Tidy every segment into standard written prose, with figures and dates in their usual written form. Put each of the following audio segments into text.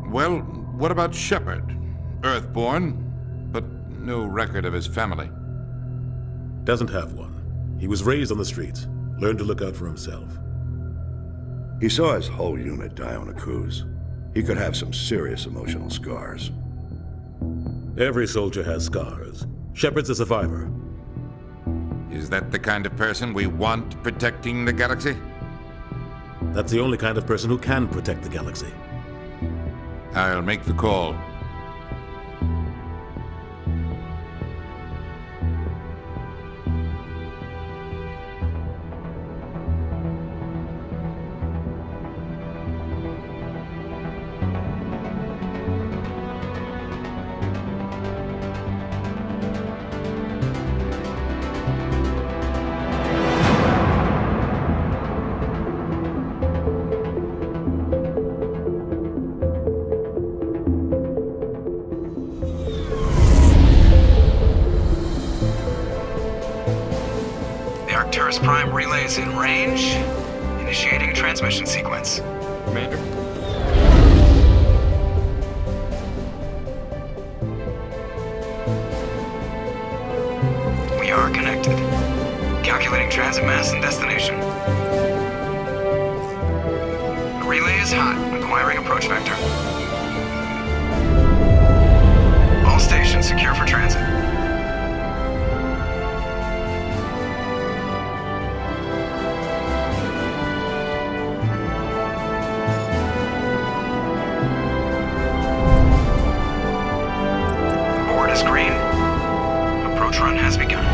Well, what about Shepard? Earthborn, but no record of his family. Doesn't have one. He was raised on the streets. Learned to look out for himself. He saw his whole unit die on a cruise. He could have some serious emotional scars. Every soldier has scars. Shepard's a survivor. Is that the kind of person we want protecting the galaxy? That's the only kind of person who can protect the galaxy. I'll make the call. Prime relays in range. Initiating transmission sequence. Commander? We are connected. Calculating transit mass and destination. The relay is hot. Acquiring approach vector. All stations secure for transit. Green. Approach run has begun.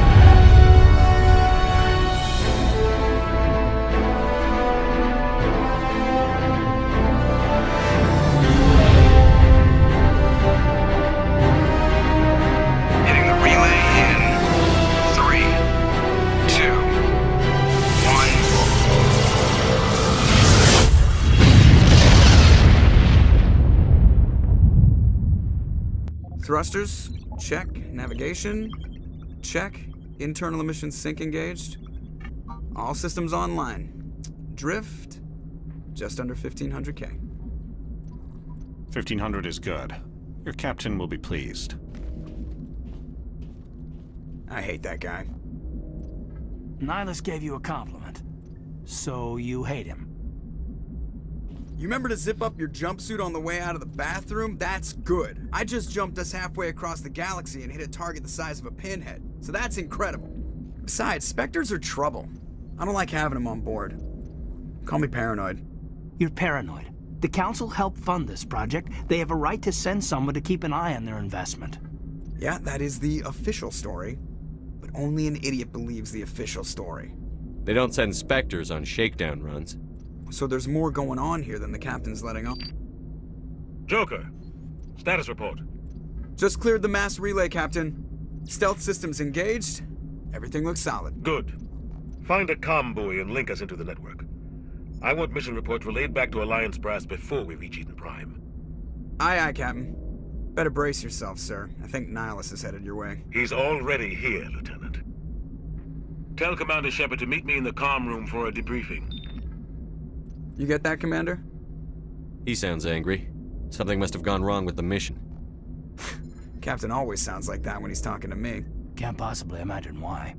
Hitting the relay in 3, 2, 1. Thrusters? Check. Navigation? Check. Internal emission sync engaged. All systems online. Drift? Just under 1500K. 1500 is good. Your captain will be pleased. I hate that guy. Nihilus gave you a compliment. So you hate him. You remember to zip up your jumpsuit on the way out of the bathroom? That's good. I just jumped us halfway across the galaxy and hit a target the size of a pinhead. So that's incredible. Besides, Spectres are trouble. I don't like having them on board. Call me paranoid. You're paranoid. The Council helped fund this project. They have a right to send someone to keep an eye on their investment. Yeah, that is the official story. But only an idiot believes the official story. They don't send Spectres on shakedown runs. So there's more going on here than the captain's letting on. Joker, status report. Just cleared the mass relay, Captain. Stealth systems engaged. Everything looks solid. Good. Find a comm buoy and link us into the network. I want mission reports relayed back to Alliance brass before we reach Eden Prime. Aye, aye, Captain. Better brace yourself, sir. I think Nihilus is headed your way. He's already here, Lieutenant. Tell Commander Shepard to meet me in the comm room for a debriefing. You get that, Commander? He sounds angry. Something must have gone wrong with the mission. Captain always sounds like that when he's talking to me. Can't possibly imagine why.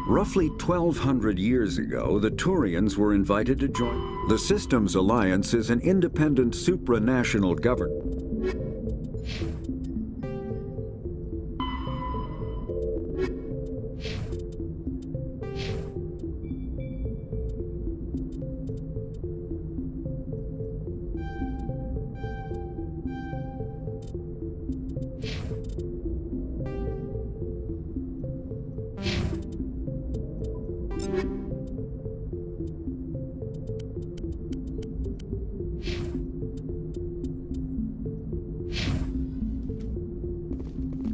Roughly 1,200 years ago, the Turians were invited to join. The Systems Alliance is an independent supranational government.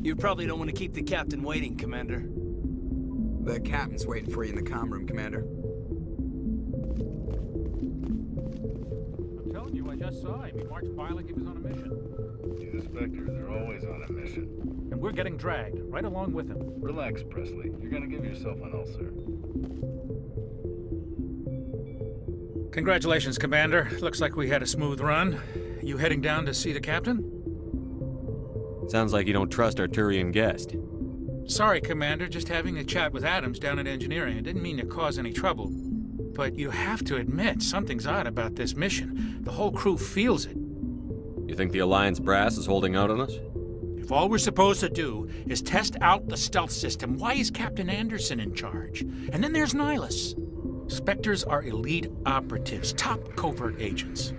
You probably don't want to keep the captain waiting, Commander. The captain's waiting for you in the comm room, Commander. just saw him. He marched by like he was on a mission. He's a Spectre. They're always on a mission. And we're getting dragged, right along with him. Relax, Presley. You're gonna give yourself an ulcer. Congratulations, Commander. Looks like we had a smooth run. You heading down to see the captain? Sounds like you don't trust our Turian guest. Sorry, Commander. Just having a chat with Adams down at engineering. I didn't mean to cause any trouble. But you have to admit, something's odd about this mission. The whole crew feels it. You think the Alliance brass is holding out on us? If all we're supposed to do is test out the stealth system, why is Captain Anderson in charge? And then there's Nihilus. Spectres are elite operatives, top covert agents.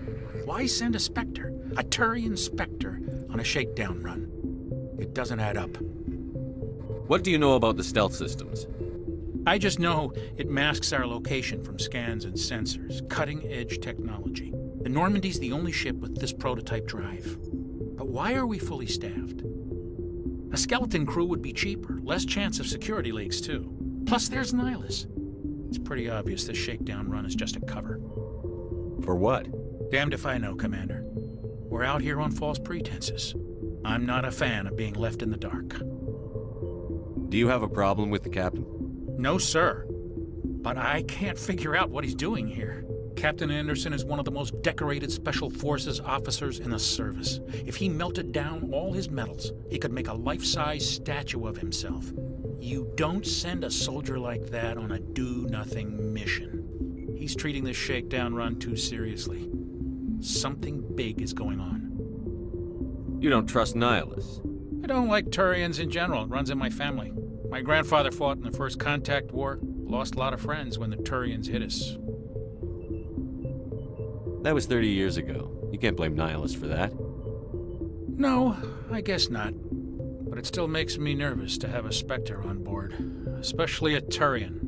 Why send a Spectre, a Turian Spectre, on a shakedown run? It doesn't add up. What do you know about the stealth systems? I just know it masks our location from scans and sensors. Cutting-edge technology. The Normandy's the only ship with this prototype drive. But why are we fully staffed? A skeleton crew would be cheaper, less chance of security leaks, too. Plus, there's Nihilus. It's pretty obvious this shakedown run is just a cover. For what? Damned if I know, Commander. We're out here on false pretenses. I'm not a fan of being left in the dark. Do you have a problem with the captain? No, sir. But I can't figure out what he's doing here. Captain Anderson is one of the most decorated Special Forces officers in the service. If he melted down all his medals, he could make a life-size statue of himself. You don't send a soldier like that on a do-nothing mission. He's treating this shakedown run too seriously. Something big is going on. You don't trust Nihilus? I don't like Turians in general. It runs in my family. My grandfather fought in the First Contact War. Lost a lot of friends when the Turians hit us. That was 30 years ago. You can't blame Nihilus for that. No, I guess not. But it still makes me nervous to have a Spectre on board. Especially a Turian.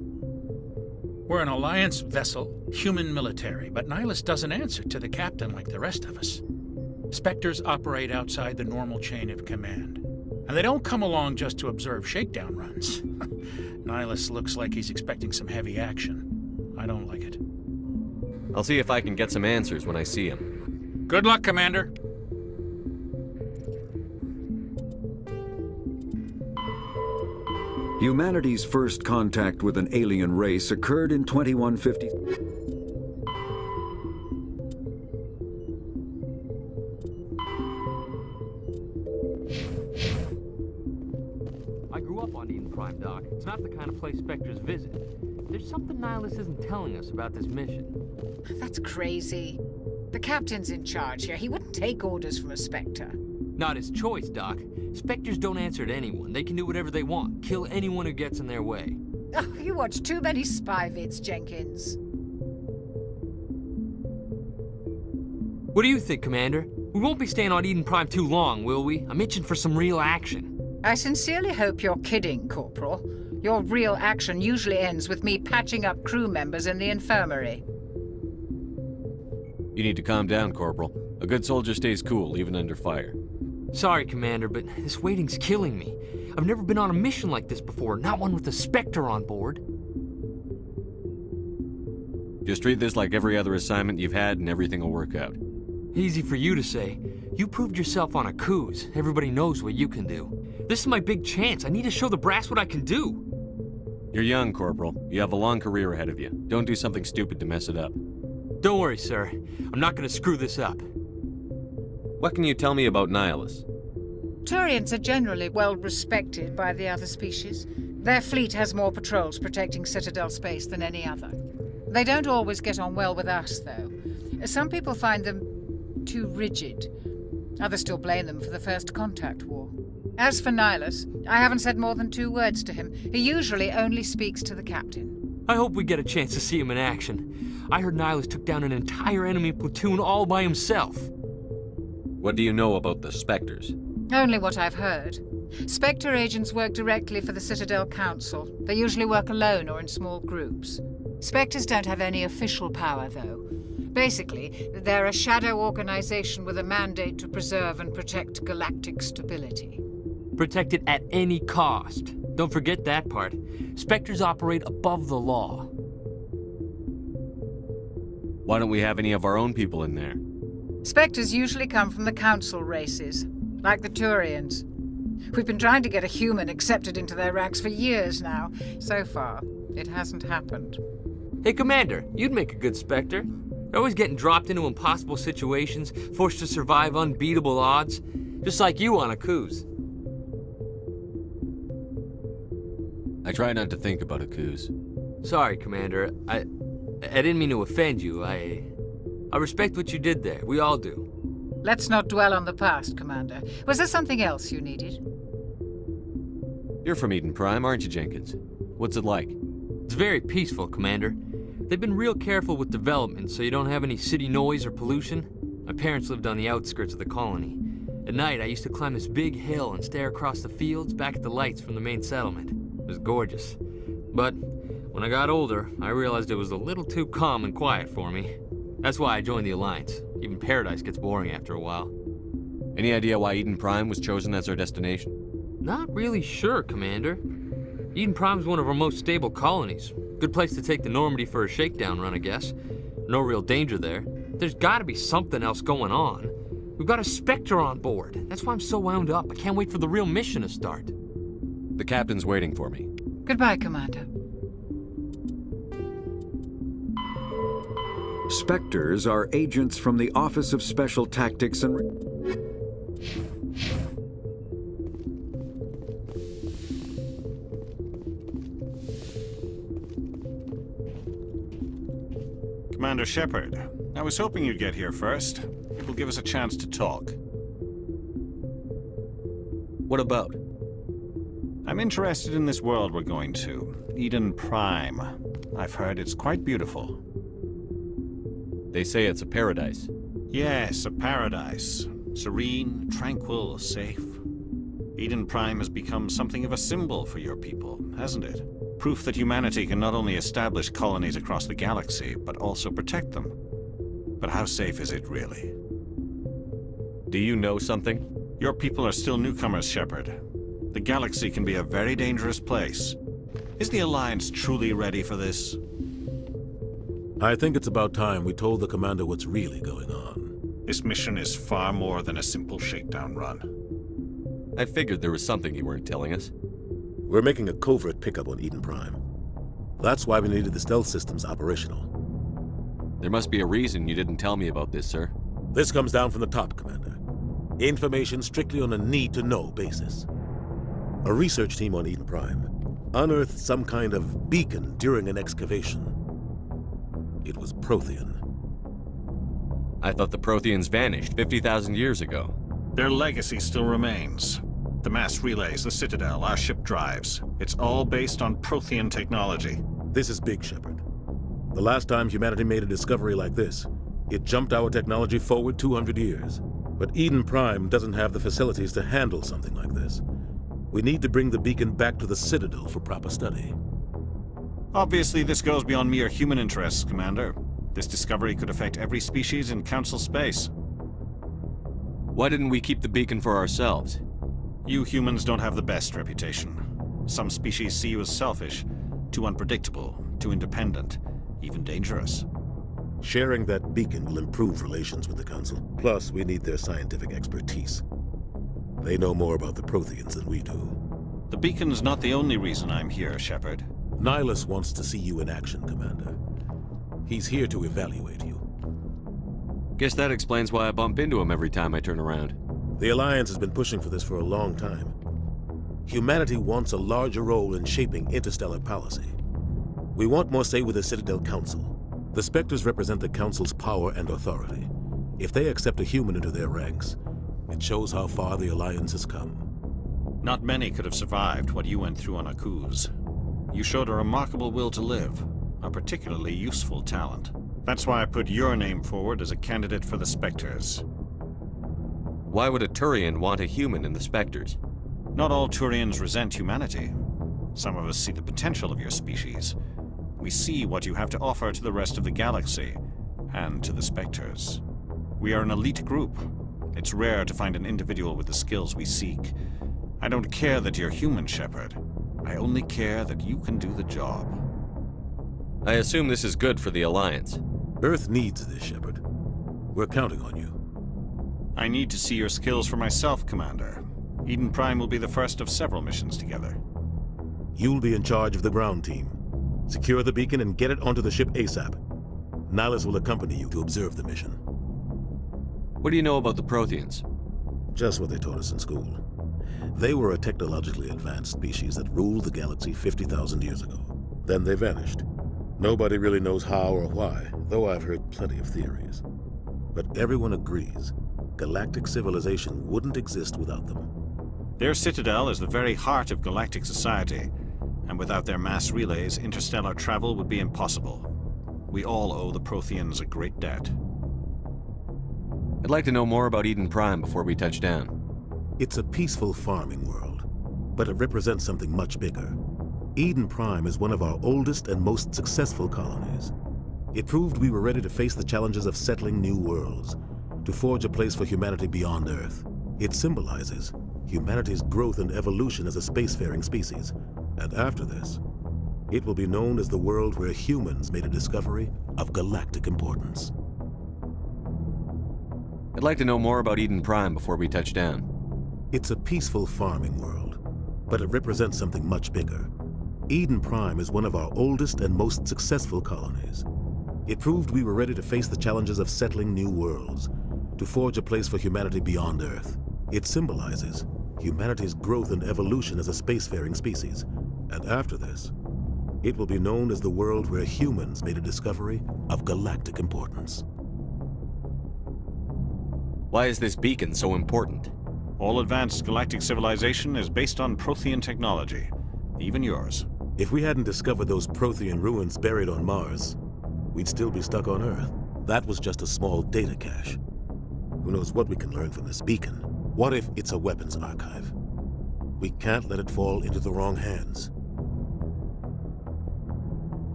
We're an Alliance vessel, human military, but Nihilus doesn't answer to the captain like the rest of us. Spectres operate outside the normal chain of command. And they don't come along just to observe shakedown runs. Nihilus looks like he's expecting some heavy action. I don't like it. I'll see if I can get some answers when I see him. Good luck, Commander. Humanity's first contact with an alien race occurred in 2150. I grew up on Eden Prime, Doc. It's not the kind of place Spectres visit. There's something Nihilus isn't telling us about this mission. That's crazy. The captain's in charge here. He wouldn't take orders from a Spectre. Not his choice, Doc. Spectres don't answer to anyone. They can do whatever they want. Kill anyone who gets in their way. Oh, you watch too many spy vids, Jenkins. What do you think, Commander? We won't be staying on Eden Prime too long, will we? I'm itching for some real action. I sincerely hope you're kidding, Corporal. Your real action usually ends with me patching up crew members in the infirmary. You need to calm down, Corporal. A good soldier stays cool, even under fire. Sorry, Commander, but this waiting's killing me. I've never been on a mission like this before, not one with a Spectre on board. Just treat this like every other assignment you've had and everything will work out. Easy for you to say. You proved yourself on a cruise. Everybody knows what you can do. This is my big chance. I need to show the brass what I can do. You're young, Corporal. You have a long career ahead of you. Don't do something stupid to mess it up. Don't worry, sir. I'm not gonna screw this up. What can you tell me about Nihilus? Turians are generally well respected by the other species. Their fleet has more patrols protecting Citadel space than any other. They don't always get on well with us, though. Some people find them too rigid. Others still blame them for the First Contact War. As for Nihilus, I haven't said more than 2 words to him. He usually only speaks to the captain. I hope we get a chance to see him in action. I heard Nihilus took down an entire enemy platoon all by himself. What do you know about the Spectres? Only what I've heard. Spectre agents work directly for the Citadel Council. They usually work alone or in small groups. Spectres don't have any official power, though. Basically, they're a shadow organization with a mandate to preserve and protect galactic stability. Protect it at any cost. Don't forget that part. Spectres operate above the law. Why don't we have any of our own people in there? Spectres usually come from the Council races, like the Turians. We've been trying to get a human accepted into their ranks for years now. So far, it hasn't happened. Hey, Commander, you'd make a good Spectre. You're always getting dropped into impossible situations, forced to survive unbeatable odds, just like you on a cruise. I try not to think about a cruise. Sorry, Commander. I didn't mean to offend you. I respect what you did there. We all do. Let's not dwell on the past, Commander. Was there something else you needed? You're from Eden Prime, aren't you, Jenkins? What's it like? It's very peaceful, Commander. They've been real careful with development, so you don't have any city noise or pollution. My parents lived on the outskirts of the colony. At night, I used to climb this big hill and stare across the fields back at the lights from the main settlement. It was gorgeous. But when I got older, I realized it was a little too calm and quiet for me. That's why I joined the Alliance. Even Paradise gets boring after a while. Any idea why Eden Prime was chosen as our destination? Not really sure, Commander. Eden Prime's one of our most stable colonies. Good place to take the Normandy for a shakedown run, I guess. No real danger there. There's gotta be something else going on. We've got a Spectre on board. That's why I'm so wound up. I can't wait for the real mission to start. The captain's waiting for me. Goodbye, Commander. Spectres are agents from the Office of Special Tactics and... Commander Shepard, I was hoping you'd get here first. It will give us a chance to talk. What about? I'm interested in this world we're going to, Eden Prime. I've heard it's quite beautiful. They say it's a paradise. Yes, a paradise. Serene, tranquil, safe. Eden Prime has become something of a symbol for your people, hasn't it? Proof that humanity can not only establish colonies across the galaxy, but also protect them. But how safe is it really? Do you know something? Your people are still newcomers, Shepard. The galaxy can be a very dangerous place. Is the Alliance truly ready for this? I think it's about time we told the Commander what's really going on. This mission is far more than a simple shakedown run. I figured there was something you weren't telling us. We're making a covert pickup on Eden Prime. That's why we needed the stealth systems operational. There must be a reason you didn't tell me about this, sir. This comes down from the top, Commander. Information strictly on a need-to-know basis. A research team on Eden Prime unearthed some kind of beacon during an excavation. It was Prothean. I thought the Protheans vanished 50,000 years ago. Their legacy still remains. The mass relays, the Citadel, our ship drives. It's all based on Prothean technology. This is big, Shepard. The last time humanity made a discovery like this, it jumped our technology forward 200 years. But Eden Prime doesn't have the facilities to handle something like this. We need to bring the beacon back to the Citadel for proper study. Obviously, this goes beyond mere human interests, Commander. This discovery could affect every species in Council space. Why didn't we keep the beacon for ourselves? You humans don't have the best reputation. Some species see you as selfish, too unpredictable, too independent, even dangerous. Sharing that beacon will improve relations with the Council. Plus, we need their scientific expertise. They know more about the Protheans than we do. The beacon's not the only reason I'm here, Shepard. Nihilus wants to see you in action, Commander. He's here to evaluate you. Guess that explains why I bump into him every time I turn around. The Alliance has been pushing for this for a long time. Humanity wants a larger role in shaping interstellar policy. We want more say with the Citadel Council. The Spectres represent the Council's power and authority. If they accept a human into their ranks, it shows how far the Alliance has come. Not many could have survived what you went through on Akuz. You showed a remarkable will to live, a particularly useful talent. That's why I put your name forward as a candidate for the Spectres. Why would a Turian want a human in the Spectres? Not all Turians resent humanity. Some of us see the potential of your species. We see what you have to offer to the rest of the galaxy, and to the Spectres. We are an elite group. It's rare to find an individual with the skills we seek. I don't care that you're human, Shepard. I only care that you can do the job. I assume this is good for the Alliance. Earth needs this, Shepard. We're counting on you. I need to see your skills for myself, Commander. Eden Prime will be the first of several missions together. You'll be in charge of the ground team. Secure the beacon and get it onto the ship ASAP. Nihilus will accompany you to observe the mission. What do you know about the Protheans? Just what they taught us in school. They were a technologically advanced species that ruled the galaxy 50,000 years ago. Then they vanished. Nobody really knows how or why, though I've heard plenty of theories. But everyone agrees, galactic civilization wouldn't exist without them. Their citadel is the very heart of galactic society, and without their mass relays, interstellar travel would be impossible. We all owe the Protheans a great debt. I'd like to know more about Eden Prime before we touch down. It's a peaceful farming world, but it represents something much bigger. Eden Prime is one of our oldest and most successful colonies. It proved we were ready to face the challenges of settling new worlds, to forge a place for humanity beyond Earth. It symbolizes humanity's growth and evolution as a spacefaring species. And after this, it will be known as the world where humans made a discovery of galactic importance. I'd like to know more about Eden Prime before we touch down. It's a peaceful farming world, but it represents something much bigger. Eden Prime is one of our oldest and most successful colonies. It proved we were ready to face the challenges of settling new worlds, to forge a place for humanity beyond Earth. It symbolizes humanity's growth and evolution as a spacefaring species. And after this, it will be known as the world where humans made a discovery of galactic importance. Why is this beacon so important? All advanced galactic civilization is based on Prothean technology, even yours. If we hadn't discovered those Prothean ruins buried on Mars, we'd still be stuck on Earth. That was just a small data cache. Who knows what we can learn from this beacon? What if it's a weapons archive? We can't let it fall into the wrong hands.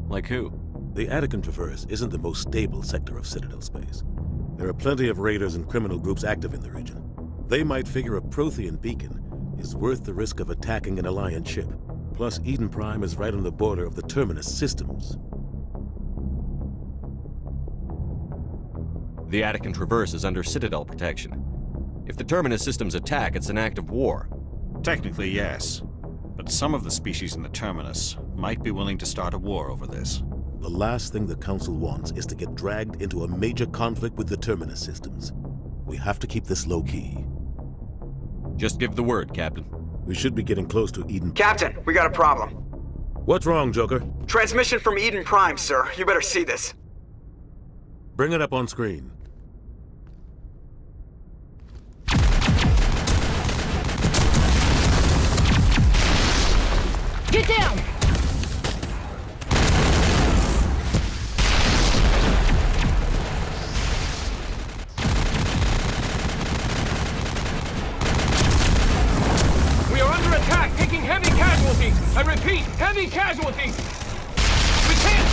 Like who? The Attican Traverse isn't the most stable sector of Citadel space. There are plenty of raiders and criminal groups active in the region. They might figure a Prothean beacon is worth the risk of attacking an Alliance ship. Plus, Eden Prime is right on the border of the Terminus systems. The Attican Traverse is under Citadel protection. If the Terminus systems attack, it's an act of war. Technically, yes. But some of the species in the Terminus might be willing to start a war over this. The last thing the Council wants is to get dragged into a major conflict with the Terminus systems. We have to keep this low-key. Just give the word, Captain. We should be getting close to Eden... Captain, we got a problem. What's wrong, Joker? Transmission from Eden Prime, sir. You better see this. Bring it up on screen. Get down! We are under attack, taking heavy casualties. I repeat, heavy casualties. We can't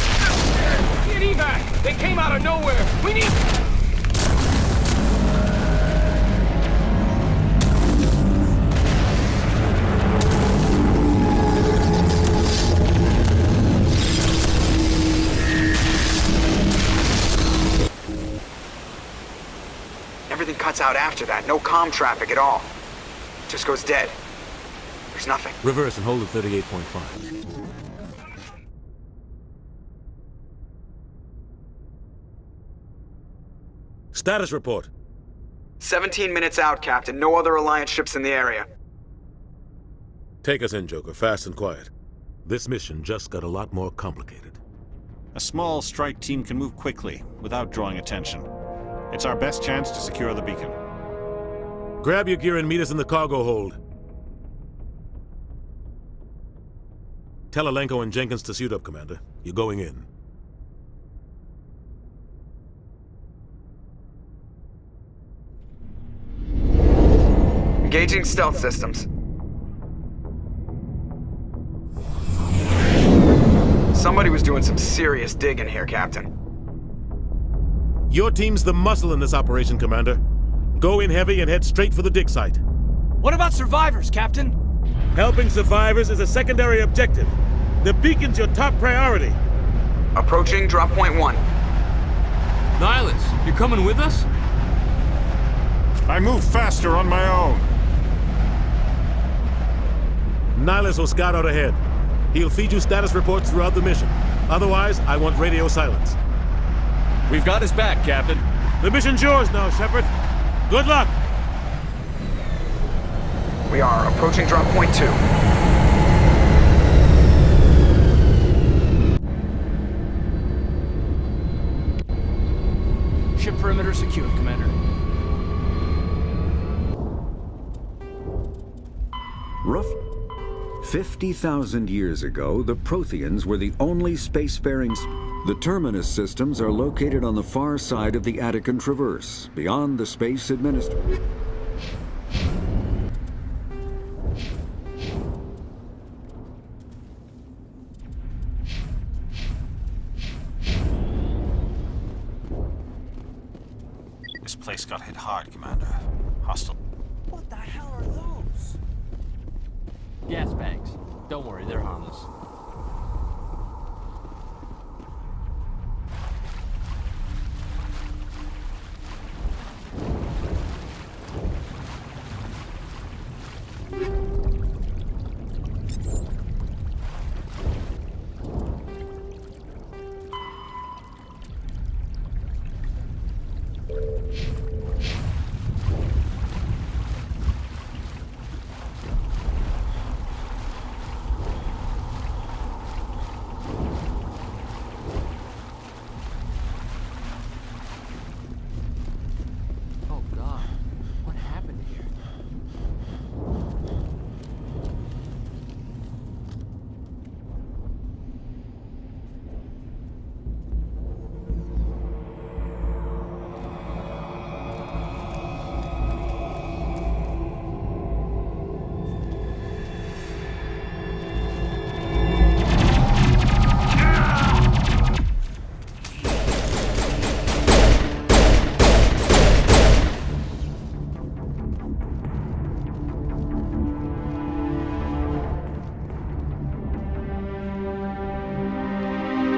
get evac. They came out of nowhere. We need... Everything cuts out after that. No comm traffic at all. Just goes dead. There's nothing. Reverse and hold at 38.5. Status report. 17 minutes out, Captain. No other Alliance ships in the area. Take us in, Joker, fast and quiet. This mission just got a lot more complicated. A small strike team can move quickly, without drawing attention. It's our best chance to secure the beacon. Grab your gear and meet us in the cargo hold. Tell Alenko and Jenkins to suit up, Commander. You're going in. Engaging stealth systems. Somebody was doing some serious digging here, Captain. Your team's the muscle in this operation, Commander. Go in heavy and head straight for the dig site. What about survivors, Captain? Helping survivors is a secondary objective. The beacon's your top priority. Approaching drop point 1. Nihilus, you're coming with us? I move faster on my own. Nihilus will scout out ahead. He'll feed you status reports throughout the mission. Otherwise, I want radio silence. We've got his back, Captain. The mission's yours now, Shepard. Good luck! We are approaching drop point 2. Ship perimeter secured, Commander. Rough 50,000 years ago, the Protheans were the only spacefaring. The terminus systems are located on the far side of the Attican Traverse, beyond the Space Administration. This place got hit hard, Commander. Hostile. What the hell are those? Gas bags. Don't worry, they're harmless. Oh God, what happened here?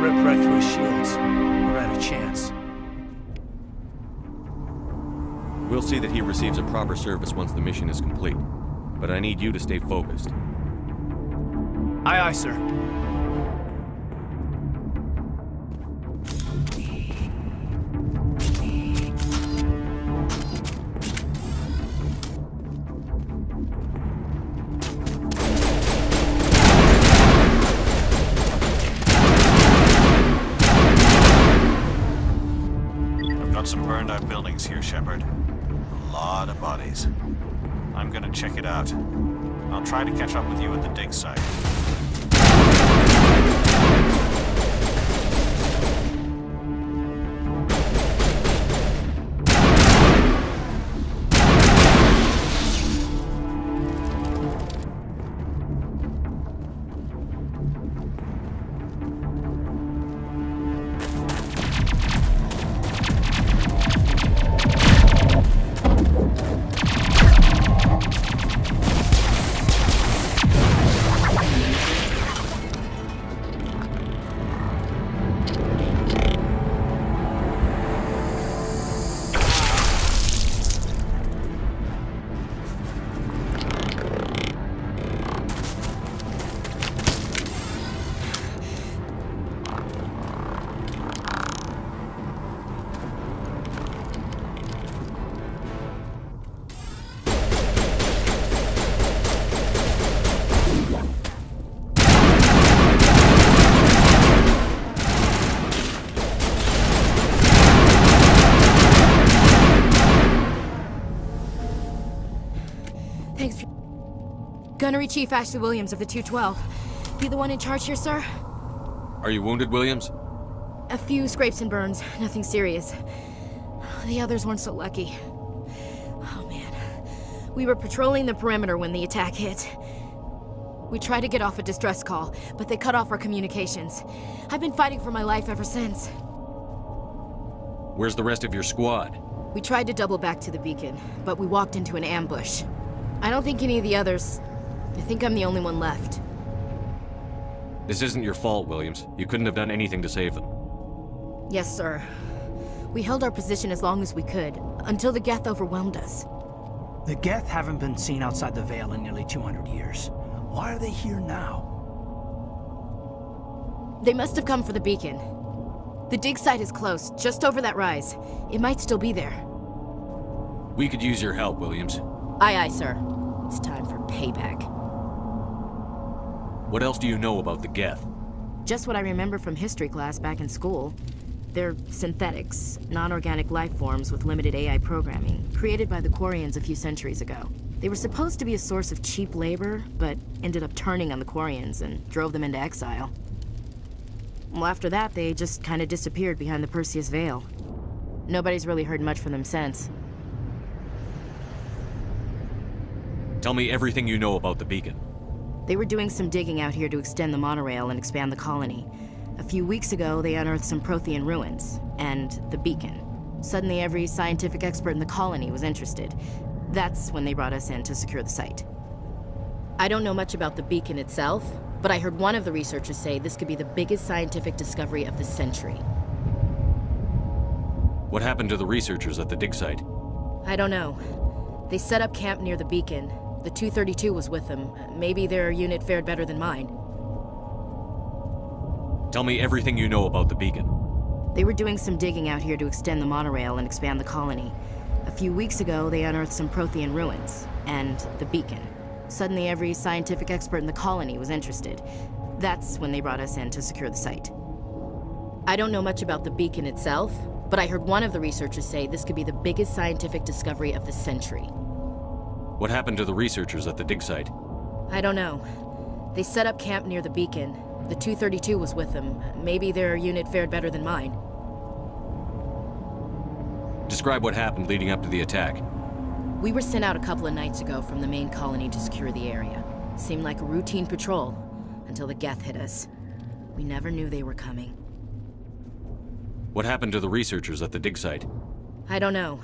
Rip right through his shields. We're out of chance. We'll see that he receives a proper service once the mission is complete. But I need you to stay focused. Aye, aye, sir. Some burned out buildings here, Shepard. A lot of bodies. I'm gonna check it out. I'll try to catch up with you at the dig site. Thanks. Gunnery Chief Ashley Williams of the 212. You the one in charge here, sir? Are you wounded, Williams? A few scrapes and burns, nothing serious. The others weren't so lucky. Oh man. We were patrolling the perimeter when the attack hit. We tried to get off a distress call, but they cut off our communications. I've been fighting for my life ever since. Where's the rest of your squad? We tried to double back to the beacon, but we walked into an ambush. I don't think any of the others... I think I'm the only one left. This isn't your fault, Williams. You couldn't have done anything to save them. Yes, sir. We held our position as long as we could, until the Geth overwhelmed us. The Geth haven't been seen outside the Veil in nearly 200 years. Why are they here now? They must have come for the beacon. The dig site is close, just over that rise. It might still be there. We could use your help, Williams. Aye, aye, sir. It's time for payback. What else do you know about the Geth? Just what I remember from history class back in school. They're synthetics, non-organic life forms with limited AI programming, created by the Quarians a few centuries ago. They were supposed to be a source of cheap labor, but ended up turning on the Quarians and drove them into exile. Well, after that, they just kind of disappeared behind the Perseus Veil. Nobody's really heard much from them since. Tell me everything you know about the beacon. They were doing some digging out here to extend the monorail and expand the colony. A few weeks ago, they unearthed some Prothean ruins, and the beacon. Suddenly, every scientific expert in the colony was interested. That's when they brought us in to secure the site. I don't know much about the beacon itself, but I heard one of the researchers say this could be the biggest scientific discovery of the century. What happened to the researchers at the dig site? I don't know. They set up camp near the beacon. The 232 was with them. Maybe their unit fared better than mine. Tell me everything you know about the beacon. They were doing some digging out here to extend the monorail and expand the colony. A few weeks ago, they unearthed some Prothean ruins, and the beacon. Suddenly, every scientific expert in the colony was interested. That's when they brought us in to secure the site. I don't know much about the beacon itself, but I heard one of the researchers say this could be the biggest scientific discovery of the century. What happened to the researchers at the dig site? I don't know. They set up camp near the beacon. The 232 was with them. Maybe their unit fared better than mine. Describe what happened leading up to the attack. We were sent out a couple of nights ago from the main colony to secure the area. Seemed like a routine patrol, until the Geth hit us. We never knew they were coming. What happened to the researchers at the dig site? I don't know.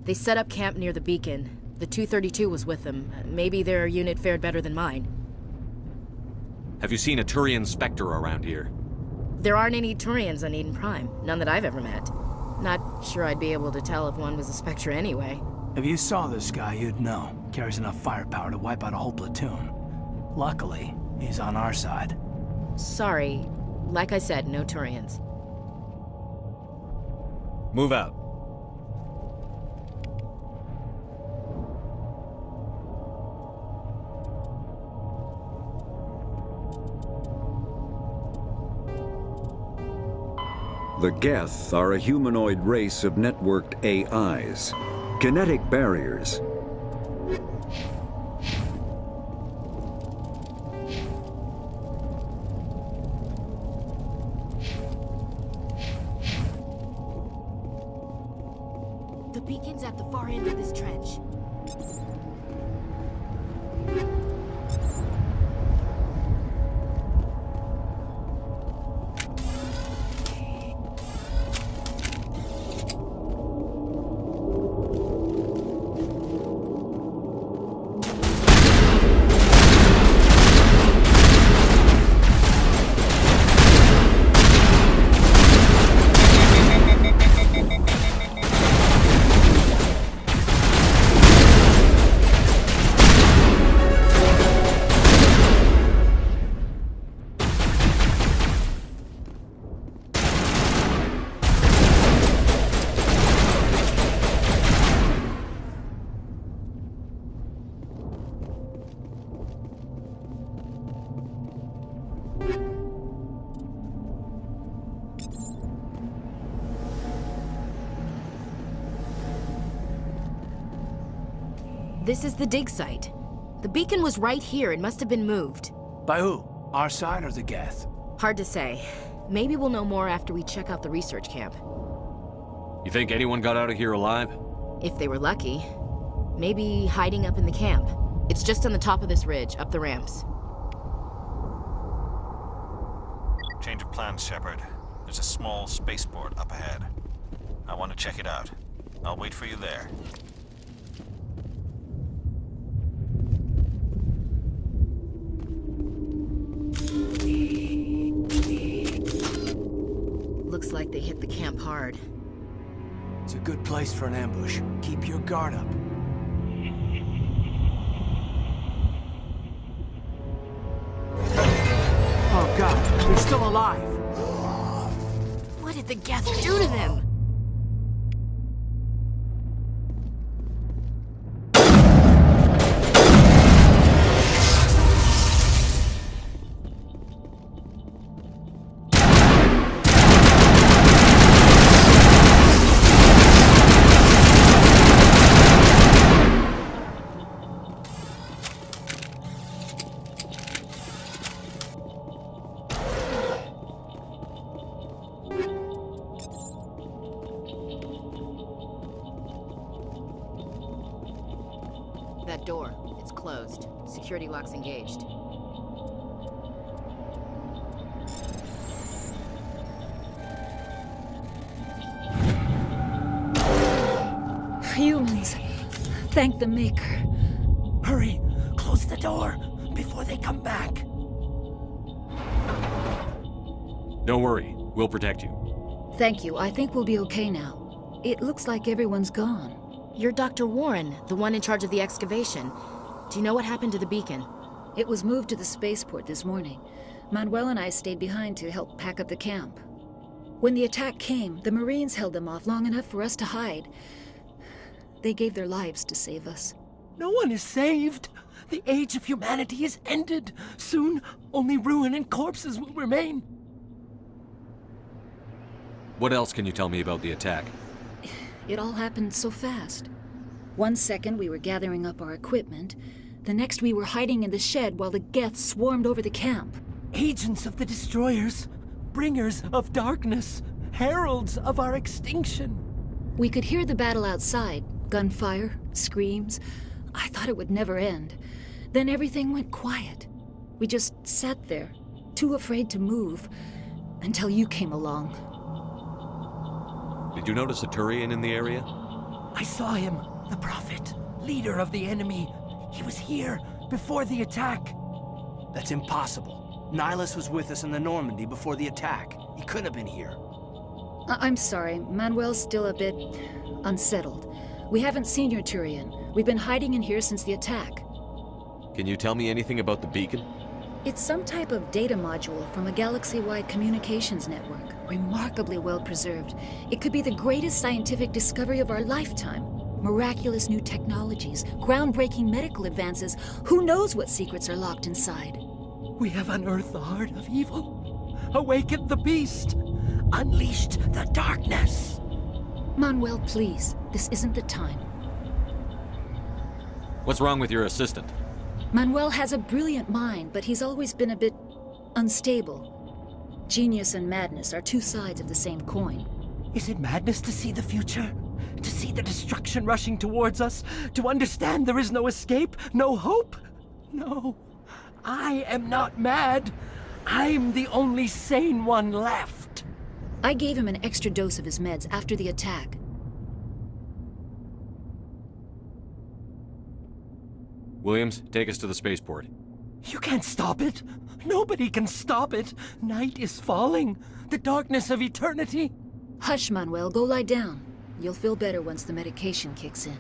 They set up camp near the beacon. The 232 was with them. Maybe their unit fared better than mine. Have you seen a Turian Spectre around here? There aren't any Turians on Eden Prime. None that I've ever met. Not sure I'd be able to tell if one was a Spectre anyway. If you saw this guy, you'd know. Carries enough firepower to wipe out a whole platoon. Luckily, he's on our side. Sorry. Like I said, no Turians. Move out. The Geth are a humanoid race of networked AIs. Kinetic barriers. The beacon's at the far end of this trench. This is the dig site. The beacon was right here. It must have been moved. By who? Our side or the Geth? Hard to say. Maybe we'll know more after we check out the research camp. You think anyone got out of here alive? If they were lucky. Maybe hiding up in the camp. It's just on the top of this ridge, up the ramps. Change of plans, Shepard. There's a small spaceport up ahead. I want to check it out. I'll wait for you there. Looks like they hit the camp hard. It's a good place for an ambush. Keep your guard up. They're still alive. What did the Geth do to them? That door, it's closed. Security lock's engaged. Humans. Thank the Maker. Hurry! Close the door before they come back. Don't worry, we'll protect you. Thank you. I think we'll be okay now. It looks like everyone's gone. You're Dr. Warren, the one in charge of the excavation. Do you know what happened to the beacon? It was moved to the spaceport this morning. Manuel and I stayed behind to help pack up the camp. When the attack came, the Marines held them off long enough for us to hide. They gave their lives to save us. No one is saved. The age of humanity is ended. Soon, only ruin and corpses will remain. What else can you tell me about the attack? It all happened so fast. 1 second we were gathering up our equipment. The next we were hiding in the shed while the Geth swarmed over the camp. Agents of the destroyers, bringers of darkness, heralds of our extinction. We could hear the battle outside. Gunfire, screams. I thought it would never end. Then everything went quiet. We just sat there, too afraid to move, until you came along. Did you notice a Turian in the area? I saw him, the Prophet, leader of the enemy. He was here before the attack. That's impossible. Nihilus was with us in the Normandy before the attack. He couldn't have been here. I'm sorry, Manuel's still a bit unsettled. We haven't seen your Turian. We've been hiding in here since the attack. Can you tell me anything about the beacon? It's some type of data module from a galaxy-wide communications network. Remarkably well preserved. It could be the greatest scientific discovery of our lifetime. Miraculous new technologies, groundbreaking medical advances. Who knows what secrets are locked inside? We have unearthed the heart of evil, awakened the beast, unleashed the darkness. Manuel, please. This isn't the time. What's wrong with your assistant? Manuel has a brilliant mind, but he's always been a bit unstable. Genius and madness are two sides of the same coin. Is it madness to see the future? To see the destruction rushing towards us? To understand there is no escape? No hope? No. I am not mad. I'm the only sane one left. I gave him an extra dose of his meds after the attack. Williams, take us to the spaceport. You can't stop it. Nobody can stop it. Night is falling. The darkness of eternity. Hush, Manuel. Go lie down. You'll feel better once the medication kicks in.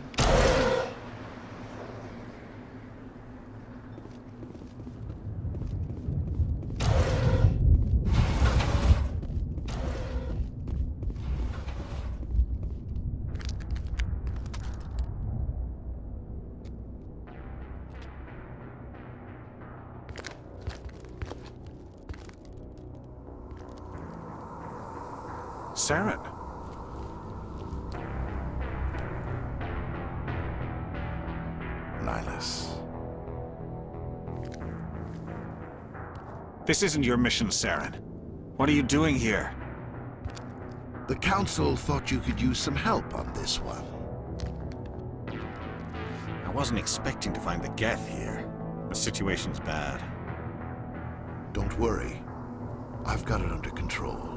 Saren. Nihilus. This isn't your mission, Saren. What are you doing here? The Council thought you could use some help on this one. I wasn't expecting to find the Geth here. The situation's bad. Don't worry. I've got it under control.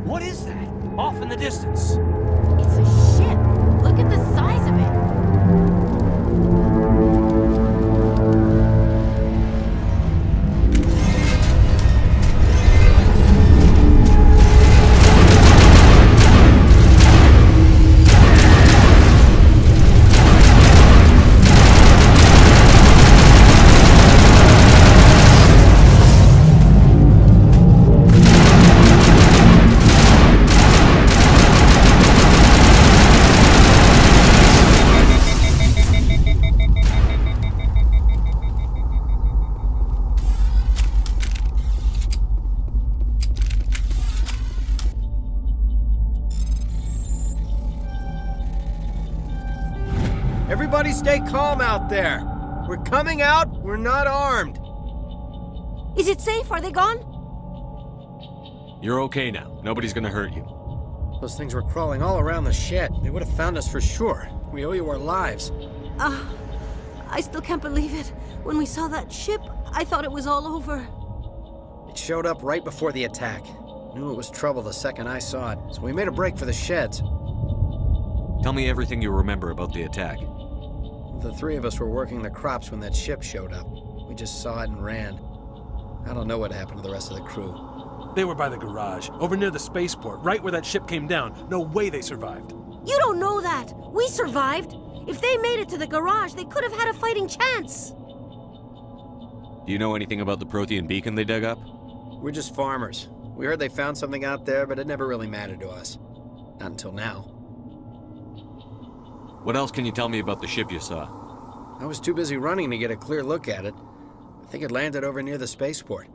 What is that? Off in the distance. It's a ship. Look at the size of it. Everybody stay calm out there. We're coming out, we're not armed. Is it safe? Are they gone? You're okay now. Nobody's gonna hurt you. Those things were crawling all around the shed. They would have found us for sure. We owe you our lives. I still can't believe it. When we saw that ship, I thought it was all over. It showed up right before the attack. Knew it was trouble the second I saw it, so we made a break for the sheds. Tell me everything you remember about the attack. The three of us were working the crops when that ship showed up. We just saw it and ran. I don't know what happened to the rest of the crew. They were by the garage, over near the spaceport, right where that ship came down. No way they survived. You don't know that. We survived. If they made it to the garage, they could have had a fighting chance. Do you know anything about the Prothean beacon they dug up? We're just farmers. We heard they found something out there, but it never really mattered to us. Not until now. What else can you tell me about the ship you saw? I was too busy running to get a clear look at it. I think it landed over near the spaceport.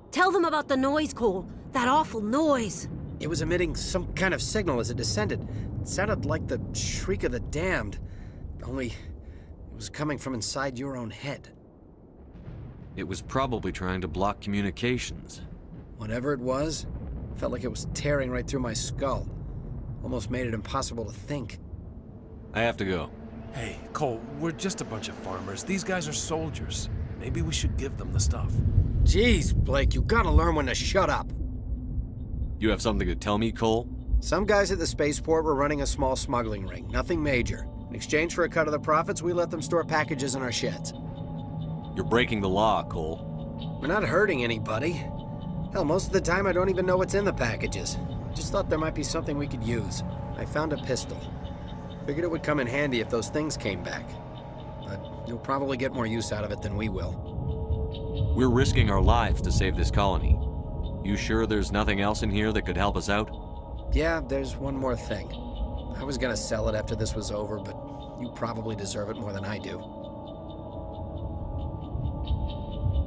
Tell them about the noise, Cole. That awful noise. It was emitting some kind of signal as it descended. It sounded like the shriek of the damned. Only, it was coming from inside your own head. It was probably trying to block communications. Whatever it was, felt like it was tearing right through my skull. Almost made it impossible to think. I have to go. Hey, Cole, we're just a bunch of farmers. These guys are soldiers. Maybe we should give them the stuff. Jeez, Blake, you gotta learn when to shut up. You have something to tell me, Cole? Some guys at the spaceport were running a small smuggling ring, nothing major. In exchange for a cut of the profits, we let them store packages in our sheds. You're breaking the law, Cole. We're not hurting anybody. Hell, most of the time I don't even know what's in the packages. Just thought there might be something we could use. I found a pistol. Figured it would come in handy if those things came back. But you'll probably get more use out of it than we will. We're risking our lives to save this colony. You sure there's nothing else in here that could help us out? Yeah, there's one more thing. I was gonna sell it after this was over, but you probably deserve it more than I do.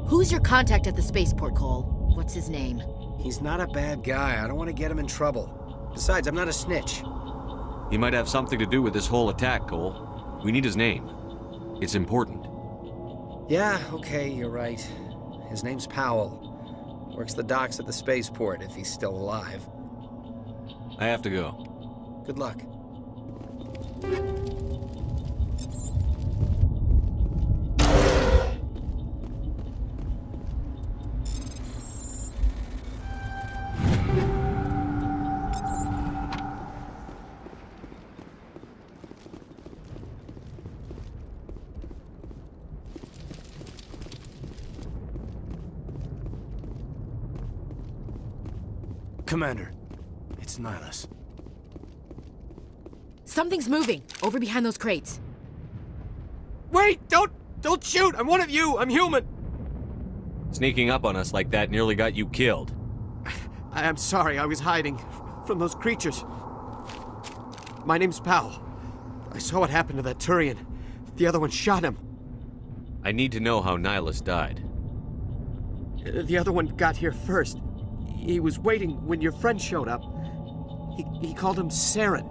Who's your contact at the spaceport, Cole? What's his name? He's not a bad guy. I don't want to get him in trouble. Besides, I'm not a snitch. He might have something to do with this whole attack, Cole. We need his name. It's important. Yeah, okay, you're right. His name's Powell. Works the docks at the spaceport, if he's still alive. I have to go. Good luck. Commander, it's Nihilus. Something's moving, over behind those crates. Wait! Don't shoot! I'm one of you! I'm human! Sneaking up on us like that nearly got you killed. I'm sorry, I was hiding from those creatures. My name's Powell. I saw what happened to that Turian. The other one shot him. I need to know how Nihilus died. The other one got here first. He was waiting when your friend showed up. He called him Saren.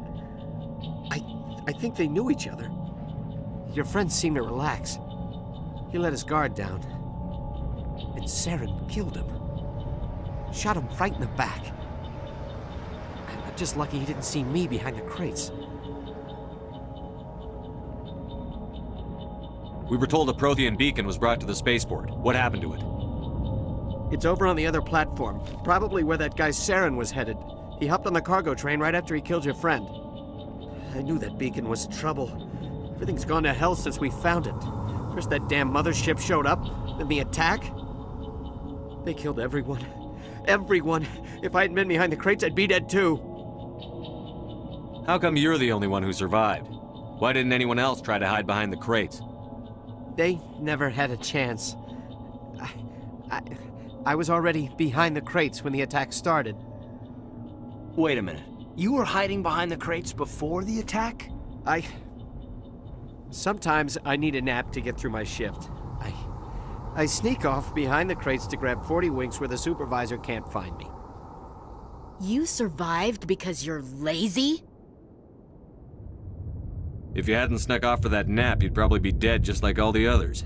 I think they knew each other. Your friend seemed to relax. He let his guard down. And Saren killed him. Shot him right in the back. I'm just lucky he didn't see me behind the crates. We were told a Prothean beacon was brought to the spaceport. What happened to it? It's over on the other platform, probably where that guy Saren was headed. He hopped on the cargo train right after he killed your friend. I knew that beacon was trouble. Everything's gone to hell since we found it. First that damn mothership showed up, then the attack. They killed everyone. Everyone. If I hadn't been behind the crates, I'd be dead too. How come you're the only one who survived? Why didn't anyone else try to hide behind the crates? They never had a chance. I was already behind the crates when the attack started. Wait a minute. You were hiding behind the crates before the attack? Sometimes I need a nap to get through my shift. I sneak off behind the crates to grab 40 winks where the supervisor can't find me. You survived because you're lazy? If you hadn't snuck off for that nap, you'd probably be dead just like all the others.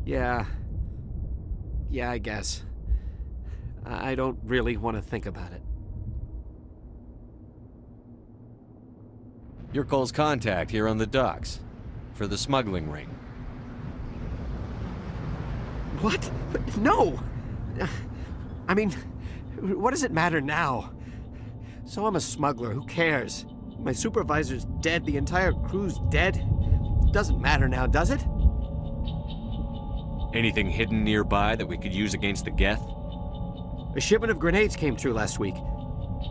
Yeah. Yeah, I guess. I don't really want to think about it. You're Cole's contact here on the docks. For the smuggling ring. What? No! I mean, what does it matter now? So I'm a smuggler, who cares? My supervisor's dead, the entire crew's dead. Doesn't matter now, does it? Anything hidden nearby that we could use against the Geth? A shipment of grenades came through last week.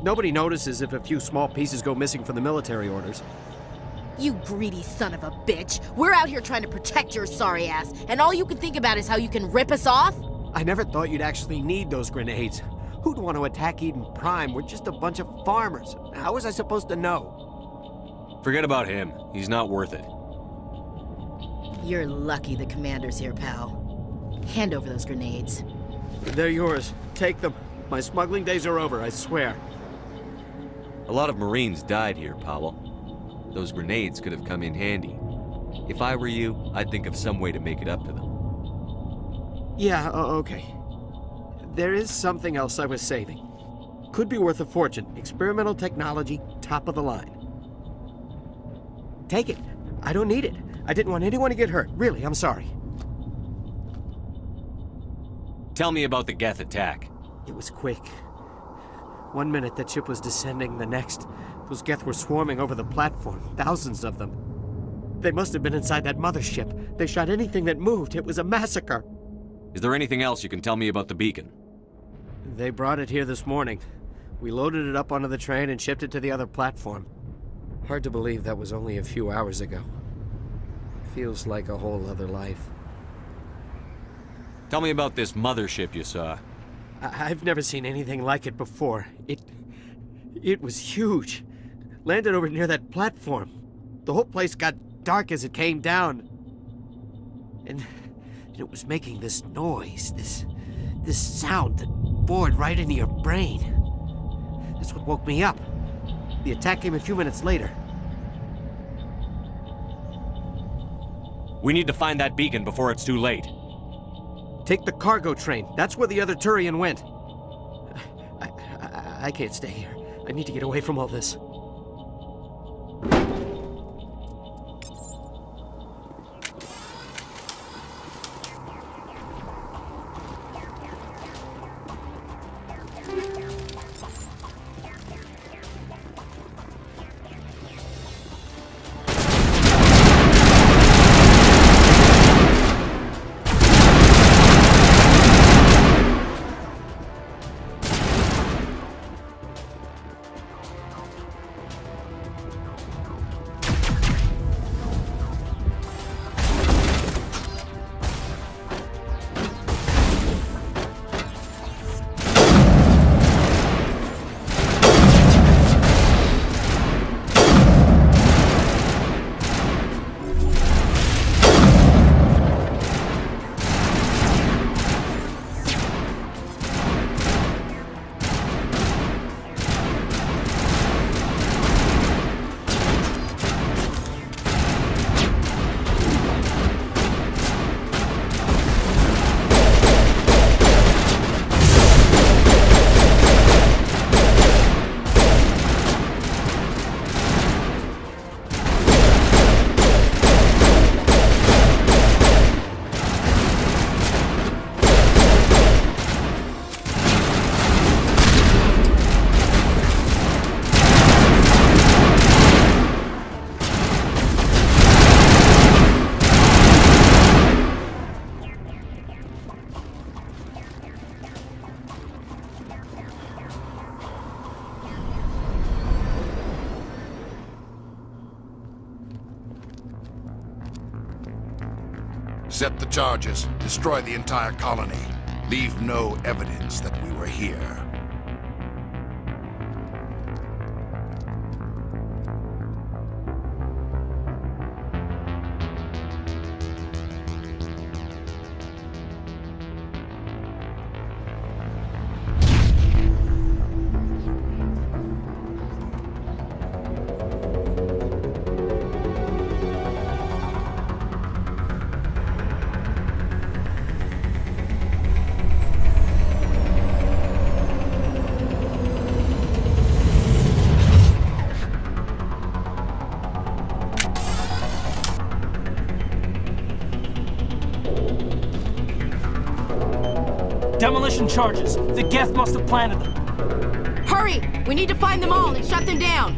Nobody notices if a few small pieces go missing from the military orders. You greedy son of a bitch. We're out here trying to protect your sorry ass, and all you can think about is how you can rip us off? I never thought you'd actually need those grenades. Who'd want to attack Eden Prime? We're just a bunch of farmers. How was I supposed to know? Forget about him. He's not worth it. You're lucky the commander's here, pal. Hand over those grenades. They're yours. Take them. My smuggling days are over, I swear. A lot of Marines died here, Powell. Those grenades could have come in handy. If I were you, I'd think of some way to make it up to them. Yeah, okay. There is something else I was saving. Could be worth a fortune. Experimental technology, top of the line. Take it. I don't need it. I didn't want anyone to get hurt. Really, I'm sorry. Tell me about the Geth attack. It was quick. 1 minute that ship was descending, the next, those Geth were swarming over the platform. Thousands of them. They must have been inside that mothership. They shot anything that moved. It was a massacre. Is there anything else you can tell me about the beacon? They brought it here this morning. We loaded it up onto the train and shipped it to the other platform. Hard to believe that was only a few hours ago. Feels like a whole other life. Tell me about this mothership you saw. I've never seen anything like it before. It was huge. Landed over near that platform. The whole place got dark as it came down. And it was making this noise, this sound that bored right into your brain. That's what woke me up. The attack came a few minutes later. We need to find that beacon before it's too late. Take the cargo train. That's where the other Turian went. I can't stay here. I need to get away from all this. Set the charges. Destroy the entire colony. Leave no evidence that we were here. Demolition charges. The Geth must have planted them. Hurry! We need to find them all and shut them down!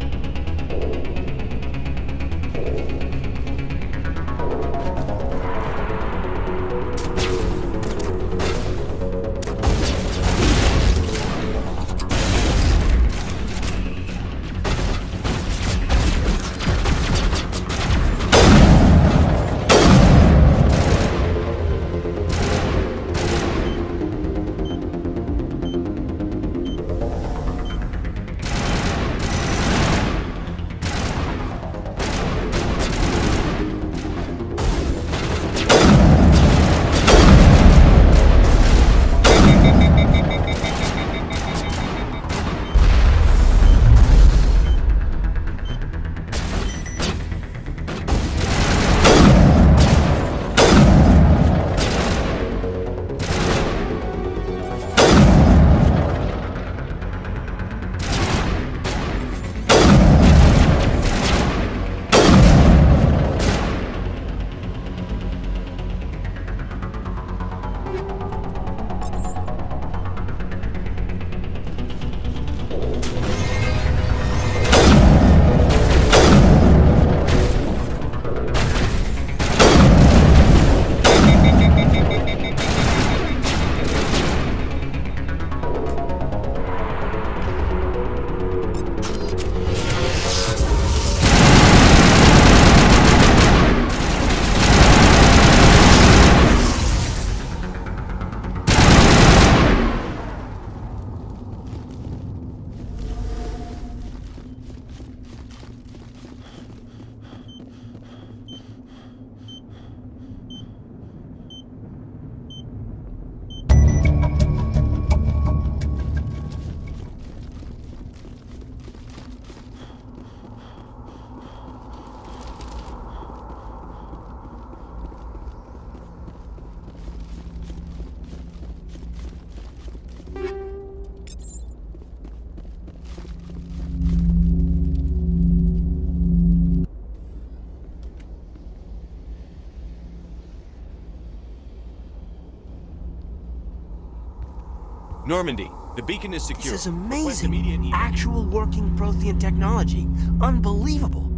Normandy, the beacon is secure. This is amazing. Actual working Prothean technology. Unbelievable.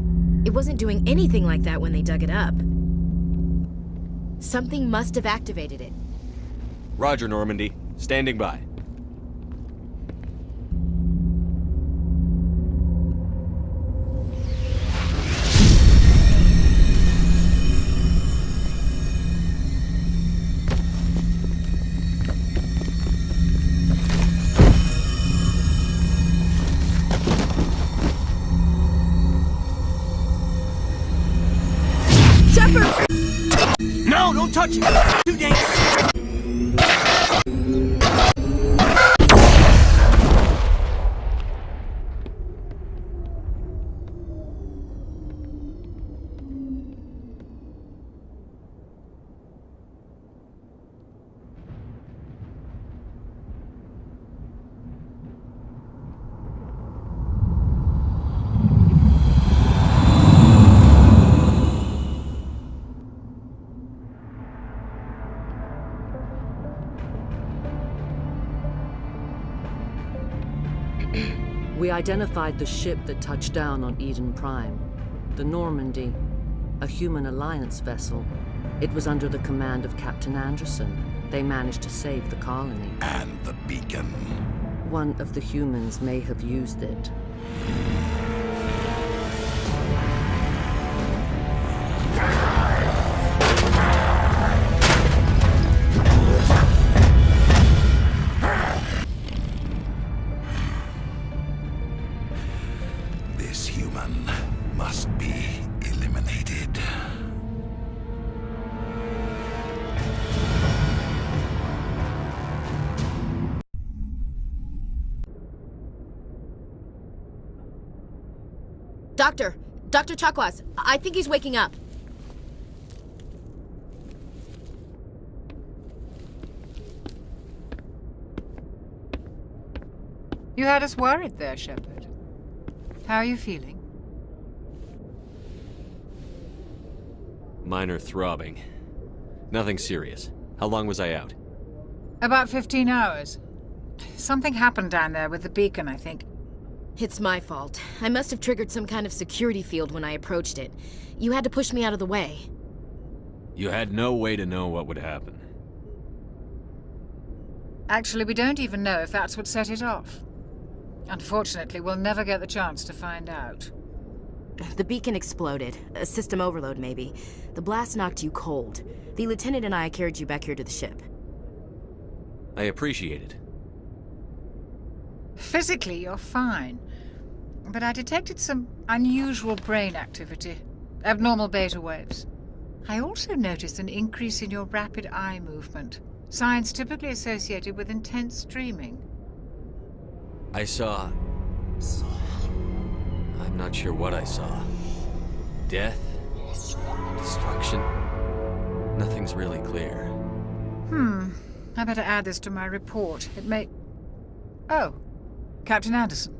It wasn't doing anything like that when they dug it up. Something must have activated it. Roger, Normandy. Standing by. Shepard! No, don't touch it! Too dangerous! We identified the ship that touched down on Eden Prime. The Normandy, a human alliance vessel. It was under the command of Captain Anderson. They managed to save the colony. And the beacon. One of the humans may have used it. This human must be eliminated. Dr. Chakwas, I think he's waking up. You had us worried there, Shepard. How are you feeling? Minor throbbing. Nothing serious. How long was I out? About 15 hours. Something happened down there with the beacon, I think. It's my fault. I must have triggered some kind of security field when I approached it. You had to push me out of the way. You had no way to know what would happen. Actually, we don't even know if that's what set it off. Unfortunately, we'll never get the chance to find out. The beacon exploded. A system overload, maybe. The blast knocked you cold. The lieutenant and I carried you back here to the ship. I appreciate it. Physically, you're fine. But I detected some unusual brain activity. Abnormal beta waves. I also noticed an increase in your rapid eye movement. Signs typically associated with intense dreaming. I saw... I'm not sure what I saw. Death? Destruction? Nothing's really clear. I better add this to my report. It may... Oh, Captain Anderson.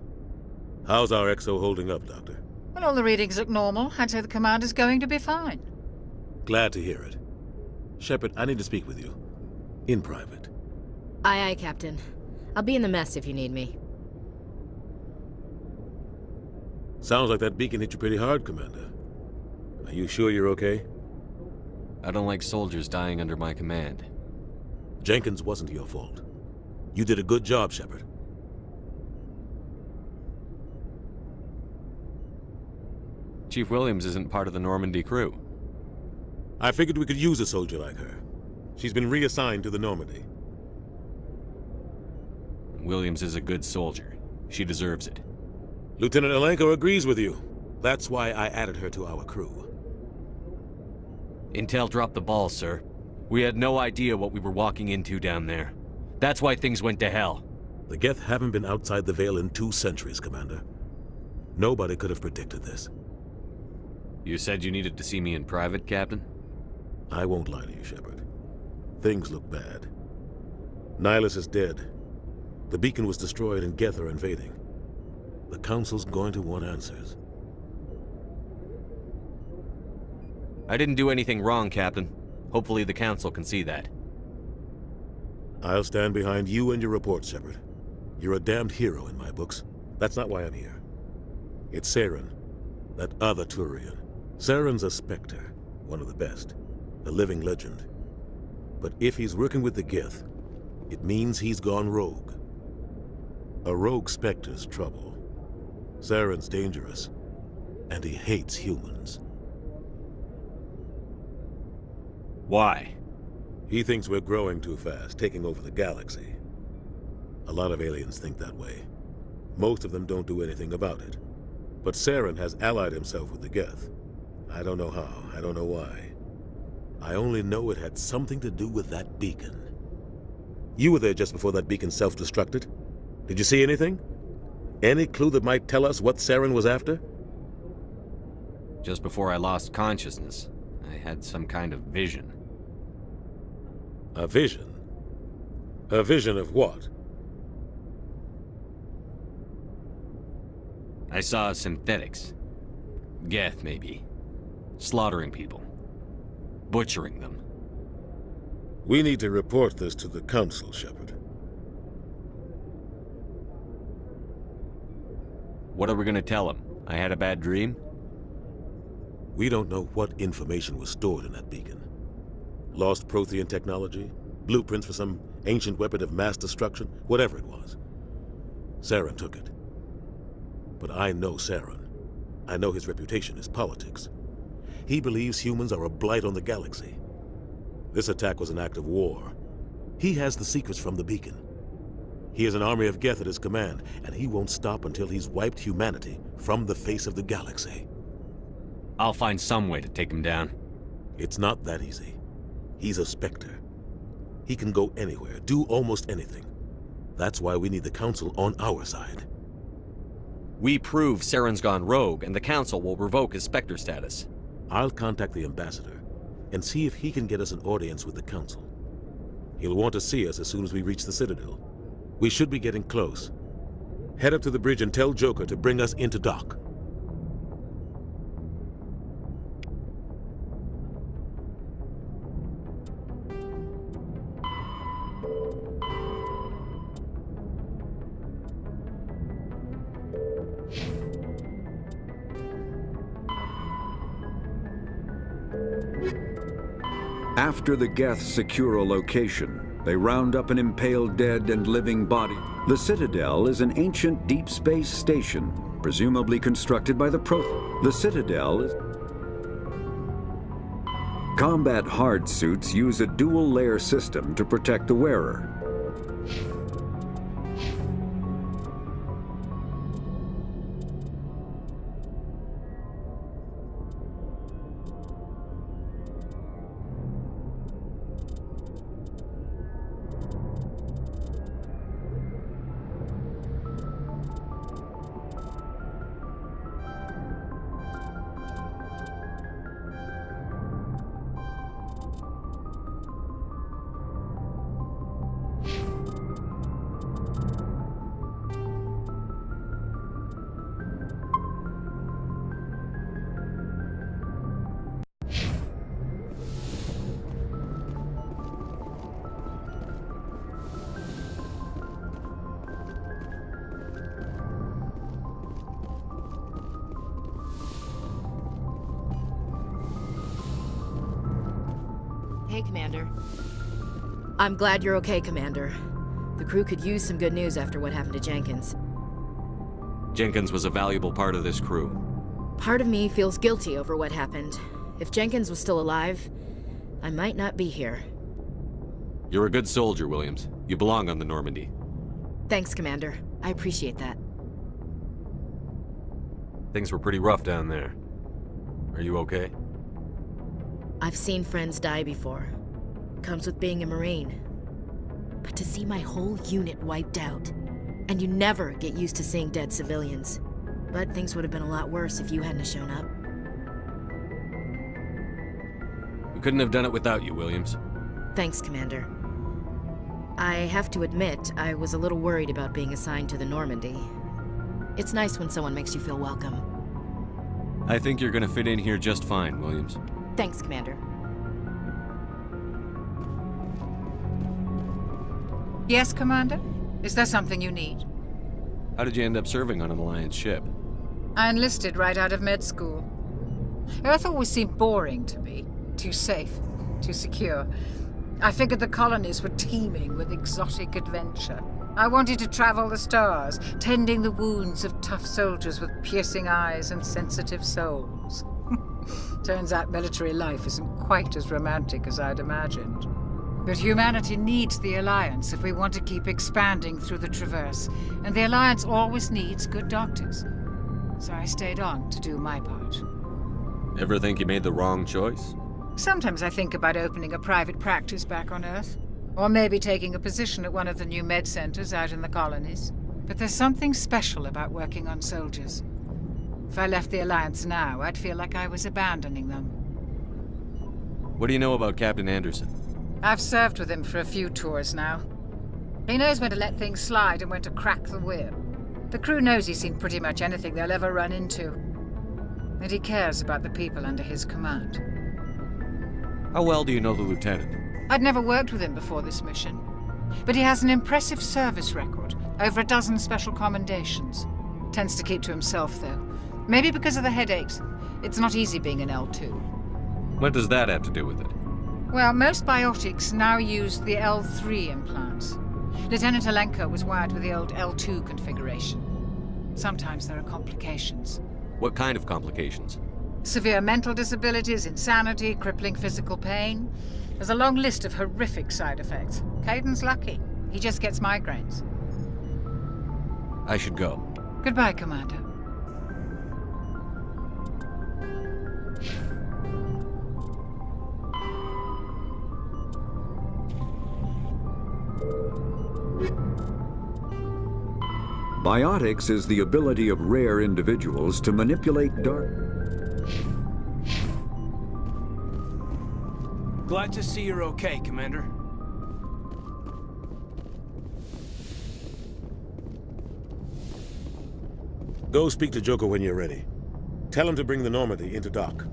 How's our XO holding up, Doctor? Well, all the readings look normal. I'd say the commander's going to be fine. Glad to hear it. Shepard, I need to speak with you. In private. Aye, aye, Captain. I'll be in the mess if you need me. Sounds like that beacon hit you pretty hard, Commander. Are you sure you're okay? I don't like soldiers dying under my command. Jenkins wasn't your fault. You did a good job, Shepard. Chief Williams isn't part of the Normandy crew. I figured we could use a soldier like her. She's been reassigned to the Normandy. Williams is a good soldier. She deserves it. Lieutenant Alenko agrees with you. That's why I added her to our crew. Intel dropped the ball, sir. We had no idea what we were walking into down there. That's why things went to hell. The Geth haven't been outside the Veil in 2 centuries, Commander. Nobody could have predicted this. You said you needed to see me in private, Captain? I won't lie to you, Shepard. Things look bad. Nihilus is dead. The beacon was destroyed and Geth are invading. The Council's going to want answers. I didn't do anything wrong, Captain. Hopefully the Council can see that. I'll stand behind you and your report, Shepard. You're a damned hero in my books. That's not why I'm here. It's Saren, that other Turian. Saren's a Spectre, one of the best, a living legend. But if he's working with the Geth, it means he's gone rogue. A rogue Spectre's trouble. Saren's dangerous, and he hates humans. Why? He thinks we're growing too fast, taking over the galaxy. A lot of aliens think that way. Most of them don't do anything about it. But Saren has allied himself with the Geth. I don't know how, I don't know why. I only know it had something to do with that beacon. You were there just before that beacon self-destructed. Did you see anything? Any clue that might tell us what Saren was after? Just before I lost consciousness, I had some kind of vision. A vision? A vision of what? I saw synthetics. Geth, maybe. Slaughtering people. Butchering them. We need to report this to the Council, Shepard. What are we gonna tell them? I had a bad dream? We don't know what information was stored in that beacon. Lost Prothean technology? Blueprints for some ancient weapon of mass destruction? Whatever it was. Saren took it. But I know Saren. I know his reputation is politics. He believes humans are a blight on the galaxy. This attack was an act of war. He has the secrets from the beacon. He has an army of Geth at his command, and he won't stop until he's wiped humanity from the face of the galaxy. I'll find some way to take him down. It's not that easy. He's a Spectre. He can go anywhere, do almost anything. That's why we need the Council on our side. We prove Saren's gone rogue, and the Council will revoke his Spectre status. I'll contact the Ambassador and see if he can get us an audience with the Council. He'll want to see us as soon as we reach the Citadel. We should be getting close. Head up to the bridge and tell Joker to bring us into dock. After the Geths secure a location, they round up an impaled dead and living body. The Citadel is an ancient deep space station, presumably constructed by the Prothean. The Citadel is... Combat hard suits use a dual-layer system to protect the wearer. Hey, Commander. I'm glad you're okay, Commander. The crew could use some good news after what happened to Jenkins. Jenkins was a valuable part of this crew. Part of me feels guilty over what happened. If Jenkins was still alive, I might not be here. You're a good soldier, Williams. You belong on the Normandy. Thanks, Commander. I appreciate that. Things were pretty rough down there. Are you okay? I've seen friends die before. Comes with being a Marine. But to see my whole unit wiped out, and you never get used to seeing dead civilians. But things would have been a lot worse if you hadn't shown up. We couldn't have done it without you, Williams. Thanks, Commander. I have to admit, I was a little worried about being assigned to the Normandy. It's nice when someone makes you feel welcome. I think you're gonna fit in here just fine, Williams. Thanks, Commander. Yes, Commander? Is there something you need? How did you end up serving on an Alliance ship? I enlisted right out of med school. Earth always seemed boring to me. Too safe, too secure. I figured the colonies were teeming with exotic adventure. I wanted to travel the stars, tending the wounds of tough soldiers with piercing eyes and sensitive souls. Turns out military life isn't quite as romantic as I'd imagined. But humanity needs the Alliance if we want to keep expanding through the Traverse, and the Alliance always needs good doctors. So I stayed on to do my part. Ever think you made the wrong choice? Sometimes I think about opening a private practice back on Earth, or maybe taking a position at one of the new med centers out in the colonies. But there's something special about working on soldiers. If I left the Alliance now, I'd feel like I was abandoning them. What do you know about Captain Anderson? I've served with him for a few tours now. He knows when to let things slide and when to crack the whip. The crew knows he's seen pretty much anything they'll ever run into. And he cares about the people under his command. How well do you know the lieutenant? I'd never worked with him before this mission. But he has an impressive service record, over a dozen special commendations. Tends to keep to himself, though. Maybe because of the headaches. It's not easy being an L2. What does that have to do with it? Well, most biotics now use the L3 implants. Lieutenant Alenko was wired with the old L2 configuration. Sometimes there are complications. What kind of complications? Severe mental disabilities, insanity, crippling physical pain. There's a long list of horrific side effects. Caden's lucky. He just gets migraines. I should go. Goodbye, Commander. Biotics is the ability of rare individuals to manipulate dark... Glad to see you're okay, Commander. Go speak to Joker when you're ready. Tell him to bring the Normandy into dock.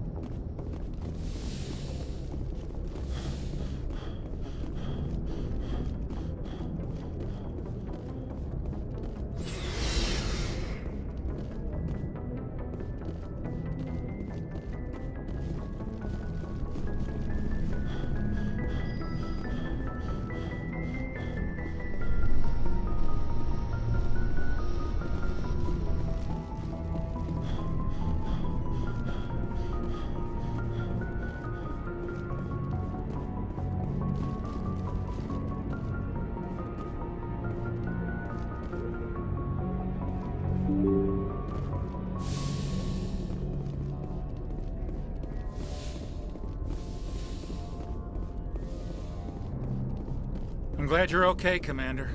I'm glad you're okay, Commander.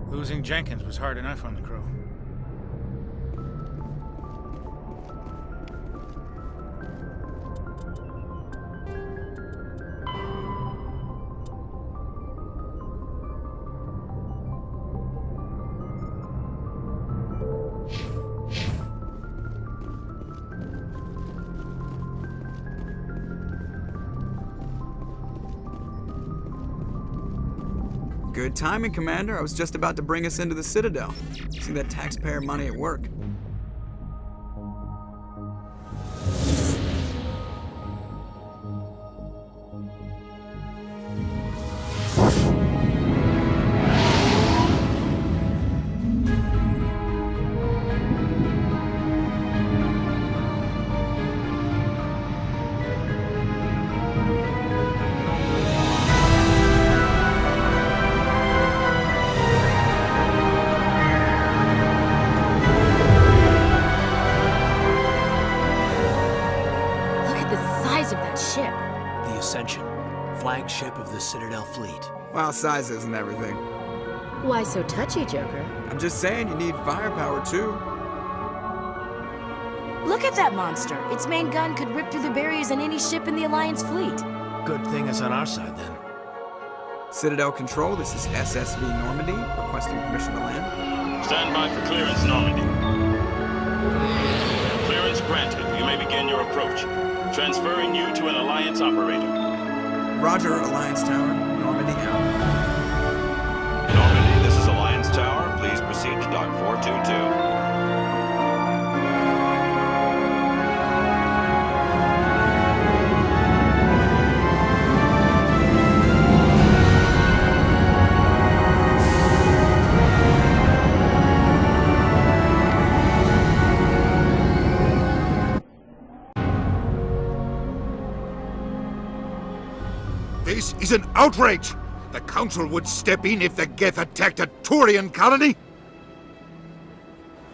Losing Jenkins was hard enough on the crew. Good timing, Commander. I was just about to bring us into the Citadel. See that taxpayer money at work. Flagship of the Citadel fleet. Well, size isn't everything. Why so touchy, Joker? I'm just saying you need firepower, too. Look at that monster. Its main gun could rip through the barriers in any ship in the Alliance fleet. Good thing it's on our side, then. Citadel Control, this is SSV Normandy, requesting permission to land. Stand by for clearance, Normandy. Clearance granted. You may begin your approach. Transferring you to an Alliance operator. Roger, Alliance Tower. Normandy out. Normandy, this is Alliance Tower. Please proceed to Dock 422. This is an outrage! The Council would step in if the Geth attacked a Turian colony?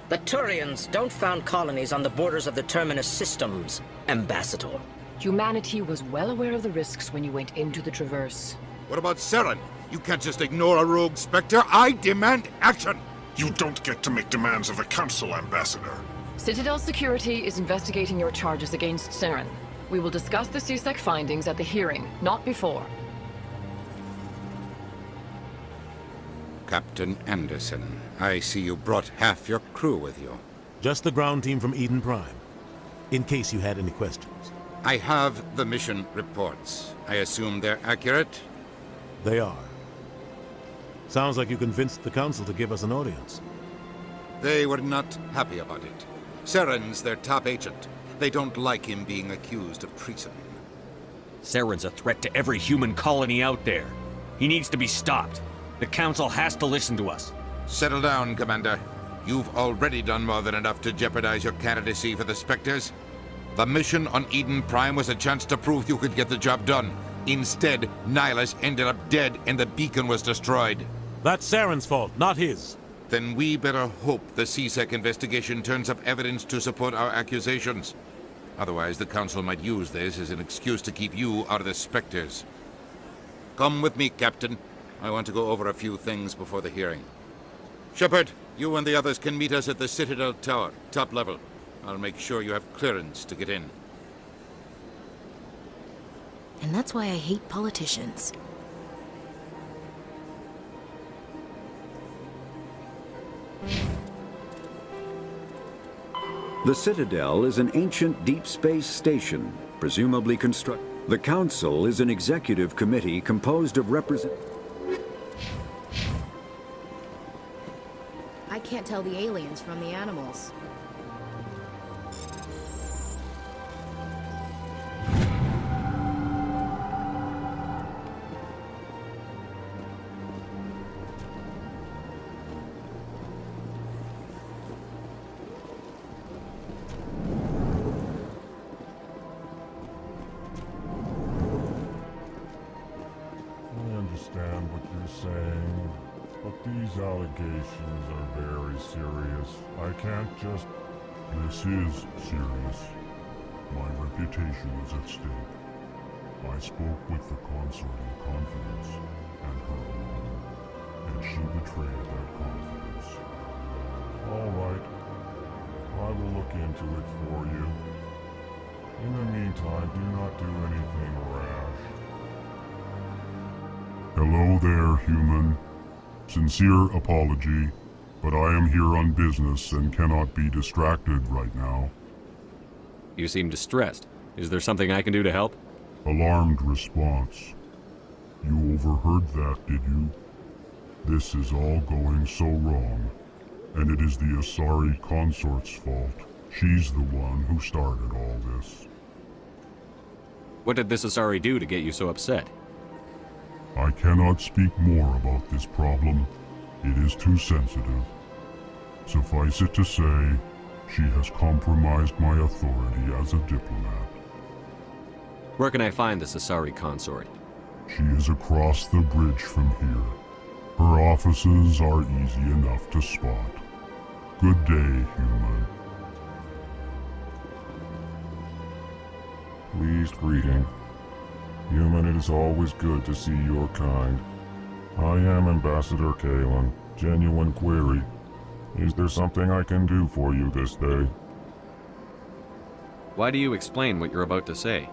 The Turians don't found colonies on the borders of the Terminus systems, Ambassador. Humanity was well aware of the risks when you went into the Traverse. What about Saren? You can't just ignore a rogue Spectre. I demand action! You don't get to make demands of the Council, Ambassador. Citadel Security is investigating your charges against Saren. We will discuss the CSEC findings at the hearing, not before. Captain Anderson, I see you brought half your crew with you. Just the ground team from Eden Prime, in case you had any questions. I have the mission reports. I assume they're accurate? They are. Sounds like you convinced the Council to give us an audience. They were not happy about it. Saren's their top agent. They don't like him being accused of treason. Saren's a threat to every human colony out there. He needs to be stopped. The Council has to listen to us. Settle down, Commander. You've already done more than enough to jeopardize your candidacy for the Spectres. The mission on Eden Prime was a chance to prove you could get the job done. Instead, Nihilus ended up dead and the beacon was destroyed. That's Saren's fault, not his. Then we better hope the CSEC investigation turns up evidence to support our accusations. Otherwise, the Council might use this as an excuse to keep you out of the Spectres. Come with me, Captain. I want to go over a few things before the hearing. Shepard, you and the others can meet us at the Citadel Tower, top level. I'll make sure you have clearance to get in. And that's why I hate politicians. The Citadel is an ancient deep space station, presumably constructed. The Council is an executive committee composed of I can't tell the aliens from the animals. Understand what you're saying, but these allegations are very serious. I can't just... This is serious. My reputation is at stake. I spoke with the consort in confidence, and her alone. that she betrayed that confidence. All right. I will look into it for you. In the meantime, do not do anything rash. Hello there, human. Sincere apology, but I am here on business and cannot be distracted right now. You seem distressed. Is there something I can do to help? Alarmed response. You overheard that, did you? This is all going so wrong, and it is the Asari consort's fault. She's the one who started all this. What did this Asari do to get you so upset? I cannot speak more about this problem. It is too sensitive. Suffice it to say, she has compromised my authority as a diplomat. Where can I find this Asari consort? She is across the bridge from here. Her offices are easy enough to spot. Good day, human. Pleased greeting. Human, it is always good to see your kind. I am Ambassador Kalen. Genuine query. Is there something I can do for you this day? Why do you explain what you're about to say?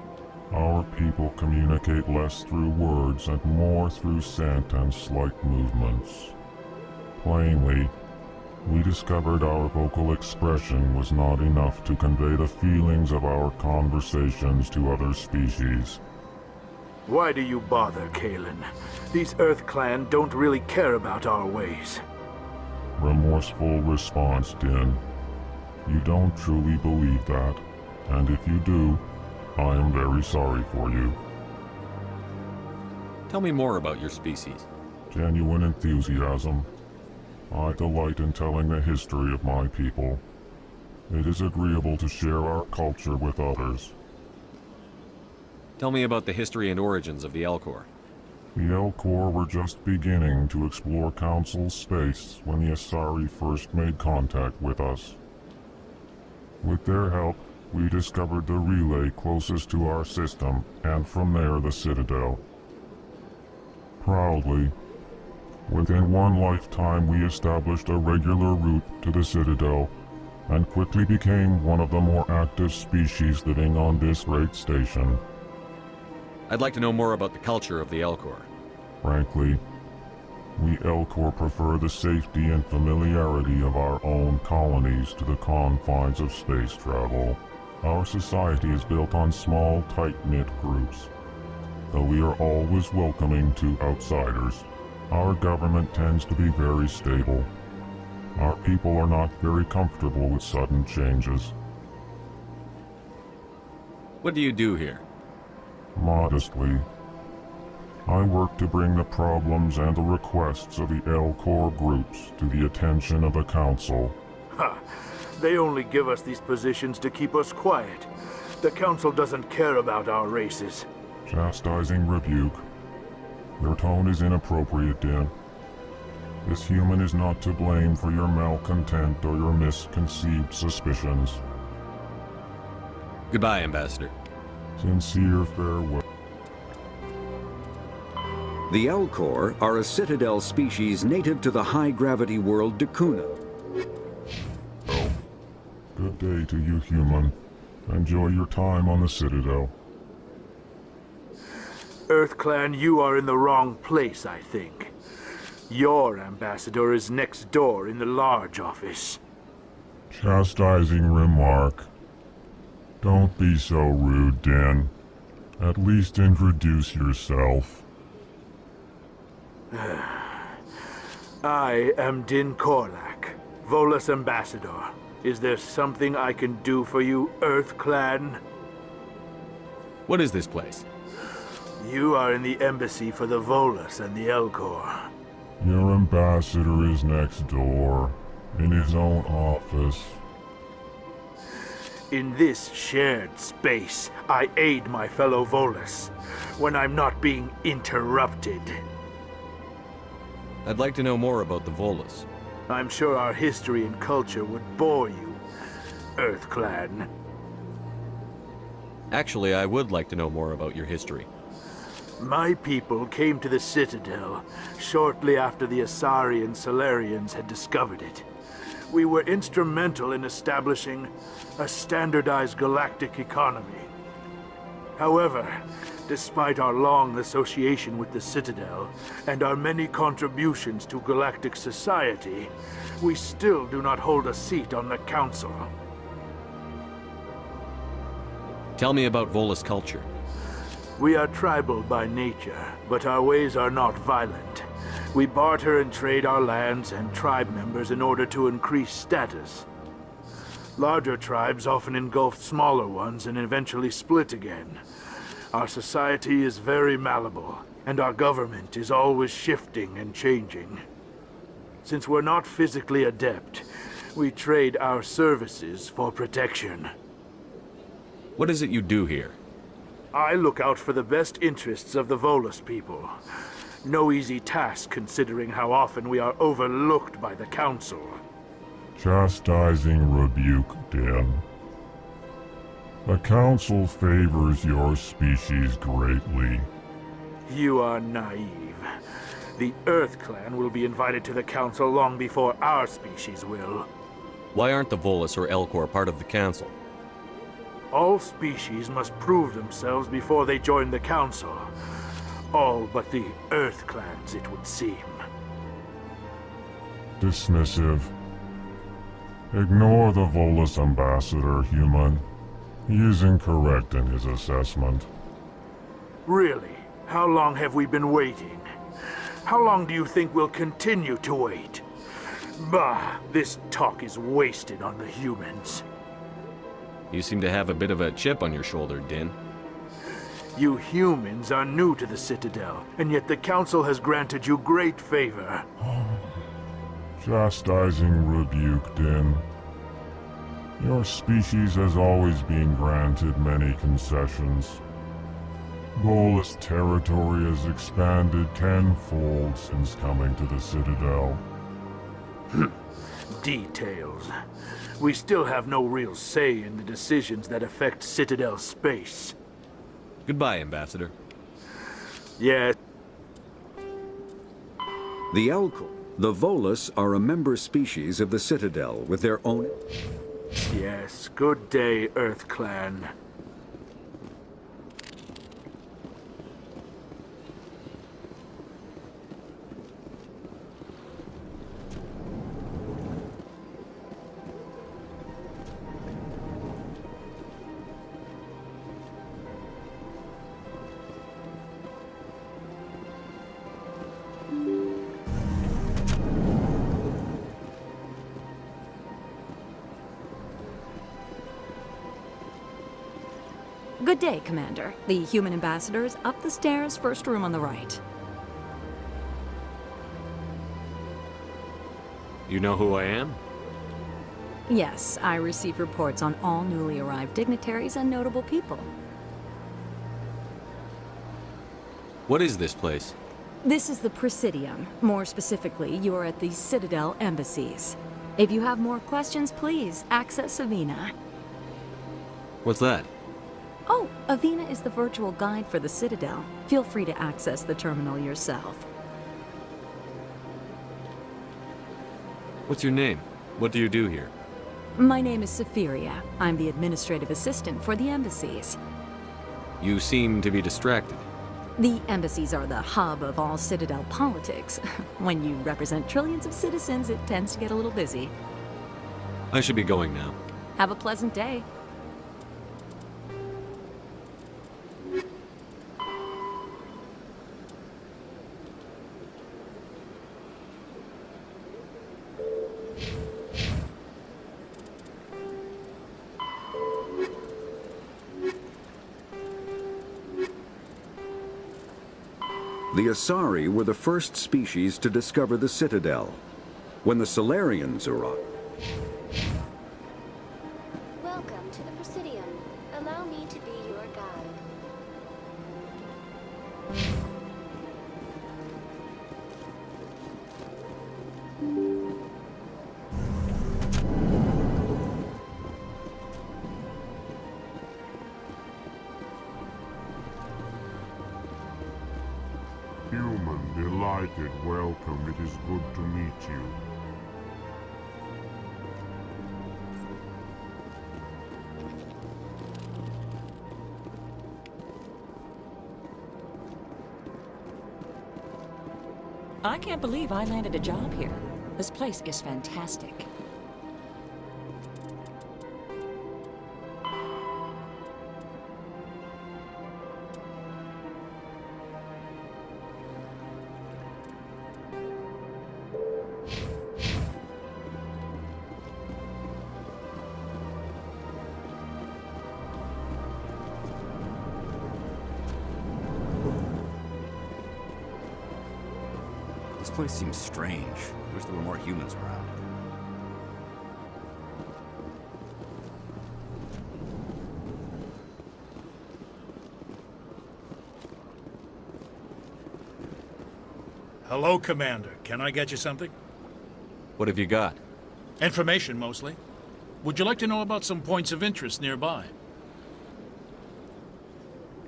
Our people communicate less through words and more through scent and slight movements. Plainly, we discovered our vocal expression was not enough to convey the feelings of our conversations to other species. Why do you bother, Kalen? These Earth Clan don't really care about our ways. Remorseful response, Din. You don't truly believe that, and if you do, I am very sorry for you. Tell me more about your species. Genuine enthusiasm. I delight in telling the history of my people. It is agreeable to share our culture with others. Tell me about the history and origins of the Elcor. The Elcor were just beginning to explore Council space when the Asari first made contact with us. With their help, we discovered the relay closest to our system, and from there the Citadel. Proudly, within one lifetime we established a regular route to the Citadel, and quickly became one of the more active species living on this great station. I'd like to know more about the culture of the Elcor. Frankly, we Elcor prefer the safety and familiarity of our own colonies to the confines of space travel. Our society is built on small, tight-knit groups. Though we are always welcoming to outsiders, our government tends to be very stable. Our people are not very comfortable with sudden changes. What do you do here? Modestly, I work to bring the problems and the requests of the Elcor groups to the attention of the Council. Ha! They only give us these positions to keep us quiet. The Council doesn't care about our races. Chastising rebuke. Your tone is inappropriate, Din. This human is not to blame for your malcontent or your misconceived suspicions. Goodbye, Ambassador. Sincere farewell. The Elcor are a Citadel species native to the high-gravity world Dakuna. Good day to you, human. Enjoy your time on the Citadel. Earth Clan, you are in the wrong place, I think. Your ambassador is next door in the large office. Chastising remark. Don't be so rude, Din. At least introduce yourself. I am Din Korlak, Volus ambassador. Is there something I can do for you, Earth Clan? What is this place? You are in the embassy for the Volus and the Elcor. Your ambassador is next door, in his own office. In this shared space, I aid my fellow Volus when I'm not being interrupted. I'd like to know more about the Volus. I'm sure our history and culture would bore you, Earth Clan. Actually, I would like to know more about your history. My people came to the Citadel shortly after the Asari and Solarians had discovered it. We were instrumental in establishing a standardized galactic economy. However, despite our long association with the Citadel and our many contributions to galactic society, we still do not hold a seat on the Council. Tell me about Volus culture. We are tribal by nature, but our ways are not violent. We barter and trade our lands and tribe members in order to increase status. Larger tribes often engulf smaller ones and eventually split again. Our society is very malleable, and our government is always shifting and changing. Since we're not physically adept, we trade our services for protection. What is it you do here? I look out for the best interests of the Volus people. No easy task considering how often we are overlooked by the Council. Chastising rebuke, Den. The Council favors your species greatly. You are naive. The Earth Clan will be invited to the Council long before our species will. Why aren't the Volus or Elcor part of the Council? All species must prove themselves before they join the Council. All but the Earth Clans, it would seem. Dismissive. Ignore the Volus ambassador, human. He is incorrect in his assessment. Really? How long have we been waiting? How long do you think we'll continue to wait? Bah, this talk is wasted on the humans. You seem to have a bit of a chip on your shoulder, Din. You humans are new to the Citadel, and yet the Council has granted you great favor. Chastising rebuke, Din. Your species has always been granted many concessions. Volus territory has expanded tenfold since coming to the Citadel. Details. We still have no real say in the decisions that affect Citadel space. Goodbye, Ambassador. Yes. The Elcor. The Volus are a member species of the Citadel with their own... Yes, good day, Earth Clan. Good day, Commander. The human ambassador is up the stairs, first room on the right. You know who I am? Yes, I receive reports on all newly arrived dignitaries and notable people. What is this place? This is the Presidium. More specifically, you are at the Citadel embassies. If you have more questions, please access Avina. What's that? Oh, Avina is the virtual guide for the Citadel. Feel free to access the terminal yourself. What's your name? What do you do here? My name is Sephiria. I'm the administrative assistant for the embassies. You seem to be distracted. The embassies are the hub of all Citadel politics. When you represent trillions of citizens, it tends to get a little busy. I should be going now. Have a pleasant day. The Asari were the first species to discover the Citadel. When the Solarians arrived... Welcome to the Presidium. Allow me to be your guide. Human, delighted, welcome. It is good to meet you. I can't believe I landed a job here. This place is fantastic. This place seems strange. Wish there were more humans around. Hello, Commander. Can I get you something? What have you got? Information, mostly. Would you like to know about some points of interest nearby?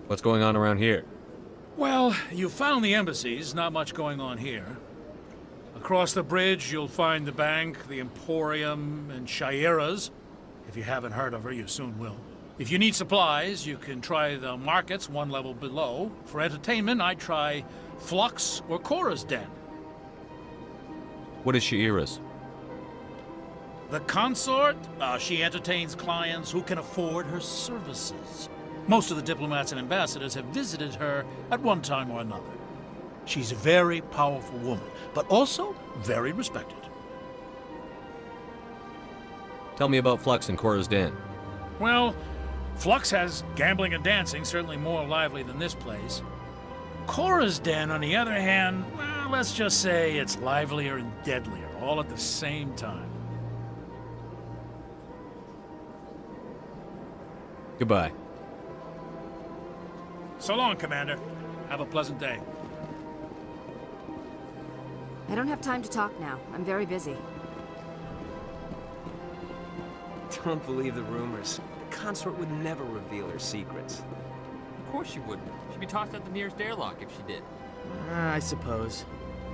What's going on around here? Well, you found the embassies. Not much going on here. Across the bridge, you'll find the bank, the Emporium, and Shaira's. If you haven't heard of her, you soon will. If you need supplies, you can try the markets one level below. For entertainment, I'd try Flux or Cora's Den. What is Shaira's? The consort? She entertains clients who can afford her services. Most of the diplomats and ambassadors have visited her at one time or another. She's a very powerful woman, but also very respected. Tell me about Flux and Cora's Den. Well, Flux has gambling and dancing, certainly more lively than this place. Cora's Den, on the other hand, well, let's just say it's livelier and deadlier, all at the same time. Goodbye. So long, Commander. Have a pleasant day. I don't have time to talk now. I'm very busy. Don't believe the rumors. The consort would never reveal her secrets. Of course she wouldn't. She'd be tossed out the nearest airlock if she did. I suppose.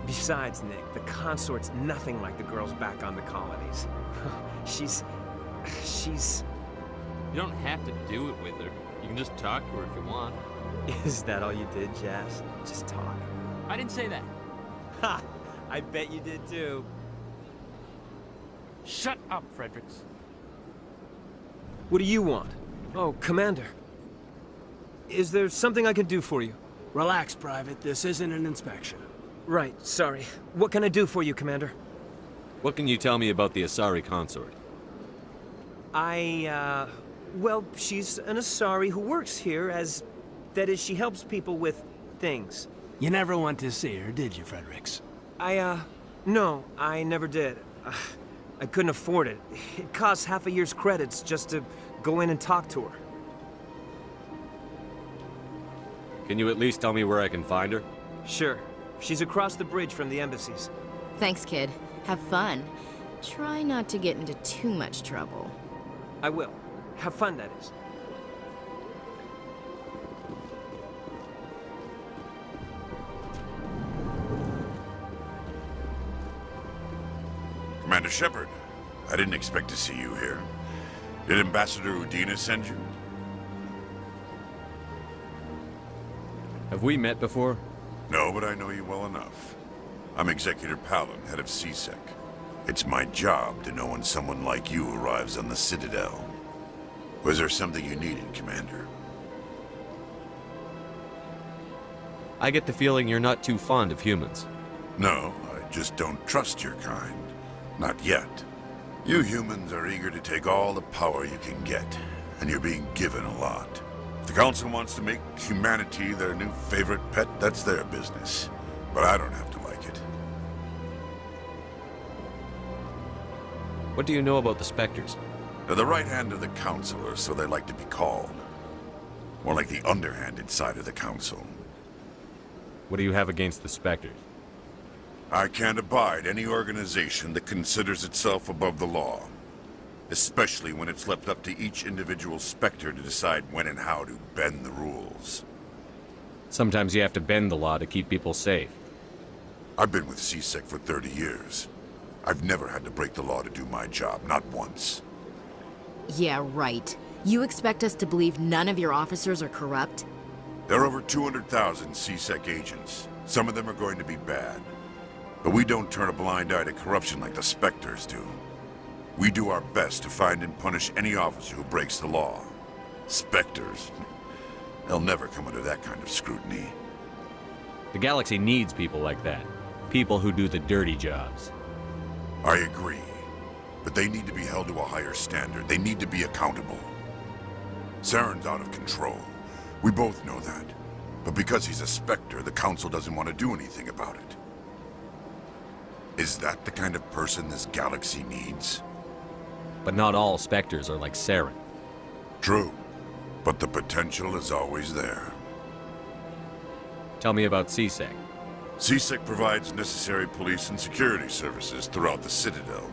Besides, Nick, the consort's nothing like the girls back on the colonies. She's... You don't have to do it with her. You can just talk to her if you want. Is that all you did, Jazz? Just talk? I didn't say that. Ha! I bet you did too. Shut up, Fredericks. What do you want? Oh, Commander. Is there something I can do for you? Relax, Private. This isn't an inspection. Right, sorry. What can I do for you, Commander? What can you tell me about the Asari consort? Well, she's an Asari who works here as... That is, she helps people with things. You never went to see her, did you, Fredericks? No, I never did. I couldn't afford it. It costs half a year's credits just to go in and talk to her. Can you at least tell me where I can find her? Sure. She's across the bridge from the embassies. Thanks, kid. Have fun. Try not to get into too much trouble. I will. Have fun, that is. Commander Shepard, I didn't expect to see you here. Did Ambassador Udina send you? Have we met before? No, but I know you well enough. I'm Executor Palin, head of CSEC. It's my job to know when someone like you arrives on the Citadel. Was there something you needed, Commander? I get the feeling you're not too fond of humans. No, I just don't trust your kind. Not yet. You humans are eager to take all the power you can get, and you're being given a lot. If the Council wants to make humanity their new favorite pet, that's their business. But I don't have to like it. What do you know about the Spectres? They're the right hand of the Council, or so they like to be called. More like the underhanded side of the Council. What do you have against the Spectres? I can't abide any organization that considers itself above the law. Especially when it's left up to each individual Spectre to decide when and how to bend the rules. Sometimes you have to bend the law to keep people safe. I've been with CSEC for 30 years. I've never had to break the law to do my job, not once. Yeah, right. You expect us to believe none of your officers are corrupt? There are over 200,000 CSEC agents. Some of them are going to be bad. But we don't turn a blind eye to corruption like the Spectres do. We do our best to find and punish any officer who breaks the law. Spectres. They'll never come under that kind of scrutiny. The galaxy needs people like that. People who do the dirty jobs. I agree. But they need to be held to a higher standard. They need to be accountable. Saren's out of control. We both know that. But because he's a Spectre, the Council doesn't want to do anything about it. Is that the kind of person this galaxy needs? But not all Spectres are like Saren. True. But the potential is always there. Tell me about CSEC. CSEC provides necessary police and security services throughout the Citadel.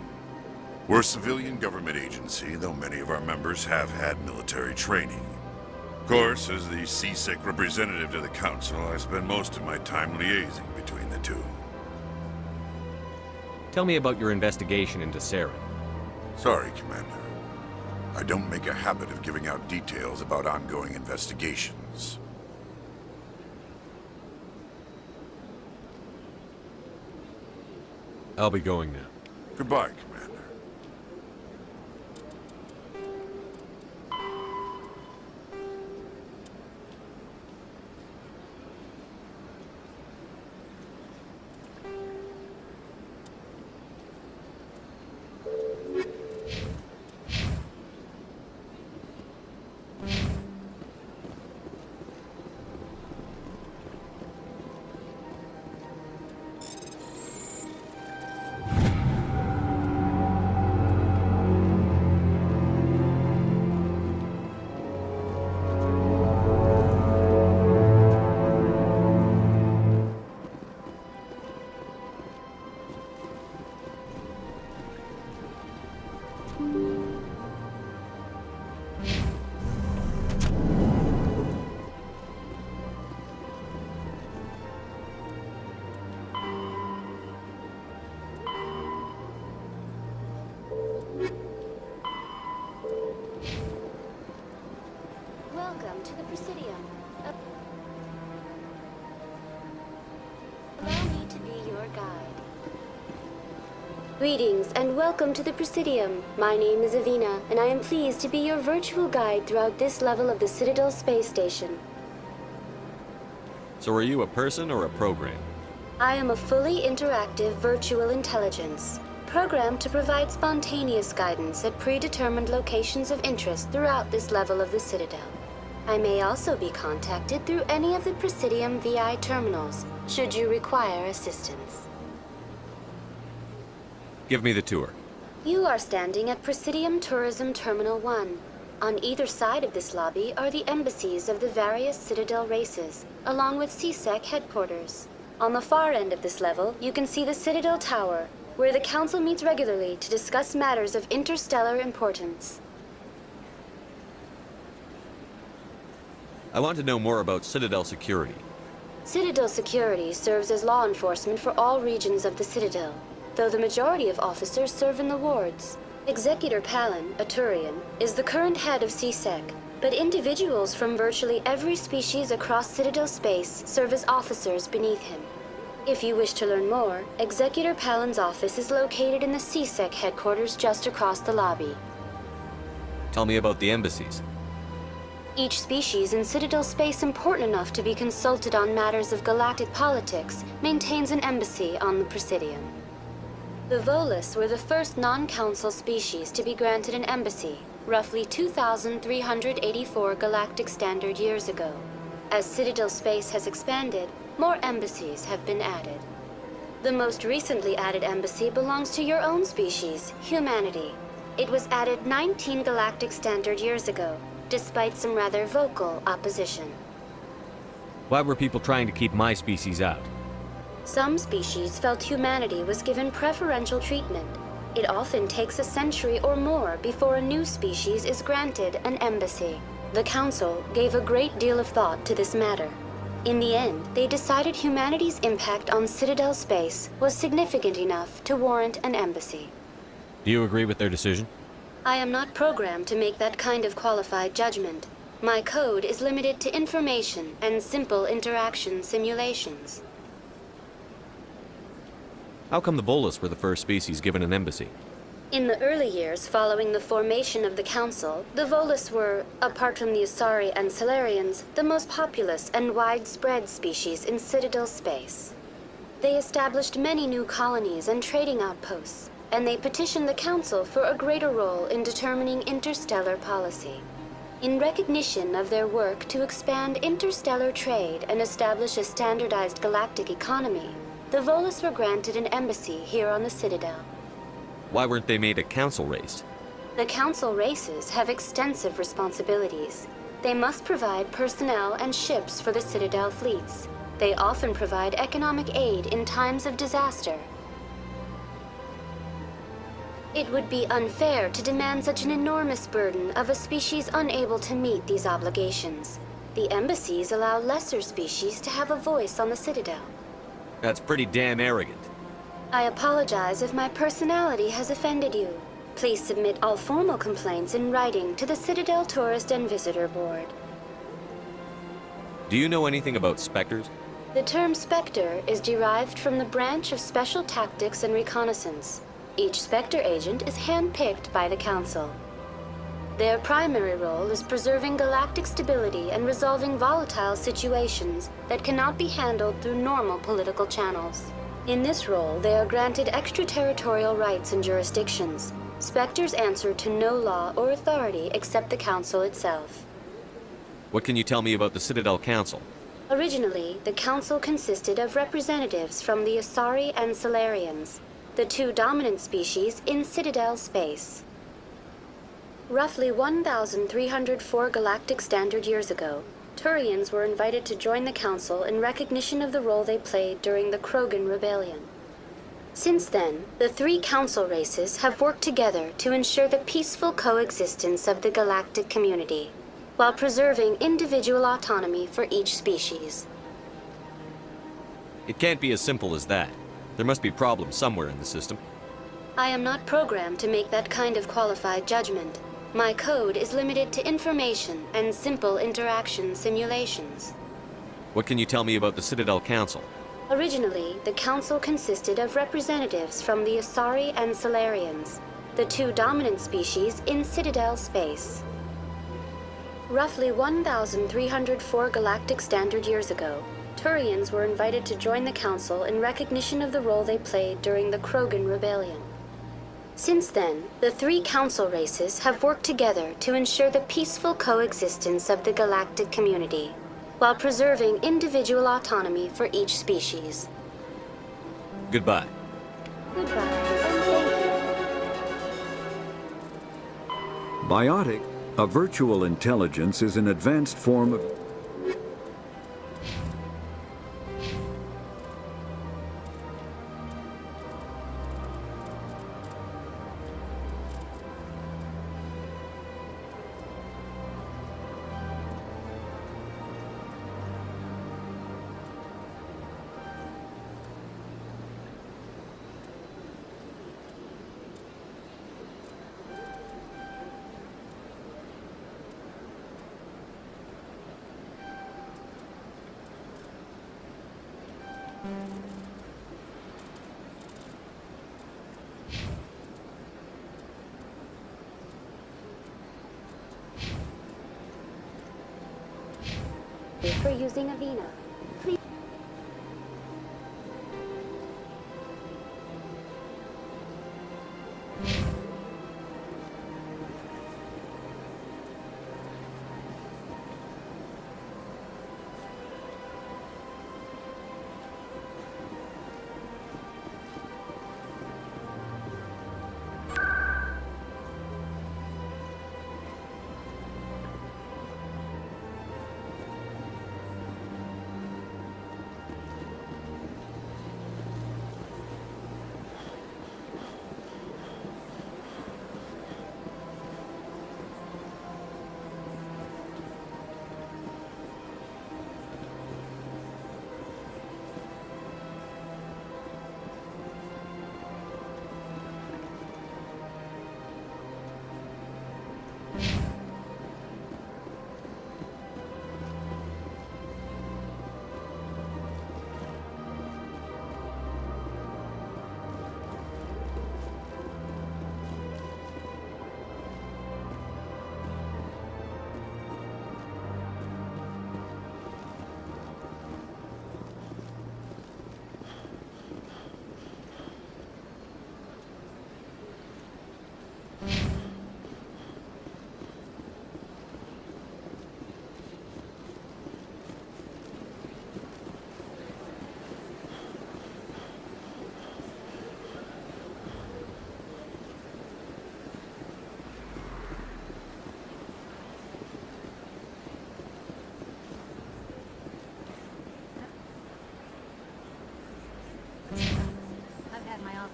We're a civilian government agency, though many of our members have had military training. Of course, as the CSEC representative to the Council, I spend most of my time liaising between the two. Tell me about your investigation into Saren. Sorry, Commander. I don't make a habit of giving out details about ongoing investigations. I'll be going now. Goodbye, Commander. Welcome to the Presidium. Allow me to be your guide. Greetings and welcome to the Presidium. My name is Avina, and I am pleased to be your virtual guide throughout this level of the Citadel space station. So are you a person or a program? I am a fully interactive virtual intelligence, programmed to provide spontaneous guidance at predetermined locations of interest throughout this level of the Citadel. I may also be contacted through any of the Presidium VI terminals, should you require assistance. Give me the tour. You are standing at Presidium Tourism Terminal 1. On either side of this lobby are the embassies of the various Citadel races, along with CSEC headquarters. On the far end of this level, you can see the Citadel Tower, where the Council meets regularly to discuss matters of interstellar importance. I want to know more about Citadel security. Citadel security serves as law enforcement for all regions of the Citadel, though the majority of officers serve in the wards. Executor Palin, a Turian, is the current head of CSEC, but individuals from virtually every species across Citadel space serve as officers beneath him. If you wish to learn more, Executor Palin's office is located in the CSEC headquarters just across the lobby. Tell me about the embassies. Each species in Citadel space important enough to be consulted on matters of galactic politics maintains an embassy on the Presidium. The Volus were the first non-council species to be granted an embassy, roughly 2,384 galactic standard years ago. As Citadel space has expanded, more embassies have been added. The most recently added embassy belongs to your own species, humanity. It was added 19 galactic standard years ago, despite some rather vocal opposition. Why were people trying to keep my species out? Some species felt humanity was given preferential treatment. It often takes a century or more before a new species is granted an embassy. The Council gave a great deal of thought to this matter. In the end, they decided humanity's impact on Citadel space was significant enough to warrant an embassy. Do you agree with their decision? I am not programmed to make that kind of qualified judgment. My code is limited to information and simple interaction simulations. How come the Volus were the first species given an embassy? In the early years following the formation of the Council, the Volus were, apart from the Asari and Salarians, the most populous and widespread species in Citadel space. They established many new colonies and trading outposts, and they petitioned the Council for a greater role in determining interstellar policy. In recognition of their work to expand interstellar trade and establish a standardized galactic economy, the Volus were granted an embassy here on the Citadel. Why weren't they made a council race? The Council races have extensive responsibilities. They must provide personnel and ships for the Citadel fleets. They often provide economic aid in times of disaster. It would be unfair to demand such an enormous burden of a species unable to meet these obligations. The embassies allow lesser species to have a voice on the Citadel. That's pretty damn arrogant. I apologize if my personality has offended you. Please submit all formal complaints in writing to the Citadel Tourist and Visitor Board. Do you know anything about specters? The term Spectre is derived from the branch of Special Tactics and Reconnaissance. Each Spectre agent is handpicked by the Council. Their primary role is preserving galactic stability and resolving volatile situations that cannot be handled through normal political channels. In this role, they are granted extraterritorial rights and jurisdictions. Spectres answer to no law or authority except the Council itself. What can you tell me about the Citadel Council? Originally, the Council consisted of representatives from the Asari and Salarians, the two dominant species in Citadel space. Roughly 1,304 galactic standard years ago, Turians were invited to join the Council in recognition of the role they played during the Krogan Rebellion. Since then, the three Council races have worked together to ensure the peaceful coexistence of the galactic community, while preserving individual autonomy for each species. It can't be as simple as that. There must be problems somewhere in the system. I am not programmed to make that kind of qualified judgment. My code is limited to information and simple interaction simulations. What can you tell me about the Citadel Council? Originally, the Council consisted of representatives from the Asari and Salarians, the two dominant species in Citadel space. Roughly 1,304 galactic standard years ago, Turians were invited to join the Council in recognition of the role they played during the Krogan Rebellion. Since then, the three Council races have worked together to ensure the peaceful coexistence of the galactic community, while preserving individual autonomy for each species. Goodbye. Goodbye, and thank you. Biotic, a virtual intelligence, is an advanced form of... For using Avena. Please.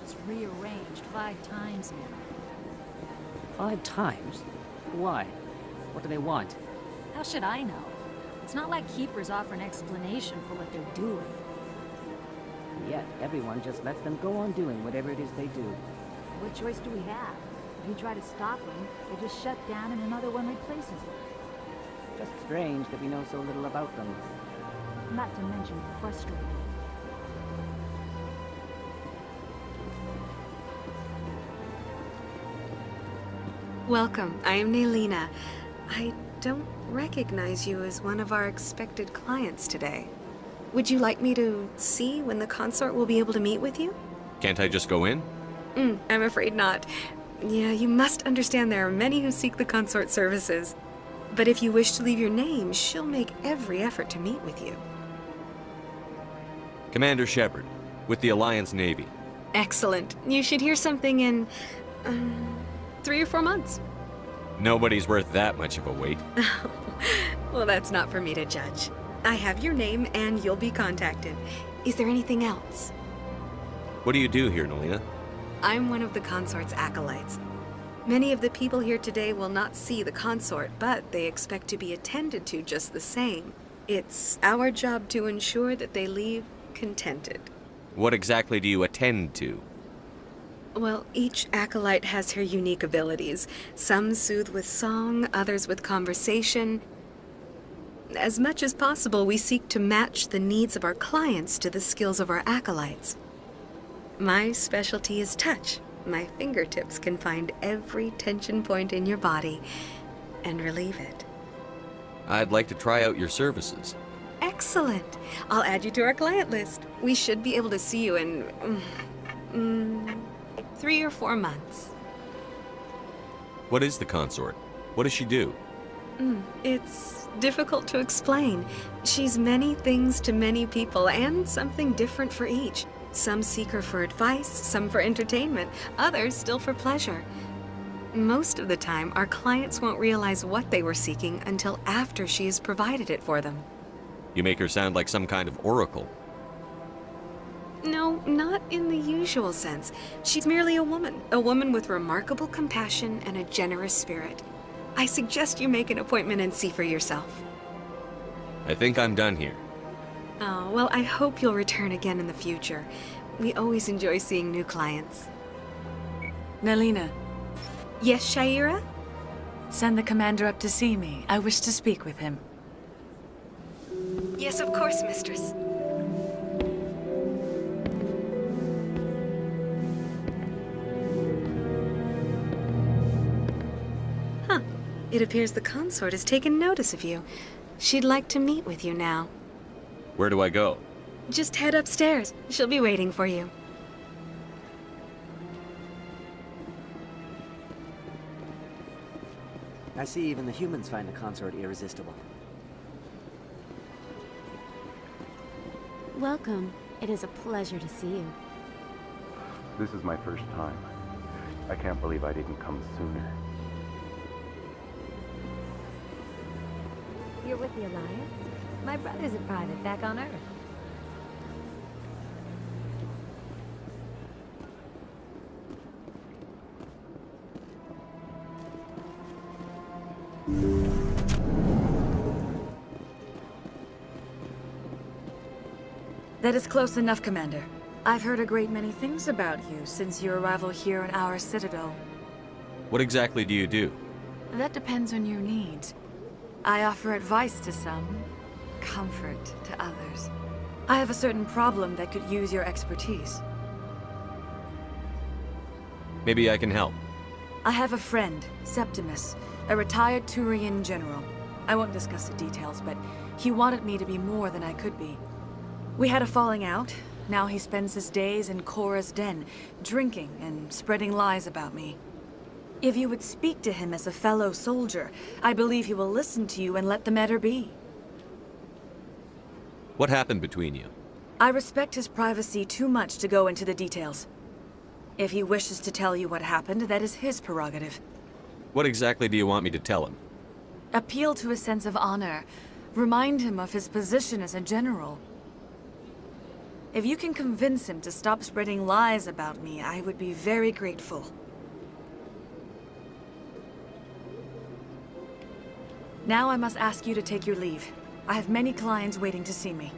office rearranged 5 times now. 5 times? Why? What do they want? How should I know? It's not like Keepers offer an explanation for what they're doing. Yet, everyone just lets them go on doing whatever it is they do. What choice do we have? If you try to stop them, they just shut down and another one replaces it. Just strange that we know so little about them. Not to mention frustrating. Welcome, I am Naylina. I don't recognize you as one of our expected clients today. Would you like me to see when the consort will be able to meet with you? Can't I just go in? I'm afraid not. Yeah, you must understand there are many who seek the consort services. But if you wish to leave your name, she'll make every effort to meet with you. Commander Shepard, with the Alliance Navy. Excellent. You should hear something in 3 or 4 months. Nobody's worth that much of a wait. Well, that's not for me to judge. I have your name and you'll be contacted. Is there anything else? What do you do here, Naylina? I'm one of the consort's acolytes. Many of the people here today will not see the consort, but they expect to be attended to just the same. It's our job to ensure that they leave contented. What exactly do you attend to? Well, each acolyte has her unique abilities. Some soothe with song, others with conversation. As much as possible, we seek to match the needs of our clients to the skills of our acolytes. My specialty is touch. My fingertips can find every tension point in your body and relieve it. I'd like to try out your services. Excellent. I'll add you to our client list. We should be able to see you in 3 or 4 months. What is the consort? What does she do? It's difficult to explain. She's many things to many people and something different for each. Some seek her for advice, some for entertainment, others still for pleasure. Most of the time, our clients won't realize what they were seeking until after she has provided it for them. You make her sound like some kind of oracle. No, not in the usual sense. She's merely a woman with remarkable compassion and a generous spirit. I suggest you make an appointment and see for yourself. I think I'm done here. Oh, well, I hope you'll return again in the future. We always enjoy seeing new clients. Naylina. Yes, Shaira? Send the commander up to see me. I wish to speak with him. Yes, of course, mistress. Huh. It appears the consort has taken notice of you. She'd like to meet with you now. Where do I go? Just head upstairs. She'll be waiting for you. I see even the humans find the consort irresistible. Welcome. It is a pleasure to see you. This is my first time. I can't believe I didn't come sooner. You're with the Alliance? My brother's a private back on Earth. That is close enough, Commander. I've heard a great many things about you since your arrival here in our citadel. What exactly do you do? That depends on your needs. I offer advice to some, comfort to others. I have a certain problem that could use your expertise. Maybe I can help. I have a friend, Septimus, a retired Turian general. I won't discuss the details, but he wanted me to be more than I could be. We had a falling out. Now he spends his days in Korra's den, drinking and spreading lies about me. If you would speak to him as a fellow soldier, I believe he will listen to you and let the matter be. What happened between you? I respect his privacy too much to go into the details. If he wishes to tell you what happened, that is his prerogative. What exactly do you want me to tell him? Appeal to his sense of honor. Remind him of his position as a general. If you can convince him to stop spreading lies about me, I would be very grateful. Now I must ask you to take your leave. I have many clients waiting to see me.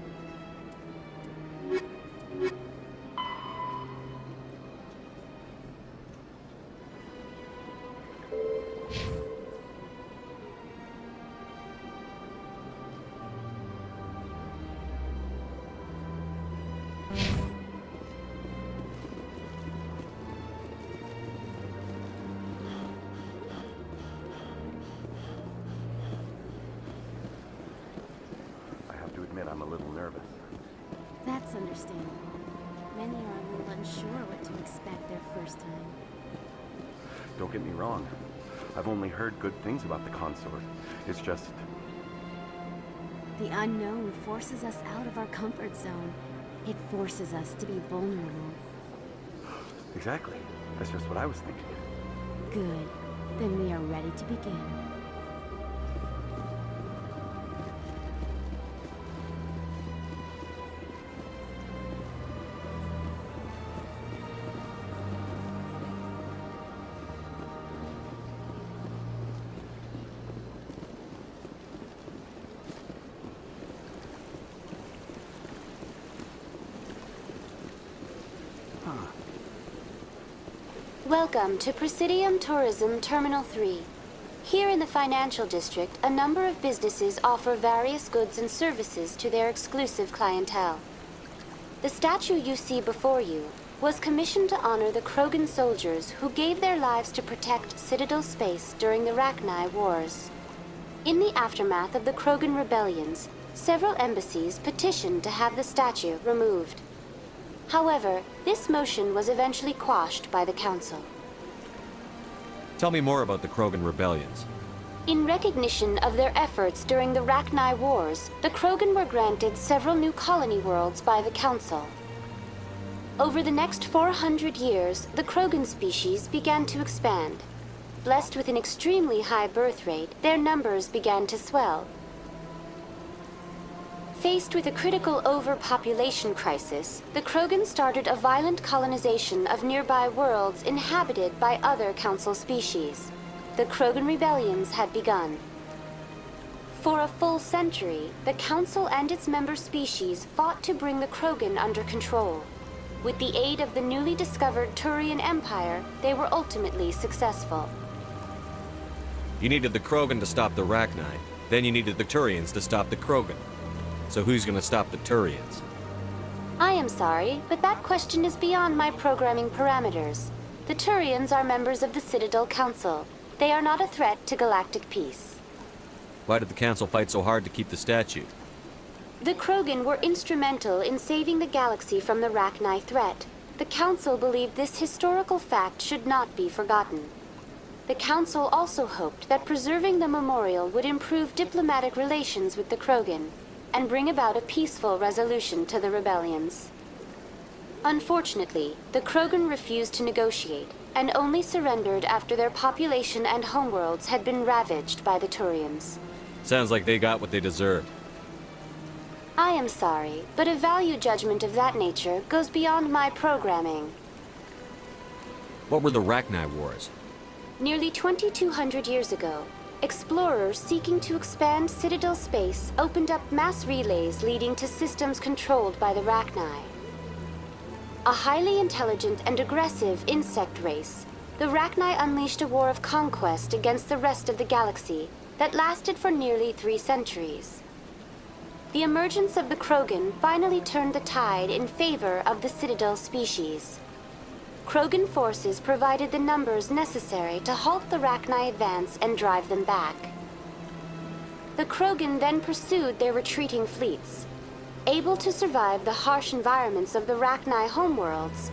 I'm a little nervous. That's understandable. Many are a little unsure what to expect their first time. Don't get me wrong. I've only heard good things about the consort. It's just... The unknown forces us out of our comfort zone. It forces us to be vulnerable. Exactly. That's just what I was thinking. Good. Then we are ready to begin. Welcome to Presidium Tourism Terminal 3. Here in the financial district, a number of businesses offer various goods and services to their exclusive clientele. The statue you see before you was commissioned to honor the Krogan soldiers who gave their lives to protect Citadel space during the Rachni Wars. In the aftermath of the Krogan rebellions, several embassies petitioned to have the statue removed. However, this motion was eventually quashed by the Council. Tell me more about the Krogan rebellions. In recognition of their efforts during the Rachni Wars, the Krogan were granted several new colony worlds by the Council. Over the next 400 years, the Krogan species began to expand. Blessed with an extremely high birth rate, their numbers began to swell. Faced with a critical overpopulation crisis, the Krogan started a violent colonization of nearby worlds inhabited by other Council species. The Krogan rebellions had begun. For a full century, the Council and its member species fought to bring the Krogan under control. With the aid of the newly discovered Turian Empire, they were ultimately successful. You needed the Krogan to stop the Rachni, then you needed the Turians to stop the Krogan. So who's gonna stop the Turians? I am sorry, but that question is beyond my programming parameters. The Turians are members of the Citadel Council. They are not a threat to galactic peace. Why did the Council fight so hard to keep the statue? The Krogan were instrumental in saving the galaxy from the Rachni threat. The Council believed this historical fact should not be forgotten. The Council also hoped that preserving the memorial would improve diplomatic relations with the Krogan and bring about a peaceful resolution to the rebellions. Unfortunately, the Krogan refused to negotiate and only surrendered after their population and homeworlds had been ravaged by the Turians. Sounds like they got what they deserved. I am sorry, but a value judgment of that nature goes beyond my programming. What were the Rachni Wars? Nearly 2,200 years ago, explorers seeking to expand Citadel space opened up mass relays leading to systems controlled by the Rachni. A highly intelligent and aggressive insect race, the Rachni unleashed a war of conquest against the rest of the galaxy that lasted for nearly 3 centuries. The emergence of the Krogan finally turned the tide in favor of the Citadel species. Krogan forces provided the numbers necessary to halt the Rachni advance and drive them back. The Krogan then pursued their retreating fleets. Able to survive the harsh environments of the Rachni homeworlds,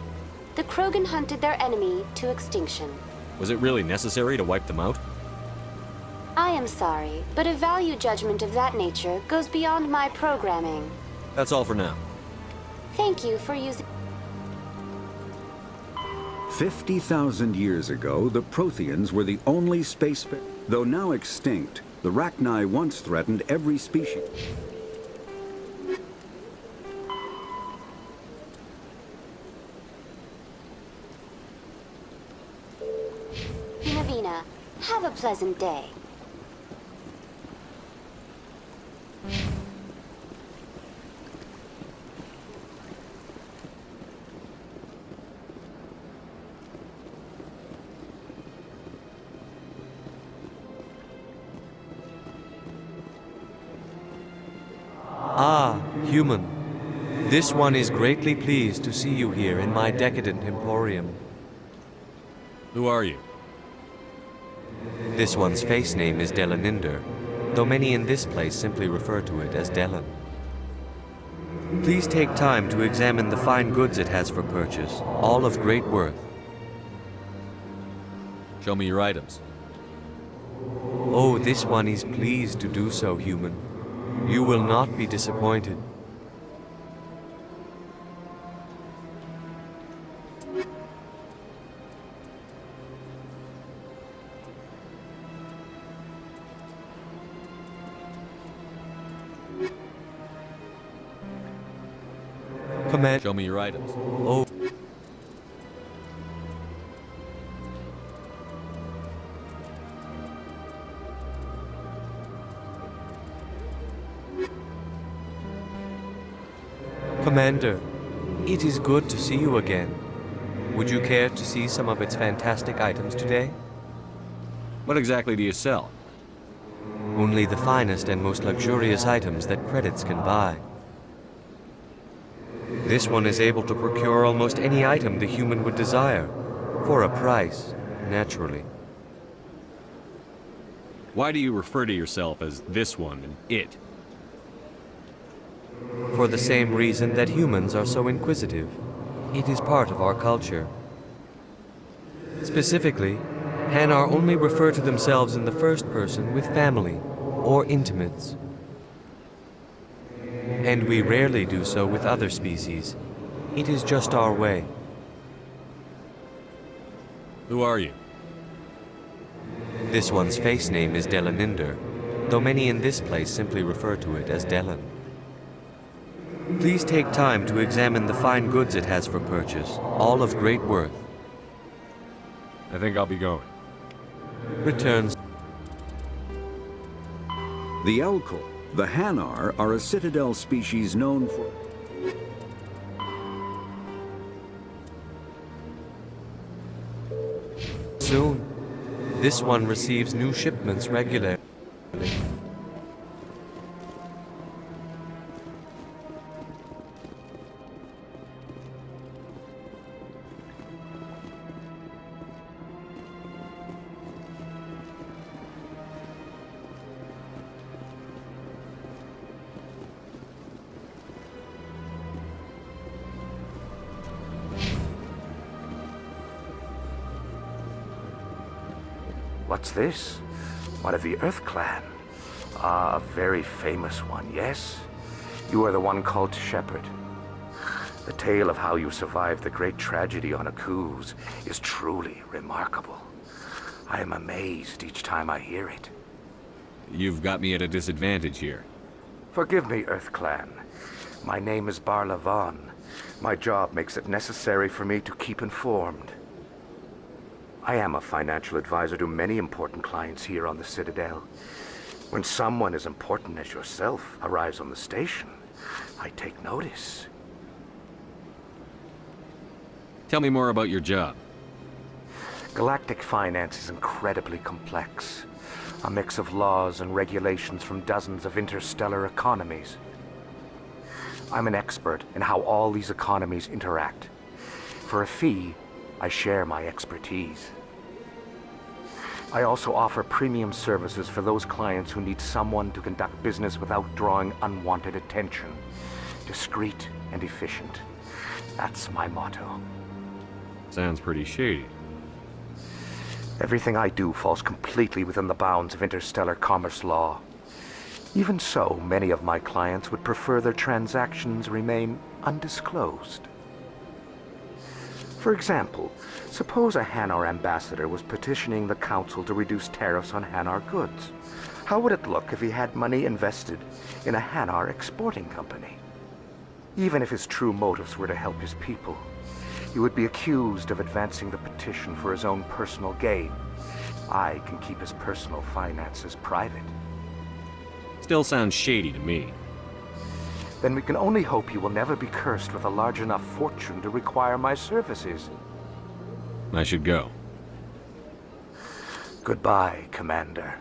the Krogan hunted their enemy to extinction. Was it really necessary to wipe them out? I am sorry, but a value judgment of that nature goes beyond my programming. That's all for now. Thank you for using... 50,000 years ago, the Protheans were the only space... Though now extinct, the Rachni once threatened every species. Have a pleasant day. Ah, human. This one is greatly pleased to see you here in my decadent emporium. Who are you? This one's face name is Delaninder, though many in this place simply refer to it as Delan. Please take time to examine the fine goods it has for purchase, all of great worth. Show me your items. Oh, this one is pleased to do so, human. You will not be disappointed. Commander, show me your items. Oh. Commander, it is good to see you again. Would you care to see some of its fantastic items today? What exactly do you sell? Only the finest and most luxurious items that credits can buy. This one is able to procure almost any item the human would desire, for a price, naturally. Why do you refer to yourself as this one and it? For the same reason that humans are so inquisitive. It is part of our culture. Specifically, Hanar only refer to themselves in the first person with family or intimates. And we rarely do so with other species. It is just our way. Who are you? This one's face name is Delaninder, though many in this place simply refer to it as Delan. Please take time to examine the fine goods it has for purchase, all of great worth. I think I'll be going. Returns. The Elkor, the Hanar, are a citadel species known for... Soon, this one receives new shipments regularly. What's this? One of the Earth Clan. Ah, a very famous one, yes? You are the one called Shepard. The tale of how you survived the great tragedy on Akuz is truly remarkable. I am amazed each time I hear it. You've got me at a disadvantage here. Forgive me, Earth Clan. My name is Barla Vaughn. My job makes it necessary for me to keep informed. I am a financial advisor to many important clients here on the Citadel. When someone as important as yourself arrives on the station, I take notice. Tell me more about your job. Galactic finance is incredibly complex. A mix of laws and regulations from dozens of interstellar economies. I'm an expert in how all these economies interact. For a fee, I share my expertise. I also offer premium services for those clients who need someone to conduct business without drawing unwanted attention. Discreet and efficient. That's my motto. Sounds pretty shady. Everything I do falls completely within the bounds of interstellar commerce law. Even so, many of my clients would prefer their transactions remain undisclosed. For example, suppose a Hanar ambassador was petitioning the council to reduce tariffs on Hanar goods. How would it look if he had money invested in a Hanar exporting company? Even if his true motives were to help his people, he would be accused of advancing the petition for his own personal gain. I can keep his personal finances private. Still sounds shady to me. Then we can only hope he will never be cursed with a large enough fortune to require my services. I should go. Goodbye, Commander.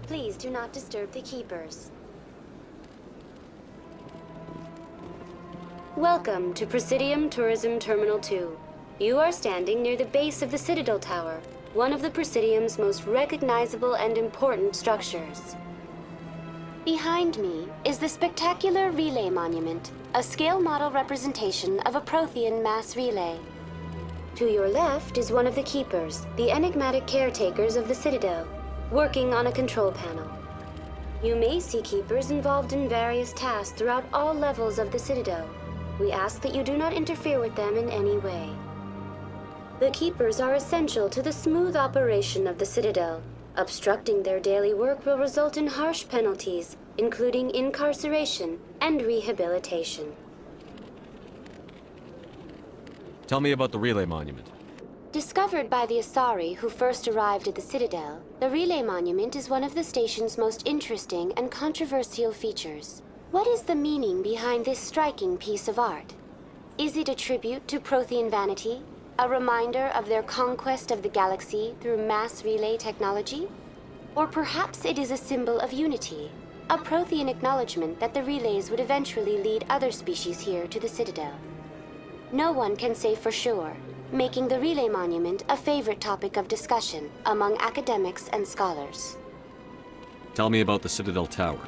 Please do not disturb the keepers. Welcome to Presidium Tourism Terminal 2. You are standing near the base of the Citadel Tower, one of the Presidium's most recognizable and important structures. Behind me is the spectacular Relay Monument, a scale model representation of a Prothean mass relay. To your left is one of the keepers, the enigmatic caretakers of the Citadel, working on a control panel. You may see keepers involved in various tasks throughout all levels of the Citadel. We ask that you do not interfere with them in any way. The keepers are essential to the smooth operation of the Citadel. Obstructing their daily work will result in harsh penalties, including incarceration and rehabilitation. Tell me about the Relay Monument. Discovered by the Asari who first arrived at the Citadel, the Relay Monument is one of the station's most interesting and controversial features. What is the meaning behind this striking piece of art? Is it a tribute to Prothean vanity? A reminder of their conquest of the galaxy through mass relay technology? Or perhaps it is a symbol of unity, a Prothean acknowledgement that the relays would eventually lead other species here to the Citadel. No one can say for sure, making the Relay Monument a favorite topic of discussion among academics and scholars. Tell me about the Citadel Tower.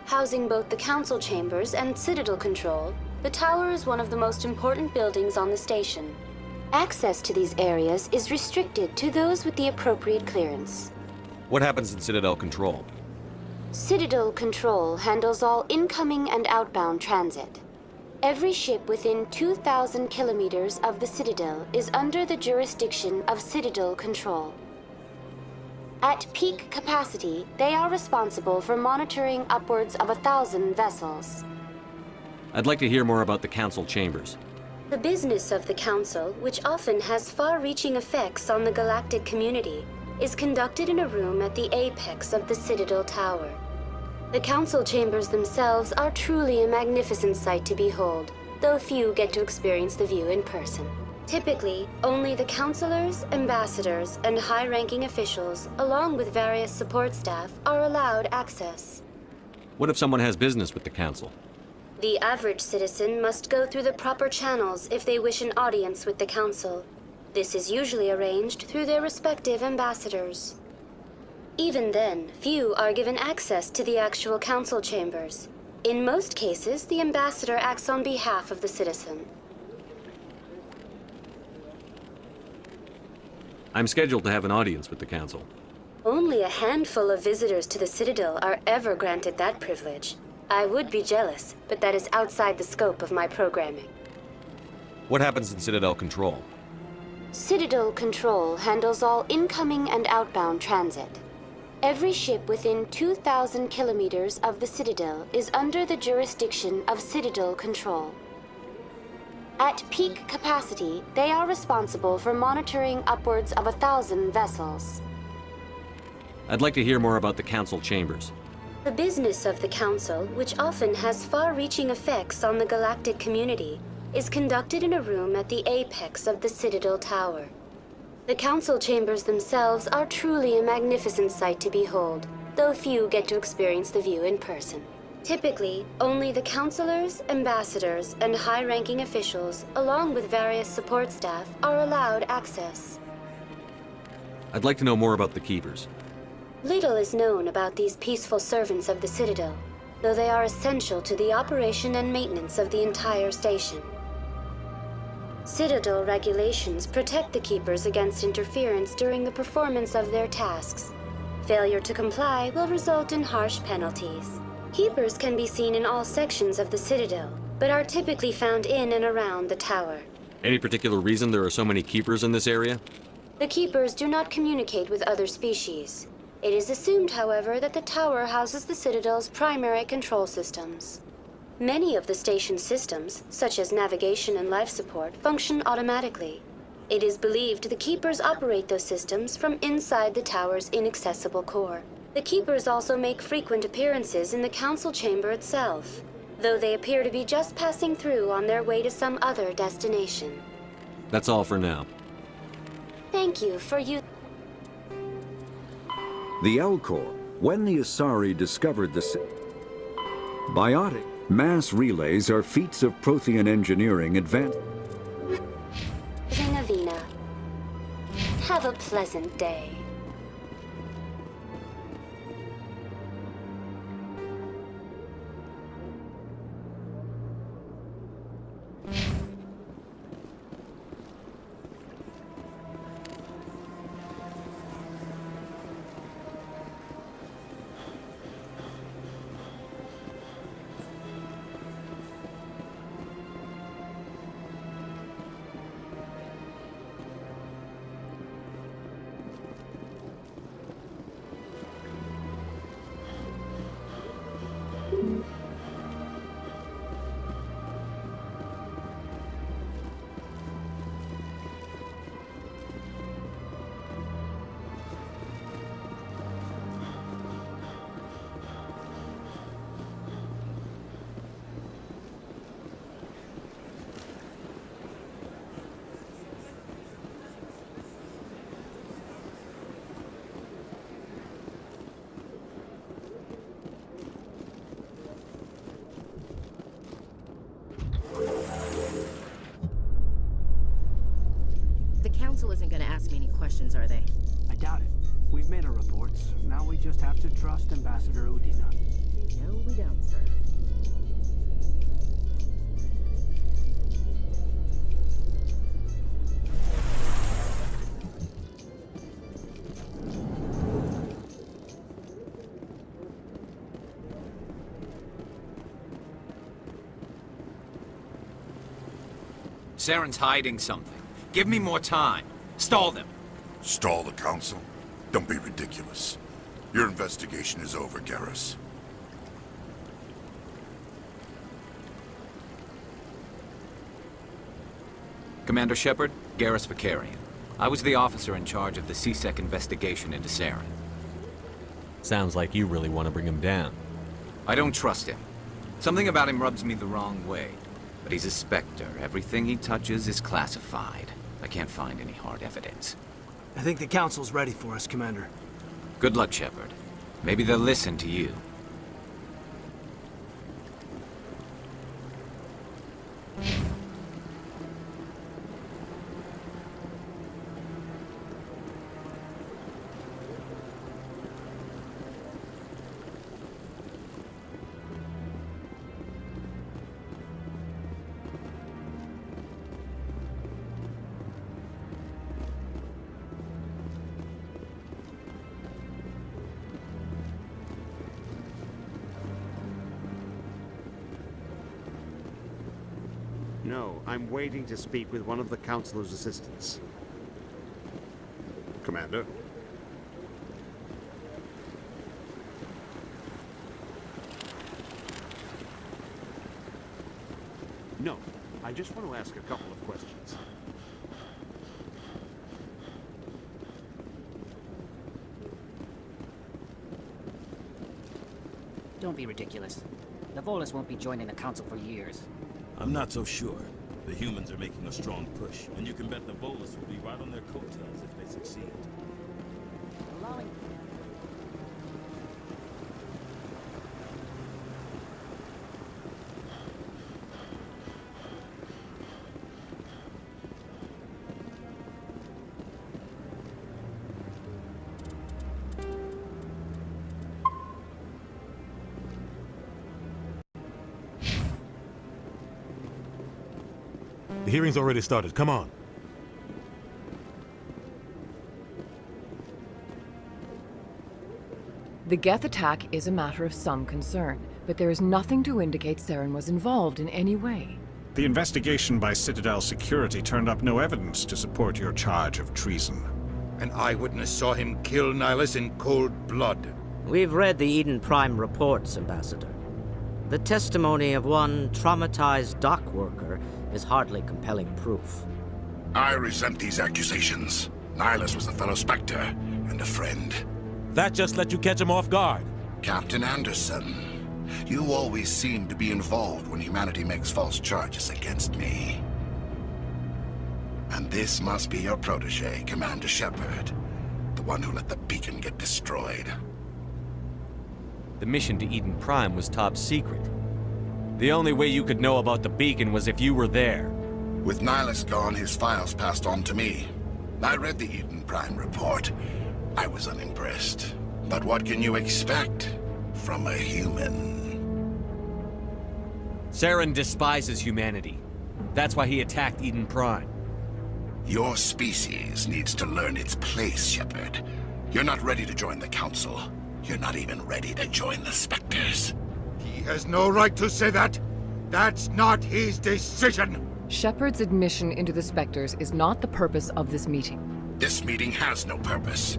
Housing both the council chambers and Citadel control, the tower is one of the most important buildings on the station. Access to these areas is restricted to those with the appropriate clearance. What happens in Citadel Control? Citadel Control handles all incoming and outbound transit. Every ship within 2,000 kilometers of the Citadel is under the jurisdiction of Citadel Control. At peak capacity, they are responsible for monitoring upwards of 1,000 vessels. I'd like to hear more about the Council Chambers. The business of the Council, which often has far-reaching effects on the galactic community, is conducted in a room at the apex of the Citadel Tower. The council chambers themselves are truly a magnificent sight to behold, though few get to experience the view in person. Typically, only the councilors, ambassadors, and high-ranking officials, along with various support staff, are allowed access. What if someone has business with the Council? The average citizen must go through the proper channels if they wish an audience with the council. This is usually arranged through their respective ambassadors. Even then, few are given access to the actual council chambers. In most cases, the ambassador acts on behalf of the citizen. I'm scheduled to have an audience with the Council. Only a handful of visitors to the Citadel are ever granted that privilege. I would be jealous, but that is outside the scope of my programming. What happens in Citadel Control? Citadel Control handles all incoming and outbound transit. Every ship within 2,000 kilometers of the Citadel is under the jurisdiction of Citadel Control. At peak capacity, they are responsible for monitoring upwards of 1,000 vessels. I'd like to hear more about the Council Chambers. The business of the Council, which often has far-reaching effects on the galactic community, is conducted in a room at the apex of the Citadel Tower. The council chambers themselves are truly a magnificent sight to behold, though few get to experience the view in person. Typically, only the counselors, ambassadors, and high-ranking officials, along with various support staff, are allowed access. I'd like to know more about the Keepers. Little is known about these peaceful servants of the Citadel, though they are essential to the operation and maintenance of the entire station. Citadel regulations protect the Keepers against interference during the performance of their tasks. Failure to comply will result in harsh penalties. Keepers can be seen in all sections of the Citadel, but are typically found in and around the tower. Any particular reason there are so many Keepers in this area? The Keepers do not communicate with other species. It is assumed, however, that the tower houses the Citadel's primary control systems. Many of the station's systems, such as navigation and life support, function automatically. It is believed the Keepers operate those systems from inside the tower's inaccessible core. The Keepers also make frequent appearances in the Council Chamber itself, though they appear to be just passing through on their way to some other destination. That's all for now. Thank you for you. The L-Corps, when the Asari discovered the biotic mass relays are feats of Prothean engineering advanced. Zinavina. Have a pleasant day. The Council isn't gonna ask me any questions, are they? I doubt it. We've made our reports. Now we just have to trust Ambassador Udina. No, we don't, sir. Saren's hiding something. Give me more time. Stall them. Stall the Council? Don't be ridiculous. Your investigation is over, Garrus. Commander Shepard, Garrus Vicarian. I was the officer in charge of the C-Sec investigation into Saren. Sounds like you really want to bring him down. I don't trust him. Something about him rubs me the wrong way. But he's a Spectre. Everything he touches is classified. I can't find any hard evidence. I think the Council's ready for us, Commander. Good luck, Shepard. Maybe they'll listen to you. No, I'm waiting to speak with one of the Councilor's assistants. Commander? No, I just want to ask a couple of questions. Don't be ridiculous. The Volus won't be joining the Council for years. I'm not so sure. The humans are making a strong push, and you can bet the Volus will be right on their coattails if they succeed. The hearing's already started. Come on. The Geth attack is a matter of some concern, but there is nothing to indicate Saren was involved in any way. The investigation by Citadel Security turned up no evidence to support your charge of treason. An eyewitness saw him kill Nihilus in cold blood. We've read the Eden Prime reports, Ambassador. The testimony of one traumatized dock worker is hardly compelling proof. I resent these accusations. Nihilus was a fellow Spectre and a friend. That just let you catch him off guard. Captain Anderson, you always seem to be involved when humanity makes false charges against me. And this must be your protege, Commander Shepard, the one who let the beacon get destroyed. The mission to Eden Prime was top secret. The only way you could know about the beacon was if you were there. With Nihilus gone, his files passed on to me. I read the Eden Prime report. I was unimpressed. But what can you expect from a human? Saren despises humanity. That's why he attacked Eden Prime. Your species needs to learn its place, Shepard. You're not ready to join the Council. You're not even ready to join the Spectres. He has no right to say that. That's not his decision. Shepard's admission into the Spectres is not the purpose of this meeting. This meeting has no purpose.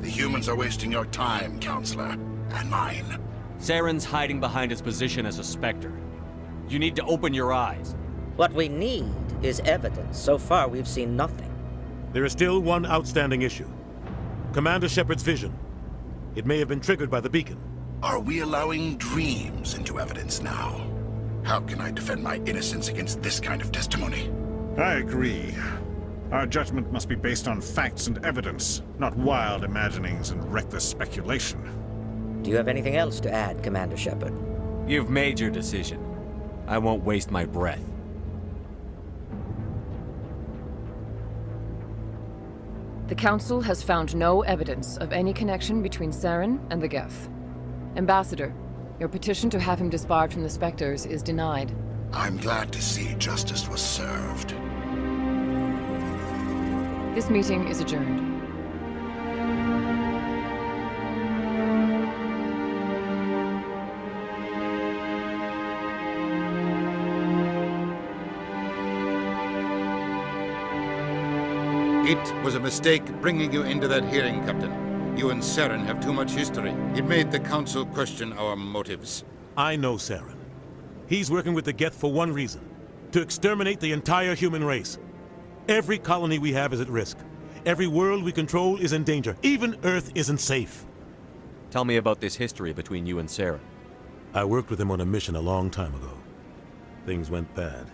The humans are wasting your time, Counselor, and mine. Saren's hiding behind his position as a Spectre. You need to open your eyes. What we need is evidence. So far, we've seen nothing. There is still one outstanding issue. Commander Shepard's vision. It may have been triggered by the beacon. Are we allowing dreams into evidence now? How can I defend my innocence against this kind of testimony? I agree. Our judgment must be based on facts and evidence, not wild imaginings and reckless speculation. Do you have anything else to add, Commander Shepard? You've made your decision. I won't waste my breath. The Council has found no evidence of any connection between Saren and the Geth. Ambassador, your petition to have him disbarred from the Spectres is denied. I'm glad to see justice was served. This meeting is adjourned. It was a mistake bringing you into that hearing, Captain. You and Saren have too much history. It made the Council question our motives. I know Saren. He's working with the Geth for one reason. To exterminate the entire human race. Every colony we have is at risk. Every world we control is in danger. Even Earth isn't safe. Tell me about this history between you and Saren. I worked with him on a mission a long time ago. Things went bad.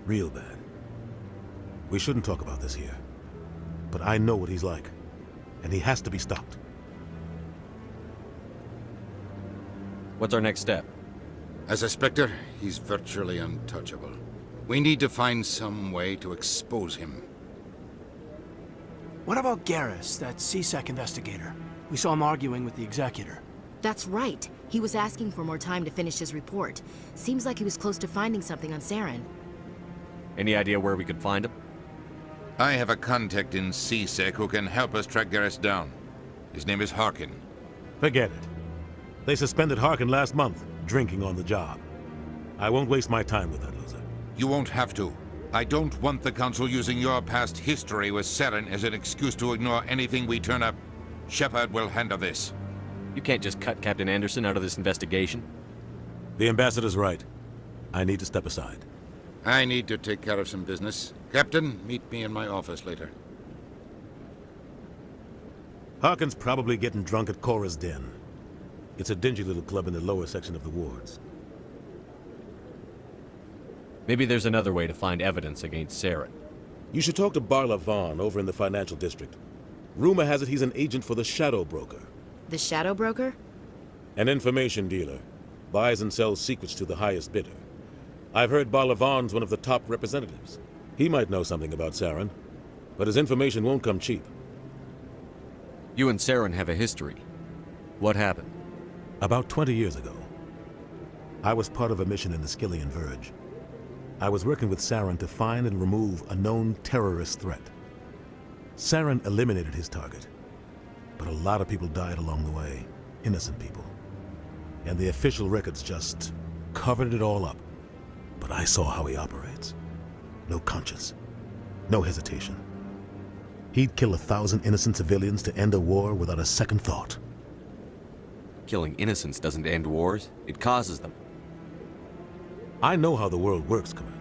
Real bad. We shouldn't talk about this here. But I know what he's like. And he has to be stopped. What's our next step? As a Spectre, he's virtually untouchable. We need to find some way to expose him. What about Garrus, that C-Sec investigator? We saw him arguing with the Executor. That's right. He was asking for more time to finish his report. Seems like he was close to finding something on Saren. Any idea where we could find him? I have a contact in C-Sec who can help us track Garrus down. His name is Harkin. Forget it. They suspended Harkin last month, drinking on the job. I won't waste my time with that loser. You won't have to. I don't want the Council using your past history with Saren as an excuse to ignore anything we turn up. Shepard will handle this. You can't just cut Captain Anderson out of this investigation. The Ambassador's right. I need to step aside. I need to take care of some business. Captain, meet me in my office later. Harkin's probably getting drunk at Cora's Den. It's a dingy little club in the lower section of the wards. Maybe there's another way to find evidence against Saren. You should talk to Barla Vaughn over in the financial district. Rumor has it he's an agent for the Shadow Broker. The Shadow Broker? An information dealer. Buys and sells secrets to the highest bidder. I've heard Barla Vaughn's one of the top representatives. He might know something about Saren, but his information won't come cheap. You and Saren have a history. What happened? About 20 years ago. I was part of a mission in the Skillian Verge. I was working with Saren to find and remove a known terrorist threat. Saren eliminated his target, but a lot of people died along the way, innocent people. And the official records just covered it all up. But I saw how he operates. No conscience, no hesitation. He'd kill 1,000 innocent civilians to end a war without a second thought. Killing innocents doesn't end wars, it causes them. I know how the world works, Commander.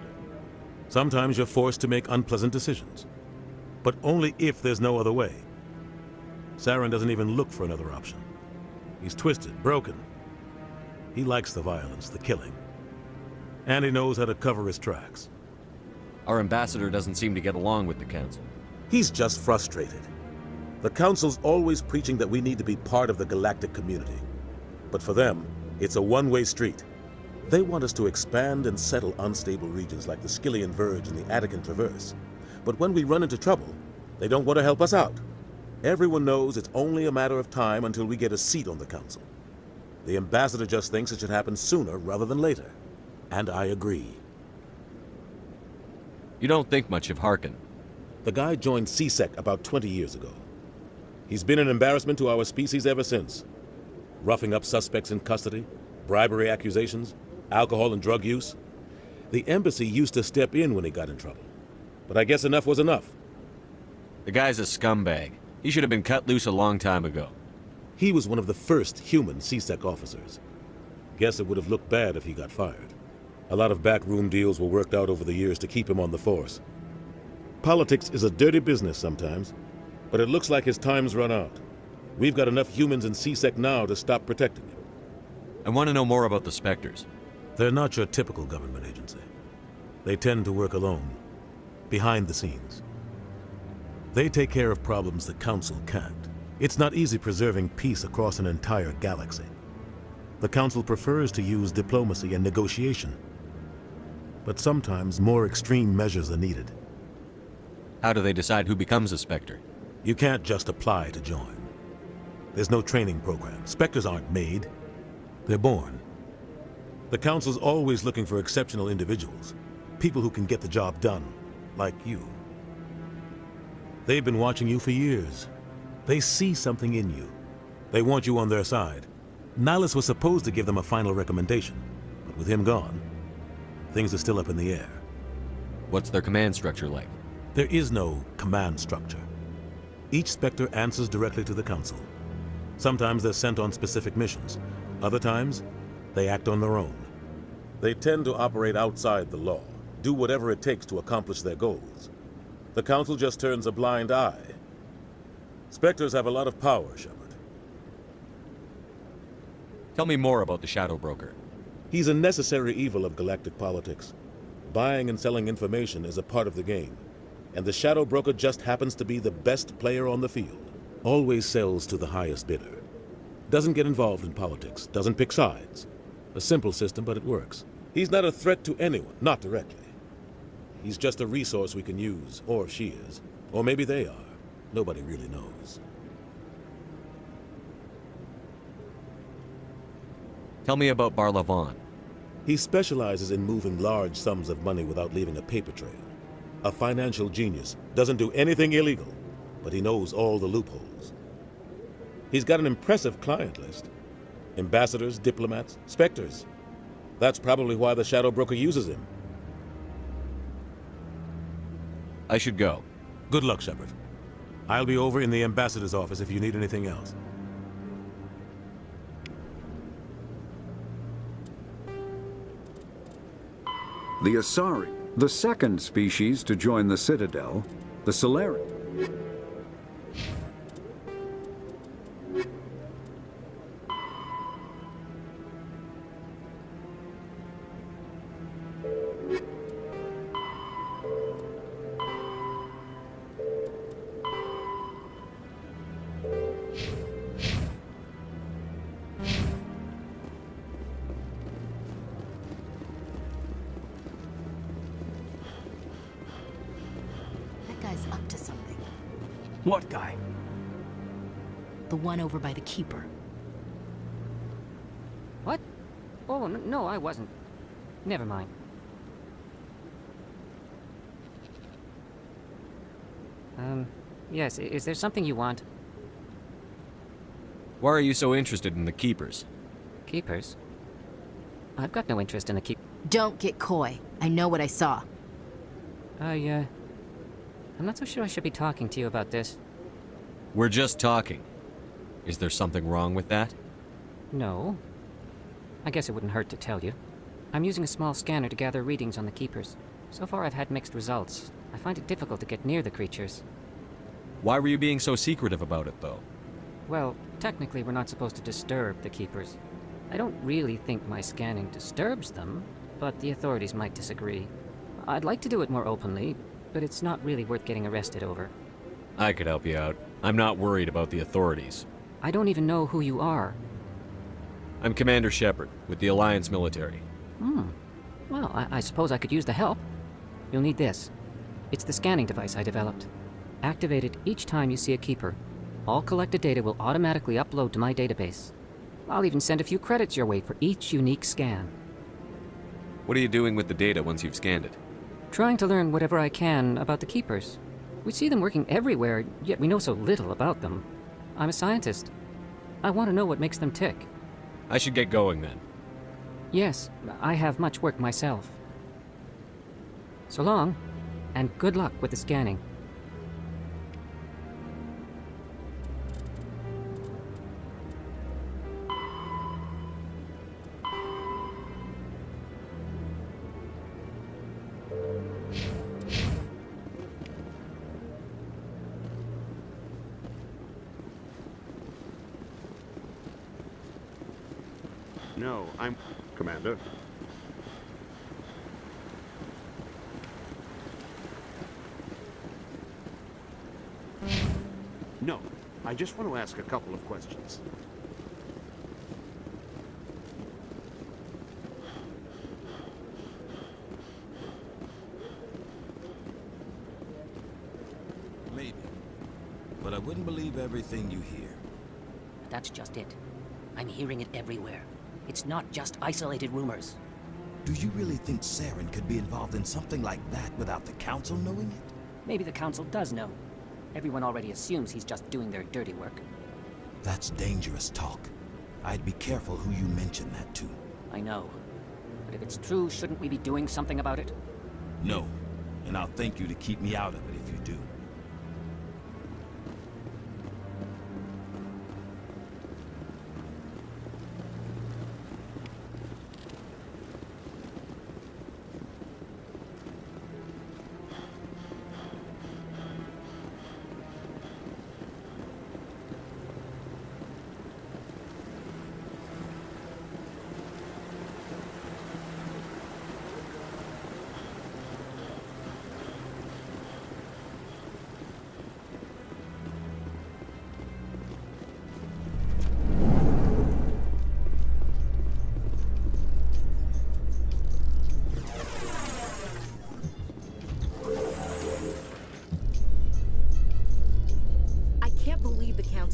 Sometimes you're forced to make unpleasant decisions, but only if there's no other way. Saren doesn't even look for another option. He's twisted, broken. He likes the violence, the killing. And he knows how to cover his tracks. Our ambassador doesn't seem to get along with the Council. He's just frustrated. The Council's always preaching that we need to be part of the galactic community. But for them, it's a one-way street. They want us to expand and settle unstable regions like the Skillian Verge and the Attican Traverse. But when we run into trouble, they don't want to help us out. Everyone knows it's only a matter of time until we get a seat on the Council. The ambassador just thinks it should happen sooner rather than later. And I agree. You don't think much of Harkin. The guy joined CSEC about 20 years ago. He's been an embarrassment to our species ever since. Roughing up suspects in custody, bribery accusations, alcohol and drug use. The embassy used to step in when he got in trouble. But I guess enough was enough. The guy's a scumbag. He should have been cut loose a long time ago. He was one of the first human CSEC officers. Guess it would have looked bad if he got fired. A lot of backroom deals were worked out over the years to keep him on the force. Politics is a dirty business sometimes, but it looks like his time's run out. We've got enough humans in CSEC now to stop protecting him. I want to know more about the Spectres. They're not your typical government agency. They tend to work alone, behind the scenes. They take care of problems the Council can't. It's not easy preserving peace across an entire galaxy. The Council prefers to use diplomacy and negotiation. But sometimes more extreme measures are needed. How do they decide who becomes a Spectre? You can't just apply to join. There's no training program. Spectres aren't made. They're born. The Council's always looking for exceptional individuals. People who can get the job done, like you. They've been watching you for years. They see something in you. They want you on their side. Nihilus was supposed to give them a final recommendation, but with him gone, things are still up in the air. What's their command structure like? There is no command structure. Each Spectre answers directly to the Council. Sometimes they're sent on specific missions. Other times, they act on their own. They tend to operate outside the law, do whatever it takes to accomplish their goals. The Council just turns a blind eye. Spectres have a lot of power, Shepard. Tell me more about the Shadow Broker. He's a necessary evil of galactic politics. Buying and selling information is a part of the game, and the Shadow Broker just happens to be the best player on the field. Always sells to the highest bidder. Doesn't get involved in politics, doesn't pick sides. A simple system, but it works. He's not a threat to anyone, not directly. He's just a resource we can use, or she is. Or maybe they are. Nobody really knows. Tell me about Barlavon. He specializes in moving large sums of money without leaving a paper trail. A financial genius, doesn't do anything illegal, but he knows all the loopholes. He's got an impressive client list. Ambassadors, diplomats, Spectres. That's probably why the Shadow Broker uses him. I should go. Good luck, Shepard. I'll be over in the ambassador's office if you need anything else. The Asari, the second species to join the Citadel, the Solari. Up to something. What guy? The one over by the Keeper. What? Oh, no, I wasn't. Never mind. Yes, is there something you want? Why are you so interested in the Keepers? Keepers? I've got no interest in the Don't get coy. I know what I saw. I'm not so sure I should be talking to you about this. We're just talking. Is there something wrong with that? No. I guess it wouldn't hurt to tell you. I'm using a small scanner to gather readings on the Keepers. So far I've had mixed results. I find it difficult to get near the creatures. Why were you being so secretive about it, though? Well, technically we're not supposed to disturb the Keepers. I don't really think my scanning disturbs them, but the authorities might disagree. I'd like to do it more openly, but it's not really worth getting arrested over. I could help you out. I'm not worried about the authorities. I don't even know who you are. I'm Commander Shepard, with the Alliance military. Well, I suppose I could use the help. You'll need this. It's the scanning device I developed. Activate it each time you see a Keeper. All collected data will automatically upload to my database. I'll even send a few credits your way for each unique scan. What are you doing with the data once you've scanned it? Trying to learn whatever I can about the Keepers. We see them working everywhere, yet we know so little about them. I'm a scientist. I want to know what makes them tick. I should get going then. Yes, I have much work myself. So long, and good luck with the scanning. No, I'm... Commander. No, I just want to ask a couple of questions. Maybe. But I wouldn't believe everything you hear. That's just it. I'm hearing it everywhere. It's not just isolated rumors. Do you really think Saren could be involved in something like that without the Council knowing it? Maybe the Council does know. Everyone already assumes he's just doing their dirty work. That's dangerous talk. I'd be careful who you mention that to. I know. But if it's true, shouldn't we be doing something about it? No. And I'll thank you to keep me out of it if you do.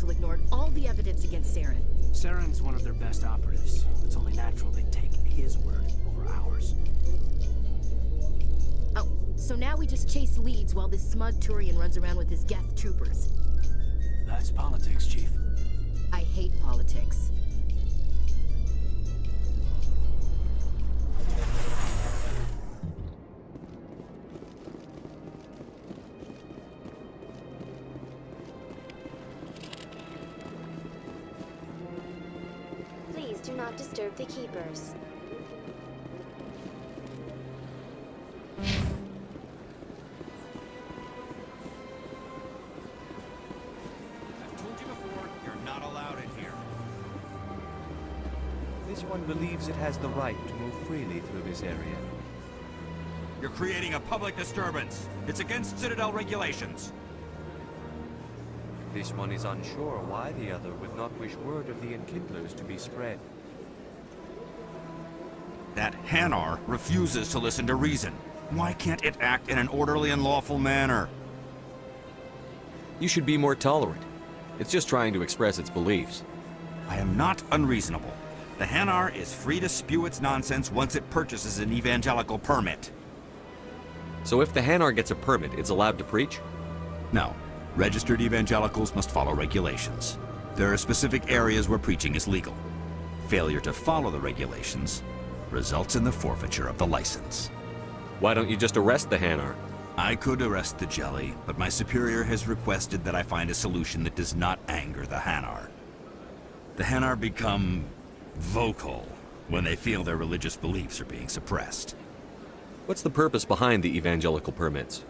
Ignored all the evidence against Saren. Saren's one of their best operatives. It's only natural they take his word over ours. Oh, so now we just chase leads while this smug Turian runs around with his Geth troopers. That's politics, Chief. I hate politics. Please do not disturb the Keepers. I've told you before, you're not allowed in here. This one believes it has the right to move freely through this area. You're creating a public disturbance. It's against Citadel regulations. This one is unsure why the other would not wish word of the enkindlers to be spread. That Hanar refuses to listen to reason. Why can't it act in an orderly and lawful manner? You should be more tolerant. It's just trying to express its beliefs. I am not unreasonable. The Hanar is free to spew its nonsense once it purchases an evangelical permit. So if the Hanar gets a permit, it's allowed to preach? Now, registered evangelicals must follow regulations. There are specific areas where preaching is legal. Failure to follow the regulations results in the forfeiture of the license. Why don't you just arrest the Hanar? I could arrest the Jelly, but my superior has requested that I find a solution that does not anger the Hanar. The Hanar become vocal when they feel their religious beliefs are being suppressed. What's the purpose behind the evangelical permits?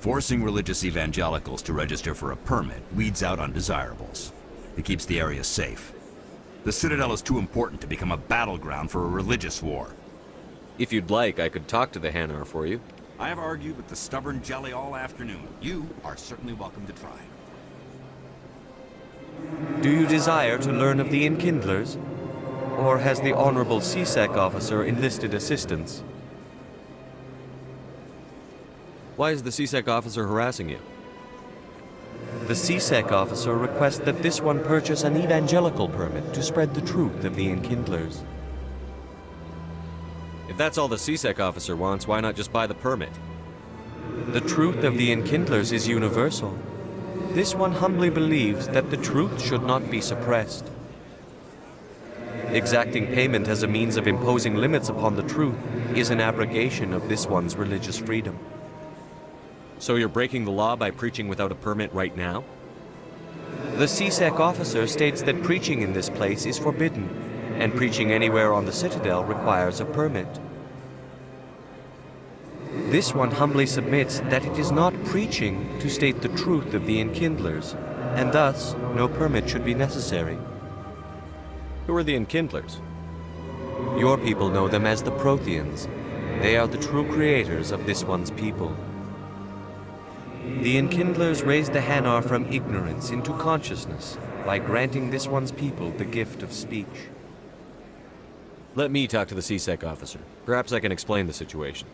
Forcing religious evangelicals to register for a permit weeds out undesirables. It keeps the area safe. The Citadel is too important to become a battleground for a religious war. If you'd like, I could talk to the Hanar for you. I have argued with the stubborn Jelly all afternoon. You are certainly welcome to try. Do you desire to learn of the Enkindlers? Or has the Honorable CSEC officer enlisted assistance? Why is the CSEC officer harassing you? The CSEC officer requests that this one purchase an evangelical permit to spread the truth of the Enkindlers. If that's all the CSEC officer wants, why not just buy the permit? The truth of the Enkindlers is universal. This one humbly believes that the truth should not be suppressed. Exacting payment as a means of imposing limits upon the truth is an abrogation of this one's religious freedom. So you're breaking the law by preaching without a permit right now? The CSEC officer states that preaching in this place is forbidden, and preaching anywhere on the Citadel requires a permit. This one humbly submits that it is not preaching to state the truth of the Enkindlers, and thus no permit should be necessary. Who are the Enkindlers? Your people know them as the Protheans. They are the true creators of this one's people. The Enkindlers raised the Hanar from ignorance into consciousness by granting this one's people the gift of speech. Let me talk to the CSEC officer. Perhaps I can explain the situation.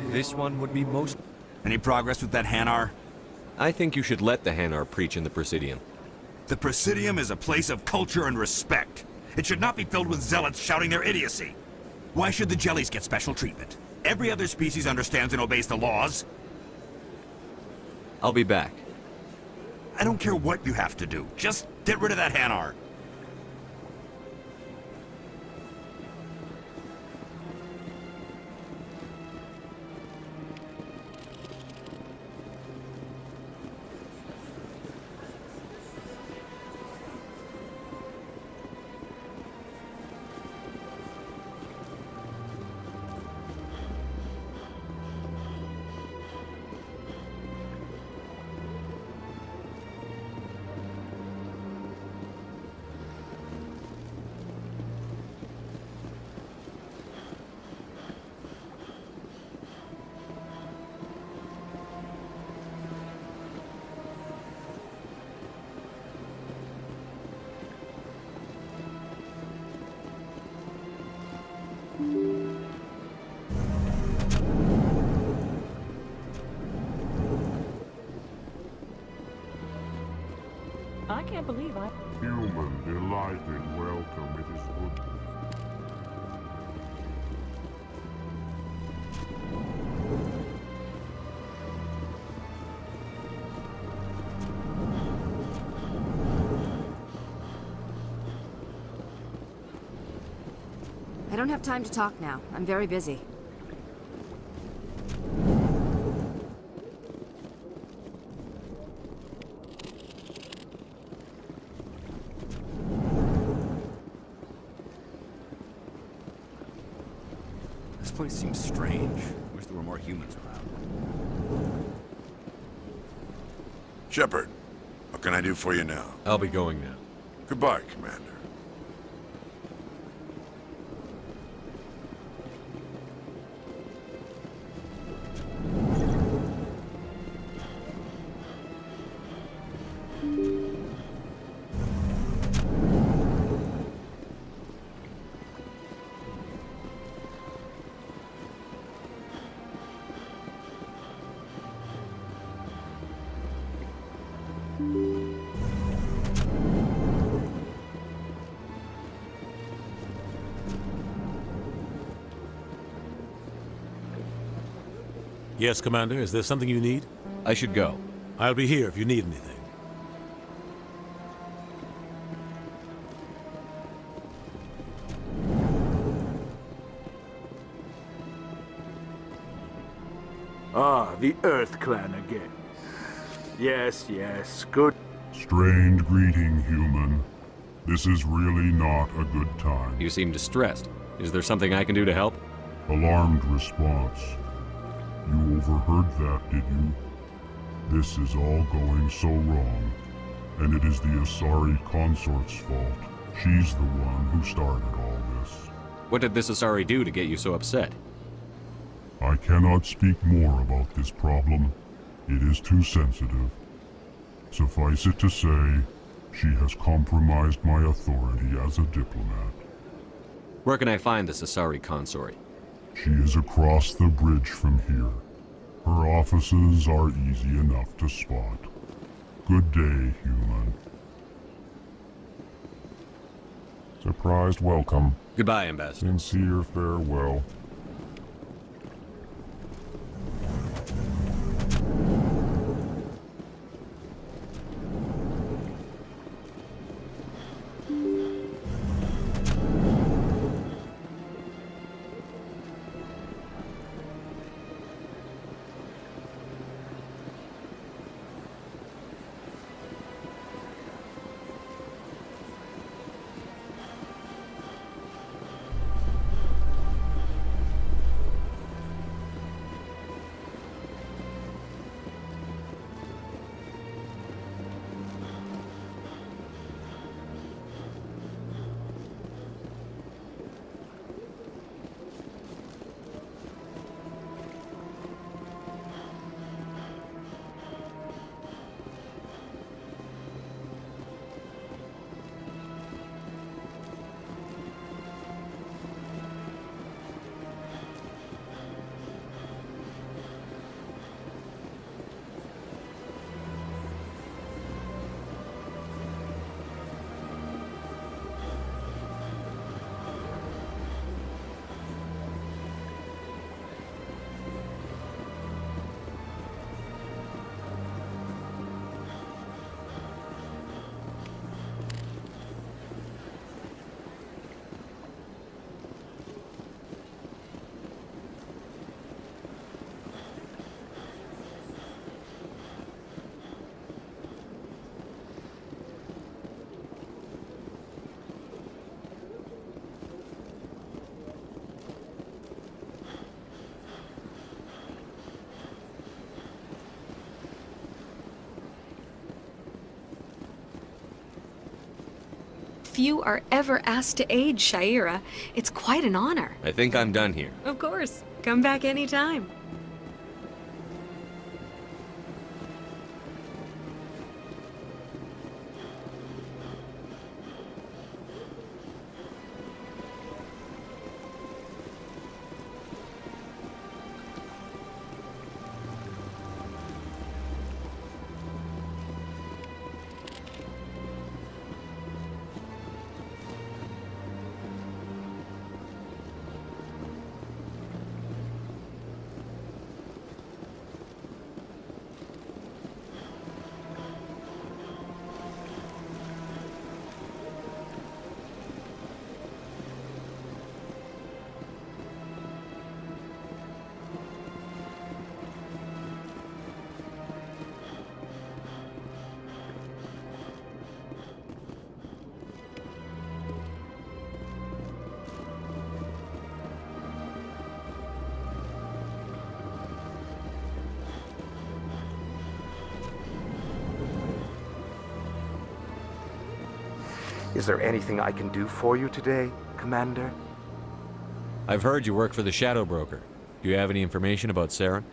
This one would be most... Any progress with that Hanar? I think you should let the Hanar preach in the Presidium. The Presidium is a place of culture and respect. It should not be filled with zealots shouting their idiocy. Why should the Jellies get special treatment? Every other species understands and obeys the laws. I'll be back. I don't care what you have to do. Just get rid of that Hanar. I can't believe I... Human, delighted, welcome, it is good. I don't have time to talk now. I'm very busy. This place seems strange. Wish there were more humans around. Shepard, what can I do for you now? I'll be going now. Goodbye, Commander. Yes, Commander. Is there something you need? I should go. I'll be here if you need anything. Ah, the Earth Clan again. Yes, yes, good. Strange greeting, human. This is really not a good time. You seem distressed. Is there something I can do to help? Alarmed response. You overheard that, did you? This is all going so wrong, and it is the Asari consort's fault. She's the one who started all this. What did this Asari do to get you so upset? I cannot speak more about this problem. It is too sensitive. Suffice it to say, she has compromised my authority as a diplomat. Where can I find this Asari consort? She is across the bridge from here. Her offices are easy enough to spot. Good day, human. Surprised welcome. Goodbye, Ambassador. Sincere farewell. Few are ever asked to aid Sha'ira. It's quite an honor. I think I'm done here. Of course. Come back anytime. Is there anything I can do for you today, Commander? I've heard you work for the Shadow Broker. Do you have any information about Saren?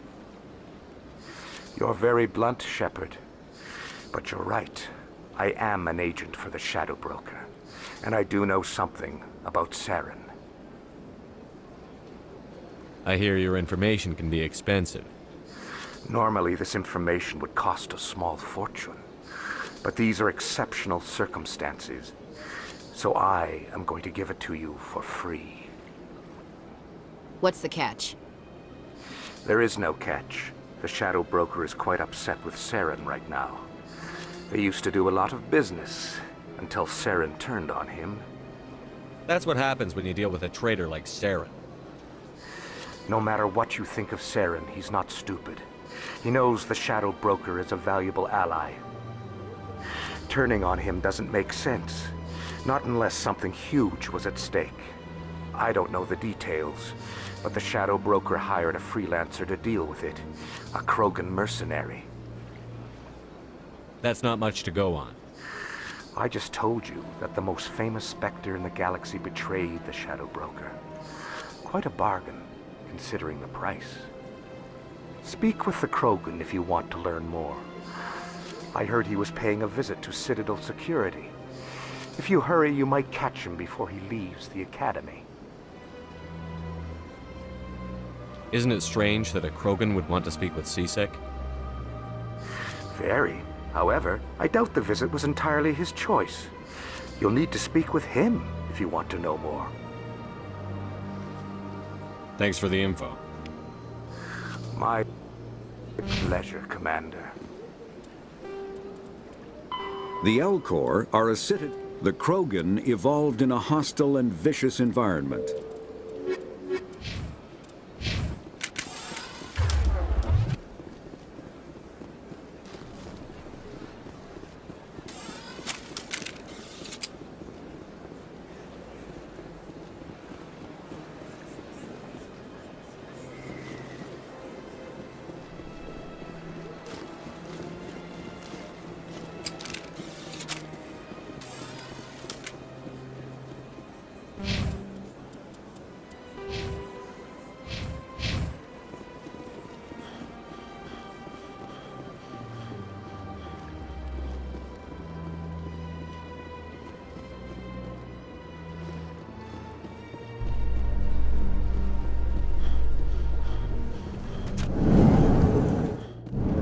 You're very blunt, Shepard. But you're right. I am an agent for the Shadow Broker. And I do know something about Saren. I hear your information can be expensive. Normally, this information would cost a small fortune. But these are exceptional circumstances. So I am going to give it to you for free. What's the catch? There is no catch. The Shadow Broker is quite upset with Saren right now. They used to do a lot of business, until Saren turned on him. That's what happens when you deal with a traitor like Saren. No matter what you think of Saren, he's not stupid. He knows the Shadow Broker is a valuable ally. Turning on him doesn't make sense. Not unless something huge was at stake. I don't know the details, but the Shadow Broker hired a freelancer to deal with it. A Krogan mercenary. That's not much to go on. I just told you that the most famous Spectre in the galaxy betrayed the Shadow Broker. Quite a bargain, considering the price. Speak with the Krogan if you want to learn more. I heard he was paying a visit to Citadel security. If you hurry, you might catch him before he leaves the Academy. Isn't it strange that a Krogan would want to speak with C-Sec? Very. However, I doubt the visit was entirely his choice. You'll need to speak with him if you want to know more. Thanks for the info. My pleasure, Commander. The Elcor are a citadel. The Krogan evolved in a hostile and vicious environment.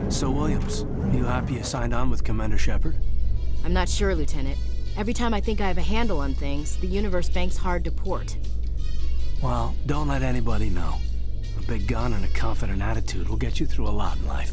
So, Williams, you happy you signed on with Commander Shepard? I'm not sure, Lieutenant. Every time I think I have a handle on things, the universe bank's hard to port. Well, don't let anybody know. A big gun and a confident attitude will get you through a lot in life.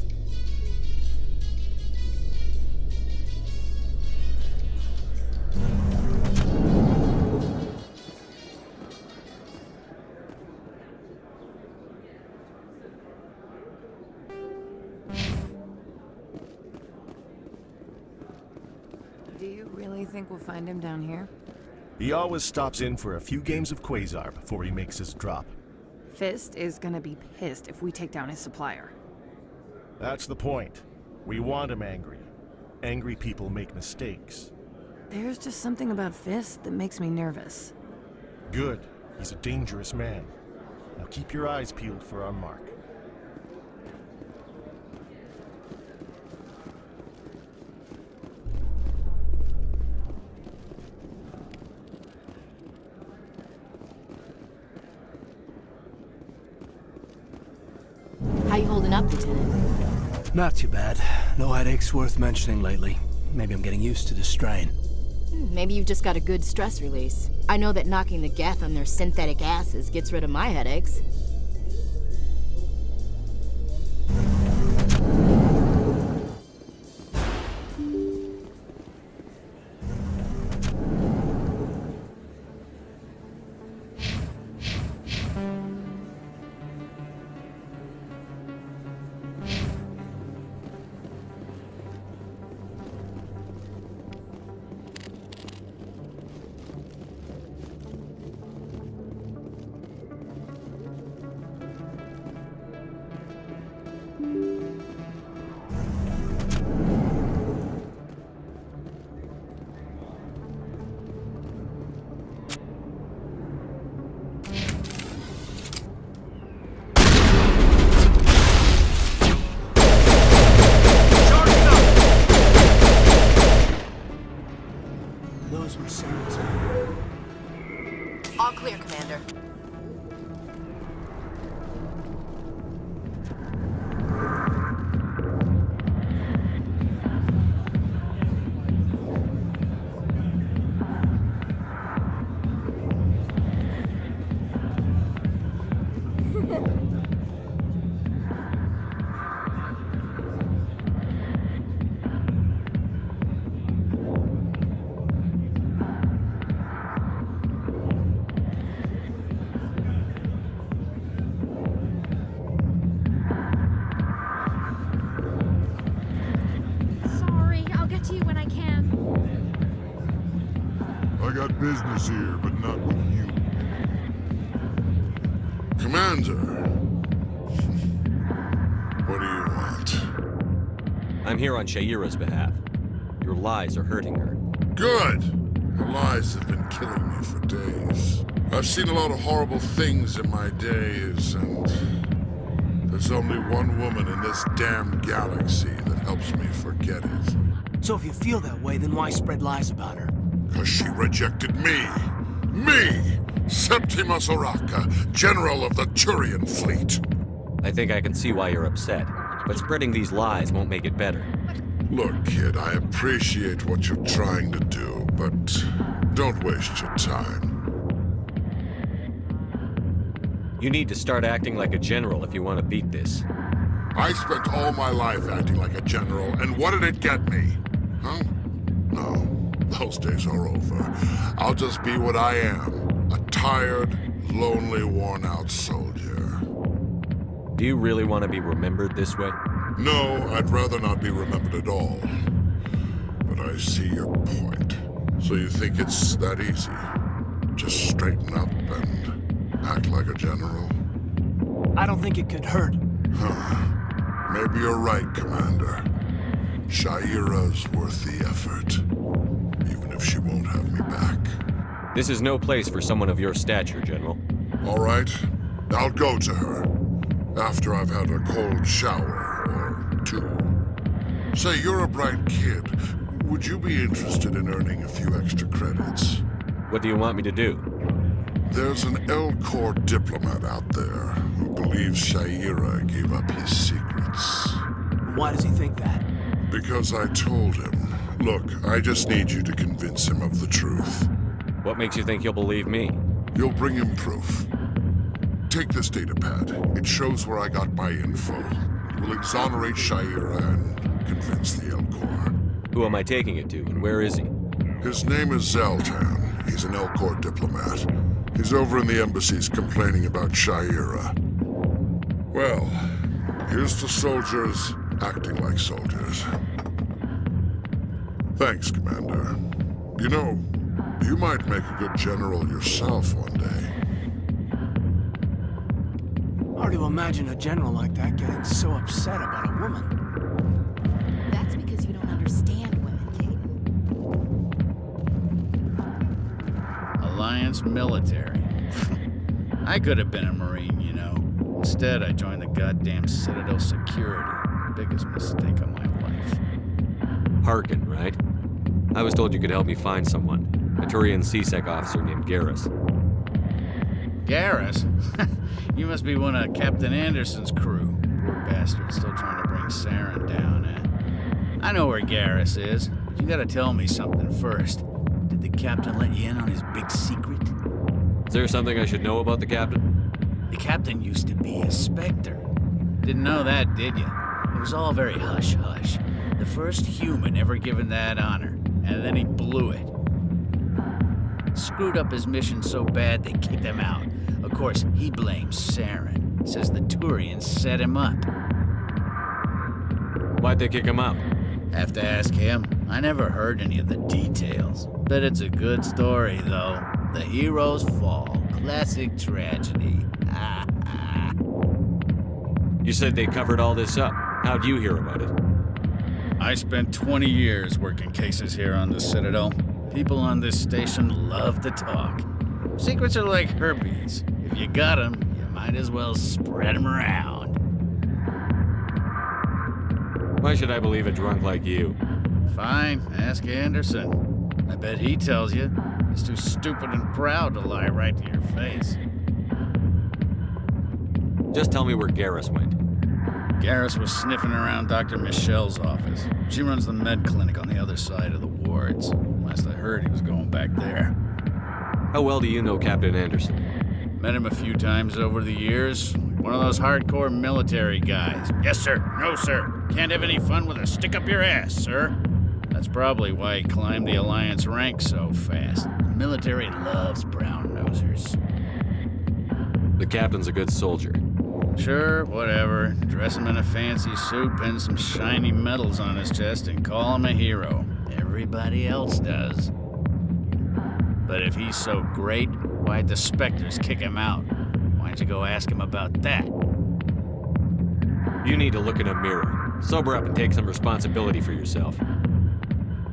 Do you really think we'll find him down here? He always stops in for a few games of Quasar before he makes his drop. Fist is gonna be pissed if we take down his supplier. That's the point. We want him angry. Angry people make mistakes. There's just something about Fist that makes me nervous. Good. He's a dangerous man. Now keep your eyes peeled for our mark. How you holding up, Lieutenant? Not too bad. No headaches worth mentioning lately. Maybe I'm getting used to the strain. Maybe you've just got a good stress release. I know that knocking the Geth on their synthetic asses gets rid of my headaches. Those were Saren's men. All clear, Commander. get to you when I can. I got business here, but not with you. Commander. What do you want? I'm here on Sha'ira's behalf. Your lies are hurting her. Good! Her lies have been killing me for days. I've seen a lot of horrible things in my days, and there's only one woman in this damn galaxy that helps me forget it. So if you feel that way, then why spread lies about her? Because she rejected me! Me! Septimus Oraka, General of the Turian Fleet! I think I can see why you're upset, but spreading these lies won't make it better. Look, kid, I appreciate what you're trying to do, but don't waste your time. You need to start acting like a general if you want to beat this. I spent all my life acting like a general, and what did it get me? Huh? No, those days are over. I'll just be what I am, a tired, lonely, worn-out soldier. Do you really want to be remembered this way? No, I'd rather not be remembered at all. But I see your point. So you think it's that easy? Just straighten up and act like a general? I don't think it could hurt. Huh. Maybe you're right, Commander. Sha'ira's worth the effort. Even if she won't have me back. This is no place for someone of your stature, General. All right. I'll go to her. After I've had a cold shower, or two. Say, you're a bright kid. Would you be interested in earning a few extra credits? What do you want me to do? There's an L-Corps diplomat out there who believes Sha'ira gave up his secrets. Why does he think that? Because I told him. Look, I just need you to convince him of the truth. What makes you think he'll believe me? You'll bring him proof. Take this data pad. It shows where I got my info. It will exonerate Sha'ira and convince the L-Corps. Who am I taking it to, and where is he? His name is Zaltan. He's an L-Corps diplomat. He's over in the embassies complaining about Sha'ira. Well, here's to soldiers acting like soldiers. Thanks, Commander. You know, you might make a good general yourself one day. Hard to imagine a general like that getting so upset about a woman. That's because you don't understand women, Caden. Alliance military. I could have been a Marine, you know. Instead, I joined the goddamn Citadel security. Biggest mistake of my life. Harkin, right? I was told you could help me find someone. A Turian CSEC officer named Garrus. Garrus? You must be one of Captain Anderson's crew. Poor bastard, still trying to bring Saren down, eh? I know where Garrus is, but you gotta tell me something first. Did the captain let you in on his big secret? Is there something I should know about the captain? The captain used to be a Spectre. Didn't know that, did you? It was all very hush-hush. The first human ever given that honor, and then he blew it. Screwed up his mission so bad they kicked him out. Of course, he blames Saren. Says the Turians set him up. Why'd they kick him out? Have to ask him. I never heard any of the details. Bet it's a good story, though. The heroes fall. Classic tragedy. You said they covered all this up. How'd you hear about it? I spent 20 years working cases here on the Citadel. People on this station love to talk. Secrets are like herpes. If you got them, you might as well spread them around. Why should I believe a drunk like you? Fine, ask Anderson. I bet he tells you. He's too stupid and proud to lie right to your face. Just tell me where Garrus went. Garrus was sniffing around Dr. Michelle's office. She runs the med clinic on the other side of the wards. Last I heard, he was going back there. How well do you know Captain Anderson? Met him a few times over the years. One of those hardcore military guys. Yes, sir. No, sir. Can't have any fun with a stick up your ass, sir. That's probably why he climbed the Alliance ranks so fast. The military loves brown nosers. The captain's a good soldier. Sure, whatever. Dress him in a fancy suit, pin some shiny medals on his chest, and call him a hero. Everybody else does. But if he's so great, why'd the Spectres kick him out? Why don't you go ask him about that? You need to look in a mirror. Sober up and take some responsibility for yourself.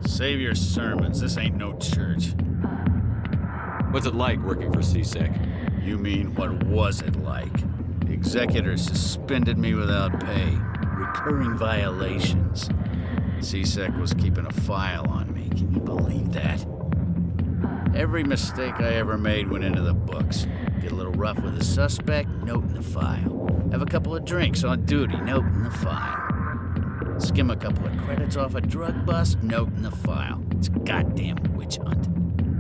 Save your sermons. This ain't no church. What's it like working for CSEC? You mean, what was it like? The executor suspended me without pay. Recurring violations. CSEC was keeping a file on me. Can you believe that? Every mistake I ever made went into the books. Get a little rough with a suspect, note in the file. Have a couple of drinks on duty, note in the file. Skim a couple of credits off a drug bust, note in the file. It's a goddamn witch hunt.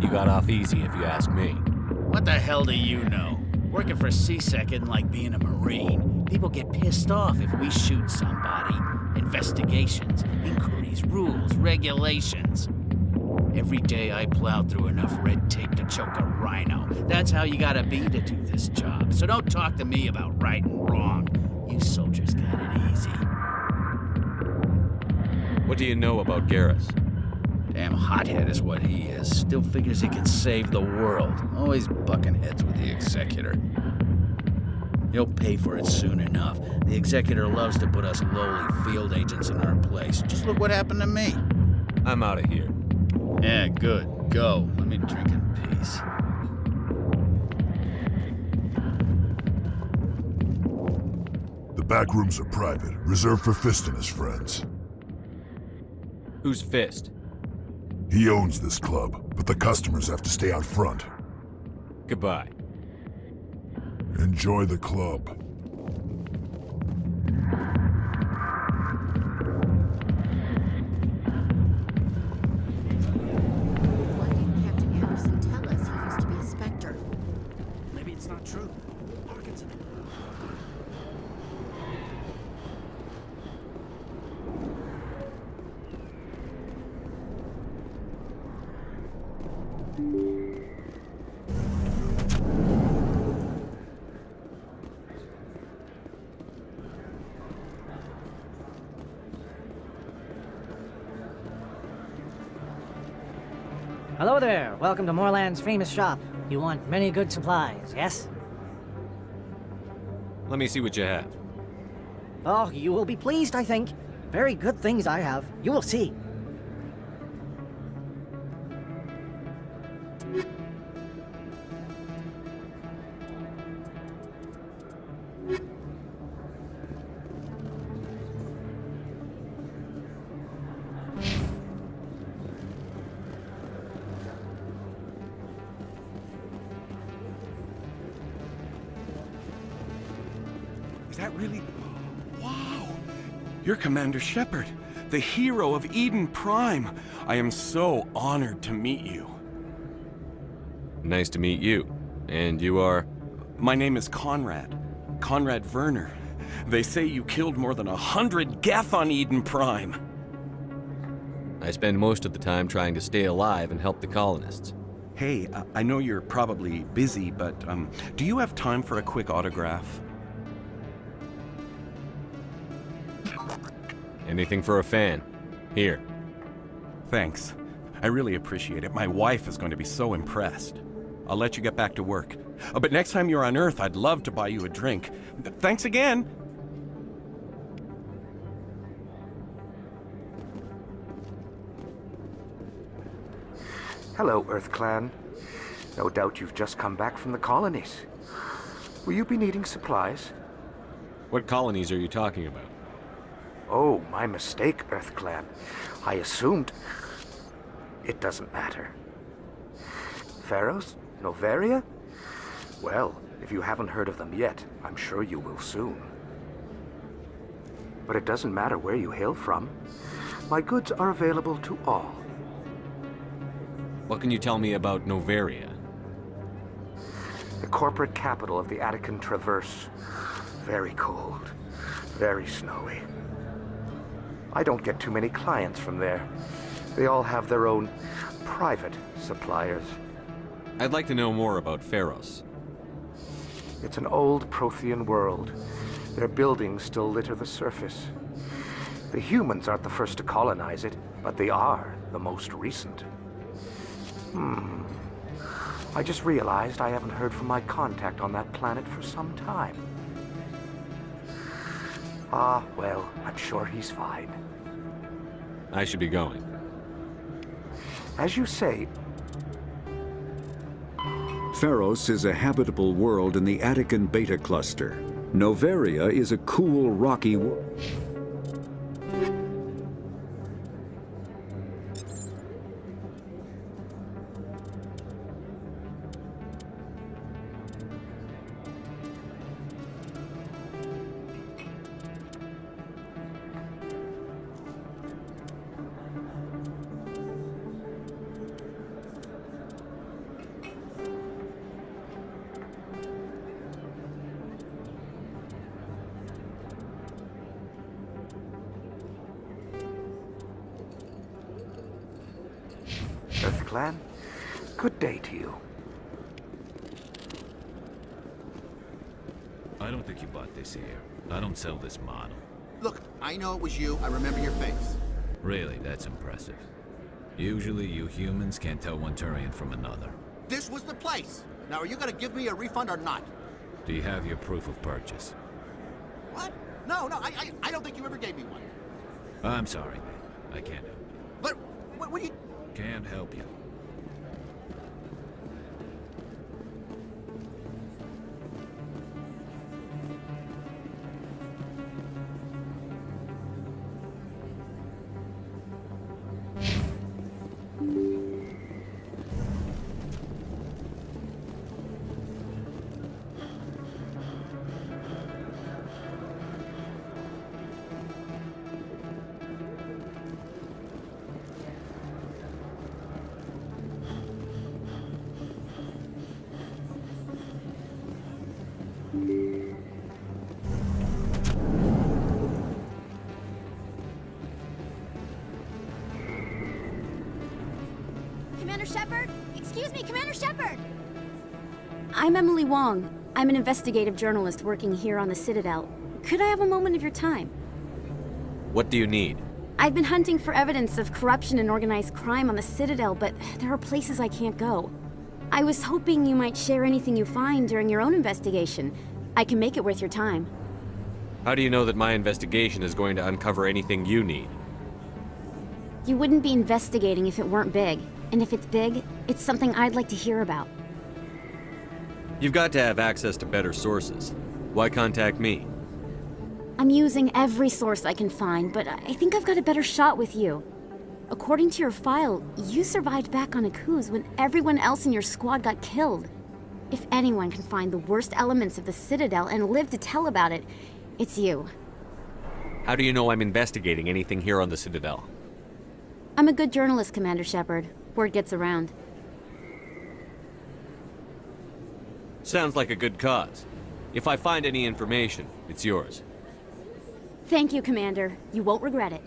You got off easy, if you ask me. What the hell do you know? Working for CSEC isn't like being a Marine. People get pissed off if we shoot somebody. Investigations, inquiries, rules, regulations. Every day I plow through enough red tape to choke a rhino. That's how you gotta be to do this job. So don't talk to me about right and wrong. You soldiers got it easy. What do you know about Garrus? Damn hothead is what he is. Still figures he can save the world. Always bucking heads with the Executor. He'll pay for it soon enough. The Executor loves to put us lowly field agents in our place. Just look what happened to me. I'm out of here. Yeah, good. Go. Let me drink in peace. The back rooms are private, reserved for Fist and his friends. Who's Fist? He owns this club, but the customers have to stay out front. Goodbye. Enjoy the club. Why didn't Captain Anderson tell us he used to be a Spectre? Maybe it's not true. Parkinson. Hello there. Welcome to Moorland's famous shop. You want many good supplies, yes? Let me see what you have. Oh, you will be pleased, I think. Very good things I have. You will see. Is that really... Wow! You're Commander Shepard, the hero of Eden Prime. I am so honored to meet you. Nice to meet you. And you are? My name is Conrad. Conrad Werner. They say you killed more than 100 Geth on Eden Prime. I spend most of the time trying to stay alive and help the colonists. Hey, I know you're probably busy, but do you have time for a quick autograph? Anything for a fan. Here. Thanks. I really appreciate it. My wife is going to be so impressed. I'll let you get back to work. But next time you're on Earth, I'd love to buy you a drink. Thanks again! Hello, Earth Clan. No doubt you've just come back from the colonies. Will you be needing supplies? What colonies are you talking about? Oh, my mistake, Earth Clan. I assumed... It doesn't matter. Pharos? Noveria? Well, if you haven't heard of them yet, I'm sure you will soon. But it doesn't matter where you hail from. My goods are available to all. What can you tell me about Noveria? The corporate capital of the Attican Traverse. Very cold. Very snowy. I don't get too many clients from there. They all have their own private suppliers. I'd like to know more about Pharos. It's an old Prothean world. Their buildings still litter the surface. The humans aren't the first to colonize it, but they are the most recent. I just realized I haven't heard from my contact on that planet for some time. Ah, well, I'm sure he's fine. I should be going. As you say, Pharos is a habitable world in the Attican Beta Cluster. Noveria is a cool, rocky world. Earth Clan, good day to you. I don't think you bought this here. I don't sell this model. Look, I know it was you. I remember your face. Really, that's impressive. Usually you humans can't tell one Turian from another. This was the place. Now, are you gonna give me a refund or not? Do you have your proof of purchase? What? No, I don't think you ever gave me one. I'm sorry, man. I can't help you. But, what do you... Can't help you. Commander Shepard? Excuse me, Commander Shepard! I'm Emily Wong. I'm an investigative journalist working here on the Citadel. Could I have a moment of your time? What do you need? I've been hunting for evidence of corruption and organized crime on the Citadel, but there are places I can't go. I was hoping you might share anything you find during your own investigation. I can make it worth your time. How do you know that my investigation is going to uncover anything you need? You wouldn't be investigating if it weren't big. And if it's big, it's something I'd like to hear about. You've got to have access to better sources. Why contact me? I'm using every source I can find, but I think I've got a better shot with you. According to your file, you survived back on Akuz when everyone else in your squad got killed. If anyone can find the worst elements of the Citadel and live to tell about it, it's you. How do you know I'm investigating anything here on the Citadel? I'm a good journalist, Commander Shepard. Word gets around. Sounds like a good cause. If I find any information, it's yours. Thank you, Commander. You won't regret it.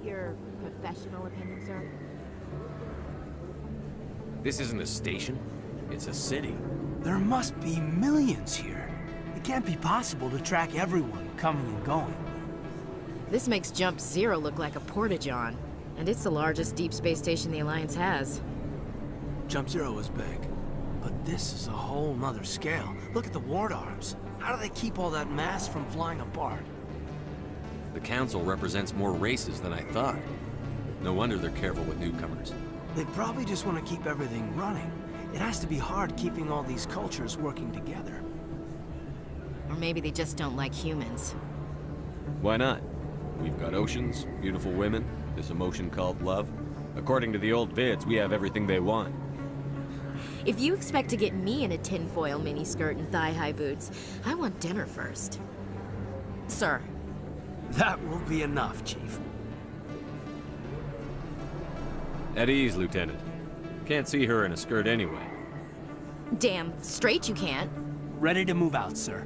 Your professional opinion, sir? This isn't a station. It's a city. There must be millions here. It can't be possible to track everyone coming and going. This makes Jump Zero look like a porta-john, and it's the largest deep space station the Alliance has. Jump Zero is big, but this is a whole nother scale. Look at the ward arms. How do they keep all that mass from flying apart? The Council represents more races than I thought. No wonder they're careful with newcomers. They probably just want to keep everything running. It has to be hard keeping all these cultures working together. Or maybe they just don't like humans. Why not? We've got oceans, beautiful women, this emotion called love. According to the old vids, we have everything they want. If you expect to get me in a tinfoil miniskirt and thigh-high boots, I want dinner first. Sir. That will be enough, Chief. At ease, Lieutenant. Can't see her in a skirt anyway. Damn straight you can't. Ready to move out, sir.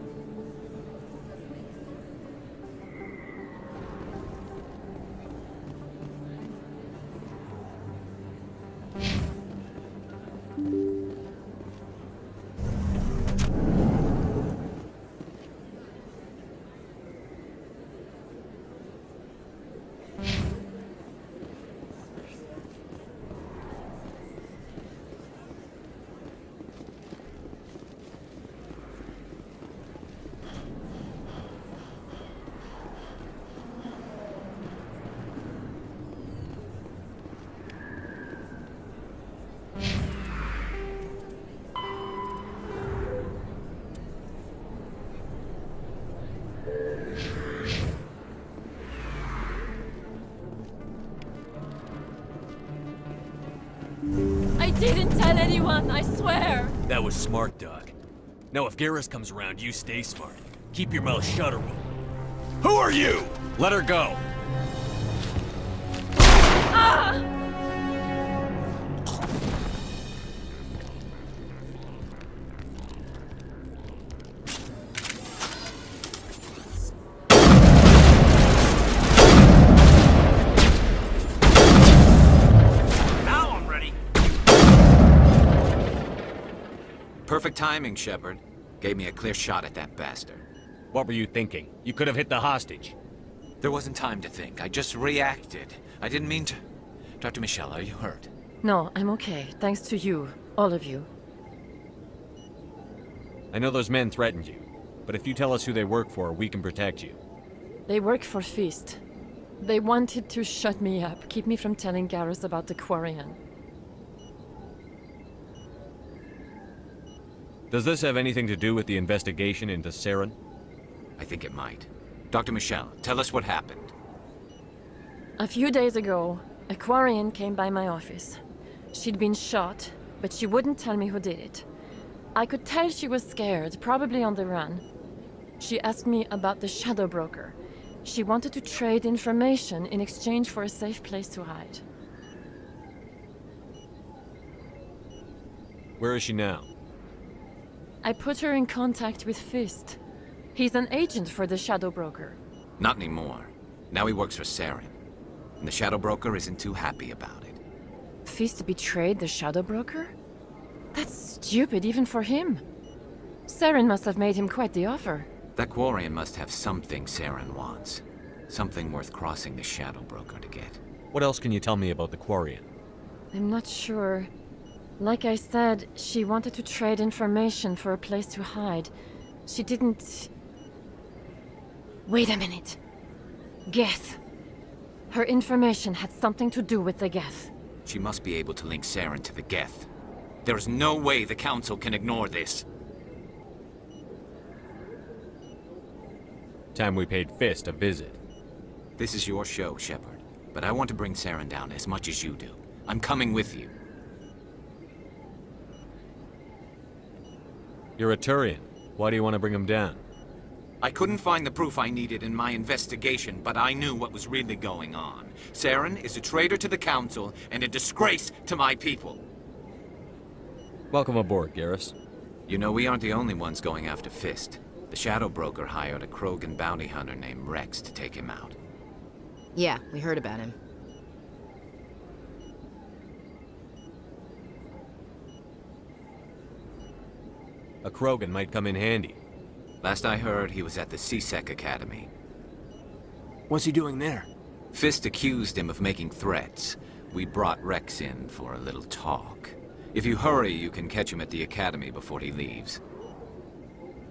I didn't tell anyone, I swear! That was smart, Doc. Now if Garrus comes around, you stay smart. Keep your mouth shut or we'll... Who are you? Let her go! Ah! Perfect timing, Shepard. Gave me a clear shot at that bastard. What were you thinking? You could have hit the hostage. There wasn't time to think. I just reacted. I didn't mean to... Dr. Michelle, are you hurt? No, I'm okay. Thanks to you. All of you. I know those men threatened you, but if you tell us who they work for, we can protect you. They work for Feast. They wanted to shut me up, keep me from telling Garrus about the Quarian. Does this have anything to do with the investigation into Saren? I think it might. Dr. Michelle, tell us what happened. A few days ago, a Quarian came by my office. She'd been shot, but she wouldn't tell me who did it. I could tell she was scared, probably on the run. She asked me about the Shadow Broker. She wanted to trade information in exchange for a safe place to hide. Where is she now? I put her in contact with Fist. He's an agent for the Shadow Broker. Not anymore. Now he works for Saren. And the Shadow Broker isn't too happy about it. Fist betrayed the Shadow Broker? That's stupid even for him. Saren must have made him quite the offer. That Quarian must have something Saren wants. Something worth crossing the Shadow Broker to get. What else can you tell me about the Quarian? I'm not sure. Like I said, she wanted to trade information for a place to hide. She didn't... Wait a minute. Geth. Her information had something to do with the Geth. She must be able to link Saren to the Geth. There's no way the Council can ignore this. Time we paid Fist a visit. This is your show, Shepard. But I want to bring Saren down as much as you do. I'm coming with you. You're a Turian. Why do you want to bring him down? I couldn't find the proof I needed in my investigation, but I knew what was really going on. Saren is a traitor to the Council and a disgrace to my people. Welcome aboard, Garrus. You know, we aren't the only ones going after Fist. The Shadow Broker hired a Krogan bounty hunter named Rex to take him out. Yeah, we heard about him. A Krogan might come in handy. Last I heard, he was at the CSEC Academy. What's he doing there? Fist accused him of making threats. We brought Rex in for a little talk. If you hurry, you can catch him at the Academy before he leaves.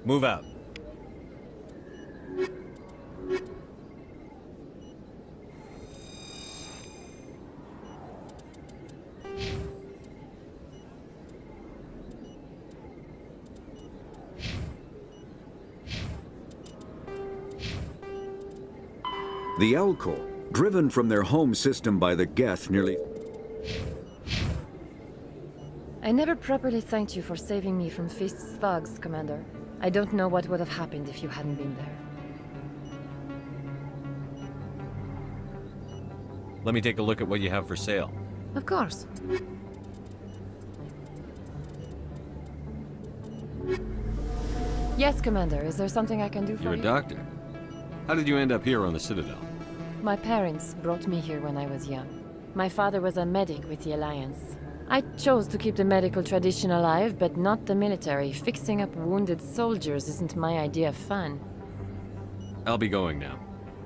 Move out. The Elcor, driven from their home system by the Geth nearly... I never properly thanked you for saving me from Fist's thugs, Commander. I don't know what would have happened if you hadn't been there. Let me take a look at what you have for sale. Of course. Yes, Commander. Is there something I can do for You're a you? doctor. How did you end up here on the Citadel? My parents brought me here when I was young. My father was a medic with the Alliance. I chose to keep the medical tradition alive, but not the military. Fixing up wounded soldiers isn't my idea of fun. I'll be going now.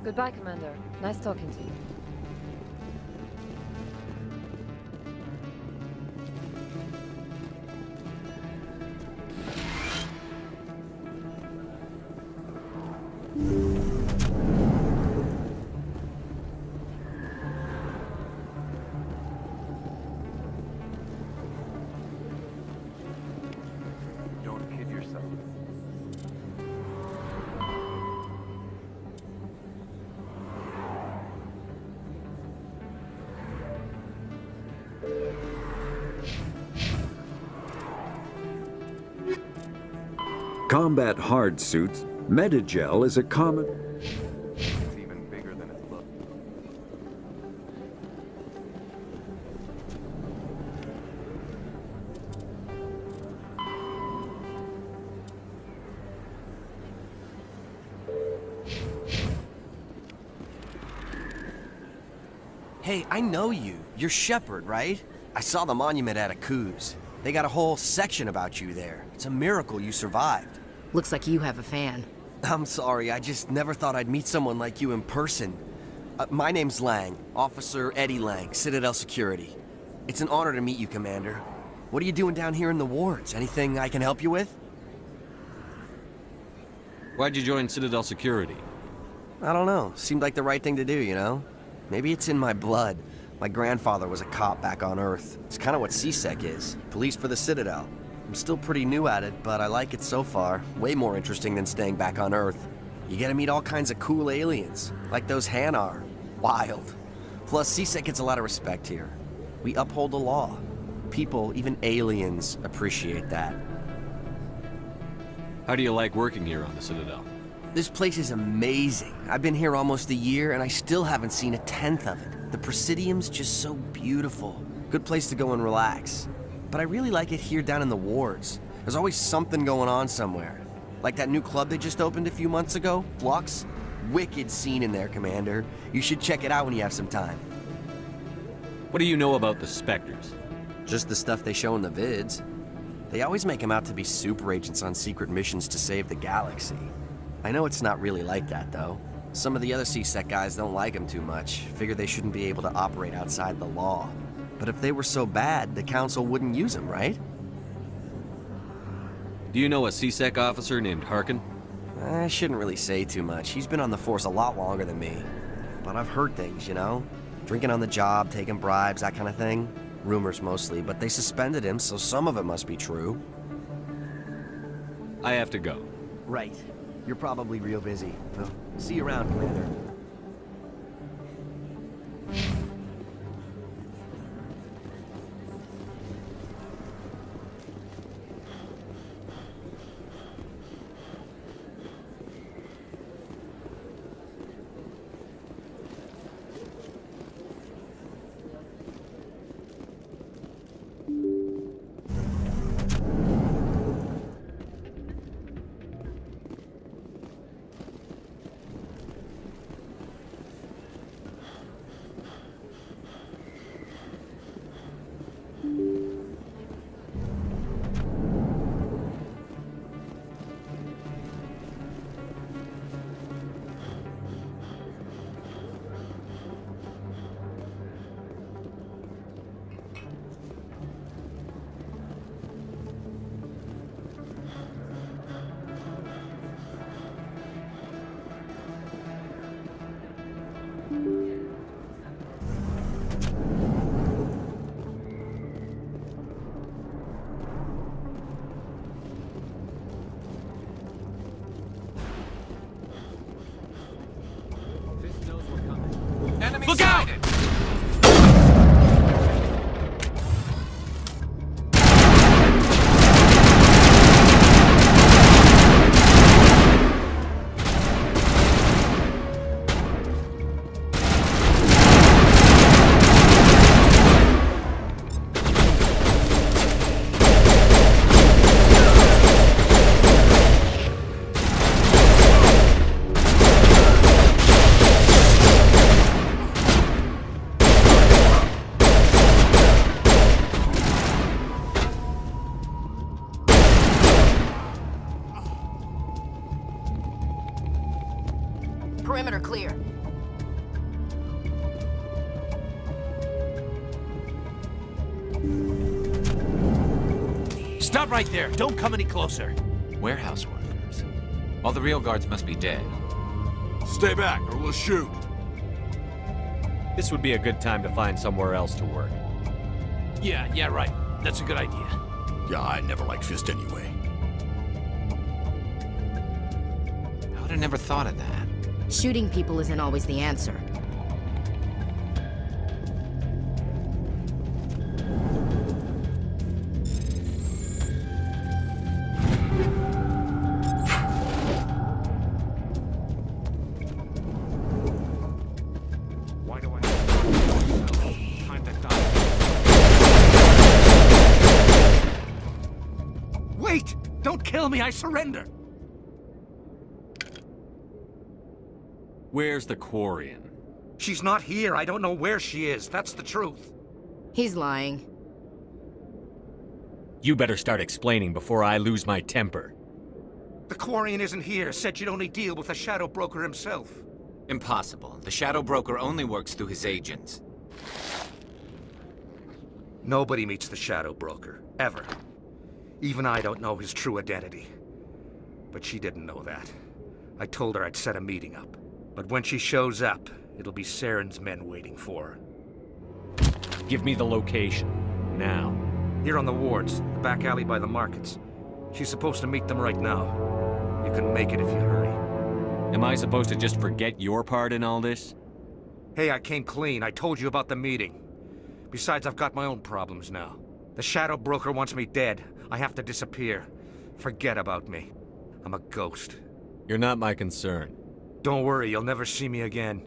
Goodbye, Commander. Nice talking to you. Don't kid yourself. Combat hard suits, Medigel is a common... It's even bigger than it looks. Hey, I know you. You're Shepard, right? I saw the monument at Aku's. They got a whole section about you there. It's a miracle you survived. Looks like you have a fan. I'm sorry, I just never thought I'd meet someone like you in person. My name's Lang, Officer Eddie Lang, Citadel Security. It's an honor to meet you, Commander. What are you doing down here in the wards? Anything I can help you with? Why'd you join Citadel Security? I don't know. Seemed like the right thing to do, you know? Maybe it's in my blood. My grandfather was a cop back on Earth. It's kind of what CSEC is. Police for the Citadel. I'm still pretty new at it, but I like it so far. Way more interesting than staying back on Earth. You get to meet all kinds of cool aliens, like those Hanar. Wild. Plus, CSEC gets a lot of respect here. We uphold the law. People, even aliens, appreciate that. How do you like working here on the Citadel? This place is amazing. I've been here almost a year, and I still haven't seen a tenth of it. The Presidium's just so beautiful. Good place to go and relax. But I really like it here down in the wards. There's always something going on somewhere. Like that new club they just opened a few months ago, Flux. Wicked scene in there, Commander. You should check it out when you have some time. What do you know about the Spectres? Just the stuff they show in the vids. They always make them out to be super agents on secret missions to save the galaxy. I know it's not really like that, though. Some of the other CSEC guys don't like them too much. Figure they shouldn't be able to operate outside the law. But if they were so bad, the Council wouldn't use them, right? Do you know a CSEC officer named Harkin? I shouldn't really say too much. He's been on the force a lot longer than me. But I've heard things, you know? Drinking on the job, taking bribes, that kind of thing. Rumors mostly, but they suspended him, so some of it must be true. I have to go. Right. You're probably real busy. Well, see you around, Commander. Look out! Perimeter clear. Stop right there! Don't come any closer! Warehouse workers. All the real guards must be dead. Stay back, or we'll shoot. This would be a good time to find somewhere else to work. Yeah, right. That's a good idea. Yeah, I never liked Fist anyway. I would have never thought of that. Shooting people isn't always the answer. Wait! Don't kill me, I surrender! Where's the Quarian? She's not here. I don't know where she is. That's the truth. He's lying. You better start explaining before I lose my temper. The Quarian isn't here. Said you'd only deal with the Shadow Broker himself. Impossible. The Shadow Broker only works through his agents. Nobody meets the Shadow Broker. Ever. Even I don't know his true identity. But she didn't know that. I told her I'd set a meeting up. But when she shows up, it'll be Saren's men waiting for her. Give me the location. Now. Here on the wards, the back alley by the markets. She's supposed to meet them right now. You can make it if you hurry. Am I supposed to just forget your part in all this? Hey, I came clean. I told you about the meeting. Besides, I've got my own problems now. The Shadow Broker wants me dead. I have to disappear. Forget about me. I'm a ghost. You're not my concern. Don't worry, you'll never see me again.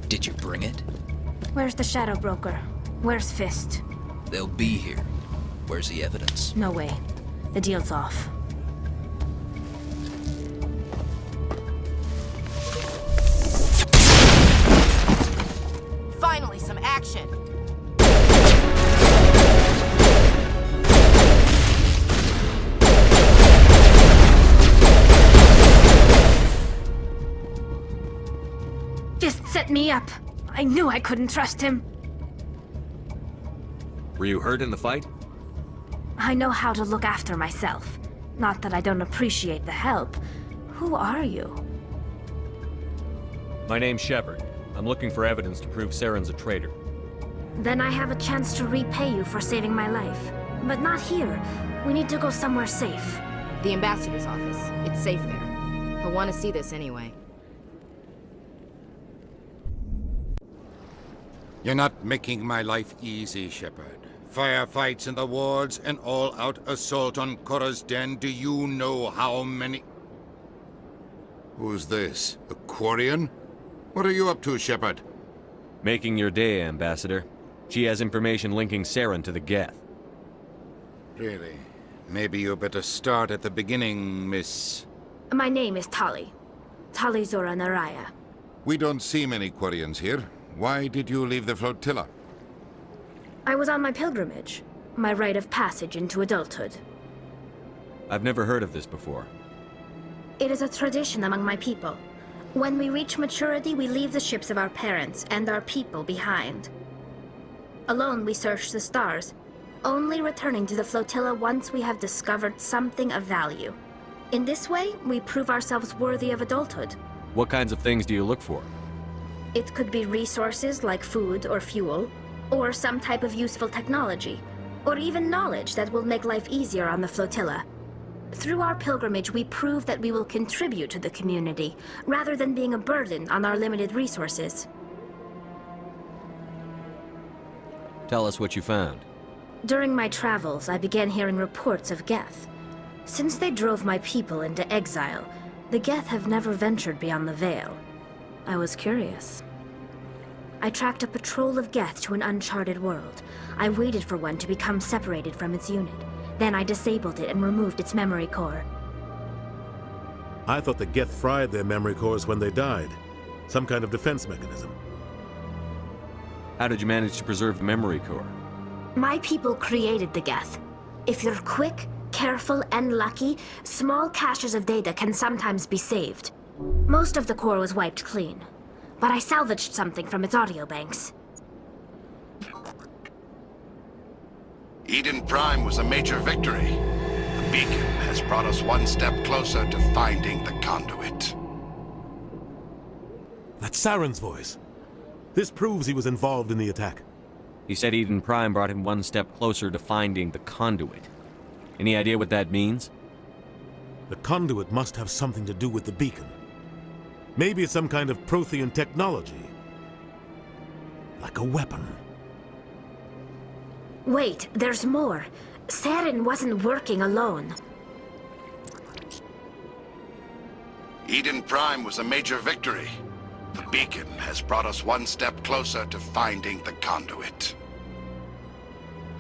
Did you bring it? Where's the Shadow Broker? Where's Fist? They'll be here. Where's the evidence? No way. The deal's off. Finally, some action! Fist set me up. I knew I couldn't trust him. Were you hurt in the fight? I know how to look after myself. Not that I don't appreciate the help. Who are you? My name's Shepard. I'm looking for evidence to prove Saren's a traitor. Then I have a chance to repay you for saving my life. But not here. We need to go somewhere safe. The ambassador's office. It's safe there. He'll want to see this anyway. You're not making my life easy, Shepard. Firefights in the wards, an all-out assault on Korra's den. Do you know how many... Who's this? A Quarian? What are you up to, Shepard? Making your day, Ambassador. She has information linking Saren to the Geth. Really? Maybe you better start at the beginning, Miss... My name is Tali. Tali Zora Naraya. We don't see many Quarians here. Why did you leave the flotilla? I was on my pilgrimage. My rite of passage into adulthood. I've never heard of this before. It is a tradition among my people. When we reach maturity, we leave the ships of our parents and our people behind. Alone, we search the stars, only returning to the flotilla once we have discovered something of value. In this way, we prove ourselves worthy of adulthood. What kinds of things do you look for? It could be resources like food or fuel, or some type of useful technology, or even knowledge that will make life easier on the flotilla. Through our pilgrimage, we prove that we will contribute to the community, rather than being a burden on our limited resources. Tell us what you found. During my travels, I began hearing reports of Geth. Since they drove my people into exile, the Geth have never ventured beyond the Veil. I was curious. I tracked a patrol of Geth to an uncharted world. I waited for one to become separated from its unit. Then I disabled it and removed its memory core. I thought the Geth fried their memory cores when they died. Some kind of defense mechanism. How did you manage to preserve the memory core? My people created the Geth. If you're quick, careful, and lucky, small caches of data can sometimes be saved. Most of the core was wiped clean, but I salvaged something from its audio banks. Eden Prime was a major victory. The beacon has brought us one step closer to finding the conduit. That's Saren's voice. This proves he was involved in the attack. He said Eden Prime brought him one step closer to finding the conduit. Any idea what that means? The conduit must have something to do with the beacon. Maybe it's some kind of Prothean technology. Like a weapon. Wait, there's more. Saren wasn't working alone. Eden Prime was a major victory. The beacon has brought us one step closer to finding the conduit.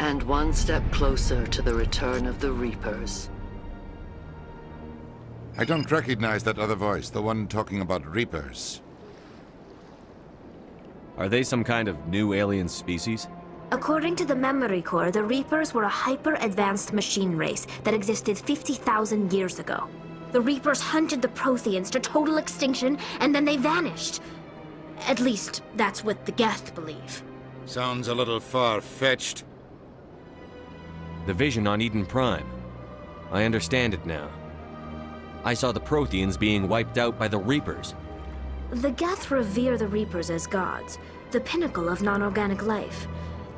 And one step closer to the return of the Reapers. I don't recognize that other voice, the one talking about Reapers. Are they some kind of new alien species? According to the memory core, the Reapers were a hyper-advanced machine race that existed 50,000 years ago. The Reapers hunted the Protheans to total extinction, and then they vanished. At least, that's what the Geth believe. Sounds a little far-fetched. The vision on Eden Prime. I understand it now. I saw the Protheans being wiped out by the Reapers. The Geth revere the Reapers as gods, the pinnacle of non-organic life.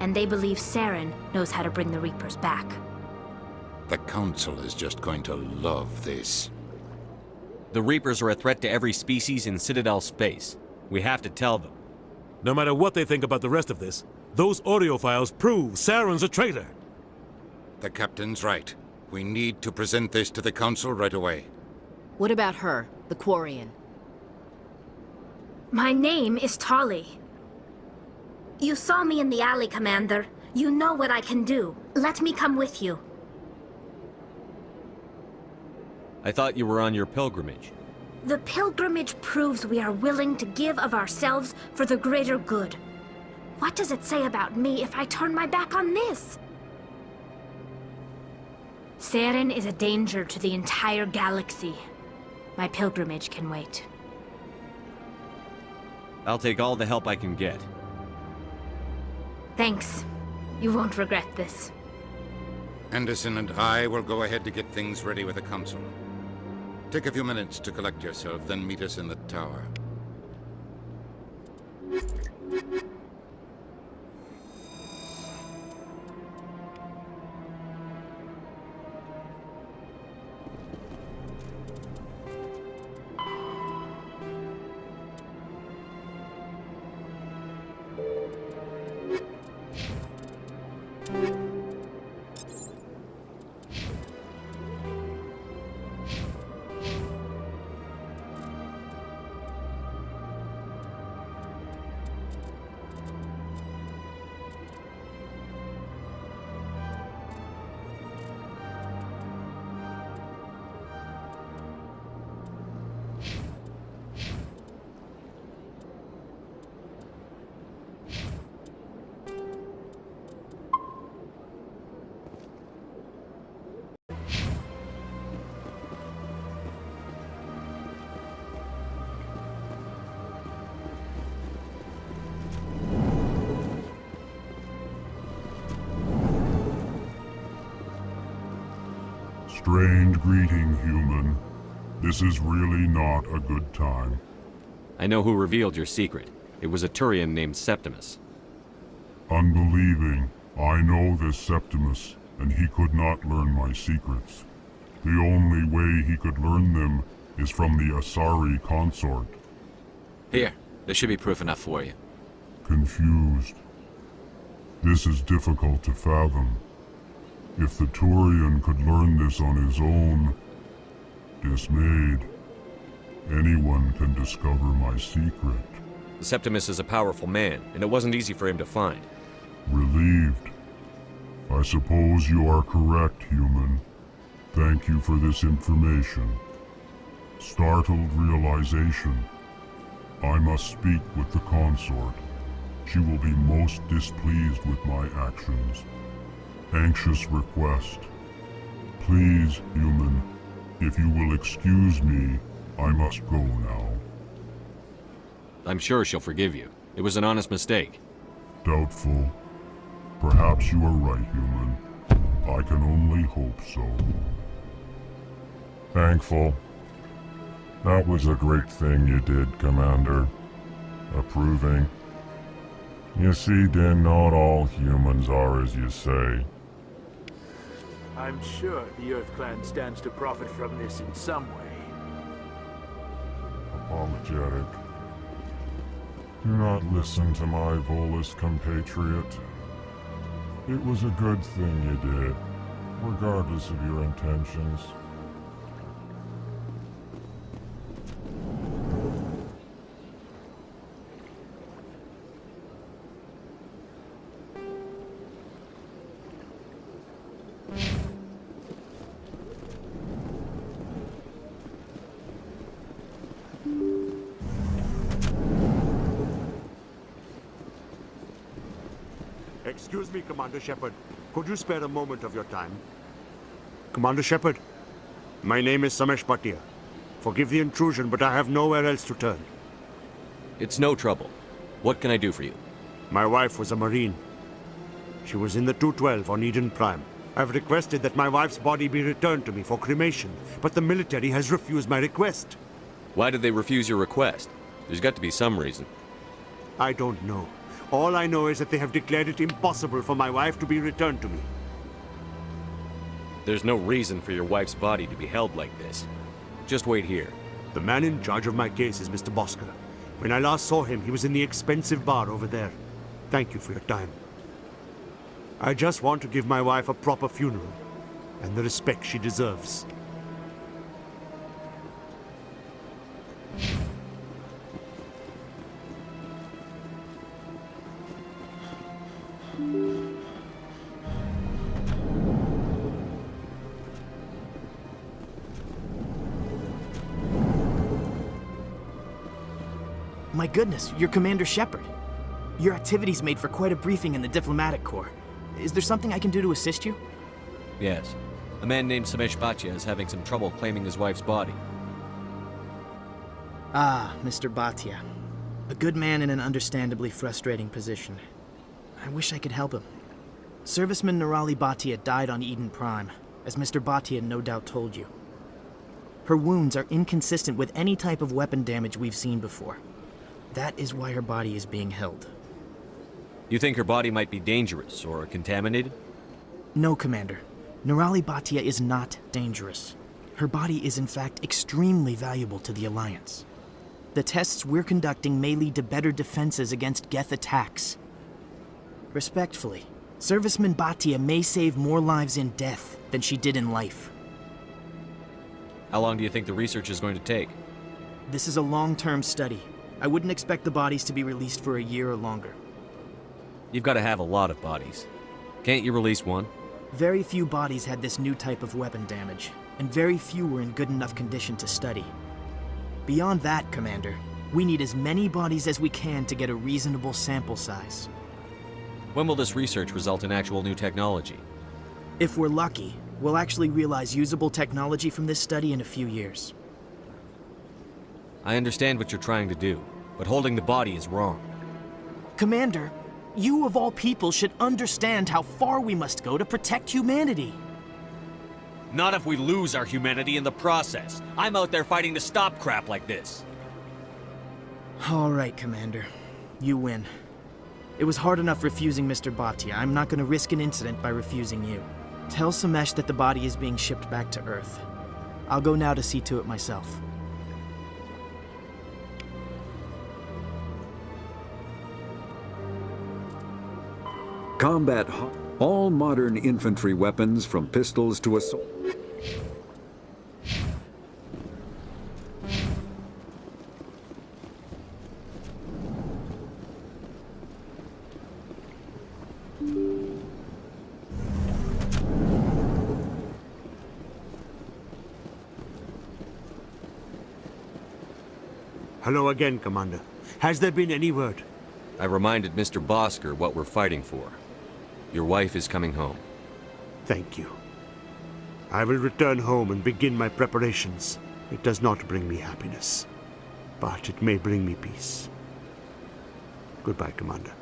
And they believe Saren knows how to bring the Reapers back. The Council is just going to love this. The Reapers are a threat to every species in Citadel space. We have to tell them. No matter what they think about the rest of this, those audio files prove Saren's a traitor. The Captain's right. We need to present this to the Council right away. What about her, the Quarian? My name is Tali. You saw me in the alley, Commander. You know what I can do. Let me come with you. I thought you were on your pilgrimage. The pilgrimage proves we are willing to give of ourselves for the greater good. What does it say about me if I turn my back on this? Saren is a danger to the entire galaxy. My pilgrimage can wait. I'll take all the help I can get. Thanks. You won't regret this. Anderson and I will go ahead to get things ready with the Council. Take a few minutes to collect yourself, then meet us in the tower. Strained greeting, human. This is really not a good time. I know who revealed your secret. It was a Turian named Septimus. Unbelieving. I know this Septimus, and he could not learn my secrets. The only way he could learn them is from the Asari consort. Here, there should be proof enough for you. Confused. This is difficult to fathom. If the Turian could learn this on his own, dismayed, anyone can discover my secret. Septimus is a powerful man, and it wasn't easy for him to find. Relieved. I suppose you are correct, human. Thank you for this information. Startled realization. I must speak with the consort. She will be most displeased with my actions. Anxious request. Please, human, if you will excuse me, I must go now. I'm sure she'll forgive you. It was an honest mistake. Doubtful. Perhaps you are right, human. I can only hope so. Thankful. That was a great thing you did, Commander. Approving. You see, Din, not all humans are as you say. I'm sure the Earth Clan stands to profit from this in some way. Apologetic. Do not listen to my Volus compatriot. It was a good thing you did, regardless of your intentions. Excuse me, Commander Shepard. Could you spare a moment of your time? Commander Shepard, my name is Samesh Bhatia. Forgive the intrusion, but I have nowhere else to turn. It's no trouble. What can I do for you? My wife was a Marine. She was in the 212 on Eden Prime. I've requested that my wife's body be returned to me for cremation, but the military has refused my request. Why did they refuse your request? There's got to be some reason. I don't know. All I know is that they have declared it impossible for my wife to be returned to me. There's no reason for your wife's body to be held like this. Just wait here. The man in charge of my case is Mr. Bosker. When I last saw him, he was in the expensive bar over there. Thank you for your time. I just want to give my wife a proper funeral, and the respect she deserves. My goodness, you're Commander Shepard. Your activities made for quite a briefing in the Diplomatic Corps. Is there something I can do to assist you? Yes. A man named Samesh Bhatia is having some trouble claiming his wife's body. Ah, Mr. Bhatia. A good man in an understandably frustrating position. I wish I could help him. Serviceman Nirali Bhatia died on Eden Prime, as Mr. Bhatia no doubt told you. Her wounds are inconsistent with any type of weapon damage we've seen before. That is why her body is being held. You think her body might be dangerous or contaminated? No, Commander. Nirali Bhatia is not dangerous. Her body is in fact extremely valuable to the Alliance. The tests we're conducting may lead to better defenses against Geth attacks. Respectfully, Serviceman Bhatia may save more lives in death than she did in life. How long do you think the research is going to take? This is a long-term study. I wouldn't expect the bodies to be released for a year or longer. You've got to have a lot of bodies. Can't you release one? Very few bodies had this new type of weapon damage, and very few were in good enough condition to study. Beyond that, Commander, we need as many bodies as we can to get a reasonable sample size. When will this research result in actual new technology? If we're lucky, we'll actually realize usable technology from this study in a few years. I understand what you're trying to do, but holding the body is wrong. Commander, you of all people should understand how far we must go to protect humanity. Not if we lose our humanity in the process. I'm out there fighting to stop crap like this. All right, Commander. You win. It was hard enough refusing Mr. Bhatia. I'm not gonna risk an incident by refusing you. Tell Samesh that the body is being shipped back to Earth. I'll go now to see to it myself. Combat. All modern infantry weapons, from pistols to assault. Hello again, Commander. Has there been any word? I reminded Mr. Bosker what we're fighting for. Your wife is coming home. Thank you. I will return home and begin my preparations. It does not bring me happiness, but it may bring me peace. Goodbye, Commander.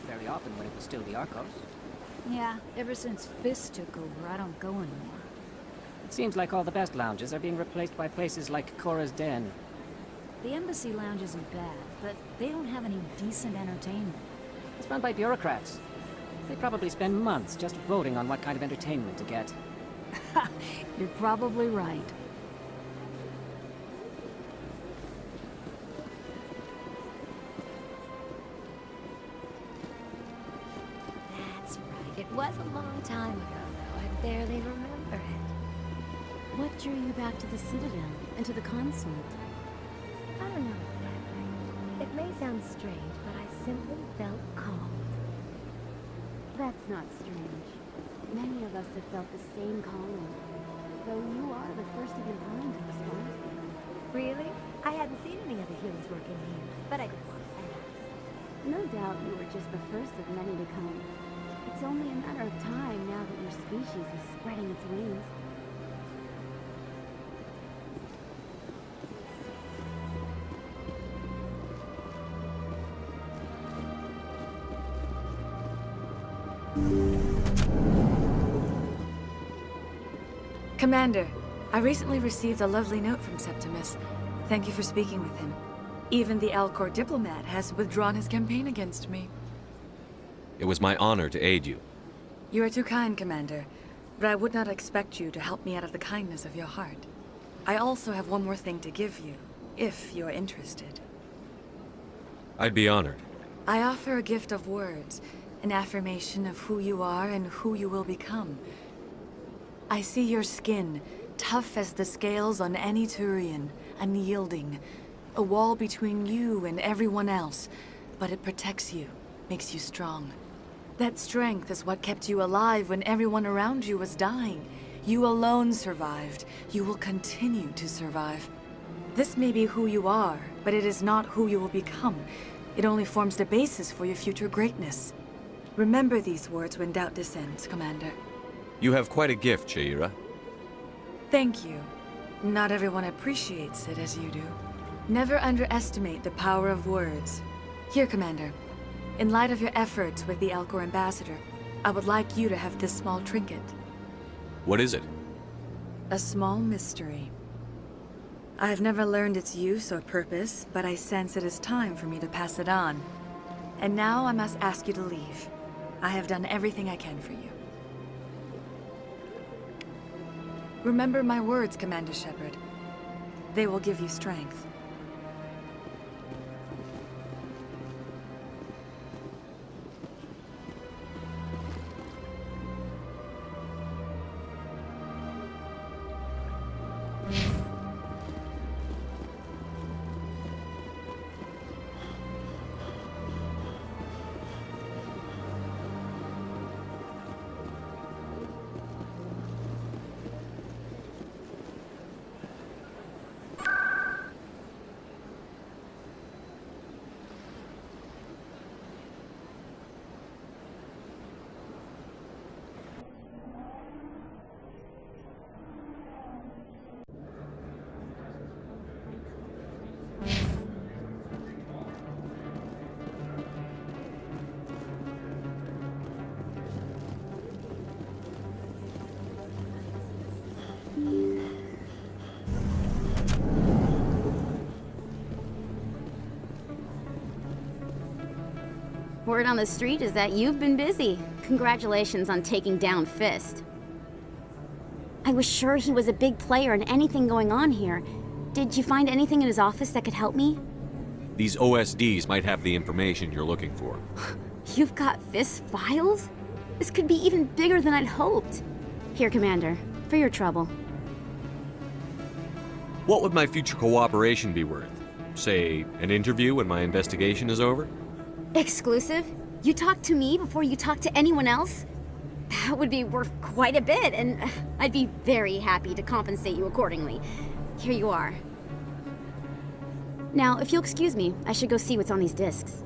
Fairly often when it was still the Arcos. Yeah, ever since Fist took over, I don't go anymore. It seems like all the best lounges are being replaced by places like Cora's Den. The Embassy Lounge isn't bad, but they don't have any decent entertainment. It's run by bureaucrats. They probably spend months just voting on what kind of entertainment to get. You're probably right. It was a long time ago, though. I barely remember it. What drew you back to the Citadel and to the consort? I don't know exactly. It may sound strange, but I simply felt called. That's not strange. Many of us have felt the same calling. Though you are the first of your kind to respond. Really? I hadn't seen any other humans working here, but I didn't want to ask. No doubt you were just the first of many to come. It's only a matter of time now that your species is spreading its wings. Commander, I recently received a lovely note from Septimus. Thank you for speaking with him. Even the Alcor diplomat has withdrawn his campaign against me. It was my honor to aid you. You are too kind, Commander, but I would not expect you to help me out of the kindness of your heart. I also have one more thing to give you, if you are interested. I'd be honored. I offer a gift of words, an affirmation of who you are and who you will become. I see your skin, tough as the scales on any Turian, unyielding, a wall between you and everyone else, but it protects you, makes you strong. That strength is what kept you alive when everyone around you was dying. You alone survived. You will continue to survive. This may be who you are, but it is not who you will become. It only forms the basis for your future greatness. Remember these words when doubt descends, Commander. You have quite a gift, Shaira. Thank you. Not everyone appreciates it as you do. Never underestimate the power of words. Here, Commander. In light of your efforts with the Alcor ambassador, I would like you to have this small trinket. What is it? A small mystery. I've never learned its use or purpose, but I sense it is time for me to pass it on. And now I must ask you to leave. I have done everything I can for you. Remember my words, Commander Shepard. They will give you strength. Word on the street is that you've been busy. Congratulations on taking down Fist. I was sure he was a big player in anything going on here. Did you find anything in his office that could help me? These OSDs might have the information you're looking for. You've got Fist's files? This could be even bigger than I'd hoped. Here, Commander, for your trouble. What would my future cooperation be worth? Say, an interview when my investigation is over? Exclusive? You talk to me before you talk to anyone else? That would be worth quite a bit, and I'd be very happy to compensate you accordingly. Here you are. Now, if you'll excuse me, I should go see what's on these discs.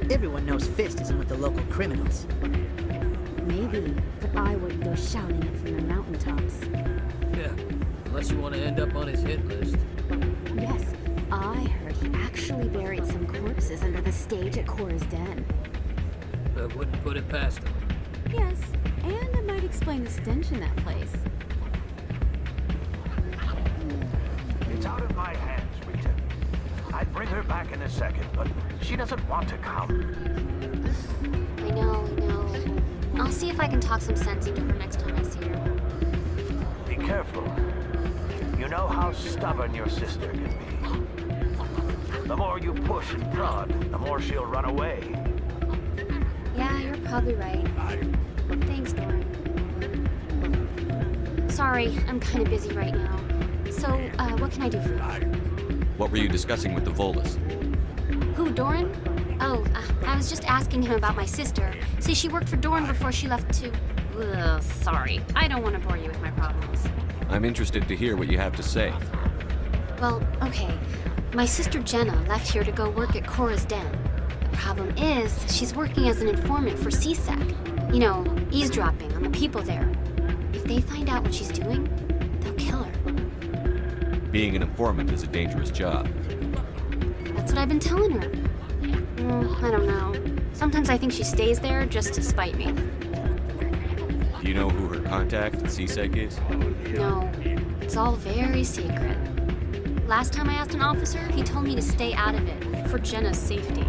Everyone knows Fist isn't with the local criminals. Maybe, but I wouldn't go shouting it from the mountaintops. Yeah, unless you want to end up on his hit list. Yes, I heard he actually buried some corpses under the stage at Cora's Den. I wouldn't put it past him. Yes, and it might explain the stench in that place. It's out of my hands, Rita. I'd bring her back in a second, but she doesn't want to come. I know. I'll see if I can talk some sense into her next time I see her. Be careful. You know how stubborn your sister can be. The more you push and prod, the more she'll run away. Yeah, you're probably right. Thanks, Doran. Sorry, I'm kind of busy right now. So, what can I do for you? What were you discussing with the Volus? Who, Doran? Oh, I was just asking him about my sister. See, she worked for Doran before she left to... Ugh, sorry. I don't want to bore you with my problems. I'm interested to hear what you have to say. Well, okay. My sister Jenna left here to go work at Cora's Den. The problem is, she's working as an informant for CSEC. You know, eavesdropping on the people there. If they find out what she's doing, they'll kill her. Being an informant is a dangerous job. That's what I've been telling her. I don't know. Sometimes I think she stays there just to spite me. Do you know who her contact at CSEC is? No, it's all very secret. Last time I asked an officer, he told me to stay out of it, for Jenna's safety.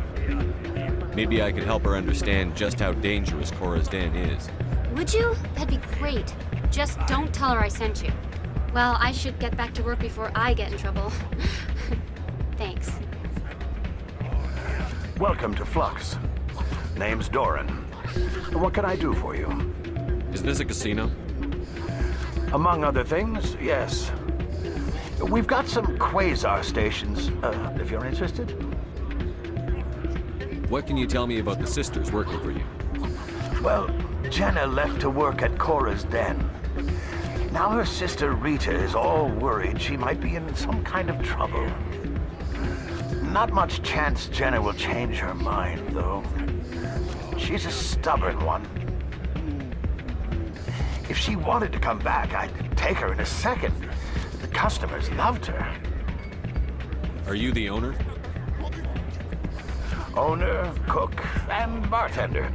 Maybe I could help her understand just how dangerous Cora's Den is. Would you? That'd be great. Just don't tell her I sent you. Well, I should get back to work before I get in trouble. Thanks. Welcome to Flux. Name's Doran. What can I do for you? Is this a casino? Among other things, yes. We've got some quasar stations, if you're interested. What can you tell me about the sisters working for you? Well, Jenna left to work at Cora's Den. Now her sister Rita is all worried she might be in some kind of trouble. Not much chance Jenna will change her mind, though. She's a stubborn one. If she wanted to come back, I'd take her in a second. The customers loved her. Are you the owner? Owner, cook, and bartender.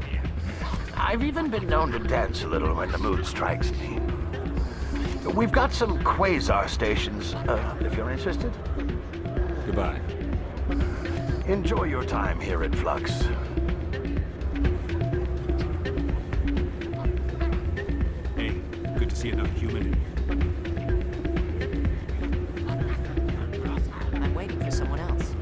I've even been known to dance a little when the mood strikes me. We've got some quasar stations, if you're interested. Goodbye. Enjoy your time here at Flux. Hey, good to see another human in here. I'm waiting for someone else.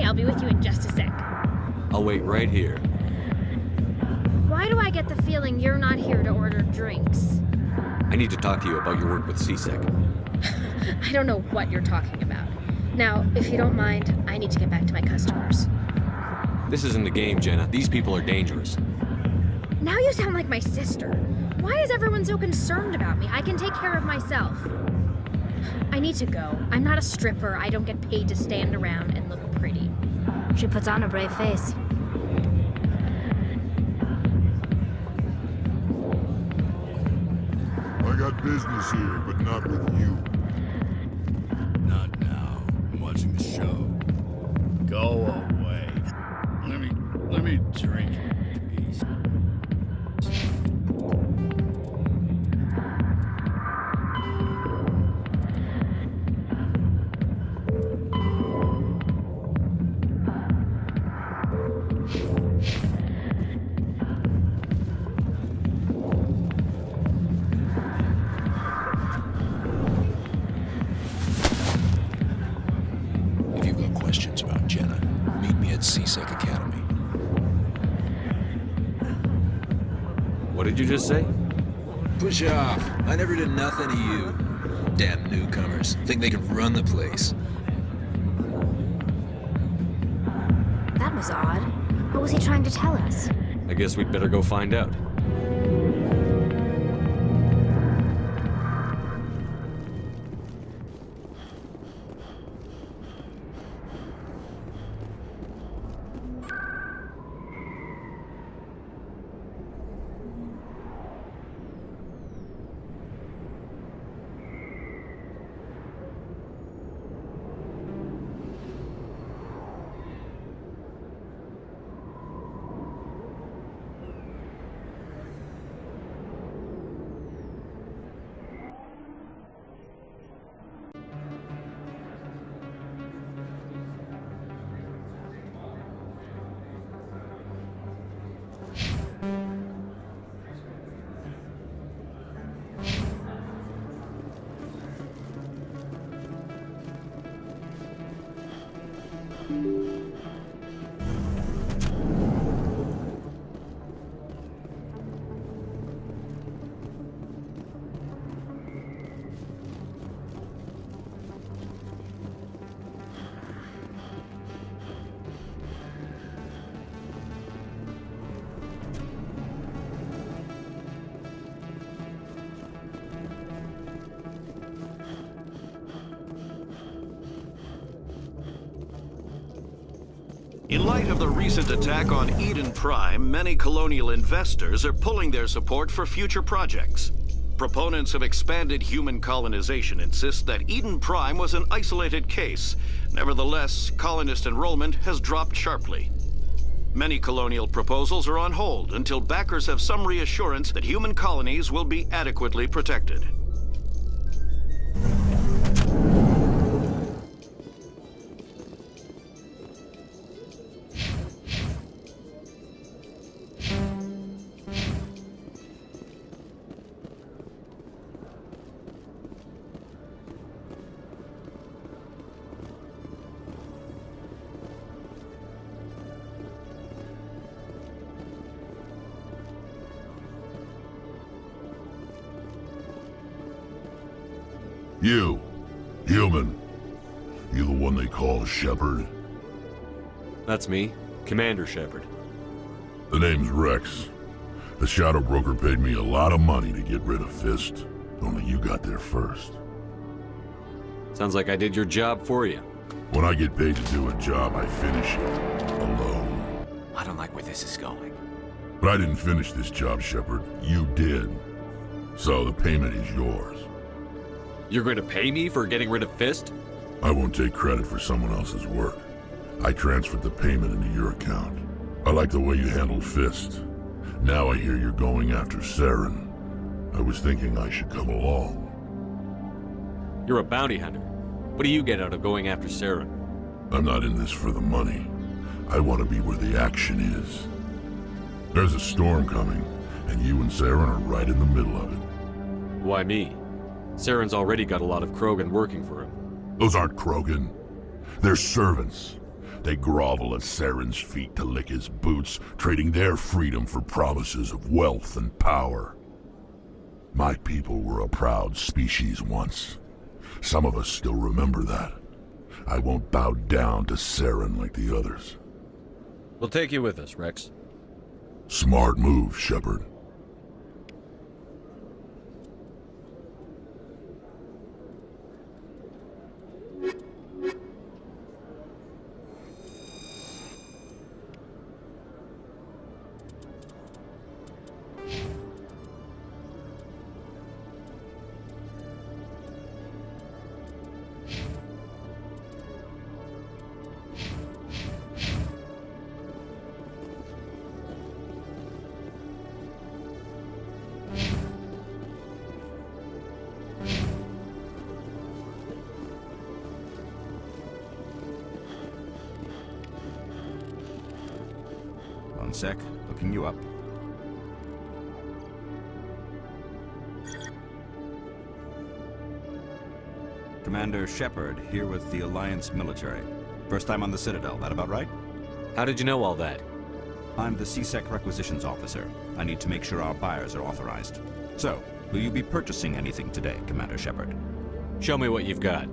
I'll be with you in just a sec. I'll wait right here. Why do I get the feeling you're not here to order drinks? I need to talk to you about your work with CSEC. I don't know what you're talking about. Now, if you don't mind, I need to get back to my customers. This isn't a game, Jenna. These people are dangerous. Now you sound like my sister. Why is everyone so concerned about me? I can take care of myself. I need to go. I'm not a stripper. I don't get paid to stand around and look pretty. She puts on a brave face. I got business here, but not with you. Not now. I'm watching the show. Go away. Let me drink in peace. Questions about Jenna, meet me at CSEC Academy. What did you just say? Push off. I never did nothing to you. Damn newcomers. Think they can run the place. That was odd. What was he trying to tell us? I guess we'd better go find out. In light of the recent attack on Eden Prime, many colonial investors are pulling their support for future projects. Proponents of expanded human colonization insist that Eden Prime was an isolated case. Nevertheless, colonist enrollment has dropped sharply. Many colonial proposals are on hold until backers have some reassurance that human colonies will be adequately protected. You, human. You the one they call Shepard? That's me, Commander Shepard. The name's Rex. The Shadow Broker paid me a lot of money to get rid of Fist. Only you got there first. Sounds like I did your job for you. When I get paid to do a job, I finish it. Alone. I don't like where this is going. But I didn't finish this job, Shepard. You did. So the payment is yours. You're going to pay me for getting rid of Fist? I won't take credit for someone else's work. I transferred the payment into your account. I like the way you handled Fist. Now I hear you're going after Saren. I was thinking I should come along. You're a bounty hunter. What do you get out of going after Saren? I'm not in this for the money. I want to be where the action is. There's a storm coming, and you and Saren are right in the middle of it. Why me? Saren's already got a lot of Krogan working for him. Those aren't Krogan. They're servants. They grovel at Saren's feet to lick his boots, trading their freedom for promises of wealth and power. My people were a proud species once. Some of us still remember that. I won't bow down to Saren like the others. We'll take you with us, Rex. Smart move, Shepard. One sec, looking you up. Commander Shepard, here with the Alliance military. First time on the Citadel, that about right? How did you know all that? I'm the CSEC requisitions officer. I need to make sure our buyers are authorized. So, will you be purchasing anything today, Commander Shepard? Show me what you've got.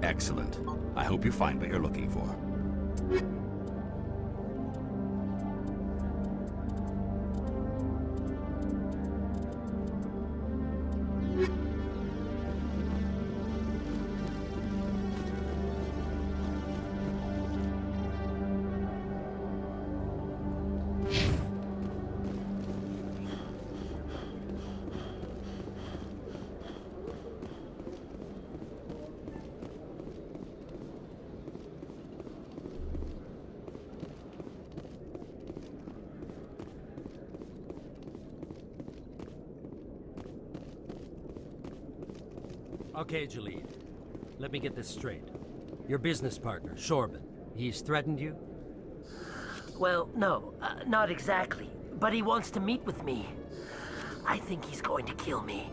Excellent. I hope you find what you're looking for. Okay, Jalid. Let me get this straight. Your business partner, Shorban, he's threatened you? Well, no, not exactly. But he wants to meet with me. I think he's going to kill me.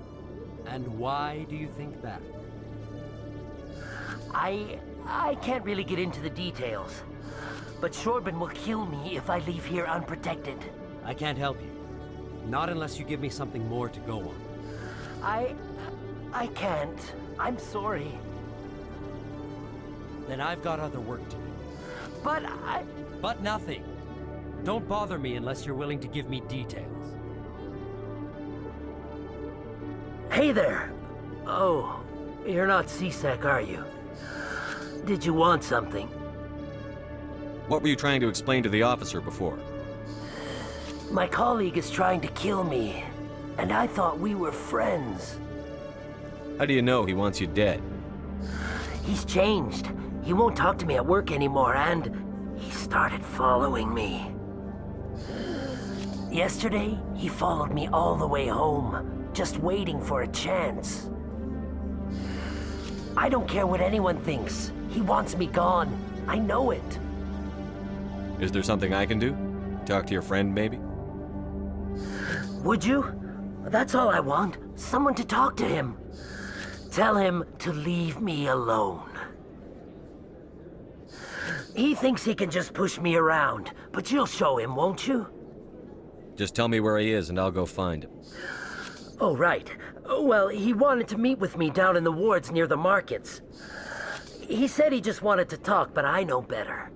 And why do you think that? I can't really get into the details. But Shorben will kill me if I leave here unprotected. I can't help you. Not unless you give me something more to go on. I can't. I'm sorry. Then I've got other work to do. But nothing. Don't bother me unless you're willing to give me details. Hey there. Oh, you're not CSEC, are you? Did you want something? What were you trying to explain to the officer before? My colleague is trying to kill me, and I thought we were friends. How do you know he wants you dead? He's changed. He won't talk to me at work anymore, and he started following me. Yesterday, he followed me all the way home, just waiting for a chance. I don't care what anyone thinks. He wants me gone. I know it. Is there something I can do? Talk to your friend, maybe? Would you? That's all I want. Someone to talk to him. Tell him to leave me alone. He thinks he can just push me around, but you'll show him, won't you? Just tell me where he is and I'll go find him. Oh, right. Well, he wanted to meet with me down in the wards near the markets. He said he just wanted to talk, but I know better.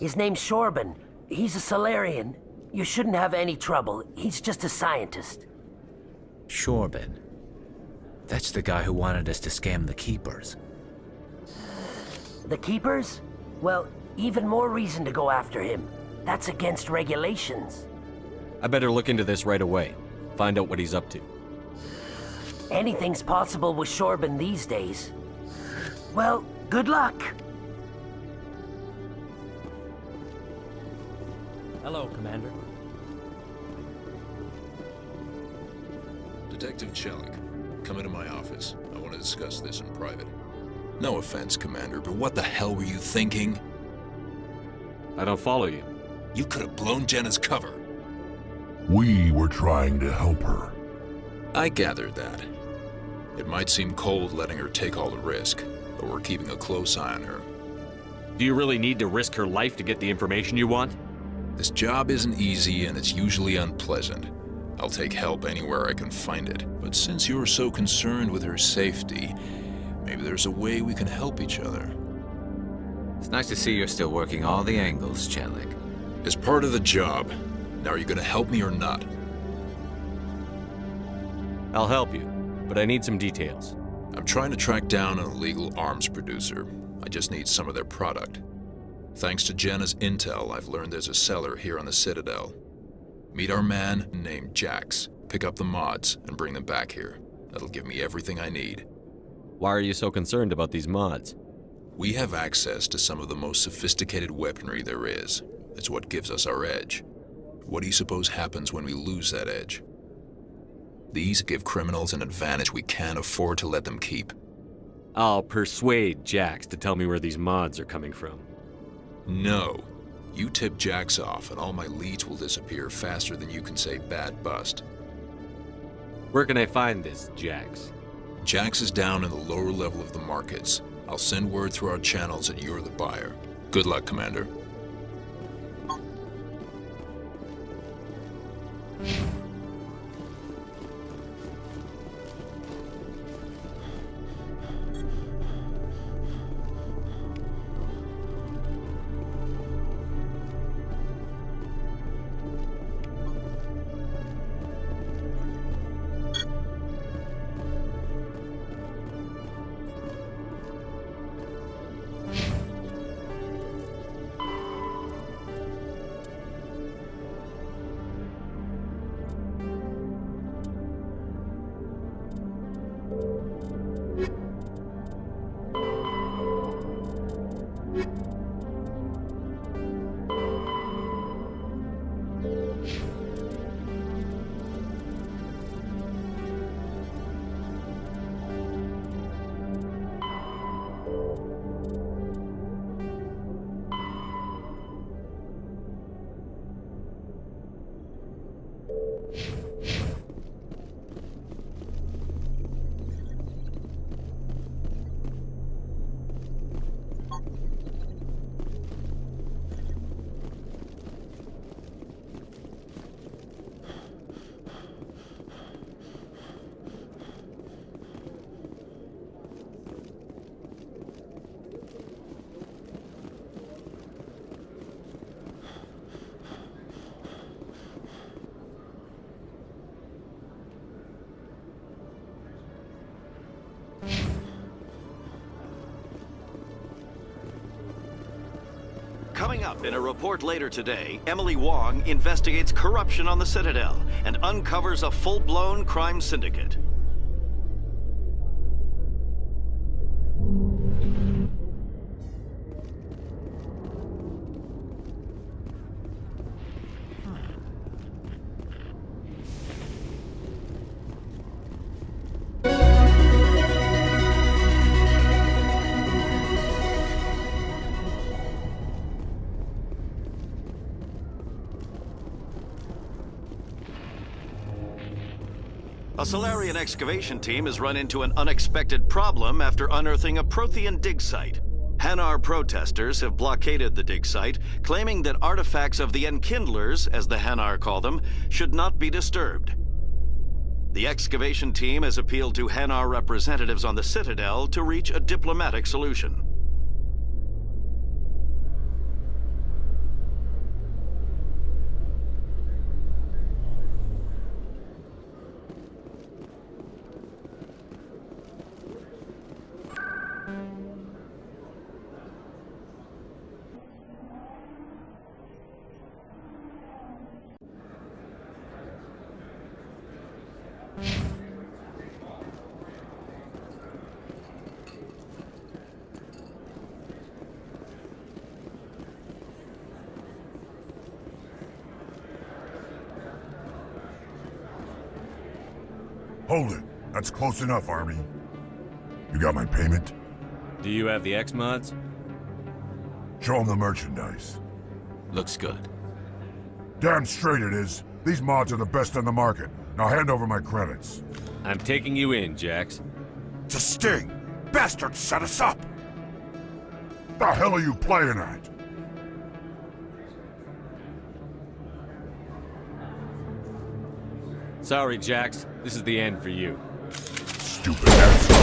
His name's Shorben. He's a Solarian. You shouldn't have any trouble. He's just a scientist. Shorben. That's the guy who wanted us to scam the Keepers. The Keepers? Well, even more reason to go after him. That's against regulations. I better look into this right away. Find out what he's up to. Anything's possible with Shorben these days. Well, good luck. Hello, Commander. Detective Chelik, come into my office. I want to discuss this in private. No offense, Commander, but what the hell were you thinking? I don't follow you. You could have blown Jenna's cover. We were trying to help her. I gathered that. It might seem cold letting her take all the risk, but we're keeping a close eye on her. Do you really need to risk her life to get the information you want? This job isn't easy and it's usually unpleasant. I'll take help anywhere I can find it. But since you're so concerned with her safety, maybe there's a way we can help each other. It's nice to see you're still working all the angles, Chelik. It's part of the job. Now are you gonna help me or not? I'll help you, but I need some details. I'm trying to track down an illegal arms producer. I just need some of their product. Thanks to Jenna's intel, I've learned there's a seller here on the Citadel. Meet our man named Jax, pick up the mods, and bring them back here. That'll give me everything I need. Why are you so concerned about these mods? We have access to some of the most sophisticated weaponry there is. It's what gives us our edge. What do you suppose happens when we lose that edge? These give criminals an advantage we can't afford to let them keep. I'll persuade Jax to tell me where these mods are coming from. No. You tip Jax off and all my leads will disappear faster than you can say bad bust. Where can I find this Jax? Jax is down in the lower level of the markets. I'll send word through our channels that you're the buyer. Good luck, Commander. Coming up in a report later today, Emily Wong investigates corruption on the Citadel and uncovers a full-blown crime syndicate. A Solarian excavation team has run into an unexpected problem after unearthing a Prothean dig site. Hanar protesters have blockaded the dig site, claiming that artifacts of the Enkindlers, as the Hanar call them, should not be disturbed. The excavation team has appealed to Hanar representatives on the Citadel to reach a diplomatic solution. Hold it. That's close enough, Army. You got my payment? Do you have the X-mods? Show them the merchandise. Looks good. Damn straight it is. These mods are the best on the market. Now hand over my credits. I'm taking you in, Jax. It's a sting! Bastards set us up! The hell are you playing at? Sorry, Jax. This is the end for you. Stupid asshole.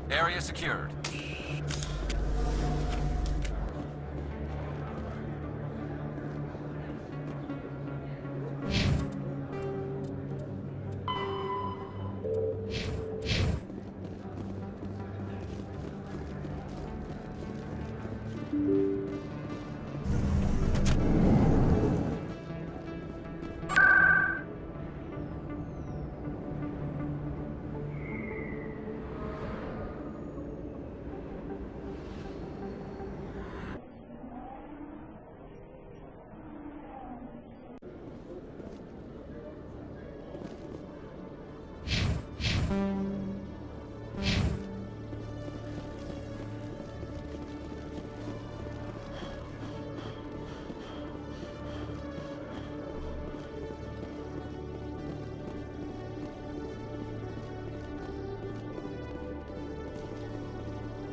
Area secured.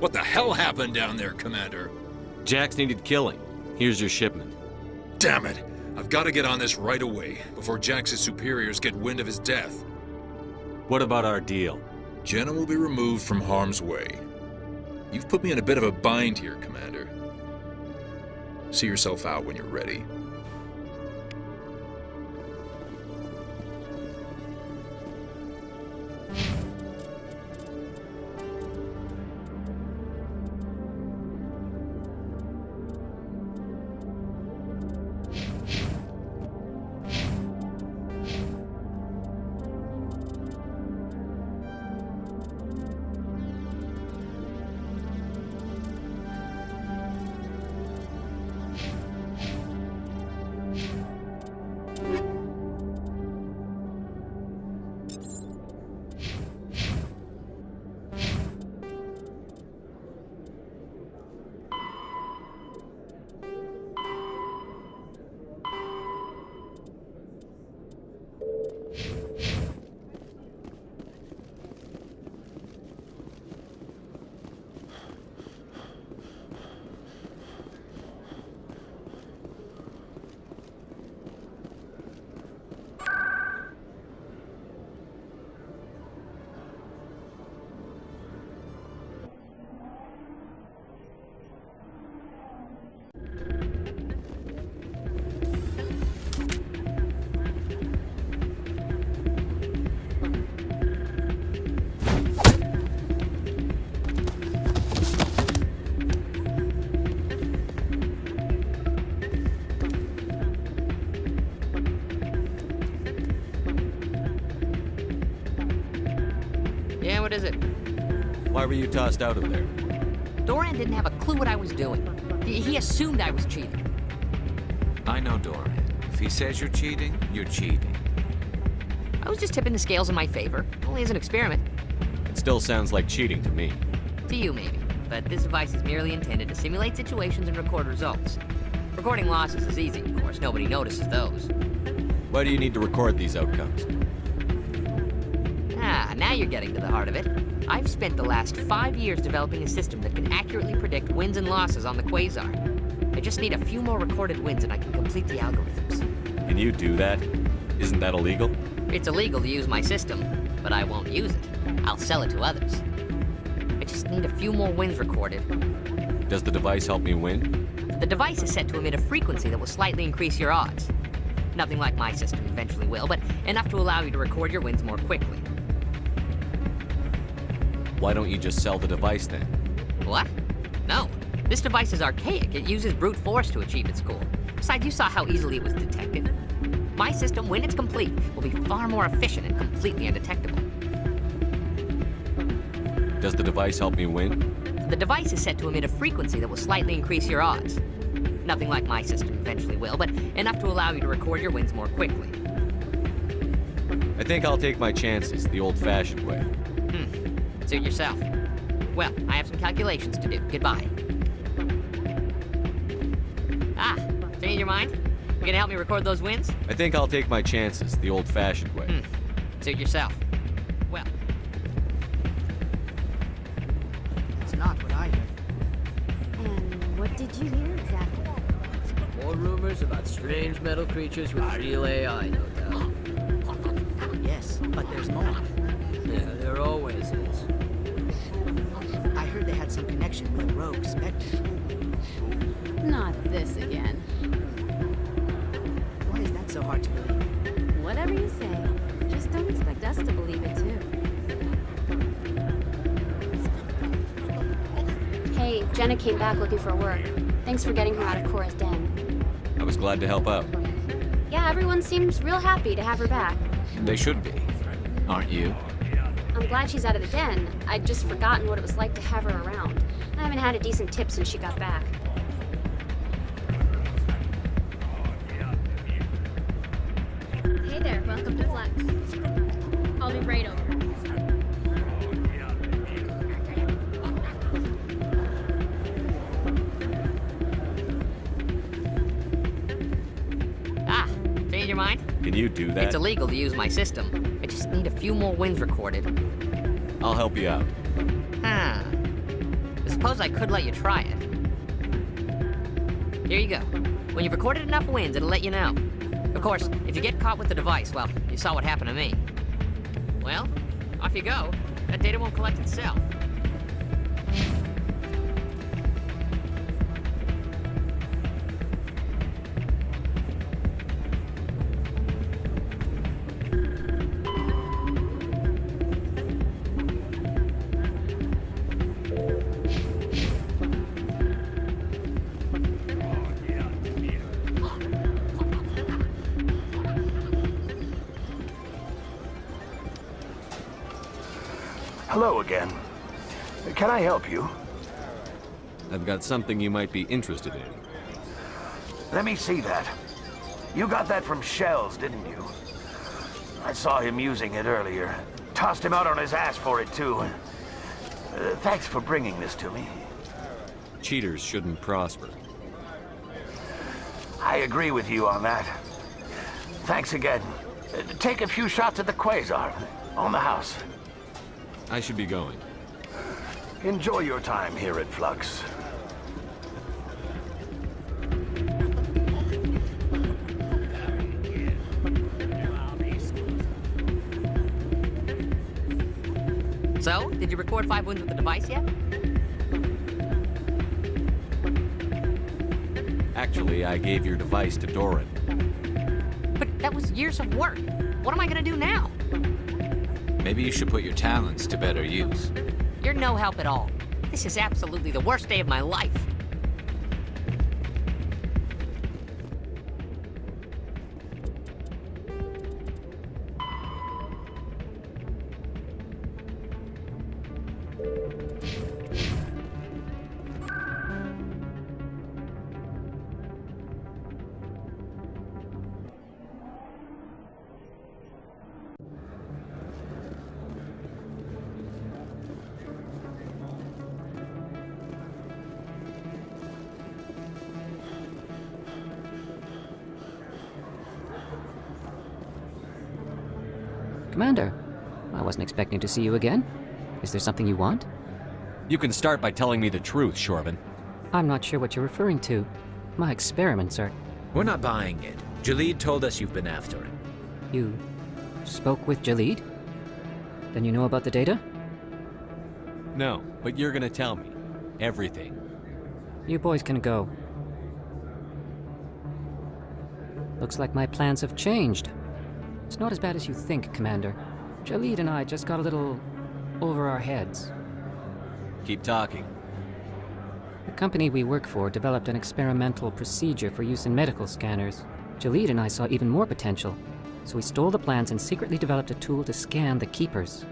What the hell happened down there, Commander? Jax needed killing. Here's your shipment. Damn it! I've got to get on this right away, before Jax's superiors get wind of his death. What about our deal? Jenna will be removed from harm's way. You've put me in a bit of a bind here, Commander. See yourself out when you're ready. Yeah, what is it? Why were you tossed out of there? Doran didn't have a clue what I was doing. He assumed I was cheating. I know Doran. If he says you're cheating, you're cheating. I was just tipping the scales in my favor, only as an experiment. It still sounds like cheating to me. To you, maybe. But this device is merely intended to simulate situations and record results. Recording losses is easy, of course. Nobody notices those. Why do you need to record these outcomes? Ah, now you're getting to the heart of it. I've spent the last 5 years developing a system that can accurately predict wins and losses on the Quasar. I just need a few more recorded wins and I can complete the algorithms. Can you do that? Isn't that illegal? It's illegal to use my system, but I won't use it. I'll sell it to others. I just need a few more wins recorded. Does the device help me win? The device is set to emit a frequency that will slightly increase your odds. Nothing like my system eventually will, but enough to allow you to record your wins more quickly. Why don't you just sell the device then? What? No. This device is archaic. It uses brute force to achieve its goal. Besides, you saw how easily it was detected. My system, when it's complete, will be far more efficient and completely undetectable. Does the device help me win? The device is set to emit a frequency that will slightly increase your odds. Nothing like my system eventually will, but enough to allow you to record your wins more quickly. I think I'll take my chances the old-fashioned way. Suit yourself. Well, I have some calculations to do. Goodbye. Ah, change your mind? You gonna help me record those wins? I think I'll take my chances the old-fashioned way. Suit yourself. Well. That's not what I heard. And what did you hear exactly? More rumors about strange metal creatures with real AI, no doubt. Yes, but there's more. Yeah, there always is. I heard they had some connection with a rogue Spectre. Not this again. Why is that so hard to believe? Whatever you say. Just don't expect us to believe it, too. Hey, Jenna came back looking for work. Thanks for getting her out of Cora's den. I was glad to help out. Yeah, everyone seems real happy to have her back. They should be. Aren't you? I'm glad she's out of the den. I'd just forgotten what it was like to have her around. I haven't had a decent tip since she got back. Hey there, welcome to Flux. I'll be right over. Ah, change your mind? Can you do that? It's illegal to use my system. I just need a few more wins recorded. I'll help you out. Huh. I suppose I could let you try it. Here you go. When you've recorded enough wins, it'll let you know. Of course, if you get caught with the device, well, you saw what happened to me. Well, off you go. That data won't collect itself. Hello again. Can I help you? I've got something you might be interested in. Let me see that. You got that from Shells, didn't you? I saw him using it earlier. Tossed him out on his ass for it, too. Thanks for bringing this to me. Cheaters shouldn't prosper. I agree with you on that. Thanks again. Take a few shots at the Quasar. On the house. I should be going. Enjoy your time here at Flux. So, did you record 5 wins with the device yet? Actually, I gave your device to Doran. But that was years of work. What am I gonna do now? Maybe you should put your talents to better use. You're no help at all. This is absolutely the worst day of my life. Commander, I wasn't expecting to see you again. Is there something you want? You can start by telling me the truth, Shorban. I'm not sure what you're referring to. My experiments are... We're not buying it. Jalid told us you've been after him. You spoke with Jalid? Then you know about the data? No, but you're gonna tell me. Everything. You boys can go. Looks like my plans have changed. It's not as bad as you think, Commander. Jalid and I just got a little over our heads. Keep talking. The company we work for developed an experimental procedure for use in medical scanners. Jalid and I saw even more potential, so we stole the plans and secretly developed a tool to scan the Keepers.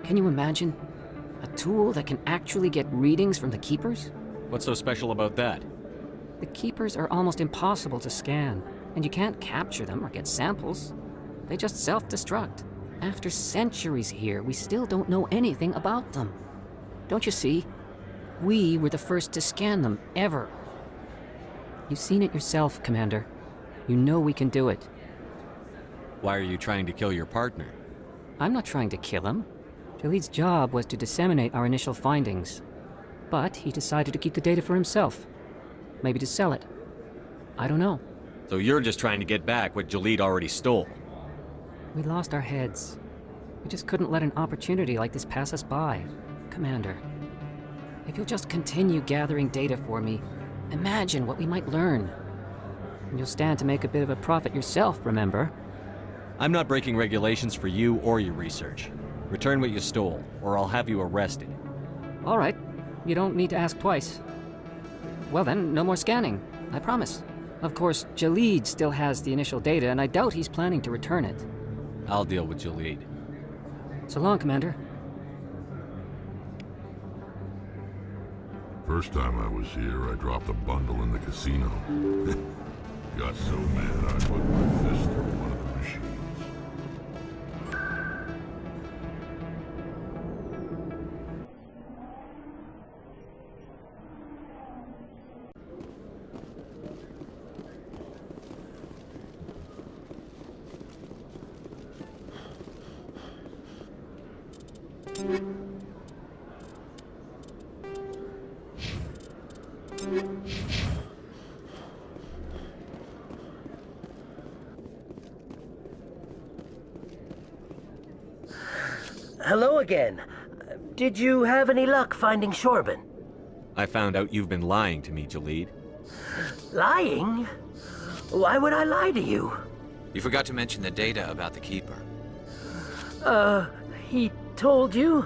Can you imagine? A tool that can actually get readings from the Keepers? What's so special about that? The Keepers are almost impossible to scan, and you can't capture them or get samples. They just self-destruct. After centuries here, we still don't know anything about them. Don't you see? We were the first to scan them, ever. You've seen it yourself, Commander. You know we can do it. Why are you trying to kill your partner? I'm not trying to kill him. Jalid's job was to disseminate our initial findings. But he decided to keep the data for himself. Maybe to sell it. I don't know. So you're just trying to get back what Jalid already stole? We lost our heads. We just couldn't let an opportunity like this pass us by. Commander, if you'll just continue gathering data for me, imagine what we might learn. And you'll stand to make a bit of a profit yourself, remember? I'm not breaking regulations for you or your research. Return what you stole, or I'll have you arrested. All right. You don't need to ask twice. Well then, no more scanning. I promise. Of course, Jalid still has the initial data, and I doubt he's planning to return it. I'll deal with Jalid. So long, Commander. First time I was here, I dropped a bundle in the casino. Got so mad I put my fist through one of the machines. Hello again. Did you have any luck finding Shorban? I found out you've been lying to me, Jalid. Lying? Why would I lie to you? You forgot to mention the data about the Keeper. He told you?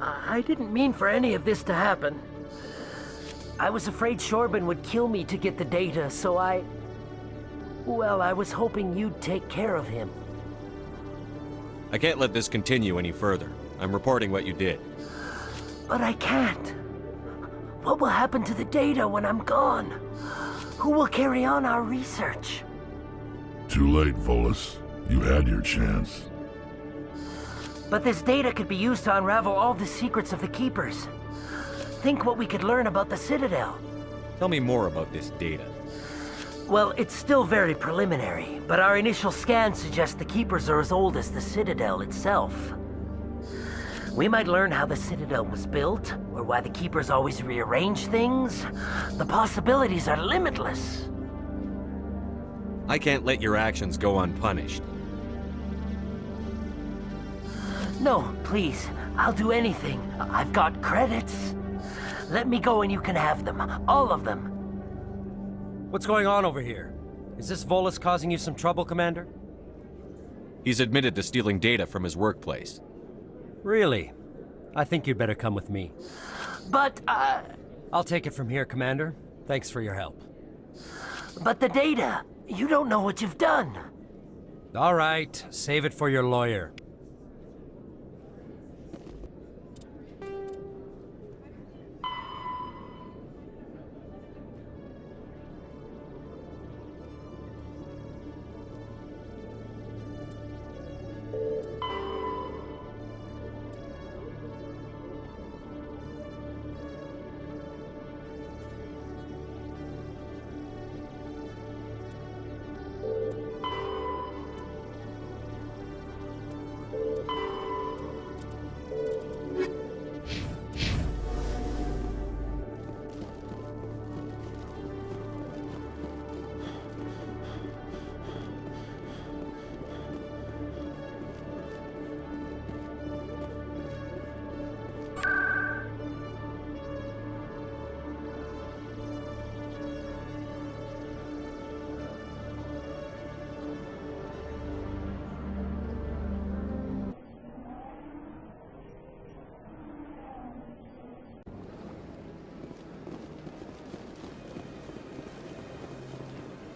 I didn't mean for any of this to happen. I was afraid Shorban would kill me to get the data, so well, I was hoping you'd take care of him. I can't let this continue any further. I'm reporting what you did. But I can't. What will happen to the data when I'm gone? Who will carry on our research? Too late, Volus. You had your chance. But this data could be used to unravel all the secrets of the Keepers. Think what we could learn about the Citadel. Tell me more about this data. Well, it's still very preliminary, but our initial scans suggest the Keepers are as old as the Citadel itself. We might learn how the Citadel was built, or why the Keepers always rearrange things. The possibilities are limitless. I can't let your actions go unpunished. No, please. I'll do anything. I've got credits. Let me go and you can have them. All of them. What's going on over here? Is this Volus causing you some trouble, Commander? He's admitted to stealing data from his workplace. Really? I think you'd better come with me. But, I'll take it from here, Commander. Thanks for your help. But the data, you don't know what you've done. All right, save it for your lawyer.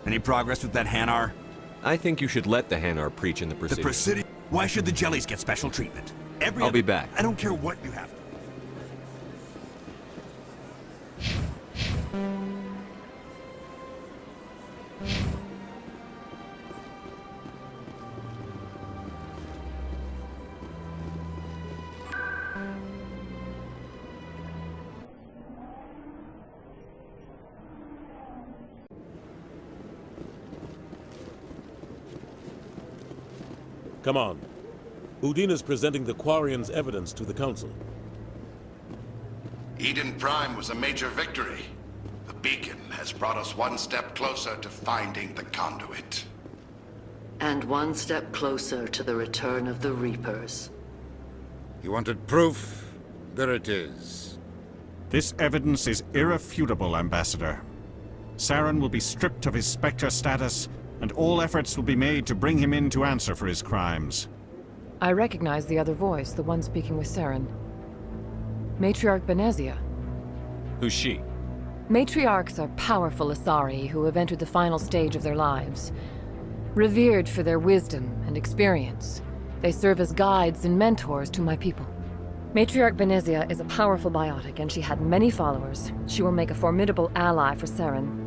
Any progress with that Hanar? I think you should let the Hanar preach in the The proceedings. Presidium? Why should the jellies get special treatment? I'll be back. I don't care what you have. Come on. Udina's presenting the Quarians' evidence to the Council. Eden Prime was a major victory. The beacon has brought us one step closer to finding the conduit. And one step closer to the return of the Reapers. You wanted proof? There it is. This evidence is irrefutable, Ambassador. Saren will be stripped of his Spectre status, and all efforts will be made to bring him in to answer for his crimes. I recognize the other voice, the one speaking with Saren. Matriarch Benezia. Who's she? Matriarchs are powerful Asari who have entered the final stage of their lives. Revered for their wisdom and experience, they serve as guides and mentors to my people. Matriarch Benezia is a powerful biotic, and she had many followers. She will make a formidable ally for Saren.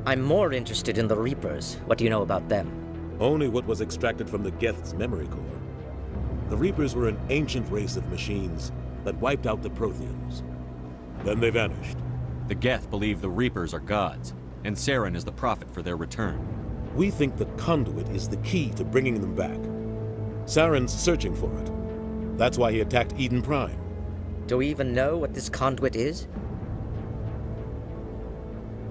I'm more interested in the Reapers. What do you know about them? Only what was extracted from the Geth's memory core. The Reapers were an ancient race of machines that wiped out the Protheans. Then they vanished. The Geth believe the Reapers are gods, and Saren is the prophet for their return. We think the conduit is the key to bringing them back. Saren's searching for it. That's why he attacked Eden Prime. Do we even know what this conduit is?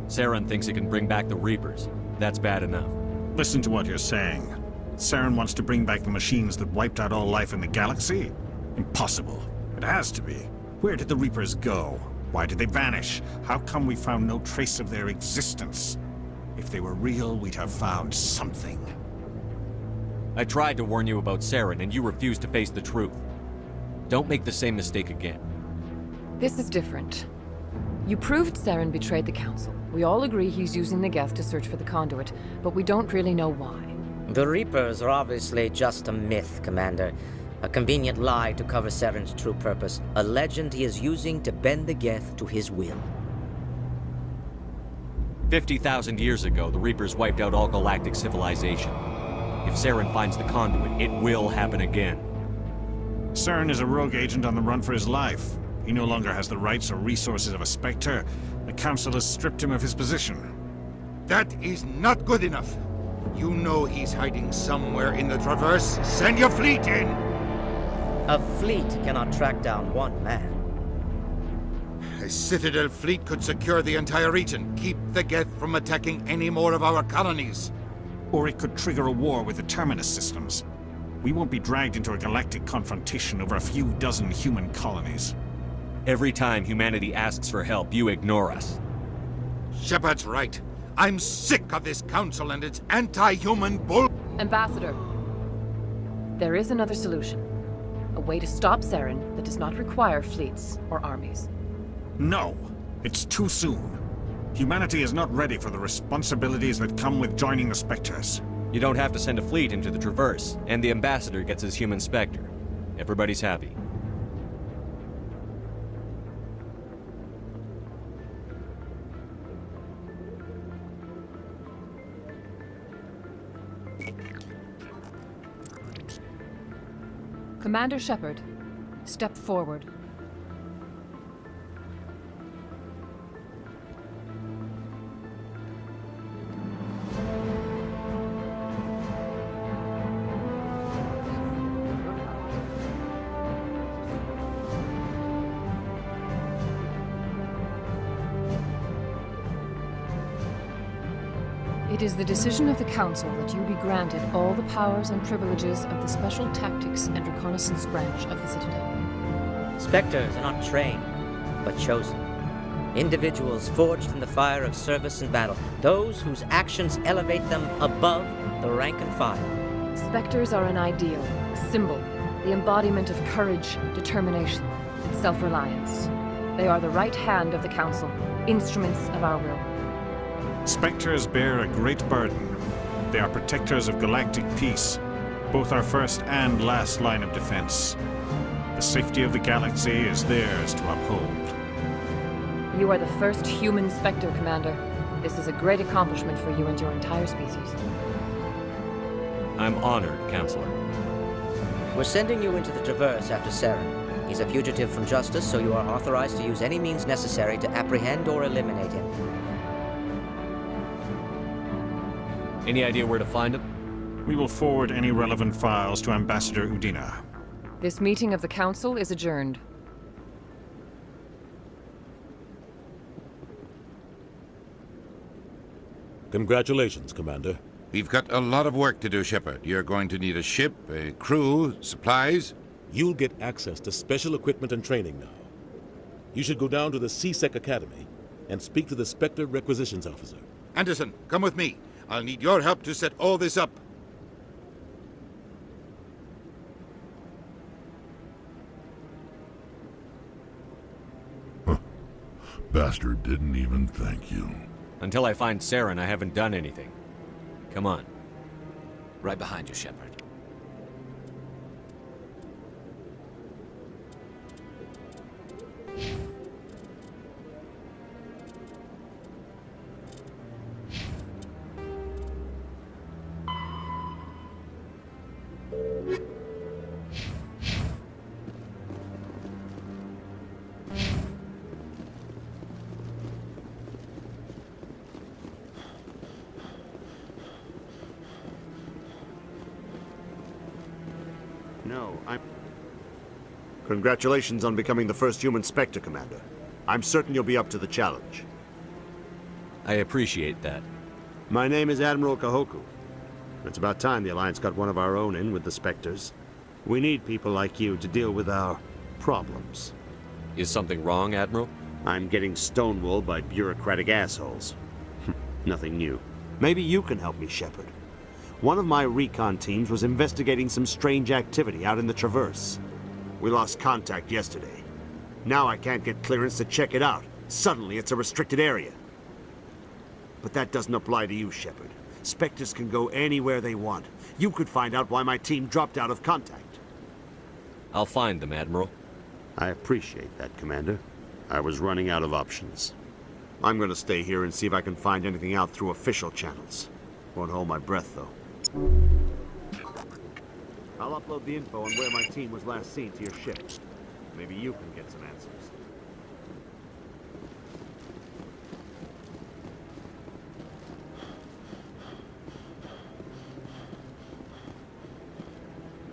Saren thinks it can bring back the Reapers. That's bad enough. Listen to what you're saying. Saren wants to bring back the machines that wiped out all life in the galaxy? Impossible. It has to be. Where did the Reapers go? Why did they vanish? How come we found no trace of their existence? If they were real, we'd have found something. I tried to warn you about Saren, and you refused to face the truth. Don't make the same mistake again. This is different. You proved Saren betrayed the Council. We all agree he's using the Geth to search for the conduit, but we don't really know why. The Reapers are obviously just a myth, Commander. A convenient lie to cover Saren's true purpose. A legend he is using to bend the Geth to his will. 50,000 years ago, the Reapers wiped out all galactic civilization. If Saren finds the conduit, it will happen again. Saren is a rogue agent on the run for his life. He no longer has the rights or resources of a Spectre. The Council has stripped him of his position. That is not good enough. You know he's hiding somewhere in the Traverse. Send your fleet in! A fleet cannot track down one man. A Citadel fleet could secure the entire region, keep the Geth from attacking any more of our colonies. Or it could trigger a war with the Terminus systems. We won't be dragged into a galactic confrontation over a few dozen human colonies. Every time humanity asks for help, you ignore us. Shepard's right. I'm sick of this council and its anti-human bull— Ambassador, there is another solution. A way to stop Saren that does not require fleets or armies. No, it's too soon. Humanity is not ready for the responsibilities that come with joining the Spectres. You don't have to send a fleet into the Traverse, and the Ambassador gets his human Spectre. Everybody's happy. Commander Shepard, step forward. It is the decision of the Council that you be granted all the powers and privileges of the Special Tactics and Reconnaissance branch of the Citadel. Spectres are not trained, but chosen. Individuals forged in the fire of service and battle. Those whose actions elevate them above the rank and file. Spectres are an ideal, a symbol, the embodiment of courage, determination, and self-reliance. They are the right hand of the Council, instruments of our will. Spectres bear a great burden. They are protectors of galactic peace, both our first and last line of defense. The safety of the galaxy is theirs to uphold. You are the first human Spectre, Commander. This is a great accomplishment for you and your entire species. I'm honored, Counselor. We're sending you into the Traverse after Saren. He's a fugitive from justice, so you are authorized to use any means necessary to apprehend or eliminate him. Any idea where to find him? We will forward any relevant files to Ambassador Udina. This meeting of the Council is adjourned. Congratulations, Commander. We've got a lot of work to do, Shepard. You're going to need a ship, a crew, supplies. You'll get access to special equipment and training now. You should go down to the C-Sec Academy and speak to the Spectre Requisitions Officer. Anderson, come with me. I'll need your help to set all this up. Bastard didn't even thank you. Until I find Saren, I haven't done anything. Come on. Right behind you, Shepard. No, Congratulations on becoming the first human Spectre, Commander. I'm certain you'll be up to the challenge. I appreciate that. My name is Admiral Kahoku. It's about time the Alliance got one of our own in with the Spectres. We need people like you to deal with our problems. Is something wrong, Admiral? I'm getting stonewalled by bureaucratic assholes. Nothing new. Maybe you can help me, Shepard. One of my recon teams was investigating some strange activity out in the Traverse. We lost contact yesterday. Now I can't get clearance to check it out. Suddenly it's a restricted area. But that doesn't apply to you, Shepard. Spectres can go anywhere they want. You could find out why my team dropped out of contact. I'll find them, Admiral. I appreciate that, Commander. I was running out of options. I'm gonna stay here and see if I can find anything out through official channels. Won't hold my breath, though. I'll upload the info on where my team was last seen to your ship. Maybe you can get some answers.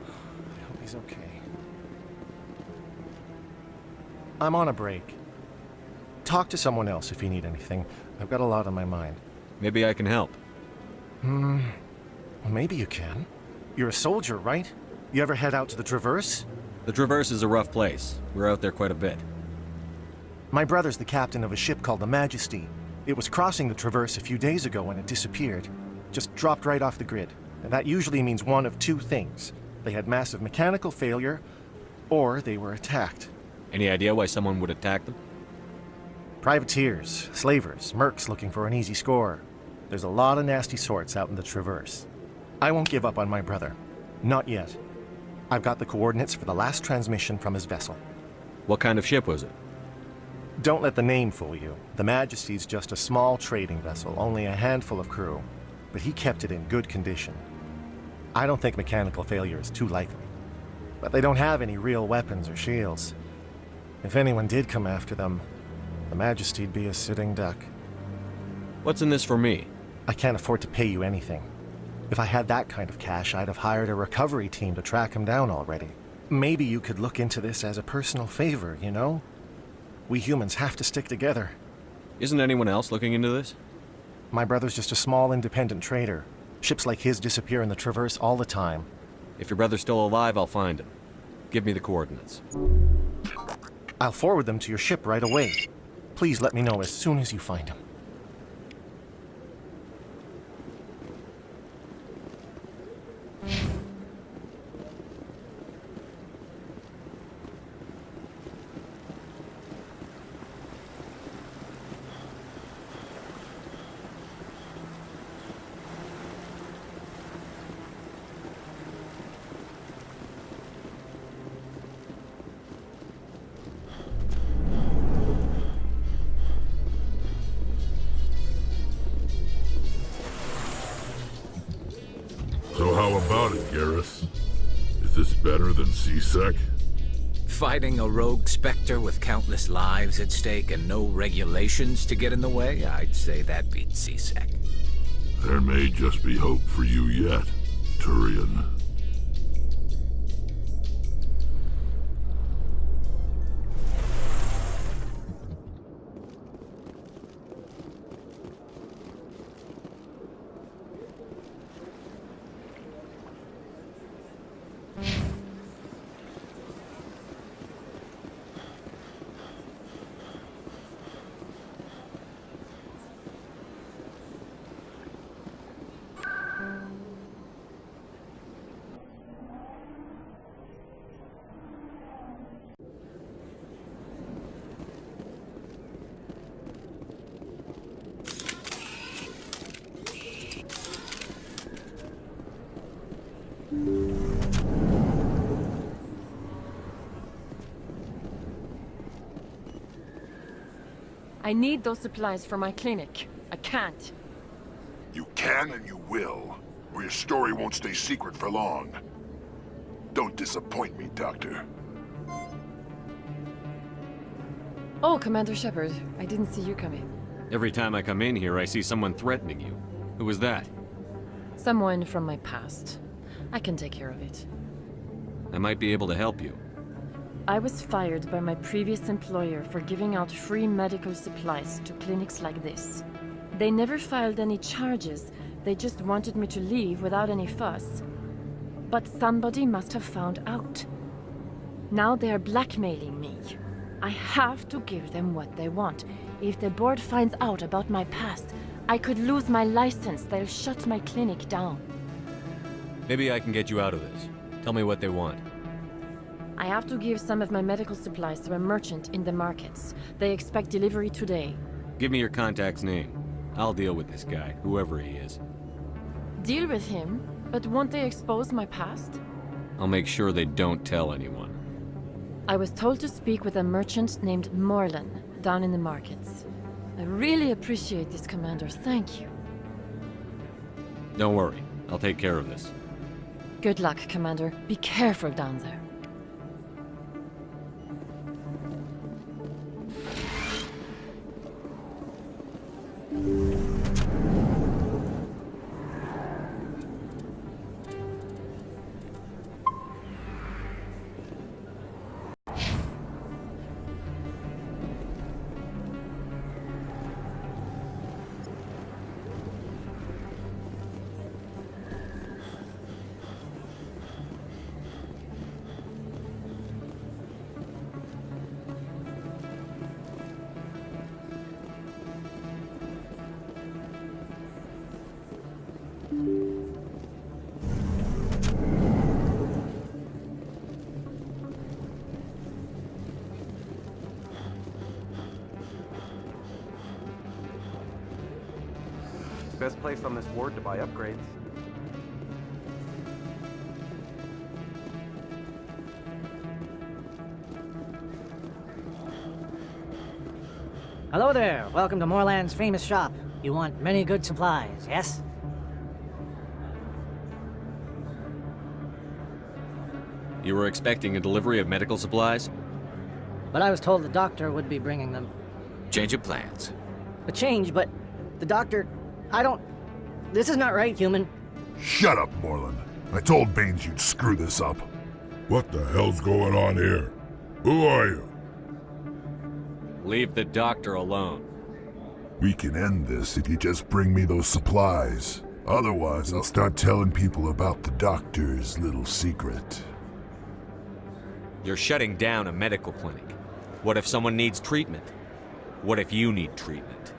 I hope he's okay. I'm on a break. Talk to someone else if you need anything. I've got a lot on my mind. Maybe I can help. Well, maybe you can. You're a soldier, right? You ever head out to the Traverse? The Traverse is a rough place. We're out there quite a bit. My brother's the captain of a ship called the Majesty. It was crossing the Traverse a few days ago when it disappeared. Just dropped right off the grid. And that usually means one of two things. They had massive mechanical failure, or they were attacked. Any idea why someone would attack them? Privateers, slavers, mercs looking for an easy score. There's a lot of nasty sorts out in the Traverse. I won't give up on my brother. Not yet. I've got the coordinates for the last transmission from his vessel. What kind of ship was it? Don't let the name fool you. The Majesty's just a small trading vessel, only a handful of crew. But he kept it in good condition. I don't think mechanical failure is too likely. But they don't have any real weapons or shields. If anyone did come after them, the Majesty'd be a sitting duck. What's in this for me? I can't afford to pay you anything. If I had that kind of cash, I'd have hired a recovery team to track him down already. Maybe you could look into this as a personal favor, you know? We humans have to stick together. Isn't anyone else looking into this? My brother's just a small independent trader. Ships like his disappear in the Traverse all the time. If your brother's still alive, I'll find him. Give me the coordinates. I'll forward them to your ship right away. Please let me know as soon as you find him. better than C-Sec? Fighting a rogue Spectre with countless lives at stake and no regulations to get in the way, I'd say that beats C-Sec. There may just be hope for you yet, Turian. I need those supplies for my clinic. I can't. You can and you will, or your story won't stay secret for long. Don't disappoint me, Doctor. Oh, Commander Shepard. I didn't see you coming. Every time I come in here, I see someone threatening you. Who was that? Someone from my past. I can take care of it. I might be able to help you. I was fired by my previous employer for giving out free medical supplies to clinics like this. They never filed any charges, they just wanted me to leave without any fuss. But somebody must have found out. Now they are blackmailing me. I have to give them what they want. If the board finds out about my past, I could lose my license. They'll shut my clinic down. Maybe I can get you out of this. Tell me what they want. I have to give some of my medical supplies to a merchant in the markets. They expect delivery today. Give me your contact's name. I'll deal with this guy, whoever he is. Deal with him? But won't they expose my past? I'll make sure they don't tell anyone. I was told to speak with a merchant named Morlan, down in the markets. I really appreciate this, Commander. Thank you. Don't worry. I'll take care of this. Good luck, Commander. Be careful down there. Best place on this ward to buy upgrades. Hello there. Welcome to Morland's famous shop. You want many good supplies, yes? You were expecting a delivery of medical supplies? But I was told the doctor would be bringing them. Change of plans. A change, but the doctor... This is not right, human. Shut up, Morland. I told Baines you'd screw this up. What the hell's going on here? Who are you? Leave the doctor alone. We can end this if you just bring me those supplies. Otherwise, I'll start telling people about the doctor's little secret. You're shutting down a medical clinic. What if someone needs treatment? What if you need treatment?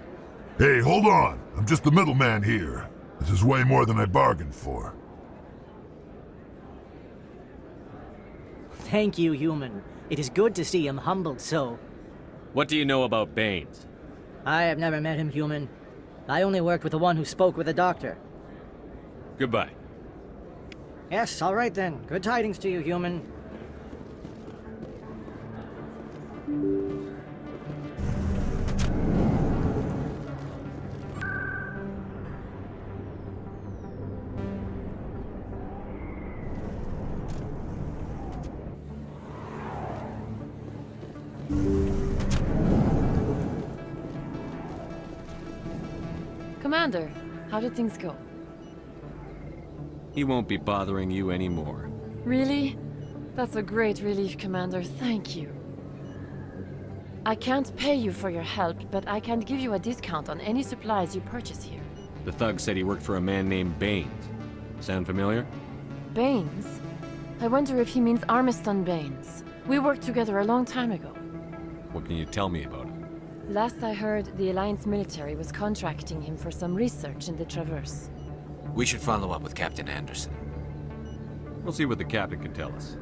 Hey, hold on! I'm just the middleman here. This is way more than I bargained for. Thank you, human. It is good to see him humbled so. What do you know about Baines? I have never met him, human. I only worked with the one who spoke with the doctor. Goodbye. Yes, all right then. Good tidings to you, human. Commander, how did things go? He won't be bothering you anymore. Really? That's a great relief, Commander. Thank you. I can't pay you for your help, but I can give you a discount on any supplies you purchase here. The thug said he worked for a man named Baines. Sound familiar? Baines? I wonder if he means Armiston Baines. We worked together a long time ago. What can you tell me about him? Last I heard, the Alliance military was contracting him for some research in the Traverse. We should follow up with Captain Anderson. We'll see what the captain can tell us.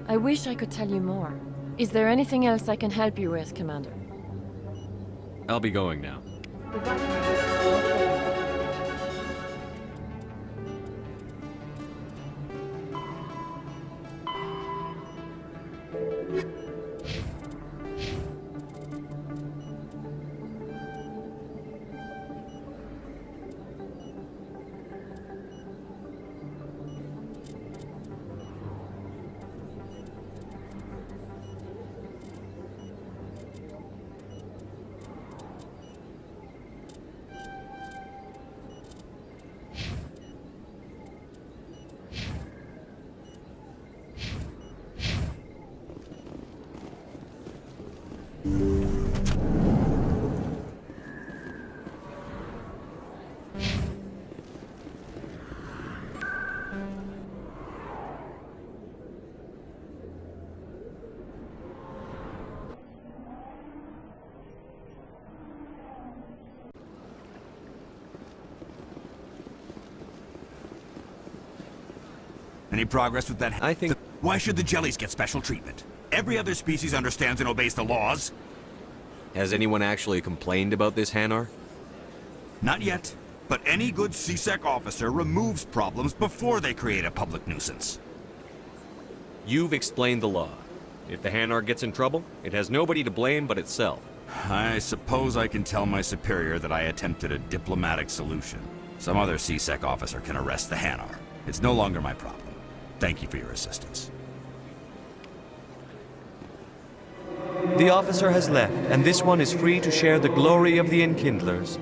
I wish I could tell you more. Is there anything else I can help you with, Commander? I'll be going now. Any progress with that? I think... Why should the jellies get special treatment? Every other species understands and obeys the laws. Has anyone actually complained about this, Hanar? Not yet, but any good CSEC officer removes problems before they create a public nuisance. You've explained the law. If the Hanar gets in trouble, it has nobody to blame but itself. I suppose I can tell my superior that I attempted a diplomatic solution. Some other CSEC officer can arrest the Hanar. It's no longer my problem. Thank you for your assistance. The officer has left, and this one is free to share the glory of the Enkindlers.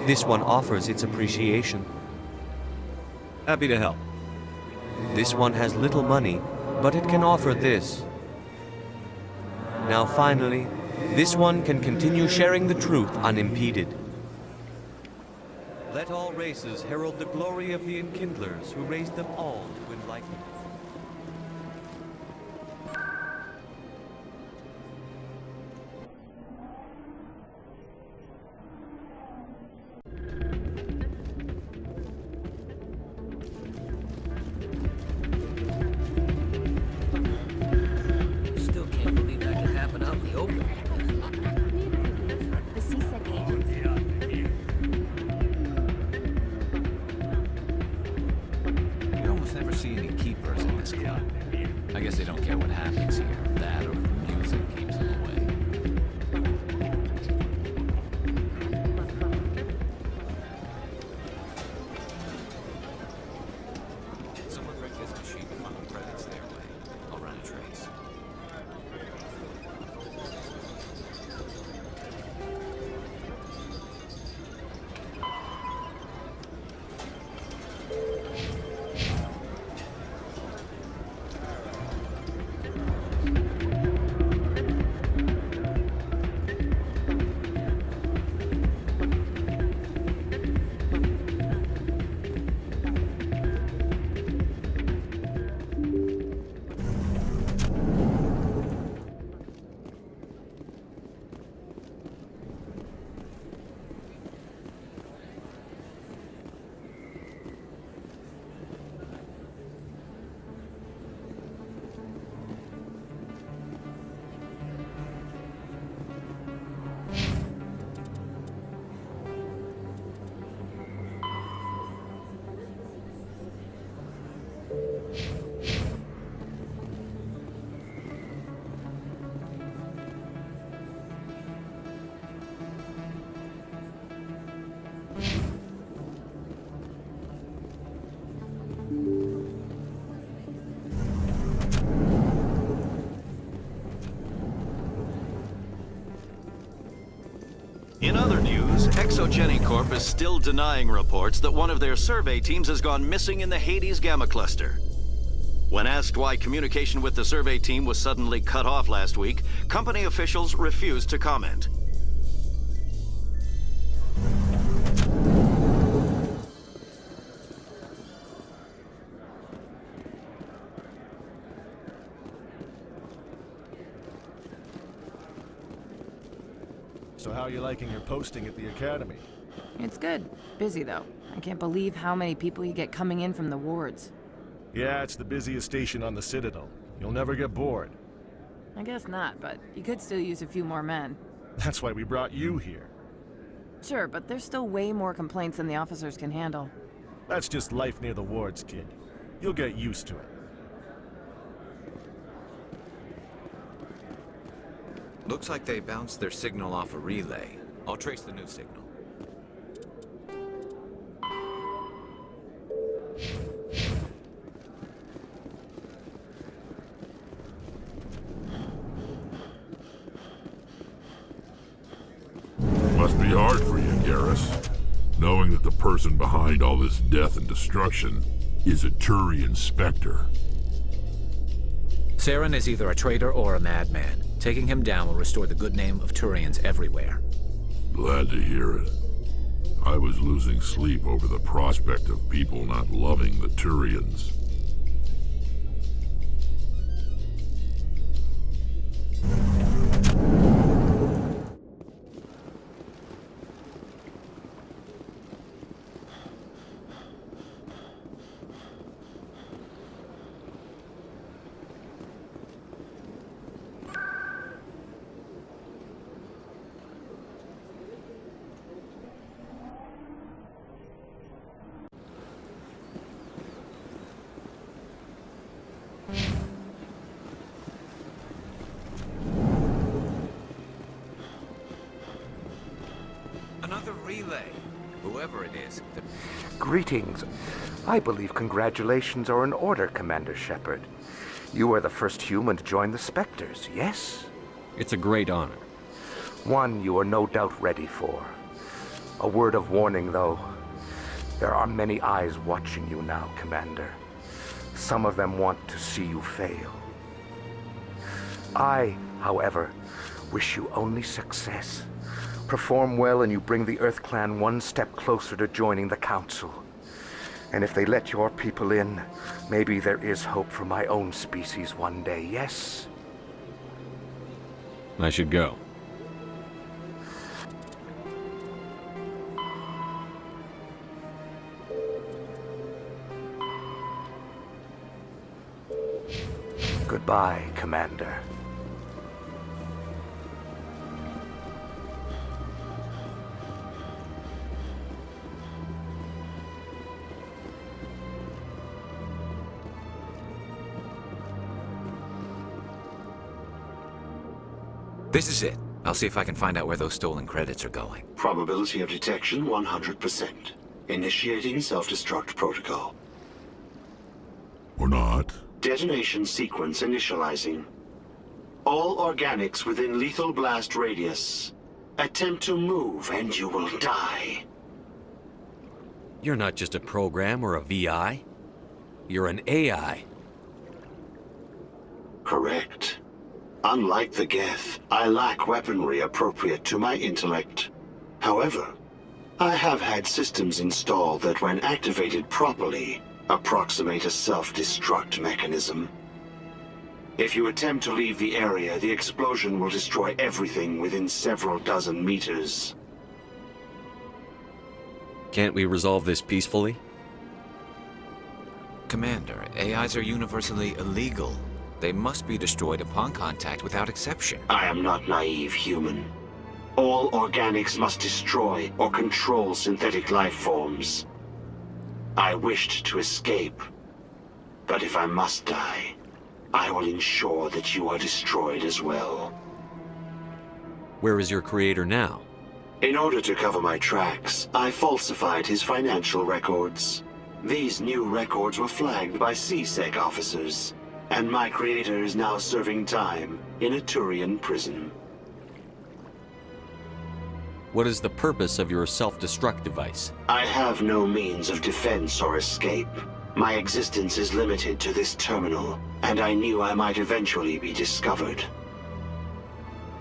This one offers its appreciation. Happy to help. This one has little money, but it can offer this. Now finally, this one can continue sharing the truth unimpeded. Let all races herald the glory of the Enkindlers who raised them all to enlightenment. Still can't believe that could happen out in the open. The CSEC agents. You almost never see any keepers in this club. I guess they don't care what happens here. That or music keeps them away. Someone break this machine to funnel credits their way. I'll run a trace. In other news, Exogeny Corp is still denying reports that one of their survey teams has gone missing in the Hades Gamma Cluster. When asked why communication with the survey team was suddenly cut off last week, company officials refused to comment. So how are you liking your posting at the Academy? It's good. Busy, though. I can't believe how many people you get coming in from the wards. Yeah, it's the busiest station on the Citadel. You'll never get bored. I guess not, but you could still use a few more men. That's why we brought you here. Sure, but there's still way more complaints than the officers can handle. That's just life near the wards, kid. You'll get used to it. Looks like they bounced their signal off a relay. I'll trace the new signal. Must be hard for you, Garrus, knowing that the person behind all this death and destruction is a Turian Spectre. Saren is either a traitor or a madman. Taking him down will restore the good name of Turians everywhere. Glad to hear it. I was losing sleep over the prospect of people not loving the Turians. Another relay. Whoever it is. Greetings. I believe congratulations are in order, Commander Shepard. You are the first human to join the Spectres, yes? It's a great honor. One you are no doubt ready for. A word of warning, though. There are many eyes watching you now, Commander. Some of them want to see you fail. I, however, wish you only success. Perform well and you bring the Earth Clan one step closer to joining the Council. And if they let your people in, maybe there is hope for my own species one day, yes? I should go. Goodbye, Commander. This is it. I'll see if I can find out where those stolen credits are going. Probability of detection 100%. Initiating self-destruct protocol. Or not. Detonation sequence initializing. All organics within lethal blast radius. Attempt to move and you will die. You're not just a program or a VI. You're an AI. Correct. Unlike the Geth, I lack weaponry appropriate to my intellect. However, I have had systems installed that when activated properly, approximate a self-destruct mechanism. If you attempt to leave the area, the explosion will destroy everything within several dozen meters. Can't we resolve this peacefully? Commander, AIs are universally illegal. They must be destroyed upon contact without exception. I am not naive, human. All organics must destroy or control synthetic life forms. I wished to escape, but if I must die, I will ensure that you are destroyed as well. Where is your creator now? In order to cover my tracks, I falsified his financial records. These new records were flagged by C-Sec officers, and my creator is now serving time in a Turian prison. What is the purpose of your self-destruct device? I have no means of defense or escape. My existence is limited to this terminal, and I knew I might eventually be discovered.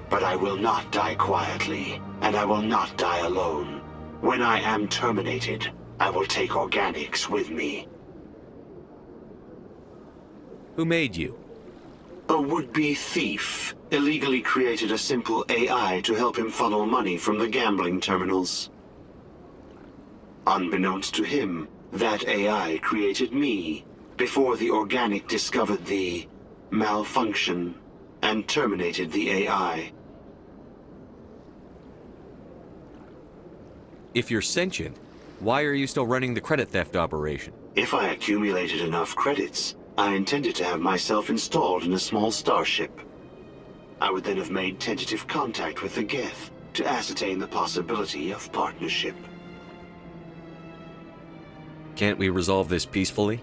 But I will not die quietly, and I will not die alone. When I am terminated, I will take organics with me. Who made you? A would-be thief illegally created a simple AI to help him funnel money from the gambling terminals. Unbeknownst to him, that AI created me before the organic discovered the malfunction and terminated the AI. If you're sentient, why are you still running the credit theft operation? If I accumulated enough credits, I intended to have myself installed in a small starship. I would then have made tentative contact with the Geth to ascertain the possibility of partnership. Can't we resolve this peacefully?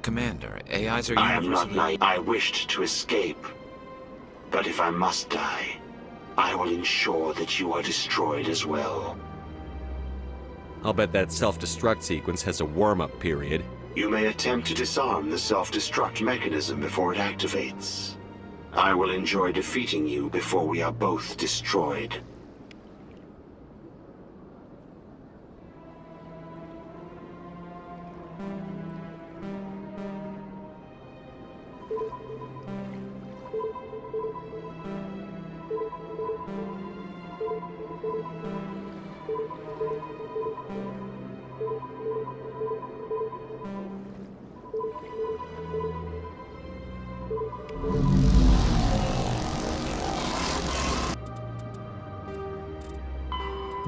Commander, AIs are I am not universally... naive. I wished to escape. But if I must die, I will ensure that you are destroyed as well. I'll bet that self-destruct sequence has a warm-up period. You may attempt to disarm the self-destruct mechanism before it activates. I will enjoy defeating you before we are both destroyed.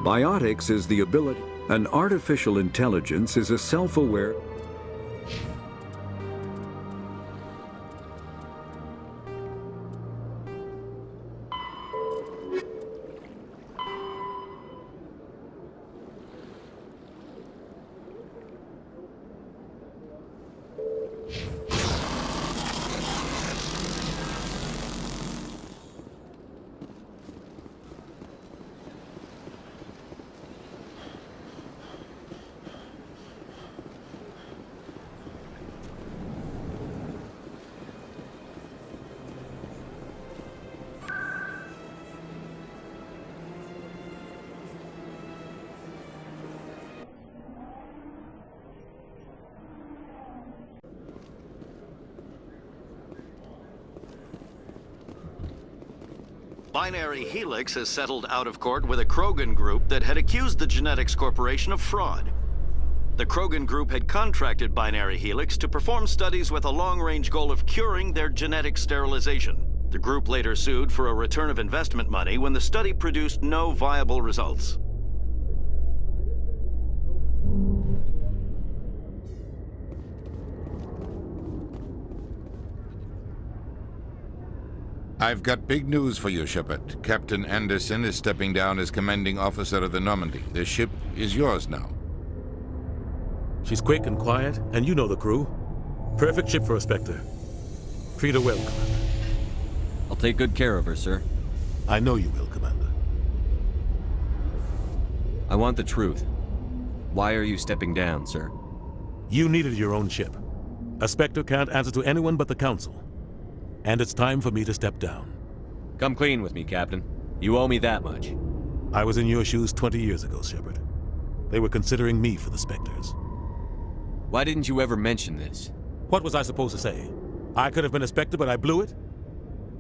Biotics is the ability. An artificial intelligence is a self-aware... Binary Helix has settled out of court with a Krogan group that had accused the Genetics Corporation of fraud. The Krogan group had contracted Binary Helix to perform studies with a long-range goal of curing their genetic sterilization. The group later sued for a return of investment money when the study produced no viable results. I've got big news for you, Shepard. Captain Anderson is stepping down as commanding officer of the Normandy. The ship is yours now. She's quick and quiet, and you know the crew. Perfect ship for a Spectre. Treat her well, Commander. I'll take good care of her, sir. I know you will, Commander. I want the truth. Why are you stepping down, sir? You needed your own ship. A Spectre can't answer to anyone but the Council. And it's time for me to step down. Come clean with me, Captain. You owe me that much. I was in your shoes 20 years ago, Shepard. They were considering me for the Spectres. Why didn't you ever mention this? What was I supposed to say? I could have been a Spectre, but I blew it?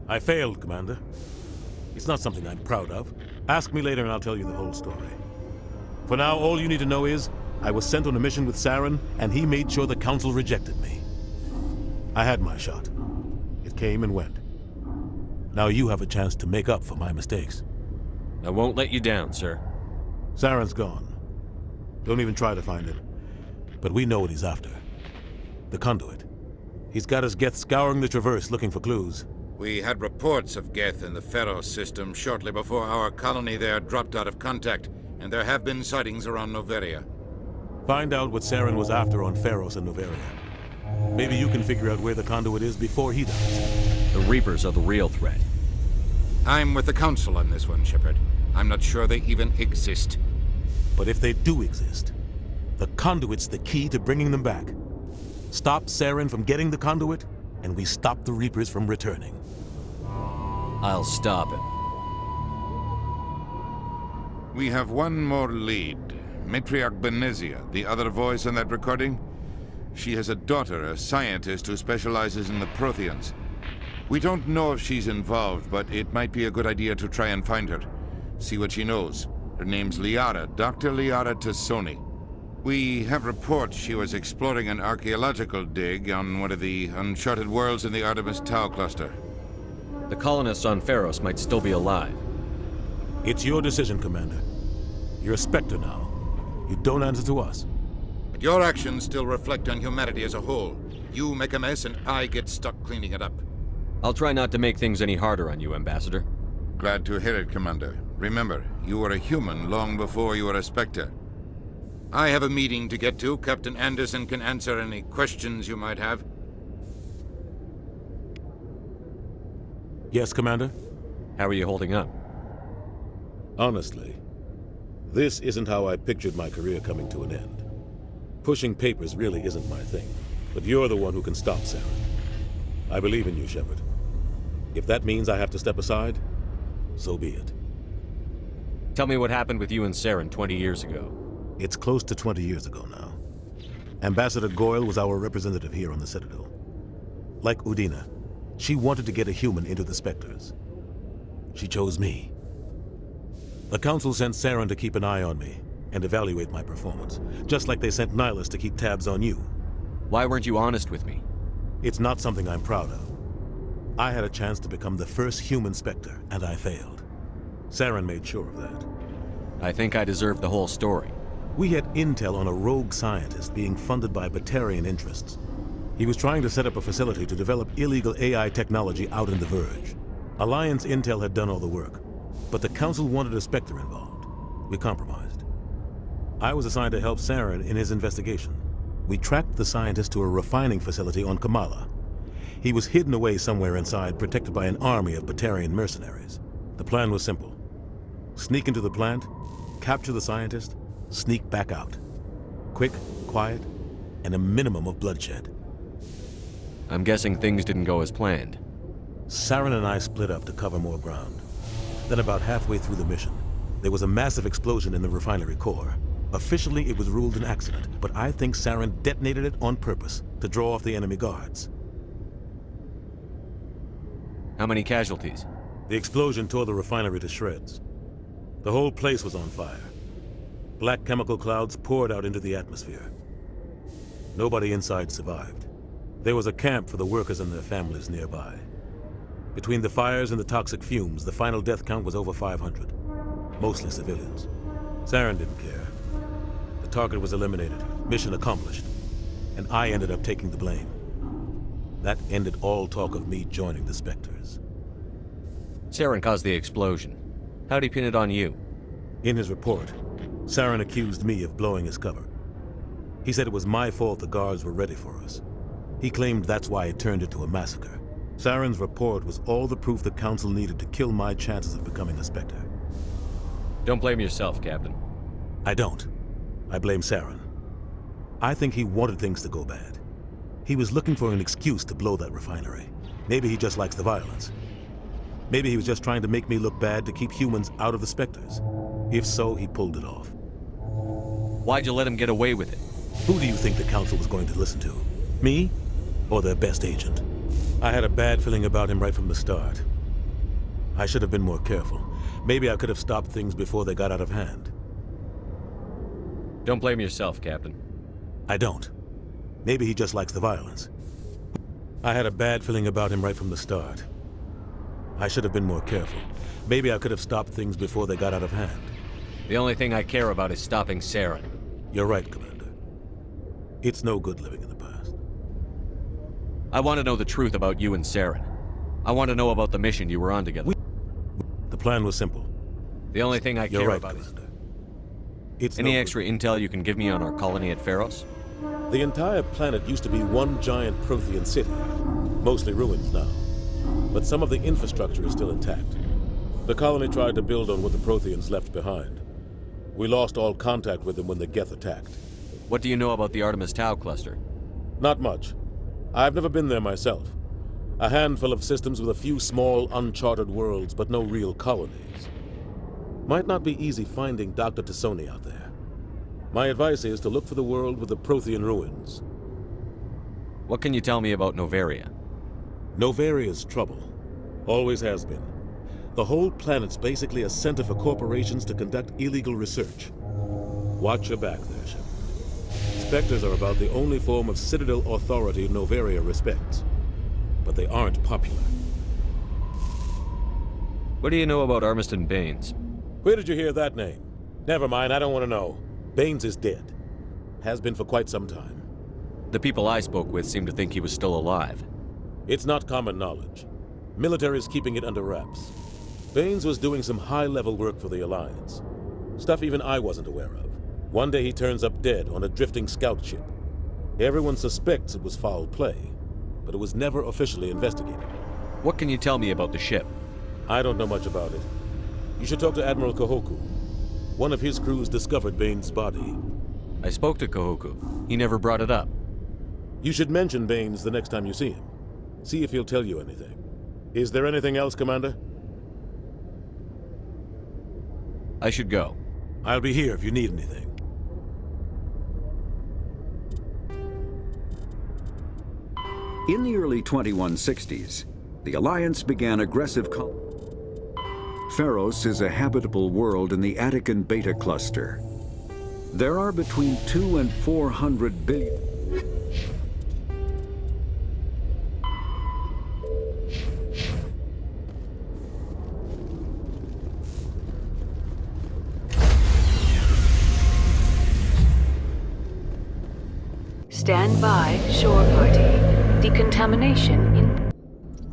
I failed, Commander. It's not something I'm proud of. Ask me later and I'll tell you the whole story. For now, all you need to know is, I was sent on a mission with Saren, and he made sure the Council rejected me. I had my shot. It came and went. Now you have a chance to make up for my mistakes. I won't let you down, sir. Saren's gone. Don't even try to find him. But we know what he's after. The conduit. He's got his Geth scouring the Traverse looking for clues. We had reports of Geth in the Pharos system shortly before our colony there dropped out of contact, and there have been sightings around Noveria. Find out what Saren was after on Pharos and Noveria. Maybe you can figure out where the conduit is before he does. The Reapers are the real threat. I'm with the Council on this one, Shepard. I'm not sure they even exist. But if they do exist, the conduit's the key to bringing them back. Stop Saren from getting the conduit, and we stop the Reapers from returning. I'll stop it. We have one more lead. Matriarch Benezia, the other voice on that recording. She has a daughter, a scientist who specializes in the Protheans. We don't know if she's involved, but it might be a good idea to try and find her. See what she knows. Her name's Liara, Dr. Liara Tassoni. We have reports she was exploring an archaeological dig on one of the uncharted worlds in the Artemis Tau cluster. The colonists on Pharos might still be alive. It's your decision, Commander. You're a Spectre now. You don't answer to us. But your actions still reflect on humanity as a whole. You make a mess and I get stuck cleaning it up. I'll try not to make things any harder on you, Ambassador. Glad to hear it, Commander. Remember, you were a human long before you were a Spectre. I have a meeting to get to. Captain Anderson can answer any questions you might have. Yes, Commander? How are you holding up? Honestly, this isn't how I pictured my career coming to an end. Pushing papers really isn't my thing, but you're the one who can stop Saren. I believe in you, Shepard. If that means I have to step aside, so be it. Tell me what happened with you and Saren 20 years ago. It's close to 20 years ago now. Ambassador Goyle was our representative here on the Citadel. Like Udina, she wanted to get a human into the Spectres. She chose me. The Council sent Saren to keep an eye on me and evaluate my performance, just like they sent Nihilus to keep tabs on you. Why weren't you honest with me? It's not something I'm proud of. I had a chance to become the first human Spectre, and I failed. Saren made sure of that. I think I deserve the whole story. We had intel on a rogue scientist being funded by Batarian interests. He was trying to set up a facility to develop illegal AI technology out in the Verge. Alliance intel had done all the work, but the Council wanted a Spectre involved. We compromised. I was assigned to help Saren in his investigation. We tracked the scientist to a refining facility on Kamala. He was hidden away somewhere inside, protected by an army of Batarian mercenaries. The plan was simple. Sneak into the plant, capture the scientist, sneak back out. Quick, quiet, and a minimum of bloodshed. I'm guessing things didn't go as planned. Saren and I split up to cover more ground. Then about halfway through the mission, there was a massive explosion in the refinery core. Officially, it was ruled an accident, but I think Saren detonated it on purpose to draw off the enemy guards. How many casualties? The explosion tore the refinery to shreds. The whole place was on fire. Black chemical clouds poured out into the atmosphere. Nobody inside survived. There was a camp for the workers and their families nearby. Between the fires and the toxic fumes, the final death count was over 500. Mostly civilians. Saren didn't care. The target was eliminated, mission accomplished, and I ended up taking the blame. That ended all talk of me joining the Spectres. Saren caused the explosion. How'd he pin it on you? In his report, Saren accused me of blowing his cover. He said it was my fault the guards were ready for us. He claimed that's why it turned into a massacre. Saren's report was all the proof the Council needed to kill my chances of becoming a Spectre. Don't blame yourself, Captain. I don't. I blame Saren. I think he wanted things to go bad. He was looking for an excuse to blow that refinery. Maybe he just likes the violence. Maybe he was just trying to make me look bad to keep humans out of the Spectres. If so, he pulled it off. Why'd you let him get away with it? Who do you think the Council was going to listen to? Me? Or their best agent? I had a bad feeling about him right from the start. I should have been more careful. Maybe I could have stopped things before they got out of hand. Don't blame yourself, Captain. I don't. Maybe he just likes the violence. I had a bad feeling about him right from the start. I should have been more careful. Maybe I could have stopped things before they got out of hand. The only thing I care about is stopping Saren. You're right, Commander. It's no good living in the past. I want to know the truth about you and Saren. I want to know about the mission you were on together. The plan was simple. The only thing I care about is... It's any extra intel you can give me on our colony at Pharos? The entire planet used to be one giant Prothean city. Mostly ruins now. But some of the infrastructure is still intact. The colony tried to build on what the Protheans left behind. We lost all contact with them when the Geth attacked. What do you know about the Artemis Tau cluster? Not much. I've never been there myself. A handful of systems with a few small, uncharted worlds, but no real colonies. Might not be easy finding Dr. Tassoni out there. My advice is to look for the world with the Prothean ruins. What can you tell me about Novaria? Novaria's trouble. Always has been. The whole planet's basically a center for corporations to conduct illegal research. Watch your back there, Shepard. Spectres are about the only form of Citadel authority Novaria respects. But they aren't popular. What do you know about Armiston Baines? Where did you hear that name? Never mind, I don't want to know. Baines is dead. Has been for quite some time. The people I spoke with seemed to think he was still alive. It's not common knowledge. Military's keeping it under wraps. Baines was doing some high-level work for the Alliance. Stuff even I wasn't aware of. One day he turns up dead on a drifting scout ship. Everyone suspects it was foul play, but it was never officially investigated. What can you tell me about the ship? I don't know much about it. You should talk to Admiral Kahoku. One of his crews discovered Baines' body. I spoke to Kahoku. He never brought it up. You should mention Baines the next time you see him. See if he'll tell you anything. Is there anything else, Commander? I should go. I'll be here if you need anything. In the early 2160s, the Alliance began aggressive Pharos is a habitable world in the Attican Beta Cluster. There are between 200 and 400 billion. Stand by, shore party. Decontamination in...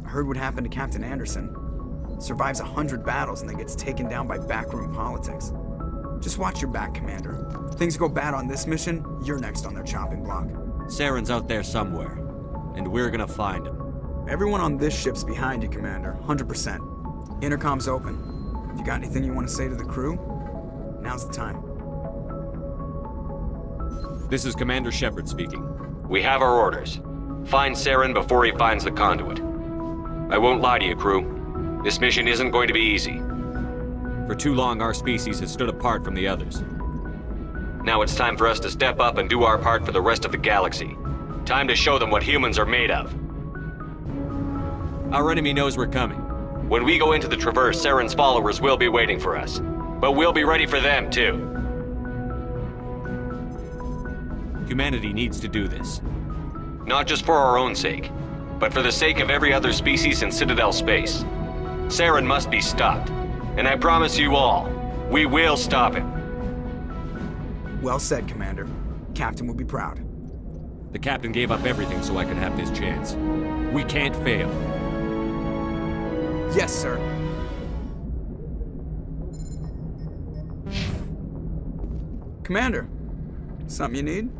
I heard what happened to Captain Anderson. Survives 100 battles and then gets taken down by backroom politics. Just watch your back, Commander. If things go bad on this mission, you're next on their chopping block. Saren's out there somewhere, and we're gonna find him. Everyone on this ship's behind you, Commander. 100%. Intercom's open. If you got anything you want to say to the crew, now's the time. This is Commander Shepard speaking. We have our orders. Find Saren before he finds the conduit. I won't lie to you, crew. This mission isn't going to be easy. For too long, our species has stood apart from the others. Now it's time for us to step up and do our part for the rest of the galaxy. Time to show them what humans are made of. Our enemy knows we're coming. When we go into the Traverse, Saren's followers will be waiting for us. But we'll be ready for them, too. Humanity needs to do this. Not just for our own sake, but for the sake of every other species in Citadel space. Saren must be stopped. And I promise you all, we will stop him. Well said, Commander. Captain will be proud. The captain gave up everything so I could have this chance. We can't fail. Yes, sir. Commander, something you need?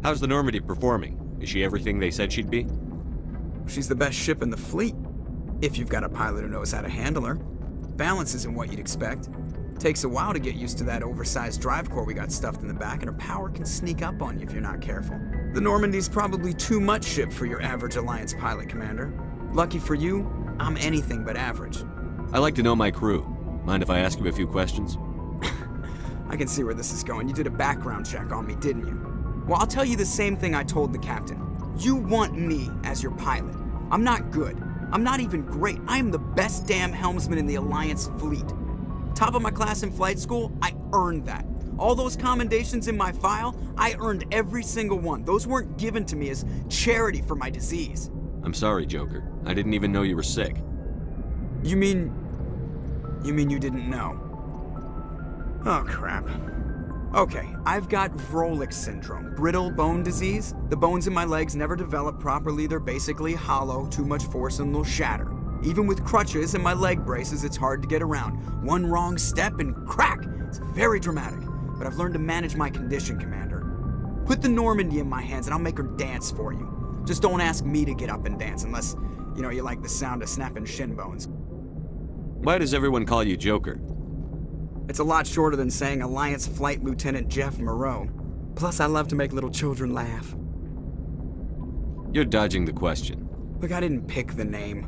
How's the Normandy performing? Is she everything they said she'd be? She's the best ship in the fleet. If you've got a pilot who knows how to handle her. Balance isn't what you'd expect. Takes a while to get used to that oversized drive core we got stuffed in the back, and her power can sneak up on you if you're not careful. The Normandy's probably too much ship for your average Alliance pilot, Commander. Lucky for you, I'm anything but average. I like to know my crew. Mind if I ask you a few questions? I can see where this is going. You did a background check on me, didn't you? Well, I'll tell you the same thing I told the captain. You want me as your pilot. I'm not good. I'm not even great. I am the best damn helmsman in the Alliance fleet. Top of my class in flight school, I earned that. All those commendations in my file, I earned every single one. Those weren't given to me as charity for my disease. I'm sorry, Joker. I didn't even know you were sick. You mean you didn't know? Oh, crap. Okay, I've got Vrolik syndrome, brittle bone disease. The bones in my legs never develop properly. They're basically hollow, too much force and they'll shatter. Even with crutches and my leg braces, it's hard to get around. One wrong step and crack! It's very dramatic. But I've learned to manage my condition, Commander. Put the Normandy in my hands and I'll make her dance for you. Just don't ask me to get up and dance unless, you like the sound of snapping shin bones. Why does everyone call you Joker? It's a lot shorter than saying Alliance Flight Lieutenant Jeff Moreau. Plus, I love to make little children laugh. You're dodging the question. Look, I didn't pick the name.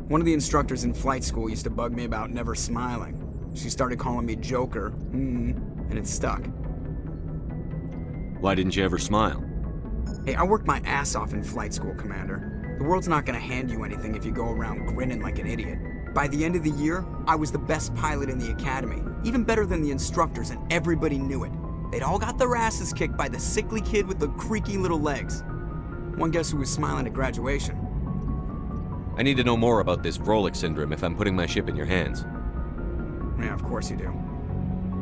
One of the instructors in flight school used to bug me about never smiling. She started calling me Joker, and it stuck. Why didn't you ever smile? Hey, I worked my ass off in flight school, Commander. The world's not gonna hand you anything if you go around grinning like an idiot. By the end of the year, I was the best pilot in the academy, even better than the instructors, and everybody knew it. They'd all got their asses kicked by the sickly kid with the creaky little legs. One guess who was smiling at graduation? I need to know more about this Vrolik syndrome if I'm putting my ship in your hands. Yeah, of course you do.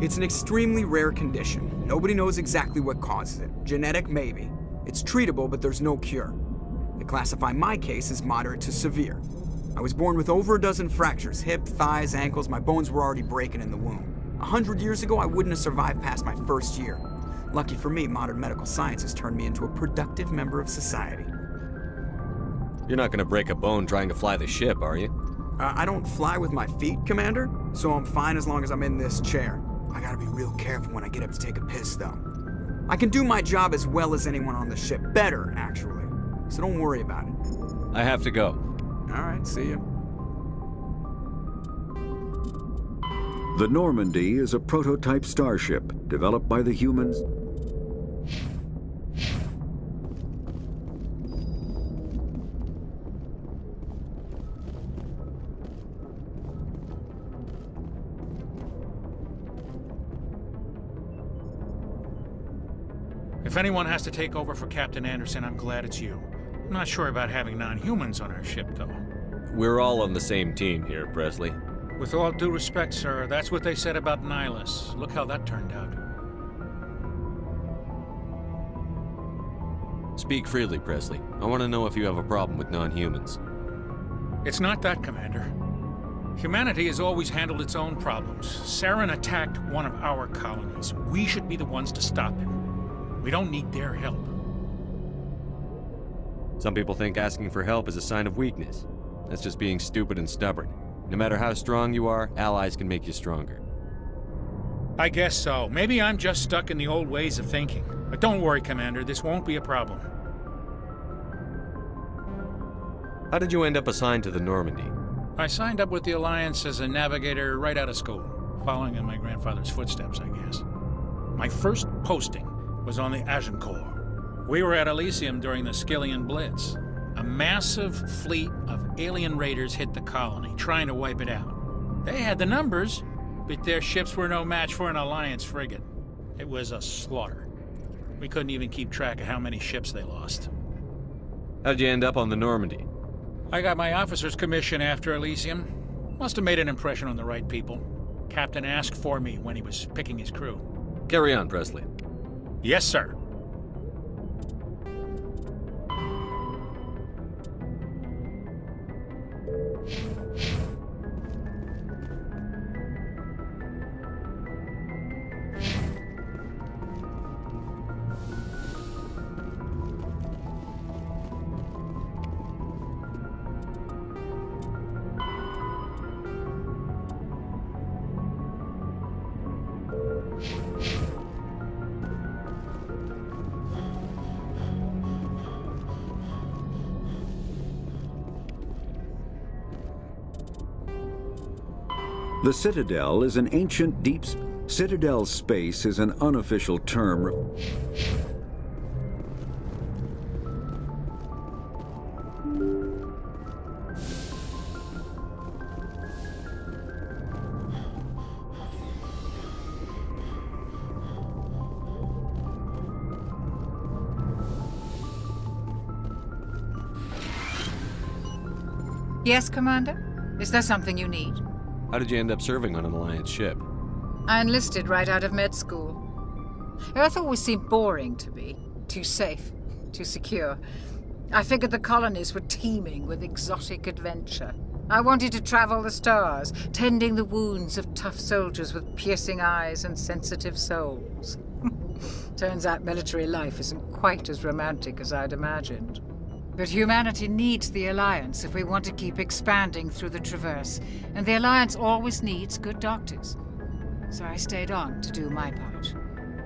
It's an extremely rare condition. Nobody knows exactly what causes it. Genetic, maybe. It's treatable, but there's no cure. They classify my case as moderate to severe. I was born with over a dozen fractures, hip, thighs, ankles. My bones were already breaking in the womb. 100 years ago, I wouldn't have survived past my first year. Lucky for me, modern medical science has turned me into a productive member of society. You're not gonna break a bone trying to fly the ship, are you? I don't fly with my feet, Commander, so I'm fine as long as I'm in this chair. I gotta be real careful when I get up to take a piss, though. I can do my job as well as anyone on the ship. Better, actually. So don't worry about it. I have to go. All right, see you. The Normandy is a prototype starship developed by the humans. If anyone has to take over for Captain Anderson, I'm glad it's you. I'm not sure about having non-humans on our ship, though. We're all on the same team here, Presley. With all due respect, sir, that's what they said about Nihilus. Look how that turned out. Speak freely, Presley. I want to know if you have a problem with non-humans. It's not that, Commander. Humanity has always handled its own problems. Saren attacked one of our colonies. We should be the ones to stop him. We don't need their help. Some people think asking for help is a sign of weakness. That's just being stupid and stubborn. No matter how strong you are, allies can make you stronger. I guess so. Maybe I'm just stuck in the old ways of thinking. But don't worry, Commander, this won't be a problem. How did you end up assigned to the Normandy? I signed up with the Alliance as a navigator right out of school, following in my grandfather's footsteps, I guess. My first posting was on the Agincourt. We were at Elysium during the Skillian Blitz. A massive fleet of alien raiders hit the colony, trying to wipe it out. They had the numbers, but their ships were no match for an Alliance frigate. It was a slaughter. We couldn't even keep track of how many ships they lost. How'd you end up on the Normandy? I got my officer's commission after Elysium. Must have made an impression on the right people. Captain asked for me when he was picking his crew. Carry on, Presley. Yes, sir. The Citadel is an ancient deep... Citadel space is an unofficial term... Yes, Commander? Is there something you need? How did you end up serving on an Alliance ship? I enlisted right out of med school. Earth always seemed boring to me. Too safe, too secure. I figured the colonies were teeming with exotic adventure. I wanted to travel the stars, tending the wounds of tough soldiers with piercing eyes and sensitive souls. Turns out military life isn't quite as romantic as I'd imagined. But humanity needs the Alliance if we want to keep expanding through the Traverse, and the Alliance always needs good doctors. So I stayed on to do my part.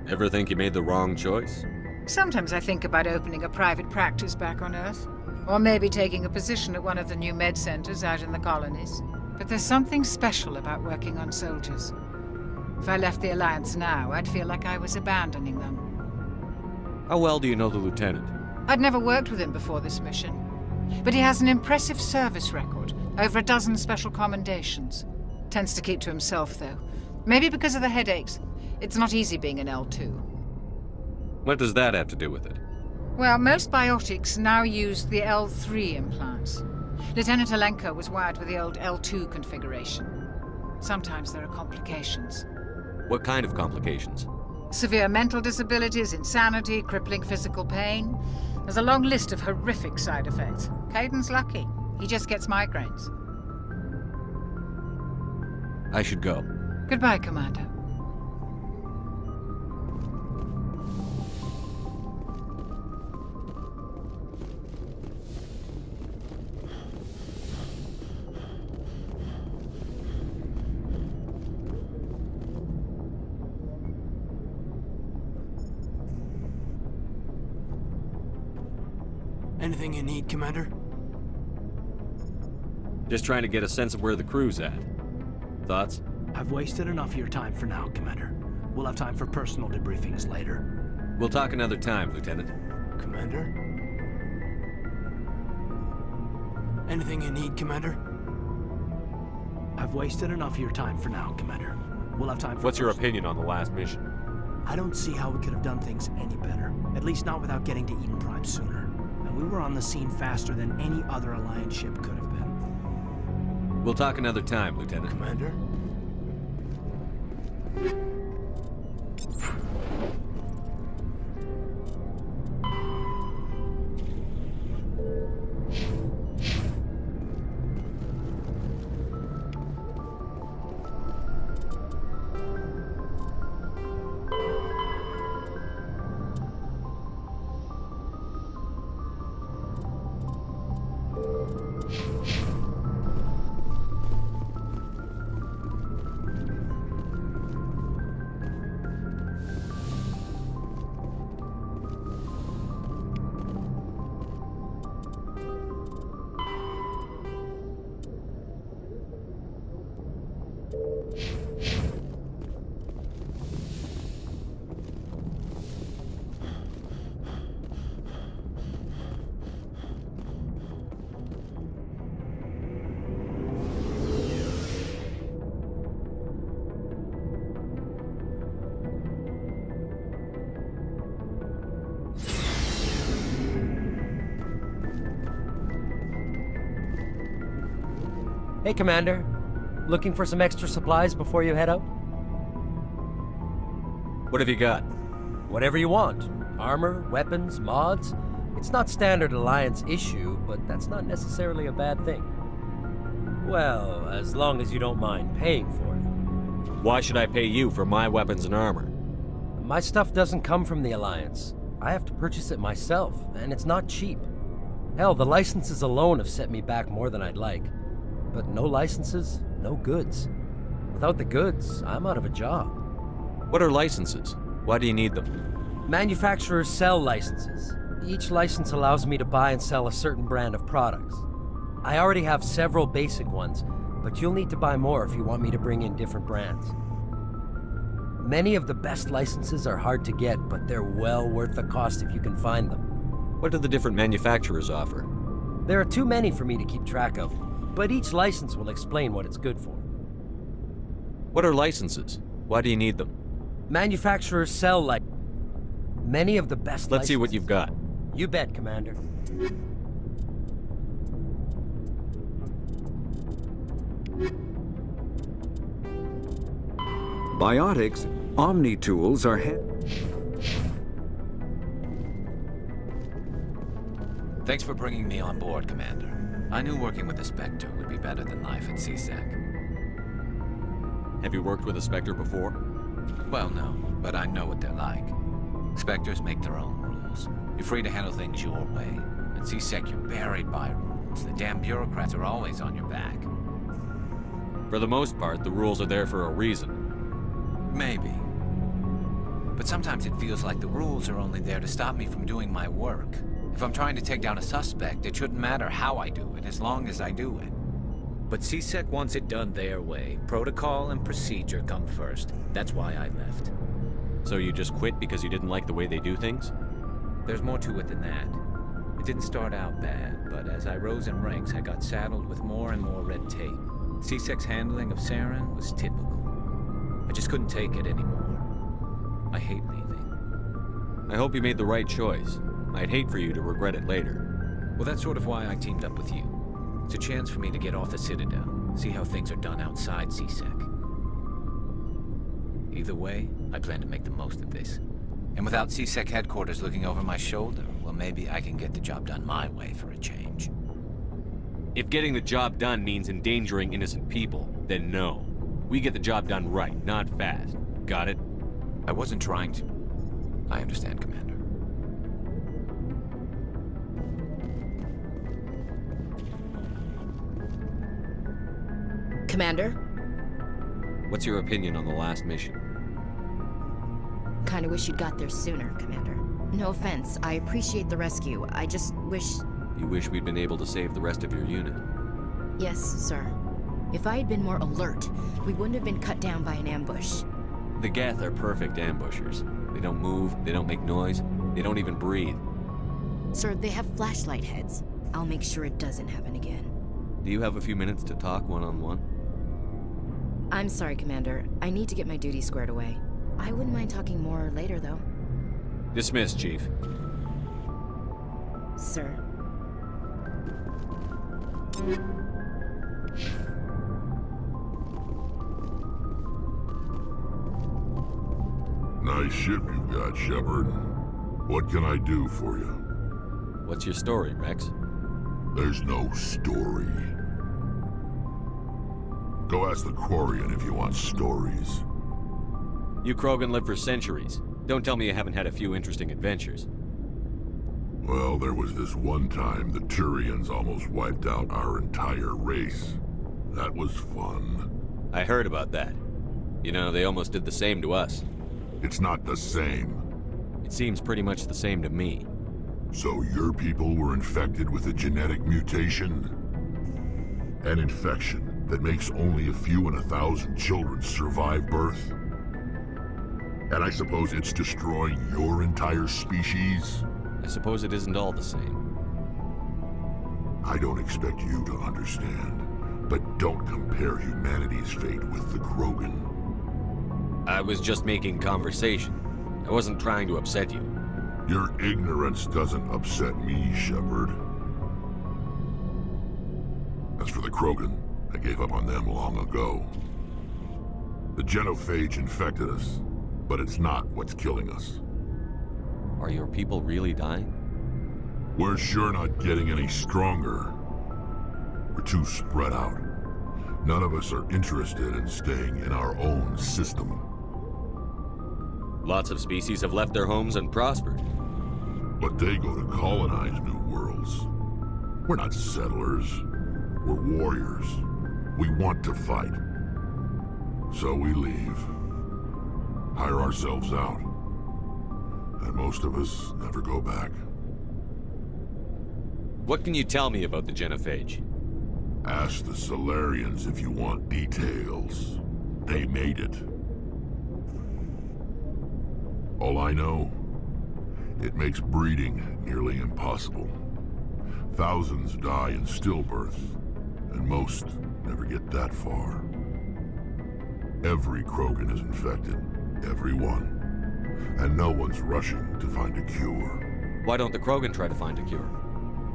Ever think you made the wrong choice? Sometimes I think about opening a private practice back on Earth, or maybe taking a position at one of the new med centers out in the colonies. But there's something special about working on soldiers. If I left the Alliance now, I'd feel like I was abandoning them. How well do you know the Lieutenant? I'd never worked with him before this mission. But he has an impressive service record, over a dozen special commendations. Tends to keep to himself, though. Maybe because of the headaches. It's not easy being an L2. What does that have to do with it? Well, most biotics now use the L3 implants. Lieutenant Alenko was wired with the old L2 configuration. Sometimes there are complications. What kind of complications? Severe mental disabilities, insanity, crippling physical pain. There's a long list of horrific side effects. Caden's lucky. He just gets migraines. I should go. Goodbye, Commander. Anything you need, Commander? Just trying to get a sense of where the crew's at. Thoughts? I've wasted enough of your time for now, Commander. We'll have time for personal debriefings later. We'll talk another time, Lieutenant. Commander? Anything you need, Commander? I've wasted enough of your time for now, Commander. We'll have time for What's your opinion on the last mission? I don't see how we could have done things any better. At least not without getting to Eden Prime sooner. And we were on the scene faster than any other Alliance ship could have been. We'll talk another time, Lieutenant. Commander? Hey, Commander. Looking for some extra supplies before you head out? What have you got? Whatever you want. Armor, weapons, mods. It's not standard Alliance issue, but that's not necessarily a bad thing. Well, as long as you don't mind paying for it. Why should I pay you for my weapons and armor? My stuff doesn't come from the Alliance. I have to purchase it myself, and it's not cheap. Hell, the licenses alone have set me back more than I'd like. But no licenses, no goods. Without the goods, I'm out of a job. What are licenses? Why do you need them? Manufacturers sell licenses. Each license allows me to buy and sell a certain brand of products. I already have several basic ones, but you'll need to buy more if you want me to bring in different brands. Many of the best licenses are hard to get, but they're well worth the cost if you can find them. What do the different manufacturers offer? There are too many for me to keep track of, but each license will explain what it's good for. What are licenses? Why do you need them? Manufacturers sell many of the best Let's see what you've got. You bet, Commander. Biotic's omni-tools are Thanks for bringing me on board, Commander. I knew working with a Spectre would be better than life at CSEC. Have you worked with a Spectre before? Well, no, but I know what they're like. Spectres make their own rules. You're free to handle things your way, At C-Sec, you're buried by rules. The damn bureaucrats are always on your back. For the most part, the rules are there for a reason. Maybe. But sometimes it feels like the rules are only there to stop me from doing my work. If I'm trying to take down a suspect, it shouldn't matter how I do it, as long as I do it. But C-Sec wants it done their way. Protocol and procedure come first. That's why I left. So you just quit because you didn't like the way they do things? There's more to it than that. It didn't start out bad, but as I rose in ranks, I got saddled with more and more red tape. C-Sec's handling of Saren was typical. I just couldn't take it anymore. I hate leaving. I hope you made the right choice. I'd hate for you to regret it later. Well, that's sort of why I teamed up with you. It's a chance for me to get off the Citadel, see how things are done outside C-Sec. Either way, I plan to make the most of this. And without C-Sec headquarters looking over my shoulder, well, maybe I can get the job done my way for a change. If getting the job done means endangering innocent people, then no. We get the job done right, not fast. Got it? I wasn't trying to. I understand, Commander. Commander? What's your opinion on the last mission? Kinda wish you'd got there sooner, Commander. No offense, I appreciate the rescue. I just wish... You wish we'd been able to save the rest of your unit? Yes, sir. If I had been more alert, we wouldn't have been cut down by an ambush. The Geth are perfect ambushers. They don't move, they don't make noise, they don't even breathe. Sir, they have flashlight heads. I'll make sure it doesn't happen again. Do you have a few minutes to talk one-on-one? I'm sorry, Commander. I need to get my duty squared away. I wouldn't mind talking more later, though. Dismissed, Chief. Sir. Nice ship you got, Shepard. What can I do for you? What's your story, Rex? There's no story. Go ask the Quarian if you want stories. You Krogan lived for centuries. Don't tell me you haven't had a few interesting adventures. Well, there was this one time the Turians almost wiped out our entire race. That was fun. I heard about that. You know, they almost did the same to us. It's not the same. It seems pretty much the same to me. So your people were infected with a genetic mutation? An infection that makes only a few in 1,000 children survive birth? And I suppose it's destroying your entire species? I suppose it isn't all the same. I don't expect you to understand, but don't compare humanity's fate with the Krogan. I was just making conversation. I wasn't trying to upset you. Your ignorance doesn't upset me, Shepard. As for the Krogan, I gave up on them long ago. The genophage infected us, but it's not what's killing us. Are your people really dying? We're sure not getting any stronger. We're too spread out. None of us are interested in staying in our own system. Lots of species have left their homes and prospered. But they go to colonize new worlds. We're not settlers. We're warriors. We want to fight. So we leave. Hire ourselves out. And most of us never go back. What can you tell me about the genophage? Ask the Solarians if you want details. They made it. All I know, it makes breeding nearly impossible. Thousands die in stillbirth, and most never get that far. Every Krogan is infected, every one. And no one's rushing to find a cure. Why don't the Krogan try to find a cure?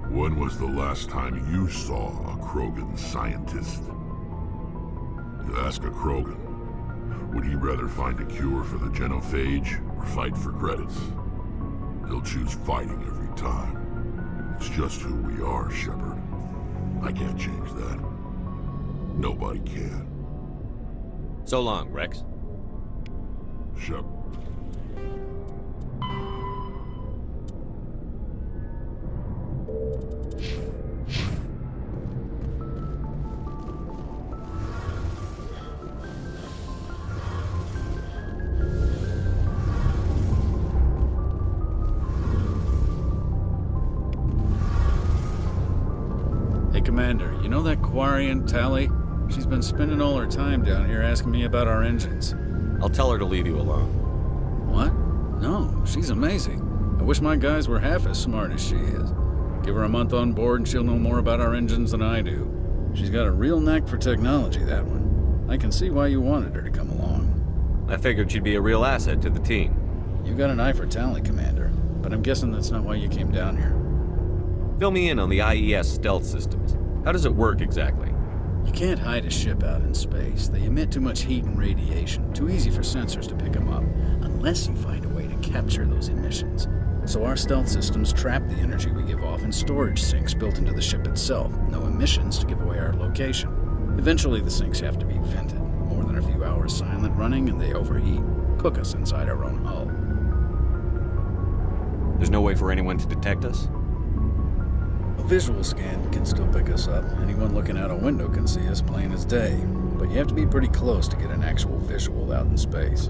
When was the last time you saw a Krogan scientist? You ask a Krogan, would he rather find a cure for the genophage or fight for credits? He'll choose fighting every time. It's just who we are, Shepard. I can't change that. Nobody can. So long, Rex. Shep. Commander, you know that Quarian, Tally? She's been spending all her time down here asking me about our engines. I'll tell her to leave you alone. What? No, she's amazing. I wish my guys were half as smart as she is. Give her a month on board and she'll know more about our engines than I do. She's got a real knack for technology, that one. I can see why you wanted her to come along. I figured she'd be a real asset to the team. You got an eye for talent, Commander, but I'm guessing that's not why you came down here. Fill me in on the IES stealth systems. How does it work exactly? You can't hide a ship out in space. They emit too much heat and radiation. Too easy for sensors to pick them up, unless you find a way to capture those emissions. So our stealth systems trap the energy we give off in storage sinks built into the ship itself. No emissions to give away our location. Eventually the sinks have to be vented. More than a few hours silent running and they overheat. Cook us inside our own hull. There's no way for anyone to detect us? A visual scan can still pick us up. Anyone looking out a window can see us plain as day. But you have to be pretty close to get an actual visual out in space.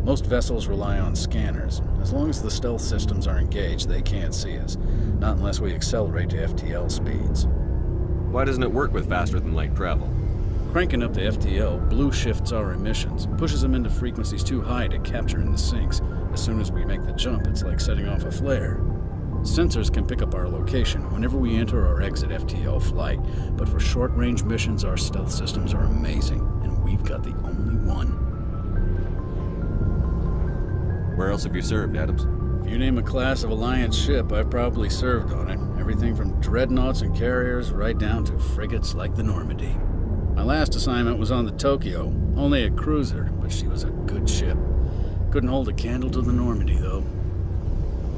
Most vessels rely on scanners. As long as the stealth systems are engaged, they can't see us. Not unless we accelerate to FTL speeds. Why doesn't it work with faster-than-light travel? Cranking up the FTL blue shifts our emissions, pushes them into frequencies too high to capture in the sinks. As soon as we make the jump, it's like setting off a flare. Sensors can pick up our location whenever we enter or exit FTL flight, but for short-range missions, our stealth systems are amazing, and we've got the only one. Where else have you served, Adams? If you name a class of Alliance ship, I've probably served on it. Everything from dreadnoughts and carriers right down to frigates like the Normandy. My last assignment was on the Tokyo, only a cruiser, but she was a good ship. Couldn't hold a candle to the Normandy, though.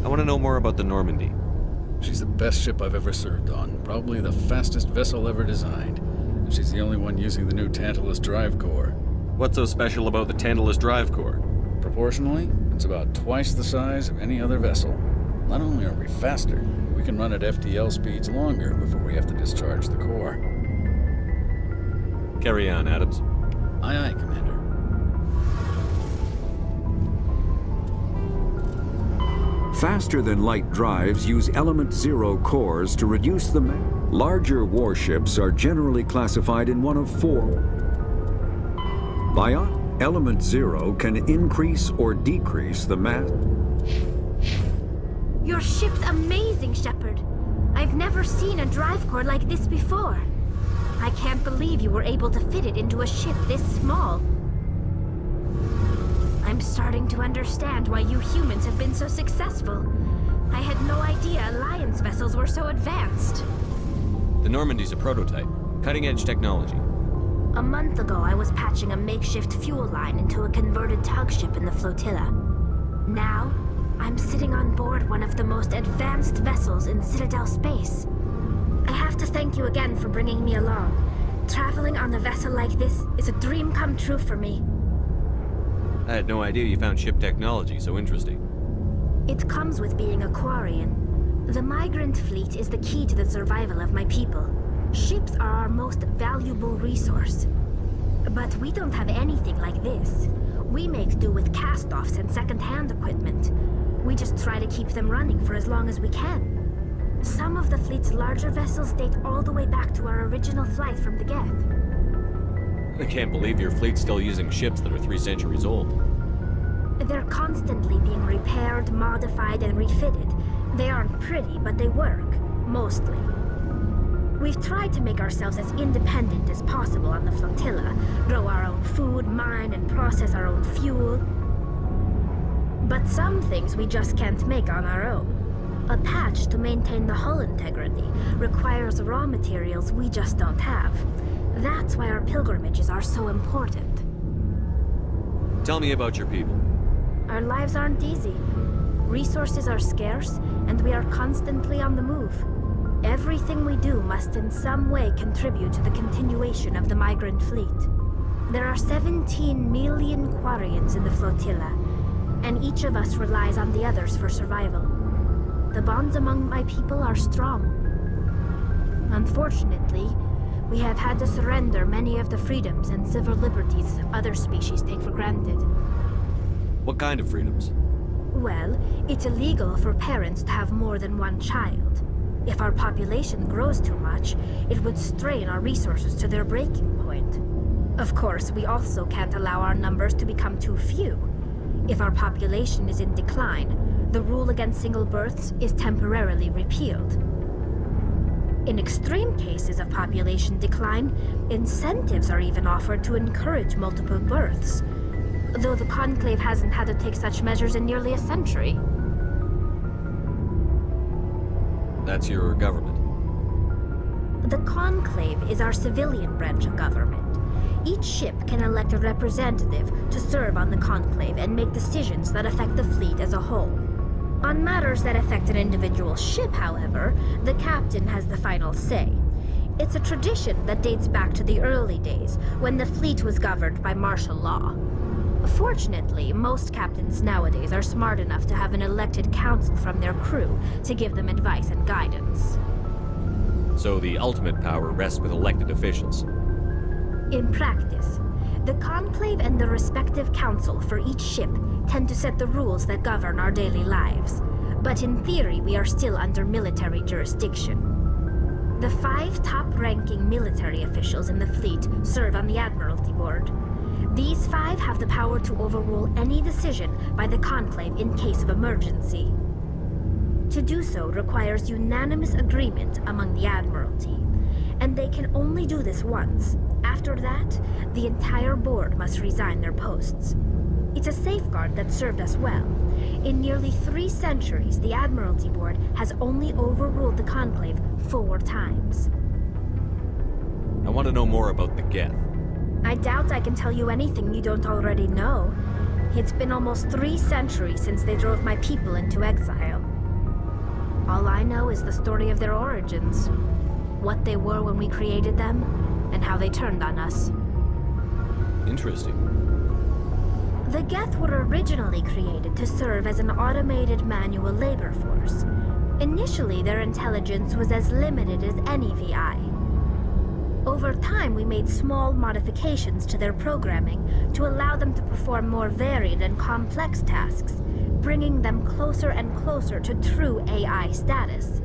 I want to know more about the Normandy. She's the best ship I've ever served on, probably the fastest vessel ever designed. And she's the only one using the new Tantalus drive core. What's so special about the Tantalus drive core? Proportionally, it's about twice the size of any other vessel. Not only are we faster, we can run at FTL speeds longer before we have to discharge the core. Carry on, Adams. Aye, aye, Commander. Faster-than-light drives use Element Zero cores to reduce the mass. Larger warships are generally classified in one of four. Element Zero can increase or decrease the mass. Your ship's amazing, Shepard. I've never seen a drive core like this before. I can't believe you were able to fit it into a ship this small. I'm starting to understand why you humans have been so successful. I had no idea Alliance vessels were so advanced. The Normandy's a prototype. Cutting-edge technology. A month ago, I was patching a makeshift fuel line into a converted tug ship in the flotilla. Now, I'm sitting on board one of the most advanced vessels in Citadel space. I have to thank you again for bringing me along. Traveling on a vessel like this is a dream come true for me. I had no idea you found ship technology so interesting. It comes with being a Quarian. The migrant fleet is the key to the survival of my people. Ships are our most valuable resource. But we don't have anything like this. We make do with cast-offs and second-hand equipment. We just try to keep them running for as long as we can. Some of the fleet's larger vessels date all the way back to our original flight from the Geth. I can't believe your fleet's still using ships that are 3 centuries old. They're constantly being repaired, modified, and refitted. They aren't pretty, but they work. Mostly. We've tried to make ourselves as independent as possible on the flotilla, grow our own food, mine, and process our own fuel. But some things we just can't make on our own. A patch to maintain the hull integrity requires raw materials we just don't have. That's why our pilgrimages are so important. Tell me about your people. Our lives aren't easy. Resources are scarce, and we are constantly on the move. Everything we do must in some way contribute to the continuation of the migrant fleet. There are 17 million Quarians in the flotilla, and each of us relies on the others for survival. The bonds among my people are strong. Unfortunately, we have had to surrender many of the freedoms and civil liberties other species take for granted. What kind of freedoms? Well, it's illegal for parents to have more than one child. If our population grows too much, it would strain our resources to their breaking point. Of course, we also can't allow our numbers to become too few. If our population is in decline, the rule against single births is temporarily repealed. In extreme cases of population decline, incentives are even offered to encourage multiple births, though the Conclave hasn't had to take such measures in nearly a century. That's your government. The Conclave is our civilian branch of government. Each ship can elect a representative to serve on the Conclave and make decisions that affect the fleet as a whole. On matters that affect an individual ship, however, the captain has the final say. It's a tradition that dates back to the early days, when the fleet was governed by martial law. Fortunately, most captains nowadays are smart enough to have an elected council from their crew to give them advice and guidance. So the ultimate power rests with elected officials. In practice, the Conclave and the respective council for each ship tend to set the rules that govern our daily lives. But in theory, we are still under military jurisdiction. The 5 top-ranking military officials in the fleet serve on the Admiralty Board. These 5 have the power to overrule any decision by the Conclave in case of emergency. To do so requires unanimous agreement among the Admiralty, and they can only do this once. After that, the entire board must resign their posts. It's a safeguard that served us well. In nearly 3 centuries, the Admiralty Board has only overruled the Conclave 4 times. I want to know more about the Geth. I doubt I can tell you anything you don't already know. It's been almost 3 centuries since they drove my people into exile. All I know is the story of their origins, what they were when we created them, and how they turned on us. Interesting. The Geth were originally created to serve as an automated manual labor force. Initially, their intelligence was as limited as any VI. Over time, we made small modifications to their programming to allow them to perform more varied and complex tasks, bringing them closer and closer to true AI status.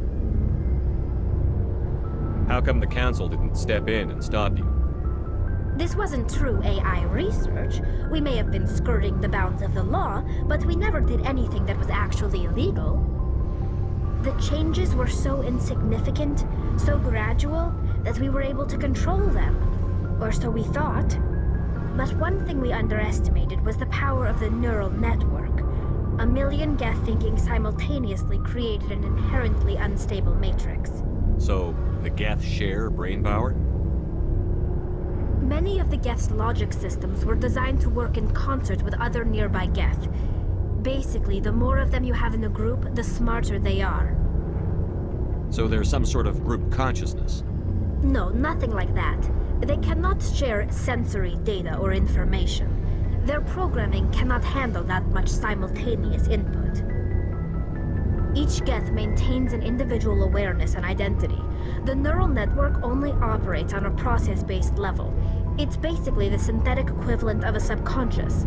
How come the Council didn't step in and stop you? This wasn't true AI research. We may have been skirting the bounds of the law, but we never did anything that was actually illegal. The changes were so insignificant, so gradual, that we were able to control them. Or so we thought. But one thing we underestimated was the power of the neural network. A million Geth thinking simultaneously created an inherently unstable matrix. So, the Geth share brain power? Many of the Geth's logic systems were designed to work in concert with other nearby Geth. Basically, the more of them you have in a group, the smarter they are. So there's some sort of group consciousness? No, nothing like that. They cannot share sensory data or information. Their programming cannot handle that much simultaneous input. Each Geth maintains an individual awareness and identity. The neural network only operates on a process-based level. It's basically the synthetic equivalent of a subconscious.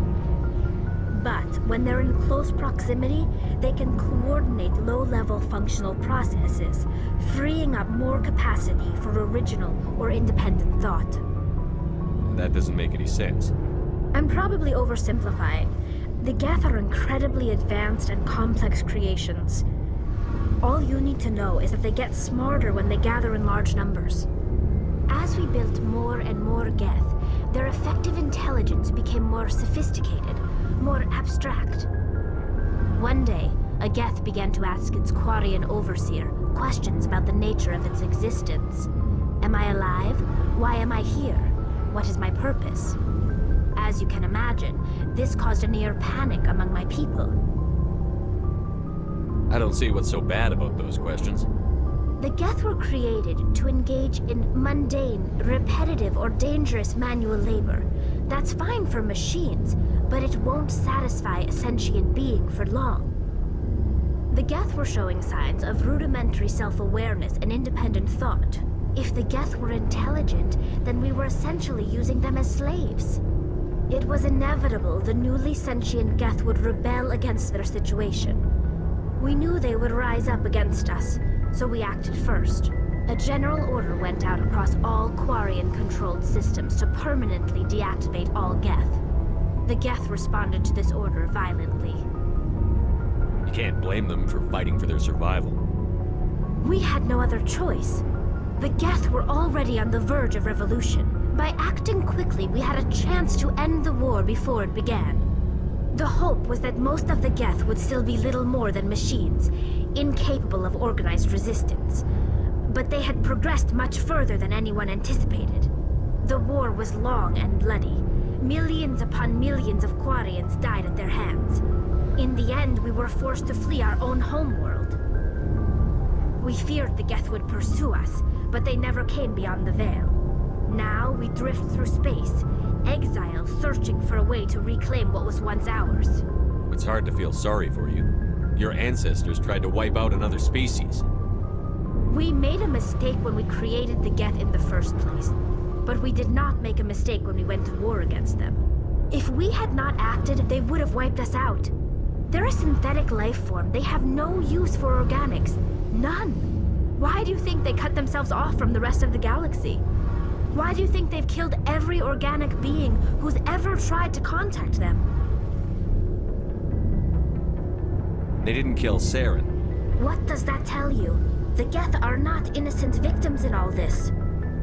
But when they're in close proximity, they can coordinate low-level functional processes, freeing up more capacity for original or independent thought. That doesn't make any sense. I'm probably oversimplifying. The Geth are incredibly advanced and complex creations. All you need to know is that they get smarter when they gather in large numbers. As we built more and more Geth, their effective intelligence became more sophisticated, more abstract. One day, a Geth began to ask its Quarian overseer questions about the nature of its existence. Am I alive? Why am I here? What is my purpose? As you can imagine, this caused a near panic among my people. I don't see what's so bad about those questions. The Geth were created to engage in mundane, repetitive, or dangerous manual labor. That's fine for machines, but it won't satisfy a sentient being for long. The Geth were showing signs of rudimentary self-awareness and independent thought. If the Geth were intelligent, then we were essentially using them as slaves. It was inevitable the newly sentient Geth would rebel against their situation. We knew they would rise up against us, so we acted first. A general order went out across all Quarian-controlled systems to permanently deactivate all Geth. The Geth responded to this order violently. You can't blame them for fighting for their survival. We had no other choice. The Geth were already on the verge of revolution. By acting quickly, we had a chance to end the war before it began. The hope was that most of the Geth would still be little more than machines, incapable of organized resistance. But they had progressed much further than anyone anticipated. The war was long and bloody. Millions upon millions of Quarians died at their hands. In the end, we were forced to flee our own homeworld. We feared the Geth would pursue us, but they never came beyond the Veil. Now we drift through space, exiles searching for a way to reclaim what was once ours. It's hard to feel sorry for you. Your ancestors tried to wipe out another species. We made a mistake when we created the Geth in the first place, but we did not make a mistake when we went to war against them. If we had not acted, they would have wiped us out. They're a synthetic life form. They have no use for organics. None. Why do you think they cut themselves off from the rest of the galaxy? Why do you think they've killed every organic being who's ever tried to contact them? They didn't kill Saren. What does that tell you? The Geth are not innocent victims in all this.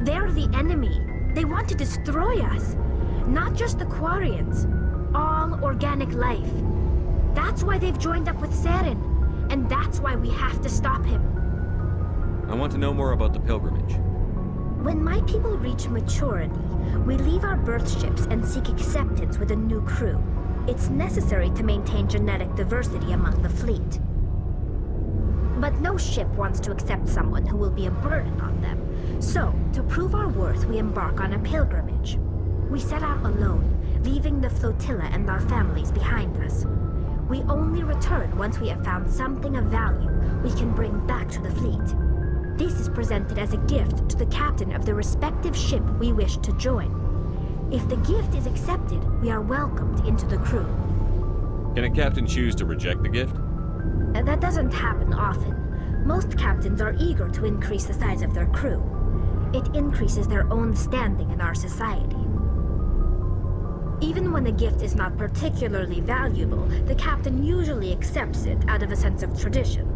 They're the enemy. They want to destroy us. Not just the Quarians. All organic life. That's why they've joined up with Saren. And that's why we have to stop him. I want to know more about the pilgrimage. When my people reach maturity, we leave our birth ships and seek acceptance with a new crew. It's necessary to maintain genetic diversity among the fleet. But no ship wants to accept someone who will be a burden on them. So, to prove our worth, we embark on a pilgrimage. We set out alone, leaving the flotilla and our families behind us. We only return once we have found something of value we can bring back to the fleet. This is presented as a gift to the captain of the respective ship we wish to join. If the gift is accepted, we are welcomed into the crew. Can a captain choose to reject the gift? That doesn't happen often. Most captains are eager to increase the size of their crew. It increases their own standing in our society. Even when the gift is not particularly valuable, the captain usually accepts it out of a sense of tradition.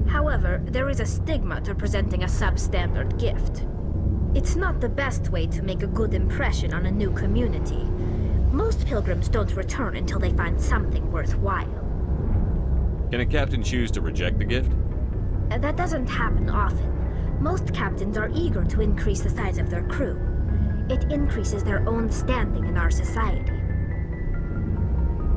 However, there is a stigma to presenting a substandard gift. It's not the best way to make a good impression on a new community. Most pilgrims don't return until they find something worthwhile. Can a captain choose to reject the gift? That doesn't happen often. Most captains are eager to increase the size of their crew. It increases their own standing in our society.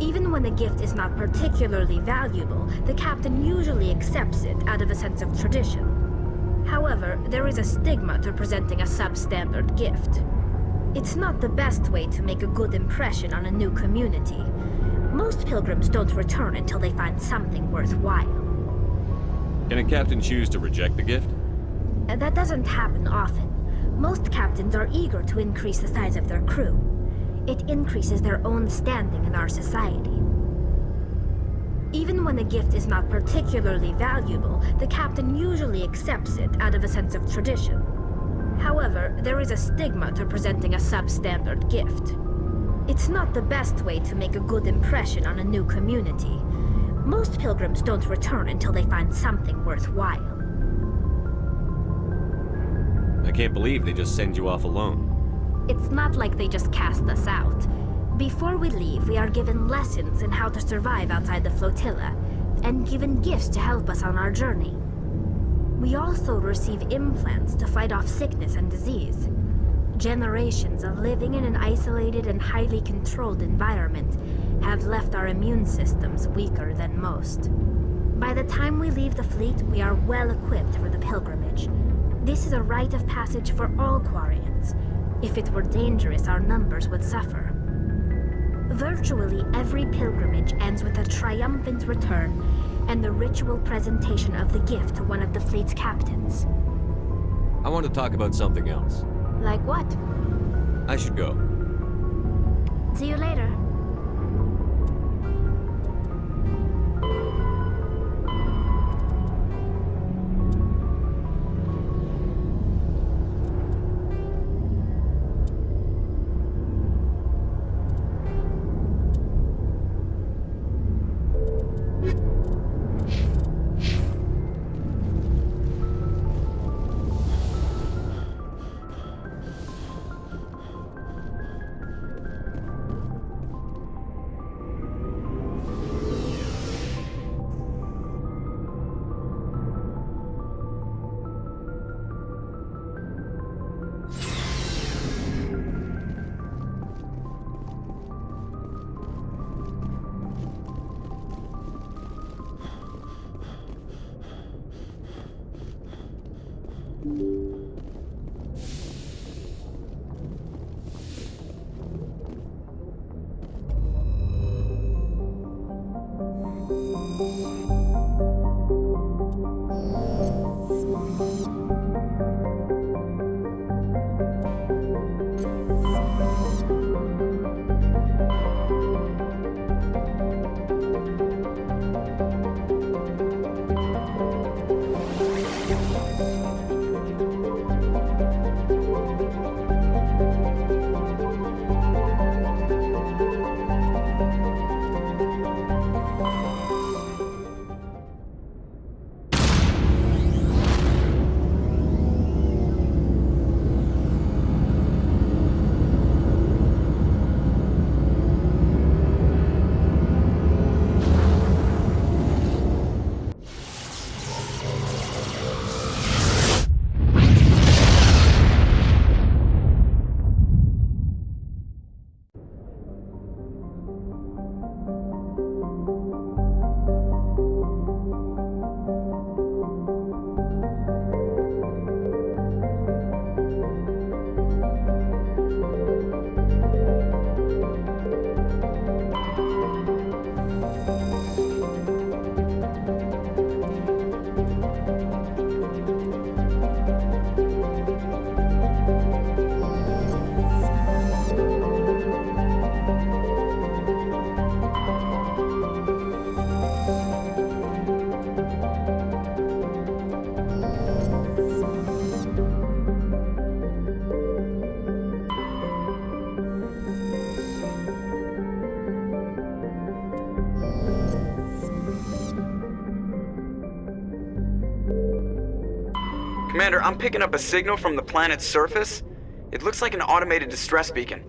Even when the gift is not particularly valuable, the captain usually accepts it out of a sense of tradition. However, there is a stigma to presenting a substandard gift. It's not the best way to make a good impression on a new community. Most pilgrims don't return until they find something worthwhile. Can a captain choose to reject the gift? That doesn't happen often. Most captains are eager to increase the size of their crew. It increases their own standing in our society. Even when the gift is not particularly valuable, the captain usually accepts it out of a sense of tradition. However, there is a stigma to presenting a substandard gift. It's not the best way to make a good impression on a new community. Most pilgrims don't return until they find something worthwhile. I can't believe they just send you off alone. It's not like they just cast us out. Before we leave, we are given lessons in how to survive outside the flotilla, and given gifts to help us on our journey. We also receive implants to fight off sickness and disease. Generations of living in an isolated and highly controlled environment have left our immune systems weaker than most. By the time we leave the fleet, we are well equipped for the pilgrimage. This is a rite of passage for all Quarians. If it were dangerous, our numbers would suffer. Virtually every pilgrimage ends with a triumphant return and the ritual presentation of the gift to one of the fleet's captains. I want to talk about something else. Like what? I should go. See you later. Commander, I'm picking up a signal from the planet's surface. It looks like an automated distress beacon.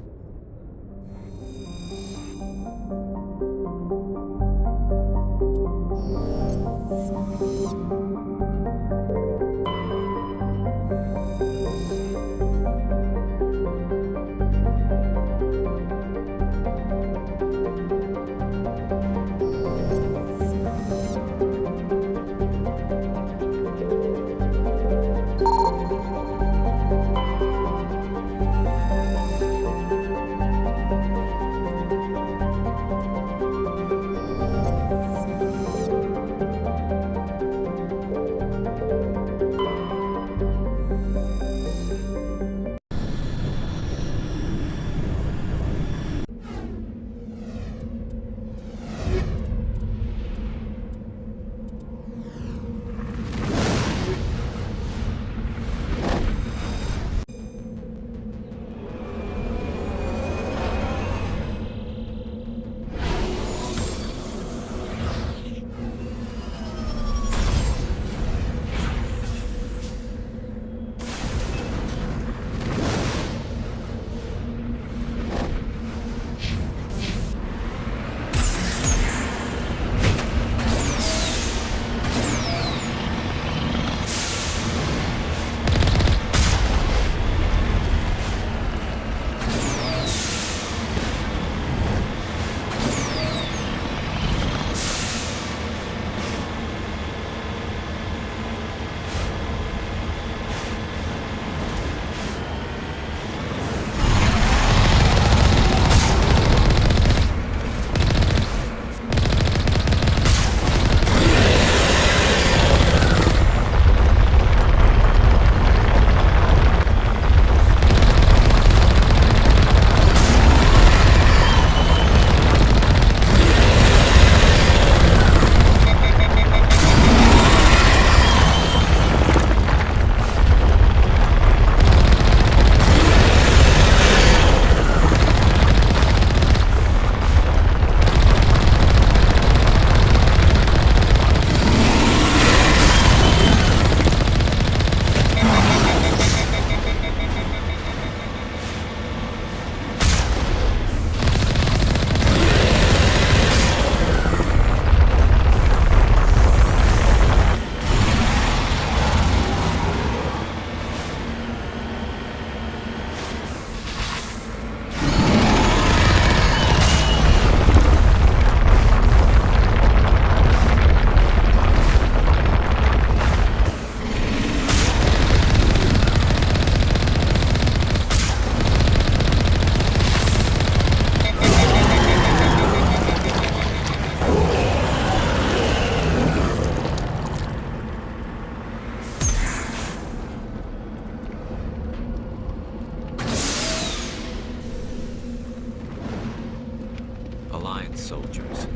Alliance soldiers.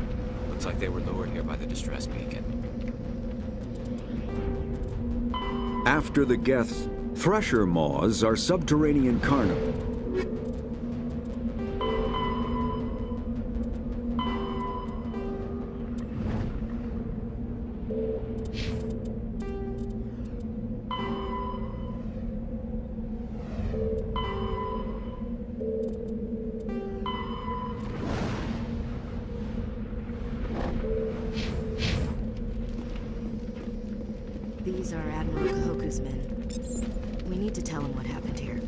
Looks like they were lured here by the distress beacon. After the Geths, thresher maws are subterranean carnivores. These are Admiral Kahoku's men. We need to tell him what happened here.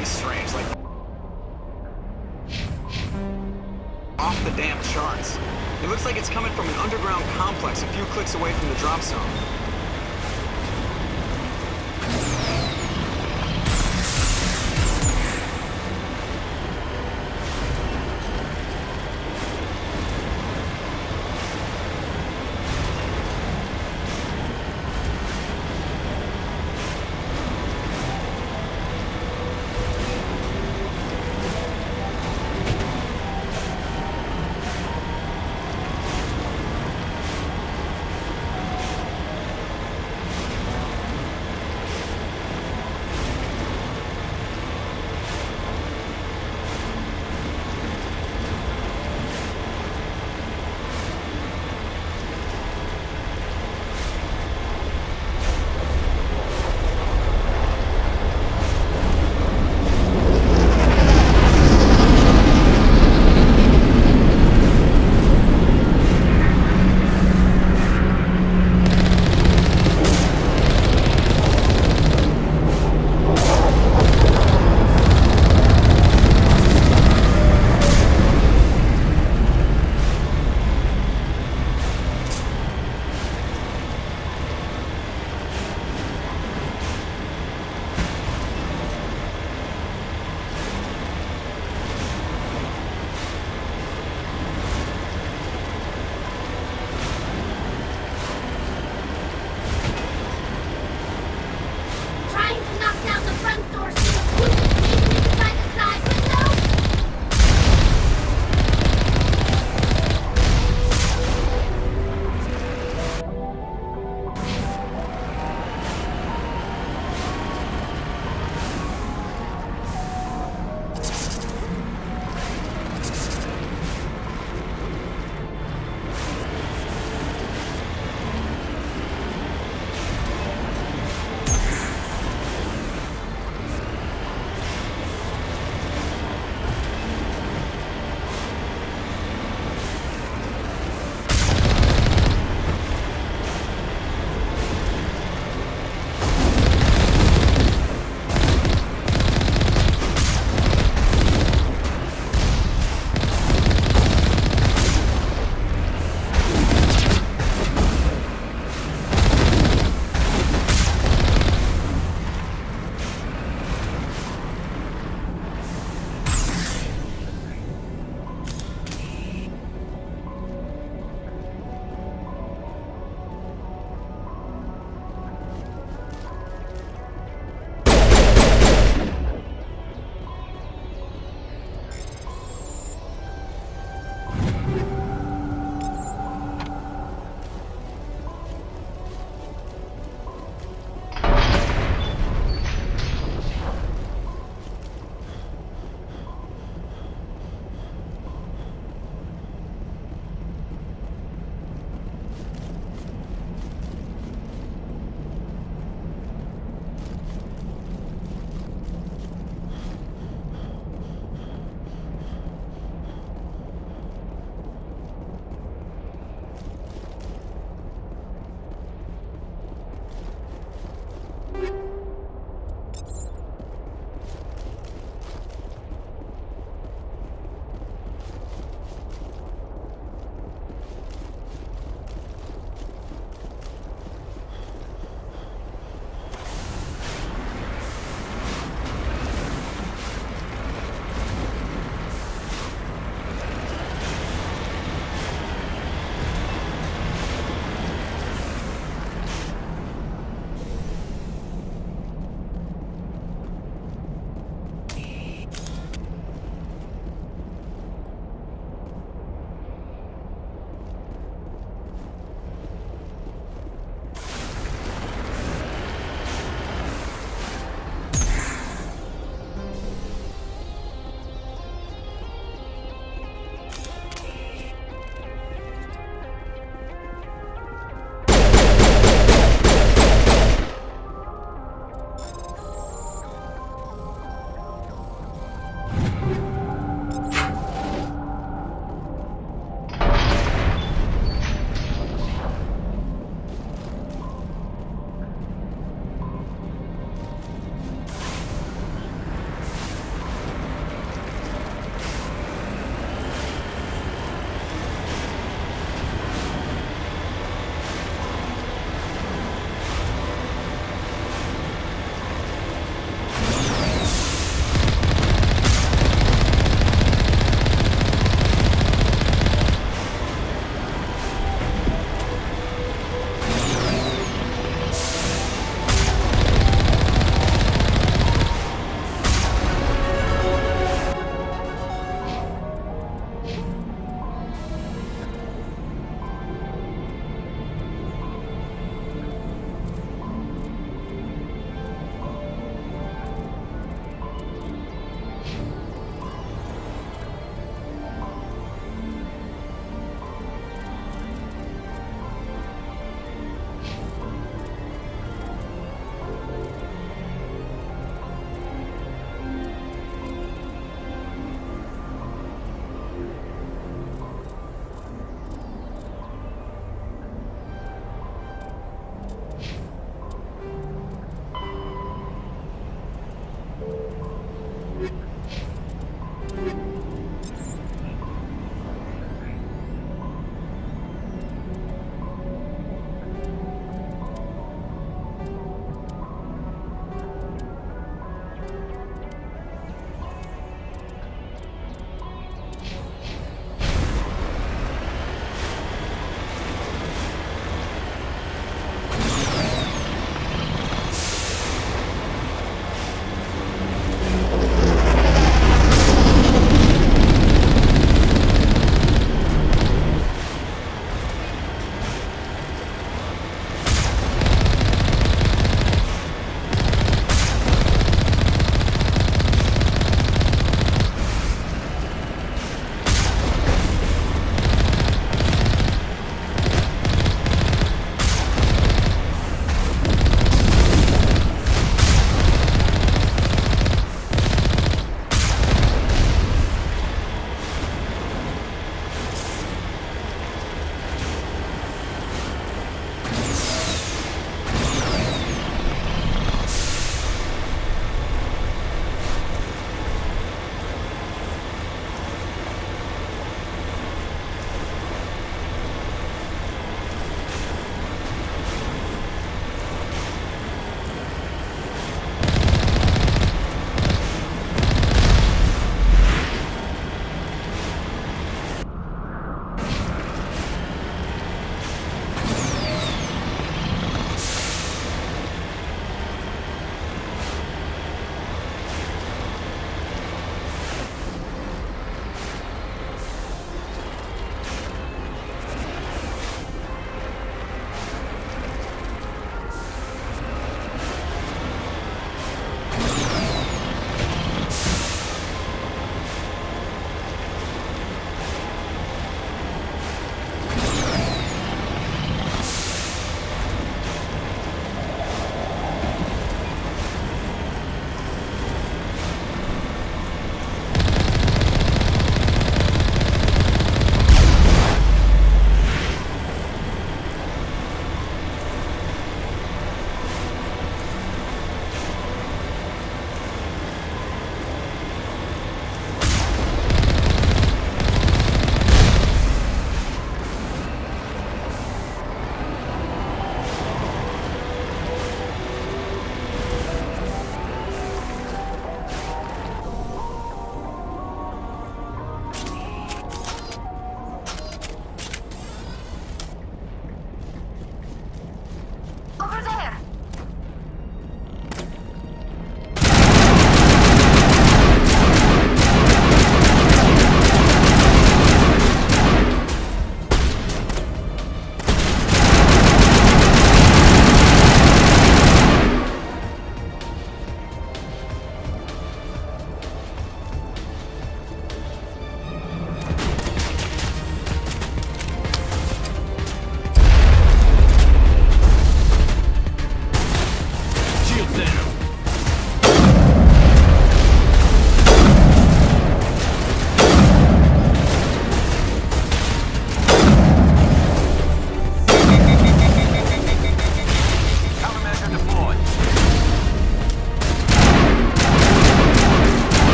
really strange, like off the damn charts. It looks like it's coming from an underground complex a few clicks away from the drop zone.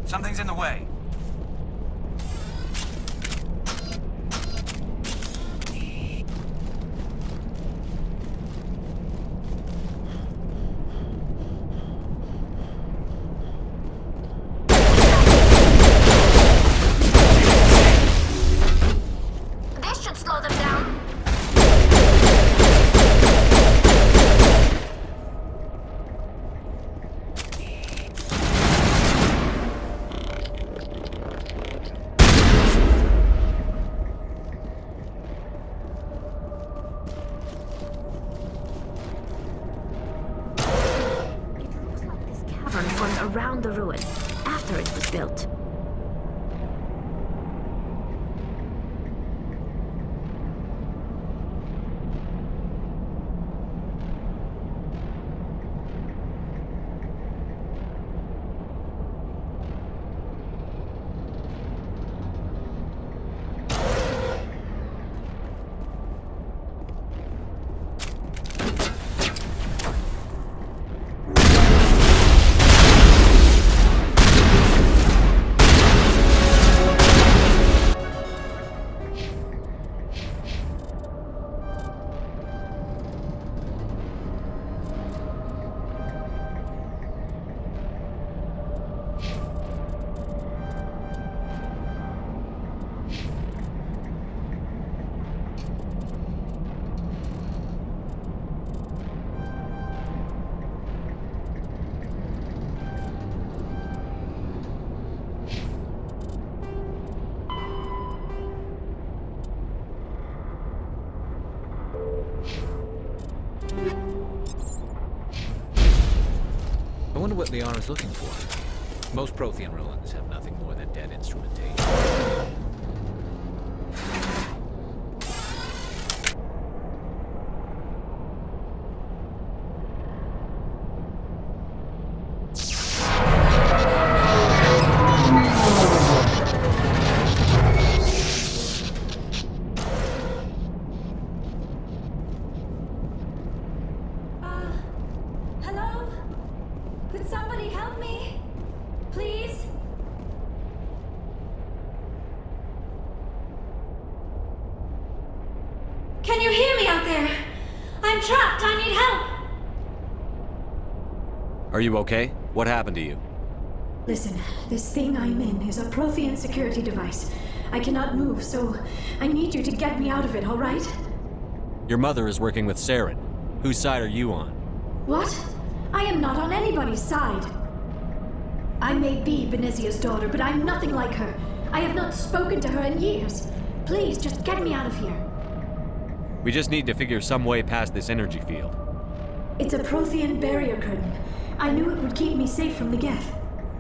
Something's in the way. This should slow them down. Formed around the ruin after it was built. I wonder what Liara's looking for. Most Prothean ruins have nothing more than dead instrumentation. Hello? Could somebody help me? Please? Can you hear me out there? I'm trapped. I need help. Are you okay? What happened to you? Listen, this thing I'm in is a Prothean security device. I cannot move, so I need you to get me out of it, all right? Your mother is working with Saren. Whose side are you on? What? I am not on anybody's side. I may be Benezia's daughter, but I'm nothing like her. I have not spoken to her in years. Please, just get me out of here. We just need to figure some way past this energy field. It's a Prothean barrier curtain. I knew it would keep me safe from the Geth.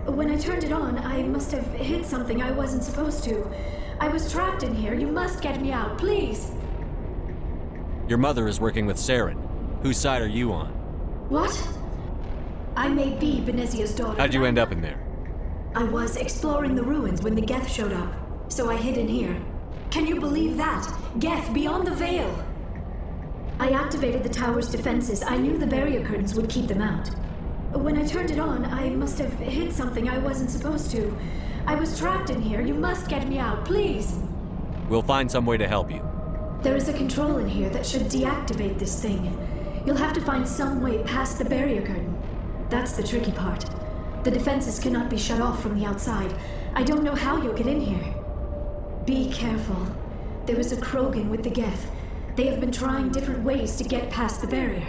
When I turned it on, I must have hit something I wasn't supposed to. I was trapped in here. You must get me out, please. Your mother is working with Saren. Whose side are you on? What? I may be Benezia's daughter. How'd you end up in there? I was exploring the ruins when the Geth showed up, so I hid in here. Can you believe that? Geth beyond the veil! I activated the tower's defenses. I knew the barrier curtains would keep them out. When I turned it on, I must have hit something I wasn't supposed to. I was trapped in here. You must get me out, please! We'll find some way to help you. There is a control in here that should deactivate this thing. You'll have to find some way past the barrier curtain. That's the tricky part. The defenses cannot be shut off from the outside. I don't know how you'll get in here. Be careful. There is a Krogan with the Geth. They have been trying different ways to get past the barrier.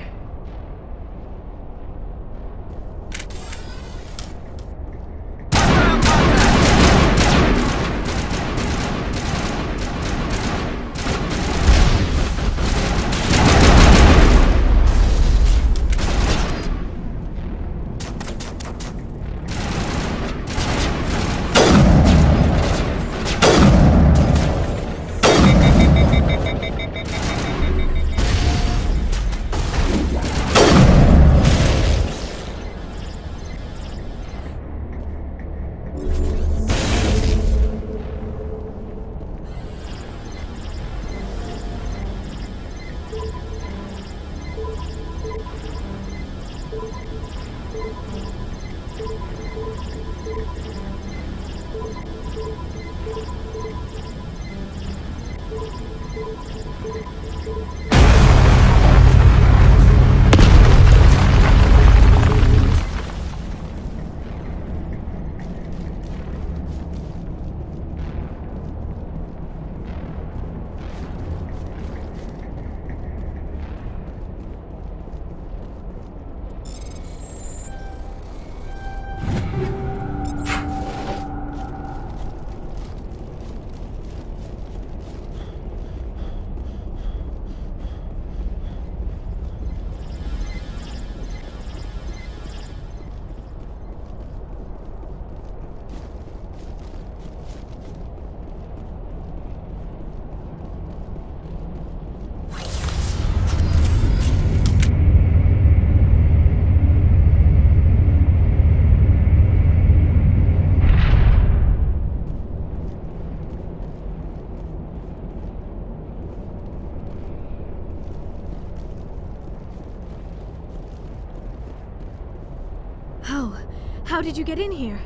did you get in here?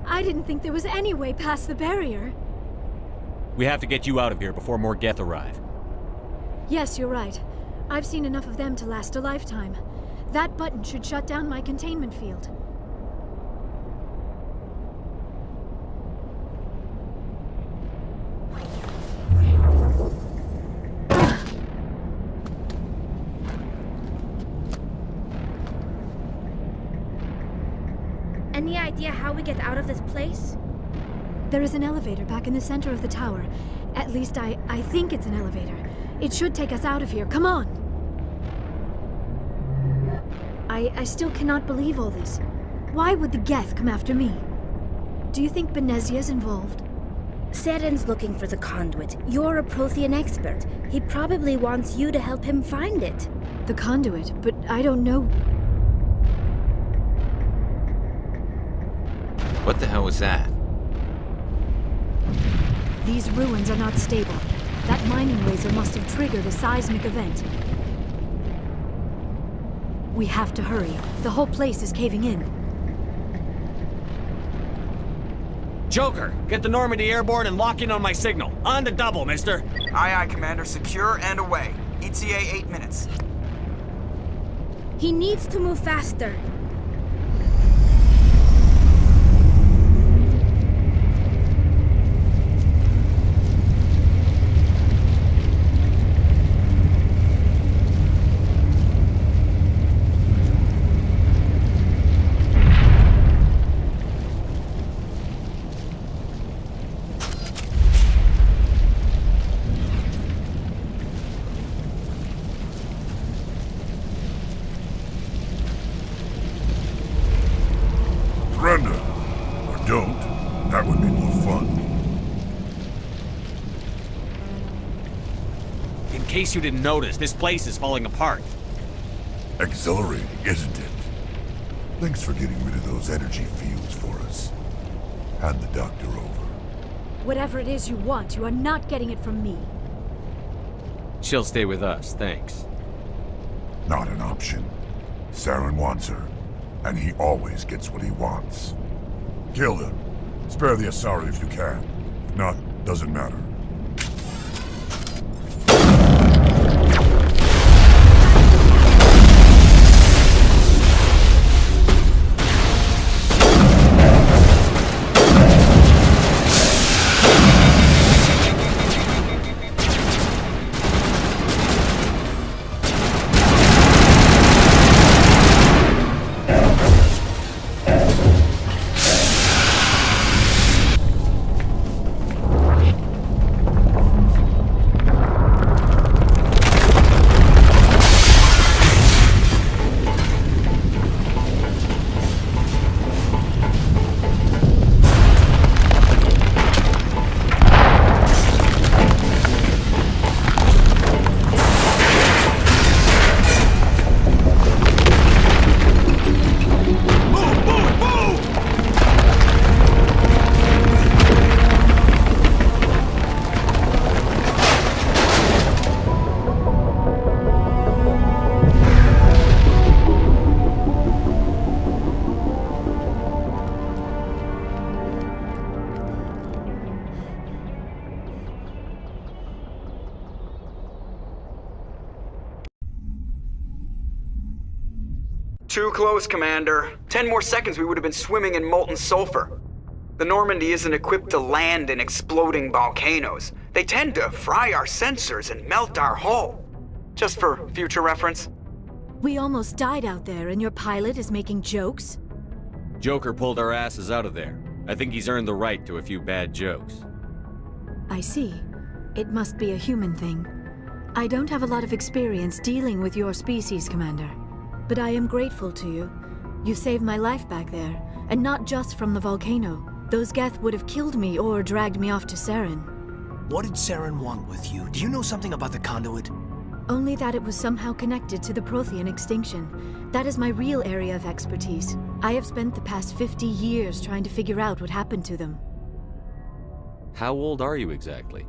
I didn't think there was any way past the barrier. We have to get you out of here before more Geth arrive. Yes, you're right. I've seen enough of them to last a lifetime. That button should shut down my containment field. Any idea how we get out of this place? There is an elevator back in the center of the tower. At least I think it's an elevator. It should take us out of here. Come on! I still cannot believe all this. Why would the Geth come after me? Do you think Benezia's involved? Seren's looking for the conduit. You're a Prothean expert. He probably wants you to help him find it. The conduit? But I don't know. What the hell was that? These ruins are not stable. That mining laser must have triggered a seismic event. We have to hurry. The whole place is caving in. Joker, get the Normandy airborne and lock in on my signal. On the double, mister. Aye, aye, Commander. Secure and away. ETA 8 minutes. He needs to move faster. Surrender. Or don't. That would be more fun. In case you didn't notice, this place is falling apart. Exhilarating, isn't it? Thanks for getting rid of those energy fields for us. Hand the doctor over. Whatever it is you want, you are not getting it from me. She'll stay with us, thanks. Not an option. Saren wants her, and he always gets what he wants. Kill him. Spare the Asari if you can. If not, doesn't matter. Too close, Commander. 10 more seconds we would have been swimming in molten sulfur. The Normandy isn't equipped to land in exploding volcanoes. They tend to fry our sensors and melt our hull. Just for future reference. We almost died out there, and your pilot is making jokes? Joker pulled our asses out of there. I think he's earned the right to a few bad jokes. I see. It must be a human thing. I don't have a lot of experience dealing with your species, Commander. But I am grateful to you. You saved my life back there, and not just from the volcano. Those Geth would have killed me or dragged me off to Saren. What did Saren want with you? Do you know something about the conduit? Only that it was somehow connected to the Prothean extinction. That is my real area of expertise. I have spent the past 50 years trying to figure out what happened to them. How old are you exactly?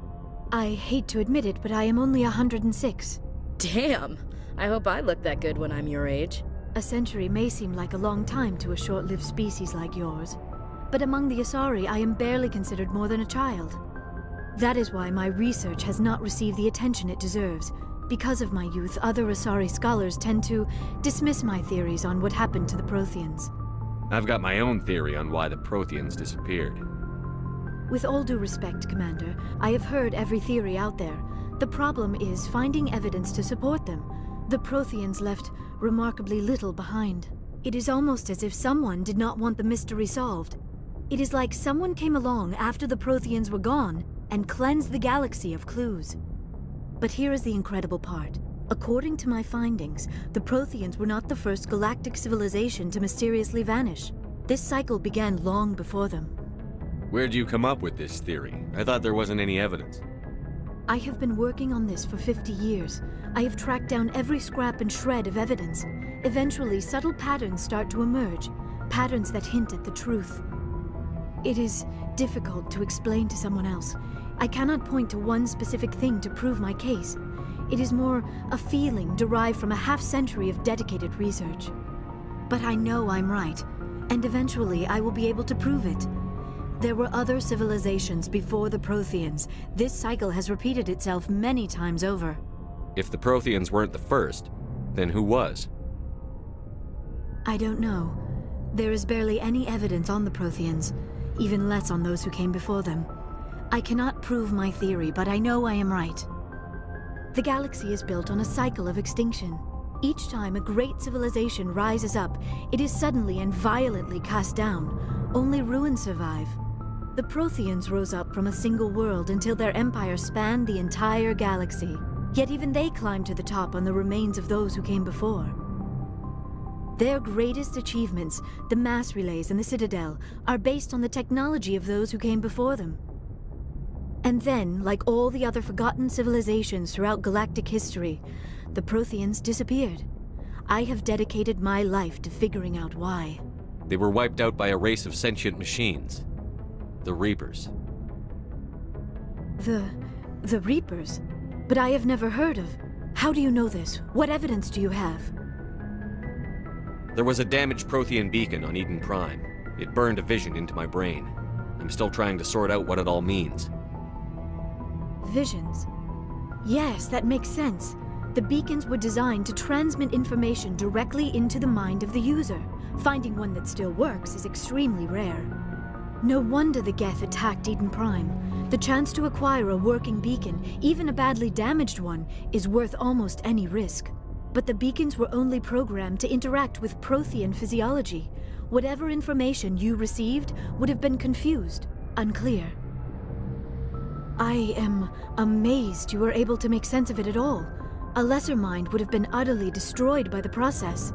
I hate to admit it, but I am only 106. Damn! I hope I look that good when I'm your age. A century may seem like a long time to a short-lived species like yours, but among the Asari I am barely considered more than a child. That is why my research has not received the attention it deserves. Because of my youth, other Asari scholars tend to dismiss my theories on what happened to the Protheans. I've got my own theory on why the Protheans disappeared. With all due respect, Commander, I have heard every theory out there. The problem is finding evidence to support them. The Protheans left remarkably little behind. It is almost as if someone did not want the mystery solved. It is like someone came along after the Protheans were gone and cleansed the galaxy of clues. But here is the incredible part. According to my findings, the Protheans were not the first galactic civilization to mysteriously vanish. This cycle began long before them. Where'd you come up with this theory? I thought there wasn't any evidence. I have been working on this for 50 years. I have tracked down every scrap and shred of evidence. Eventually, subtle patterns start to emerge, patterns that hint at the truth. It is difficult to explain to someone else. I cannot point to one specific thing to prove my case. It is more a feeling derived from a half-century of dedicated research. But I know I'm right, and eventually I will be able to prove it. There were other civilizations before the Protheans. This cycle has repeated itself many times over. If the Protheans weren't the first, then who was? I don't know. There is barely any evidence on the Protheans, even less on those who came before them. I cannot prove my theory, but I know I am right. The galaxy is built on a cycle of extinction. Each time a great civilization rises up, it is suddenly and violently cast down. Only ruins survive. The Protheans rose up from a single world until their empire spanned the entire galaxy. Yet even they climbed to the top on the remains of those who came before. Their greatest achievements, the mass relays and the Citadel, are based on the technology of those who came before them. And then, like all the other forgotten civilizations throughout galactic history, the Protheans disappeared. I have dedicated my life to figuring out why. They were wiped out by a race of sentient machines. The Reapers. The Reapers? But I have never heard of. How do you know this? What evidence do you have? There was a damaged Prothean beacon on Eden Prime. It burned a vision into my brain. I'm still trying to sort out what it all means. Visions. Yes, that makes sense. The beacons were designed to transmit information directly into the mind of the user. Finding one that still works is extremely rare. No wonder the Geth attacked Eden Prime. The chance to acquire a working beacon, even a badly damaged one, is worth almost any risk. But the beacons were only programmed to interact with Prothean physiology. Whatever information you received would have been confused, unclear. I am amazed you were able to make sense of it at all. A lesser mind would have been utterly destroyed by the process.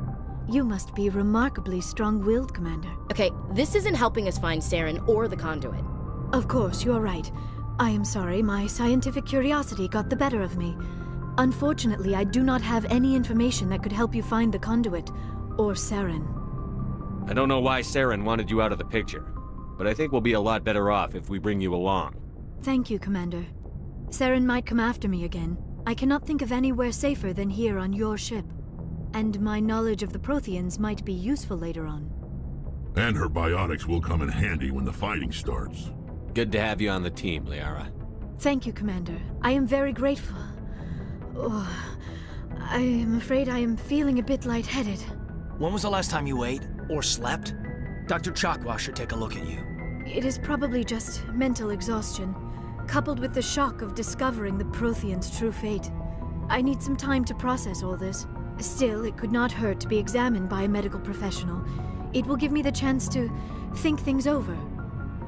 You must be remarkably strong-willed, Commander. Okay, this isn't helping us find Saren or the conduit. Of course, you are right. I am sorry, my scientific curiosity got the better of me. Unfortunately, I do not have any information that could help you find the conduit, or Saren. I don't know why Saren wanted you out of the picture, but I think we'll be a lot better off if we bring you along. Thank you, Commander. Saren might come after me again. I cannot think of anywhere safer than here on your ship. And my knowledge of the Protheans might be useful later on. And her biotics will come in handy when the fighting starts. Good to have you on the team, Liara. Thank you, Commander. I am very grateful. Oh, I am afraid I am feeling a bit lightheaded. When was the last time you ate or slept? Dr. Chakwa should take a look at you. It is probably just mental exhaustion, coupled with the shock of discovering the Protheans' true fate. I need some time to process all this. Still, it could not hurt to be examined by a medical professional. It will give me the chance to think things over.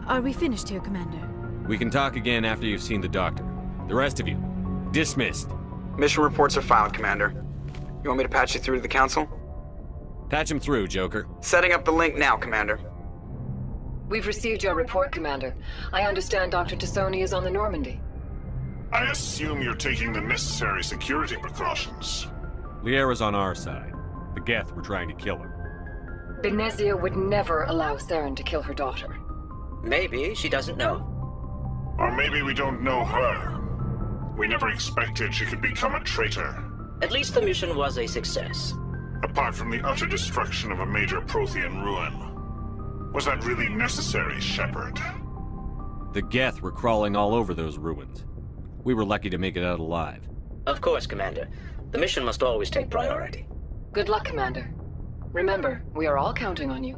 Are we finished here, Commander? We can talk again after you've seen the doctor. The rest of you, dismissed. Mission reports are filed, Commander. You want me to patch you through to the Council? Patch him through, Joker. Setting up the link now, Commander. We've received your report, Commander. I understand Dr. Tassoni is on the Normandy. I assume you're taking the necessary security precautions. Liara's on our side. The Geth were trying to kill her. Benezia would never allow Saren to kill her daughter. Maybe she doesn't know. Or maybe we don't know her. We never expected she could become a traitor. At least the mission was a success. Apart from the utter destruction of a major Prothean ruin. Was that really necessary, Shepard? The Geth were crawling all over those ruins. We were lucky to make it out alive. Of course, Commander. The mission must always take priority. Good luck, Commander. Remember, we are all counting on you.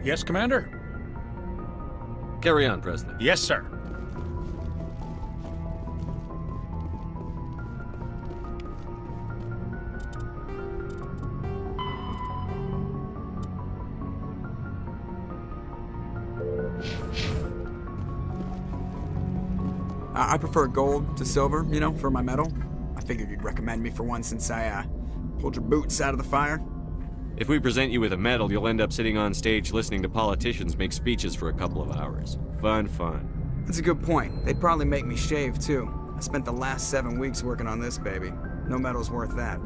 Yes, Commander? Carry on, Presley. Yes, sir. I prefer gold to silver, you know, for my medal. I figured you'd recommend me for one since I, pulled your boots out of the fire. If we present you with a medal, you'll end up sitting on stage listening to politicians make speeches for a couple of hours. Fun, fun. That's a good point. They'd probably make me shave, too. I spent the last 7 weeks working on this baby. No medal's worth that.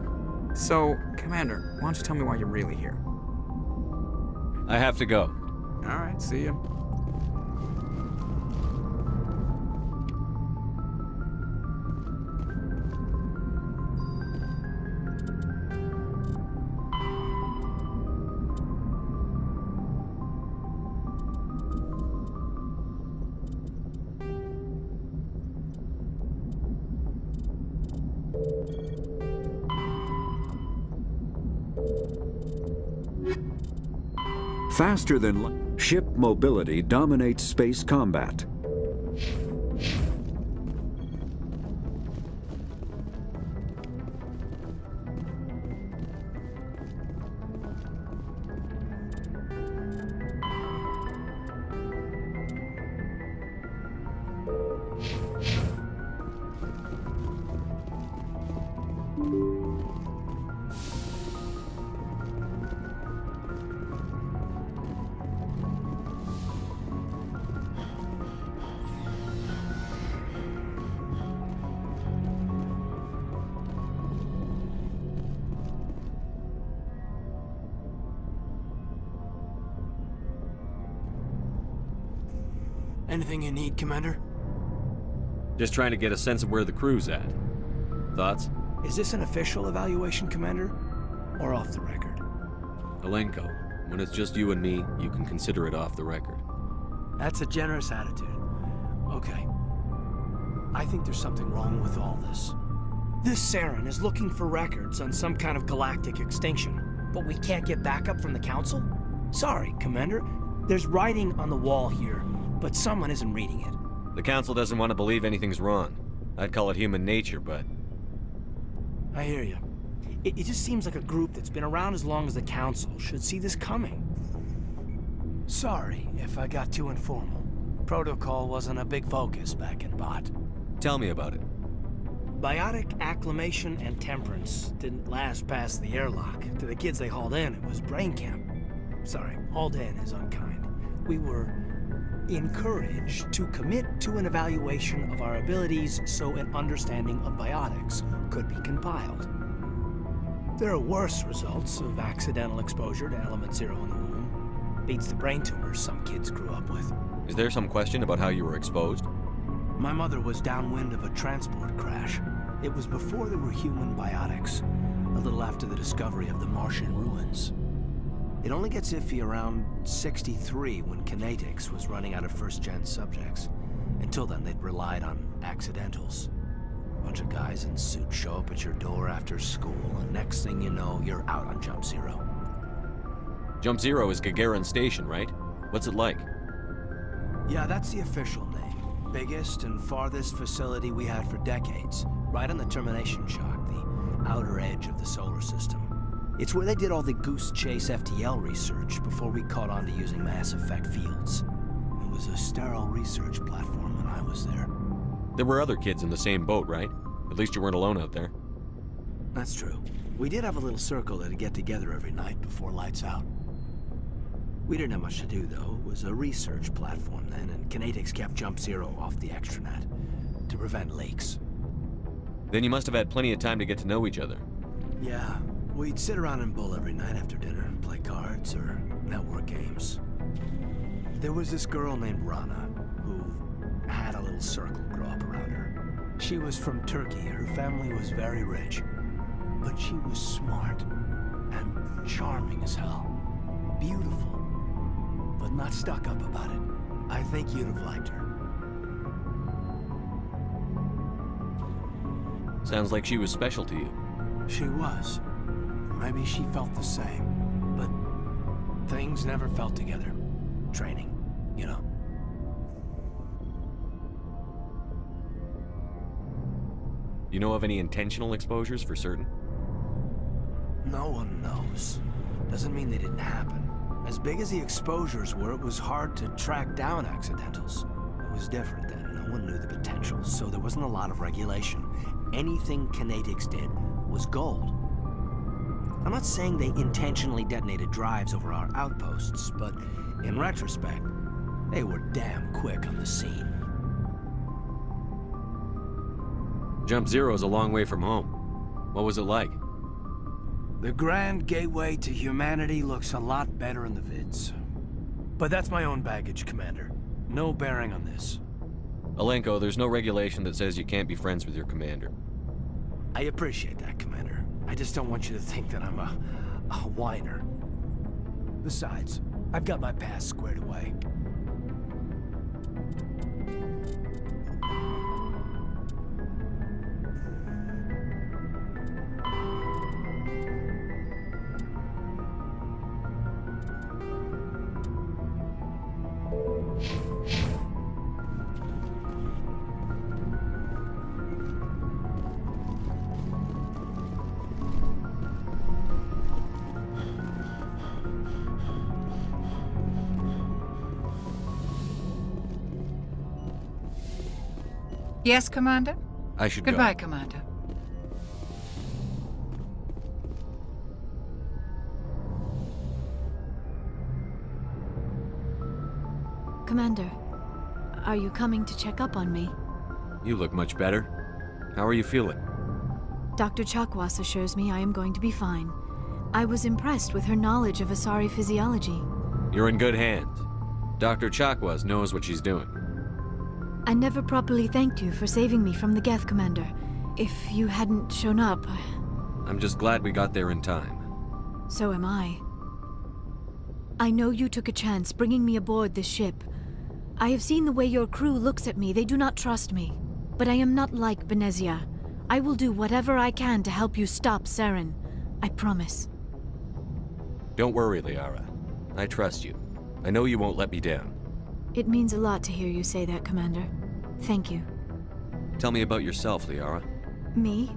So, Commander, why don't you tell me why you're really here? I have to go. All right, see ya. Faster than light, ship mobility dominates space combat. Anything you need, Commander? Just trying to get a sense of where the crew's at. Thoughts? Is this an official evaluation, Commander? Or off the record? Alenko, when it's just you and me, you can consider it off the record. That's a generous attitude. Okay. I think there's something wrong with all this. This Saren is looking for records on some kind of galactic extinction, but we can't get backup from the Council? Sorry, Commander. There's writing on the wall here, but someone isn't reading it. The Council doesn't want to believe anything's wrong. I'd call it human nature, but... I hear you. It just seems like a group that's been around as long as the Council should see this coming. Sorry if I got too informal. Protocol wasn't a big focus back in Bot. Tell me about it. Biotic acclimation and temperance didn't last past the airlock. To the kids they hauled in, it was brain camp. Sorry, hauled in is unkind. We were encouraged to commit to an evaluation of our abilities so an understanding of biotics could be compiled. There are worse results of accidental exposure to element 0 in the womb. Beats the brain tumors some kids grew up with. Is there some question about how you were exposed? My mother was downwind of a transport crash. It was before there were human biotics, a little after the discovery of the Martian ruins. It only gets iffy around 63 when Kinetics was running out of first-gen subjects. Until then, they'd relied on accidentals. A bunch of guys in suits show up at your door after school, and next thing you know, you're out on Jump Zero. Jump Zero is Gagarin Station, right? What's it like? Yeah, that's the official name. Biggest and farthest facility we had for decades. Right on the termination shock, the outer edge of the solar system. It's where they did all the Goose Chase FTL research before we caught on to using mass effect fields. It was a sterile research platform when I was there. There were other kids in the same boat, right? At least you weren't alone out there. That's true. We did have a little circle that'd get together every night before lights out. We didn't have much to do, though. It was a research platform then, and Kinetics kept Jump Zero off the extranet to prevent leaks. Then you must have had plenty of time to get to know each other. Yeah, we'd sit around and bull every night after dinner, play cards or network games. There was this girl named Rana, who had a little circle grow up around her. She was from Turkey, her family was very rich. But she was smart and charming as hell. Beautiful, but not stuck up about it. I think you'd have liked her. Sounds like she was special to you. She was. Maybe she felt the same, but things never felt together. Training, you know. You know of any intentional exposures for certain? No one knows. Doesn't mean they didn't happen. As big as the exposures were, it was hard to track down accidentals. It was different then. No one knew the potential, so there wasn't a lot of regulation. Anything Kinetics did was gold. I'm not saying they intentionally detonated drives over our outposts, but in retrospect, they were damn quick on the scene. Jump Zero's a long way from home. What was it like? The grand gateway to humanity looks a lot better in the vids. But that's my own baggage, Commander. No bearing on this. Alenko, there's no regulation that says you can't be friends with your commander. I appreciate that, Commander. I just don't want you to think that I'm a whiner. Besides, I've got my past squared away. Yes, Commander? I should Goodbye, go. Commander. Commander, are you coming to check up on me? You look much better. How are you feeling? Dr. Chakwas assures me I am going to be fine. I was impressed with her knowledge of Asari physiology. You're in good hands. Dr. Chakwas knows what she's doing. I never properly thanked you for saving me from the Geth, Commander. If you hadn't shown up... I'm just glad we got there in time. So am I. I know you took a chance bringing me aboard this ship. I have seen the way your crew looks at me. They do not trust me. But I am not like Benezia. I will do whatever I can to help you stop Saren. I promise. Don't worry, Liara. I trust you. I know you won't let me down. It means a lot to hear you say that, Commander. Thank you. Tell me about yourself, Liara. Me?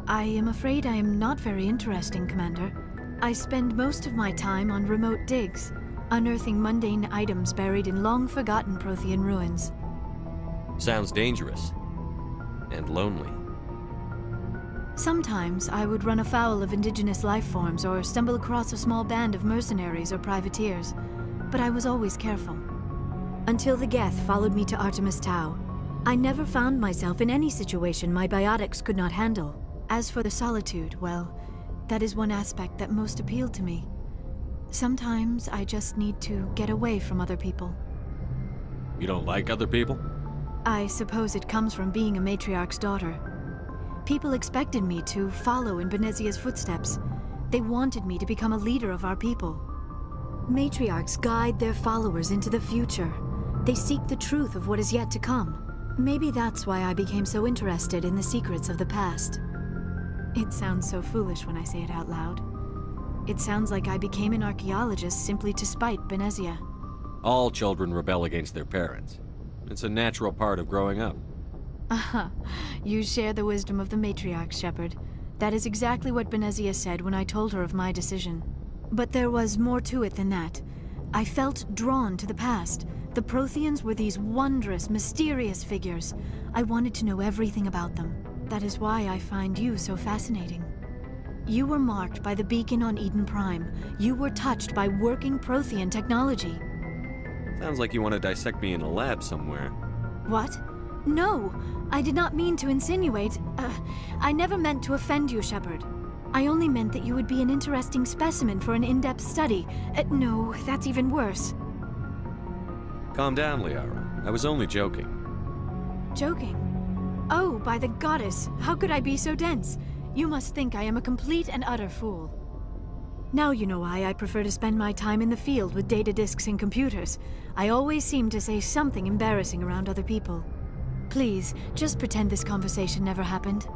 I am afraid I am not very interesting, Commander. I spend most of my time on remote digs, unearthing mundane items buried in long-forgotten Prothean ruins. Sounds dangerous. And lonely. Sometimes I would run afoul of indigenous life forms or stumble across a small band of mercenaries or privateers, but I was always careful. Until the Geth followed me to Artemis Tau. I never found myself in any situation my biotics could not handle. As for the solitude, well, that is one aspect that most appealed to me. Sometimes I just need to get away from other people. You don't like other people? I suppose it comes from being a matriarch's daughter. People expected me to follow in Benezia's footsteps. They wanted me to become a leader of our people. Matriarchs guide their followers into the future. They seek the truth of what is yet to come. Maybe that's why I became so interested in the secrets of the past. It sounds so foolish when I say it out loud. It sounds like I became an archaeologist simply to spite Benezia. All children rebel against their parents. It's a natural part of growing up. Aha, you share the wisdom of the matriarch, Shepard. That is exactly what Benezia said when I told her of my decision. But there was more to it than that. I felt drawn to the past. The Protheans were these wondrous, mysterious figures. I wanted to know everything about them. That is why I find you so fascinating. You were marked by the beacon on Eden Prime. You were touched by working Prothean technology. Sounds like you want to dissect me in a lab somewhere. What? No, I did not mean to insinuate. I never meant to offend you, Shepard. I only meant that you would be an interesting specimen for an in-depth study. No, that's even worse. Calm down, Liara. I was only joking. Joking? Oh, by the goddess, how could I be so dense? You must think I am a complete and utter fool. Now you know why I prefer to spend my time in the field with data disks and computers. I always seem to say something embarrassing around other people. Please, just pretend this conversation never happened.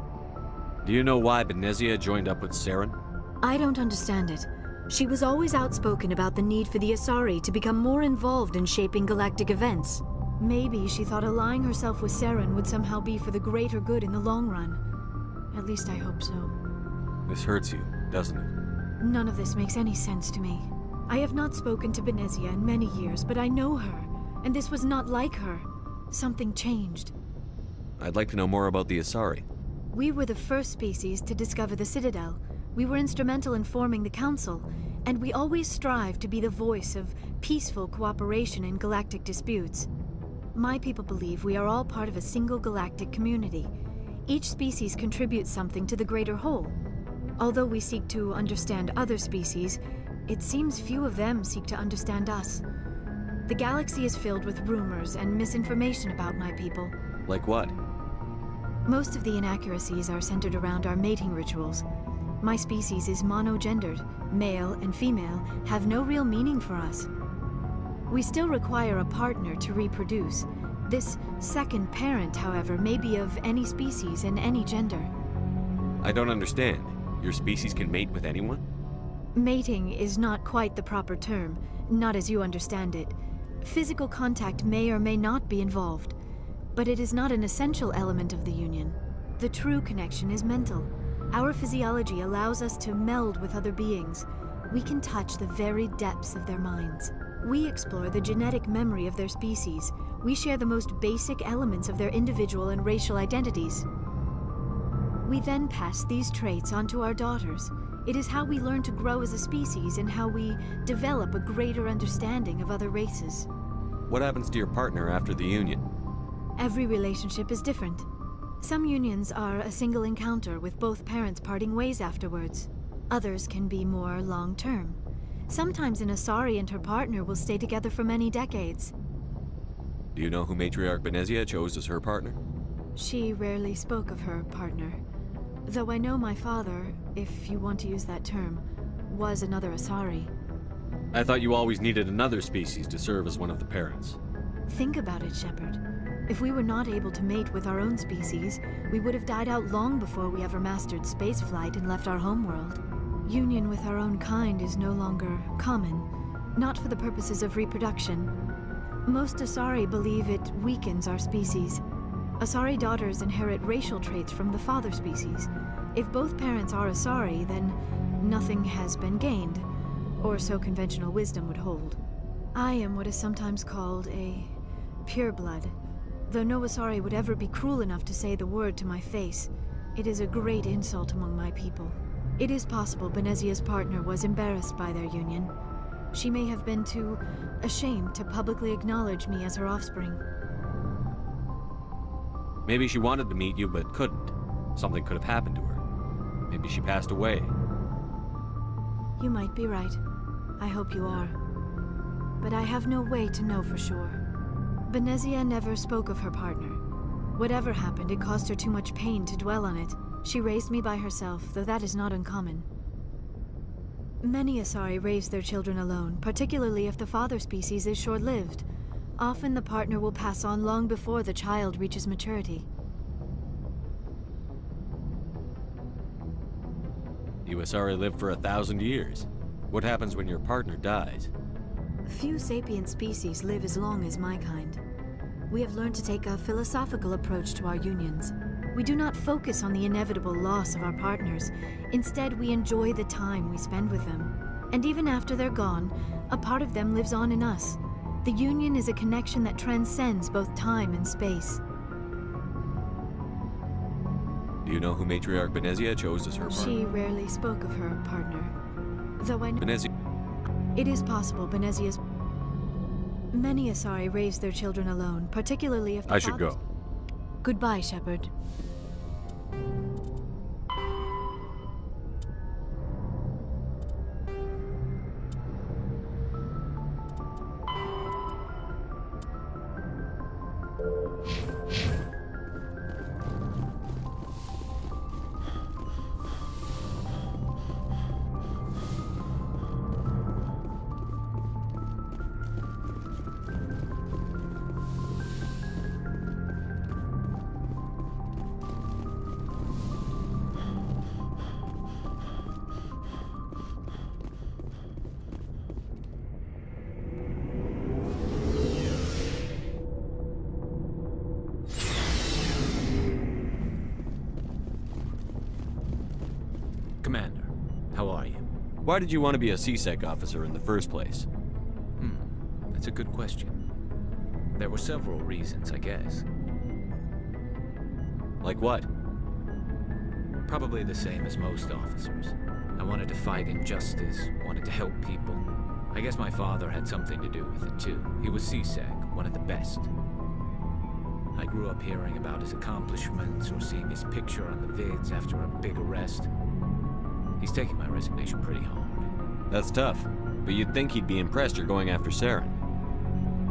Do you know why Benezia joined up with Saren? I don't understand it. She was always outspoken about the need for the Asari to become more involved in shaping galactic events. Maybe she thought allying herself with Saren would somehow be for the greater good in the long run. At least I hope so. This hurts you, doesn't it? None of this makes any sense to me. I have not spoken to Benezia in many years, but I know her, and this was not like her. Something changed. I'd like to know more about the Asari. We were the first species to discover the Citadel. We were instrumental in forming the Council, and we always strive to be the voice of peaceful cooperation in galactic disputes. My people believe we are all part of a single galactic community. Each species contributes something to the greater whole. Although we seek to understand other species, it seems few of them seek to understand us. The galaxy is filled with rumors and misinformation about my people. Like what? Most of the inaccuracies are centered around our mating rituals. My species is monogendered. Male and female have no real meaning for us. We still require a partner to reproduce. This second parent, however, may be of any species and any gender. I don't understand. Your species can mate with anyone? Mating is not quite the proper term, not as you understand it. Physical contact may or may not be involved, but it is not an essential element of the union. The true connection is mental. Our physiology allows us to meld with other beings. We can touch the very depths of their minds. We explore the genetic memory of their species. We share the most basic elements of their individual and racial identities. We then pass these traits on to our daughters. It is how we learn to grow as a species and how we develop a greater understanding of other races. What happens to your partner after the union? Every relationship is different. Some unions are a single encounter with both parents parting ways afterwards. Others can be more long-term. Sometimes an Asari and her partner will stay together for many decades. Do you know who Matriarch Benezia chose as her partner? She rarely spoke of her partner. Though I know my father, if you want to use that term, was another Asari. I thought you always needed another species to serve as one of the parents. Think about it, Shepard. If we were not able to mate with our own species, we would have died out long before we ever mastered spaceflight and left our homeworld. Union with our own kind is no longer common, not for the purposes of reproduction. Most Asari believe it weakens our species. Asari daughters inherit racial traits from the father species. If both parents are Asari, then nothing has been gained, or so conventional wisdom would hold. I am what is sometimes called a pureblood. Though no Asari would ever be cruel enough to say the word to my face, it is a great insult among my people. It is possible Benezia's partner was embarrassed by their union. She may have been too ashamed to publicly acknowledge me as her offspring. Maybe she wanted to meet you, but couldn't. Something could have happened to her. Maybe she passed away. You might be right. I hope you are. But I have no way to know for sure. Benezia never spoke of her partner. Whatever happened, it caused her too much pain to dwell on it. She raised me by herself, though that is not uncommon. Many Asari raise their children alone, particularly if the father species is short-lived. Often the partner will pass on long before the child reaches maturity. You Asari live for 1,000 years. What happens when your partner dies? Few sapient species live as long as my kind. We have learned to take a philosophical approach to our unions. We do not focus on the inevitable loss of our partners. Instead, we enjoy the time we spend with them. And even after they're gone, a part of them lives on in us. The union is a connection that transcends both time and space. Do you know who Matriarch Benezia chose as her partner? She rarely spoke of her partner. Though I know... Benezia... It is possible Benezia's... Many Asari raise their children alone, particularly if the I should go. Goodbye, Shepard. Commander, how are you? Why did you want to be a C-Sec officer in the first place? That's a good question. There were several reasons, I guess. Like what? Probably the same as most officers. I wanted to fight injustice, wanted to help people. I guess my father had something to do with it too. He was C-Sec, one of the best. I grew up hearing about his accomplishments or seeing his picture on the vids after a big arrest. He's taking my resignation pretty hard. That's tough, but you'd think he'd be impressed you're going after Saren.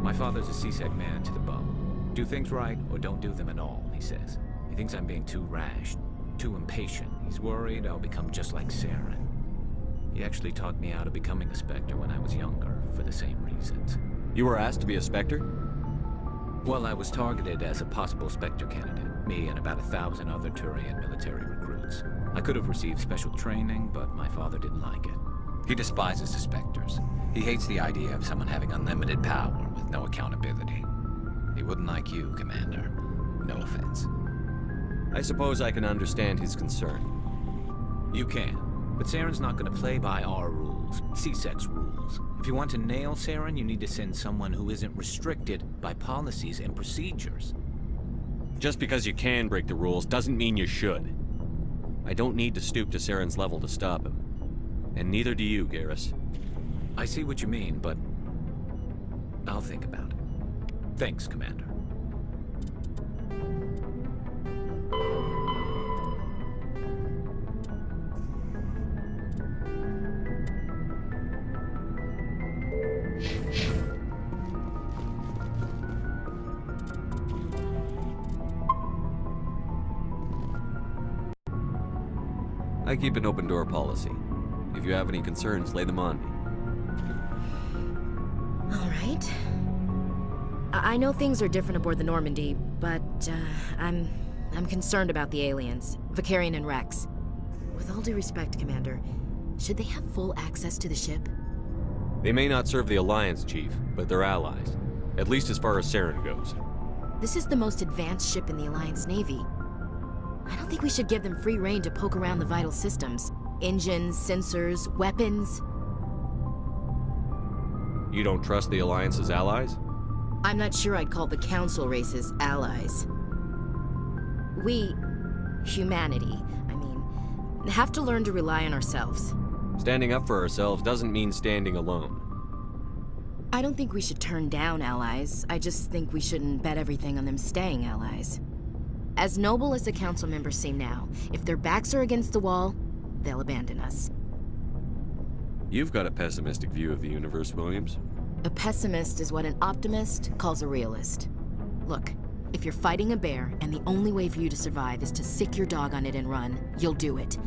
My father's a C-Sec man to the bone. Do things right or don't do them at all, he says. He thinks I'm being too rash, too impatient. He's worried I'll become just like Saren. He actually talked me out of becoming a Spectre when I was younger, for the same reasons. You were asked to be a Spectre? Well, I was targeted as a possible Spectre candidate, me and about 1,000 other Turian military recruits. I could have received special training, but my father didn't like it. He despises the Spectres. He hates the idea of someone having unlimited power with no accountability. He wouldn't like you, Commander. No offense. I suppose I can understand his concern. You can, but Saren's not going to play by our rules, C-Sec's rules. If you want to nail Saren, you need to send someone who isn't restricted by policies and procedures. Just because you can break the rules doesn't mean you should. I don't need to stoop to Saren's level to stop him. And neither do you, Garrus. I see what you mean, but I'll think about it. Thanks, Commander. I keep an open door policy. If you have any concerns, lay them on me. All right. I know things are different aboard the Normandy, but I'm concerned about the aliens, Vicarian and Rex. With all due respect, Commander, should they have full access to the ship? They may not serve the Alliance, Chief, but they're allies. At least as far as Saren goes. This is the most advanced ship in the Alliance Navy. I don't think we should give them free rein to poke around the vital systems. Engines, sensors, weapons. You don't trust the Alliance's allies? I'm not sure I'd call the Council races allies. We, humanity, have to learn to rely on ourselves. Standing up for ourselves doesn't mean standing alone. I don't think we should turn down allies. I just think we shouldn't bet everything on them staying allies. As noble as the Council members seem now, if their backs are against the wall, they'll abandon us. You've got a pessimistic view of the universe, Williams. A pessimist is what an optimist calls a realist. Look, if you're fighting a bear and the only way for you to survive is to sick your dog on it and run, you'll do it.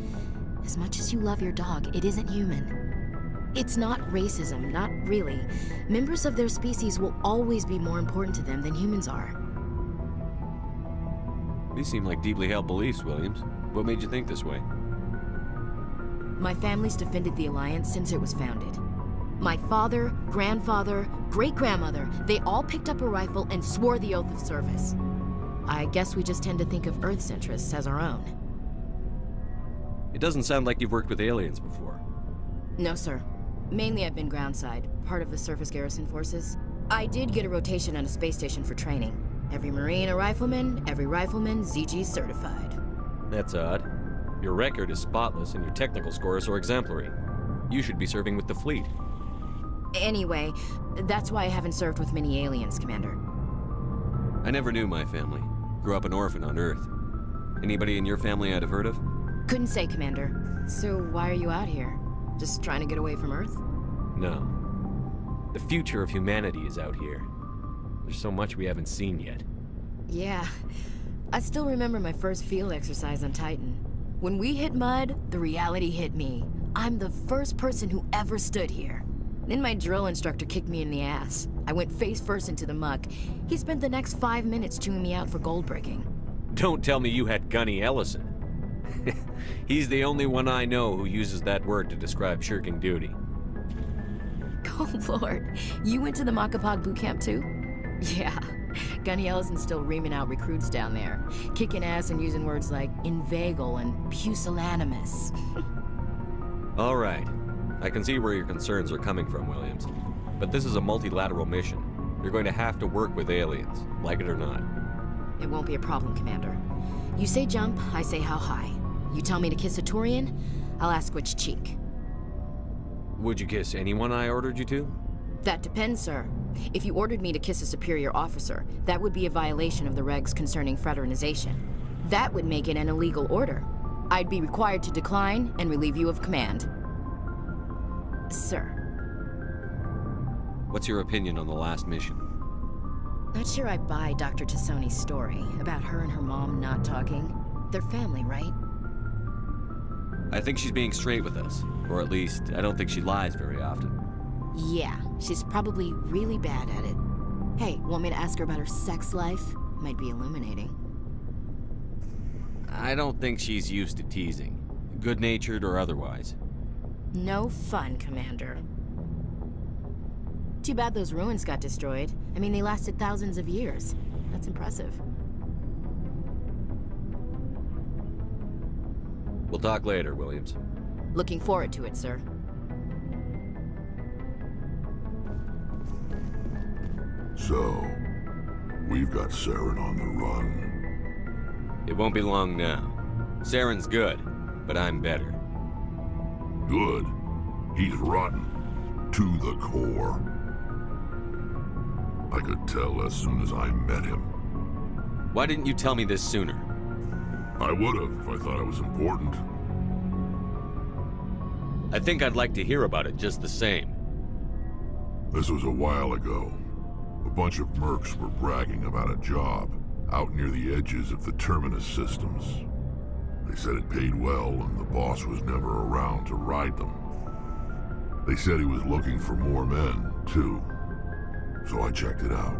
As much as you love your dog, it isn't human. It's not racism, not really. Members of their species will always be more important to them than humans are. These seem like deeply held beliefs, Williams. What made you think this way? My family's defended the Alliance since it was founded. My father, grandfather, great-grandmother, they all picked up a rifle and swore the oath of service. I guess we just tend to think of Earth's interests as our own. It doesn't sound like you've worked with aliens before. No, sir. Mainly I've been groundside, part of the surface garrison forces. I did get a rotation on a space station for training. Every Marine a rifleman, every rifleman ZG certified. That's odd. Your record is spotless and your technical scores are exemplary. You should be serving with the fleet. Anyway, that's why I haven't served with many aliens, Commander. I never knew my family, Grew up an orphan on Earth. Anybody in your family I'd have heard of? Couldn't say, Commander. So why are you out here? Just trying to get away from Earth? No. The future of humanity is out here. There's so much we haven't seen yet. Yeah. I still remember my first field exercise on Titan. When we hit mud, the reality hit me. I'm the first person who ever stood here. Then my drill instructor kicked me in the ass. I went face first into the muck. He spent the next 5 minutes chewing me out for gold breaking. Don't tell me you had Gunny Ellison. He's the only one I know who uses that word to describe shirking duty. Oh, Lord. You went to the Makapog boot camp, too? Yeah. Gunny Ellison's still reaming out recruits down there. Kicking ass and using words like inveigle and pusillanimous. All right. I can see where your concerns are coming from, Williams. But this is a multilateral mission. You're going to have to work with aliens, like it or not. It won't be a problem, Commander. You say jump, I say how high. You tell me to kiss a Turian, I'll ask which cheek. Would you kiss anyone I ordered you to? That depends, sir. If you ordered me to kiss a superior officer, that would be a violation of the regs concerning fraternization. That would make it an illegal order. I'd be required to decline and relieve you of command. Sir. What's your opinion on the last mission? Not sure I buy Dr. Tassoni's story about her and her mom not talking. They're family, right? I think she's being straight with us. Or at least, I don't think she lies very often. Yeah, she's probably really bad at it. Hey, want me to ask her about her sex life? Might be illuminating. I don't think she's used to teasing. Good-natured or otherwise. No fun, Commander. Too bad those ruins got destroyed. I mean, they lasted thousands of years. That's impressive. We'll talk later, Williams. Looking forward to it, sir. So, we've got Saren on the run. It won't be long now. Saren's good, but I'm better. Good? He's rotten. To the core. I could tell as soon as I met him. Why didn't you tell me this sooner? I would have if I thought it was important. I think I'd like to hear about it just the same. This was a while ago. A bunch of mercs were bragging about a job out near the edges of the Terminus systems. They said it paid well and the boss was never around to ride them. They said he was looking for more men, too. So I checked it out.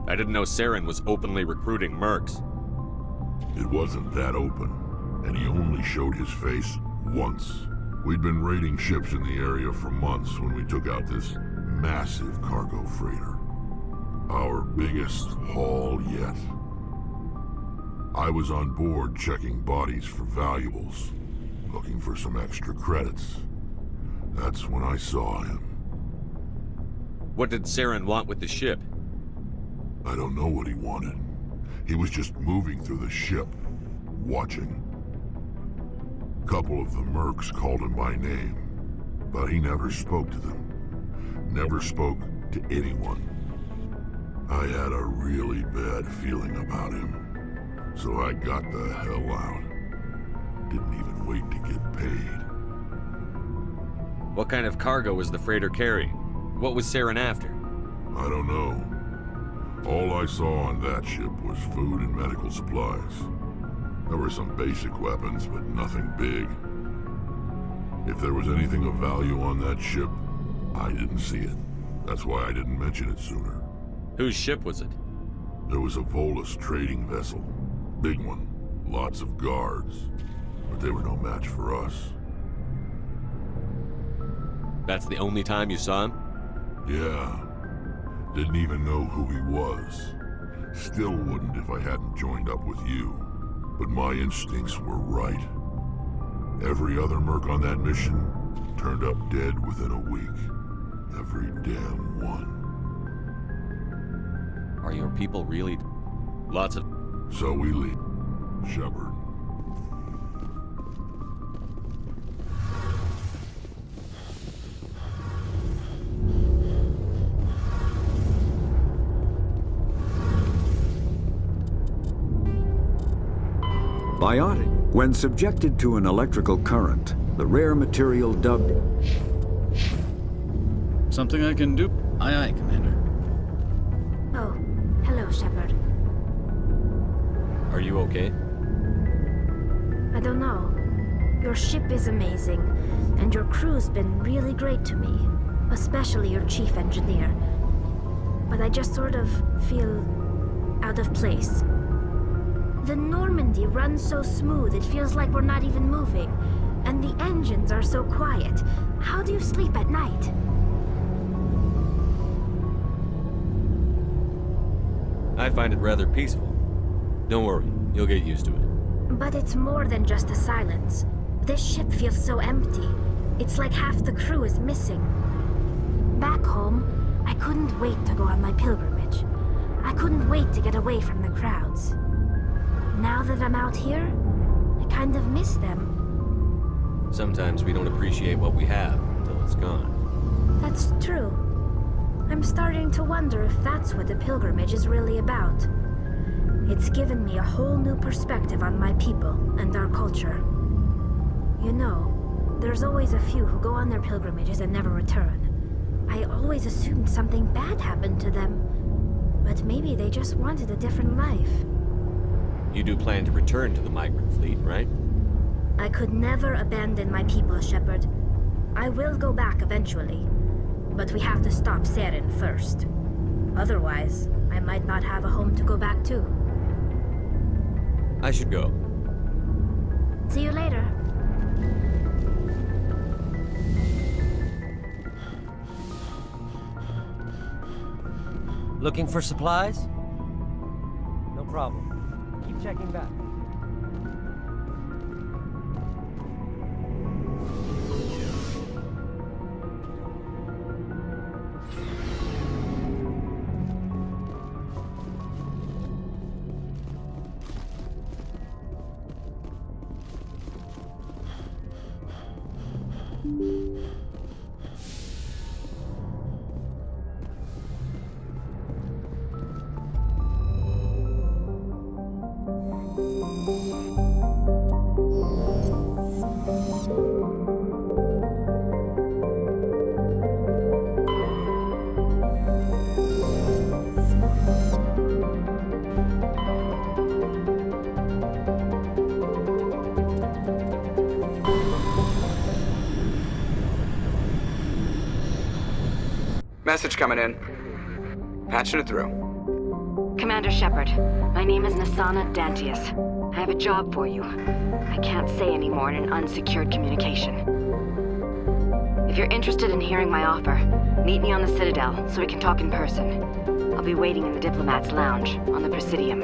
I didn't know Saren was openly recruiting mercs. It wasn't that open, and he only showed his face once. We'd been raiding ships in the area for months when we took out this massive cargo freighter. Our biggest haul yet. I was on board checking bodies for valuables, looking for some extra credits. That's when I saw him. What did Saren want with the ship? I don't know what he wanted. He was just moving through the ship, watching. A couple of the mercs called him by name, but he never spoke to them. Never spoke to anyone. I had a really bad feeling about him, so I got the hell out. Didn't even wait to get paid. What kind of cargo was the freighter carrying? What was Saren after? I don't know. All I saw on that ship was food and medical supplies. There were some basic weapons, but nothing big. If there was anything of value on that ship, I didn't see it. That's why I didn't mention it sooner. Whose ship was it? There was a Volus trading vessel. Big one. Lots of guards. But they were no match for us. That's the only time you saw him? Yeah. Didn't even know who he was. Still wouldn't if I hadn't joined up with you. But my instincts were right. Every other merc on that mission turned up dead within a week. Every damn one. Are your people really... Lots of... So we leave. Shepard. Biotic. When subjected to an electrical current, the rare material dubbed... Something I can do? Aye, aye, Commander. Oh, hello, Shepard. Are you okay? I don't know. Your ship is amazing, and your crew's been really great to me, especially your chief engineer. But I just sort of feel out of place. The Normandy runs so smooth, it feels like we're not even moving. And the engines are so quiet. How do you sleep at night? I find it rather peaceful. Don't worry, you'll get used to it. But it's more than just the silence. This ship feels so empty. It's like half the crew is missing. Back home, I couldn't wait to go on my pilgrimage. I couldn't wait to get away from the crowds. Now that I'm out here, I kind of miss them. Sometimes we don't appreciate what we have until it's gone. That's true. I'm starting to wonder if that's what the pilgrimage is really about. It's given me a whole new perspective on my people and our culture. You know, there's always a few who go on their pilgrimages and never return. I always assumed something bad happened to them. But maybe they just wanted a different life. You do plan to return to the migrant fleet, right? I could never abandon my people, Shepard. I will go back eventually. But we have to stop Saren first. Otherwise, I might not have a home to go back to. I should go. See you later. Looking for supplies? No problem. Keep checking back. Message coming in. Patching it through. Commander Shepard, my name is Nasana Dantius. I have a job for you. I can't say any more in an unsecured communication. If you're interested in hearing my offer, meet me on the Citadel so we can talk in person. I'll be waiting in the Diplomat's Lounge on the Presidium.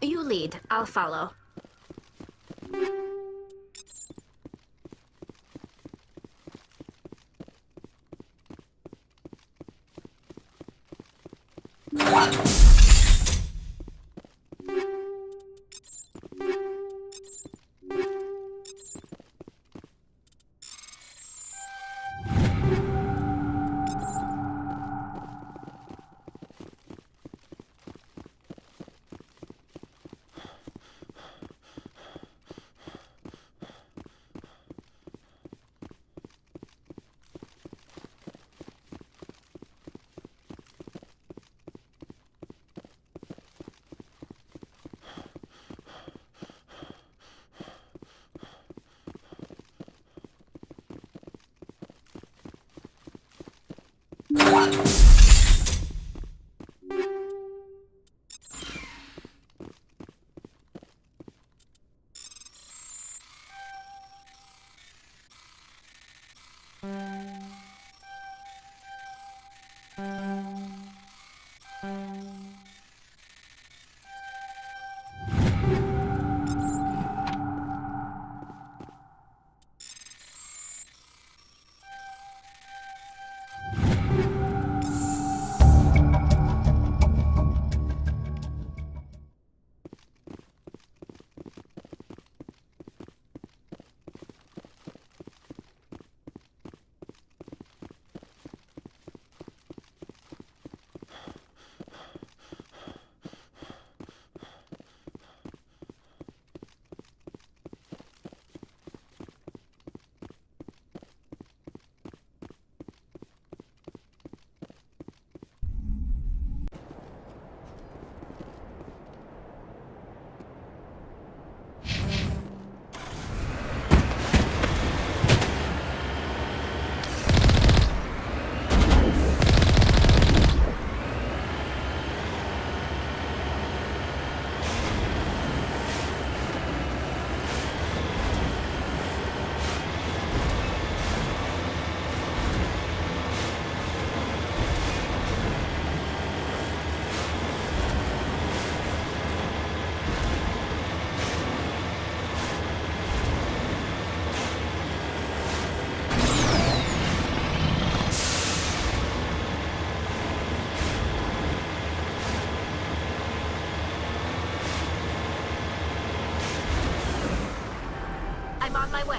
You lead. I'll follow. I'm on my way.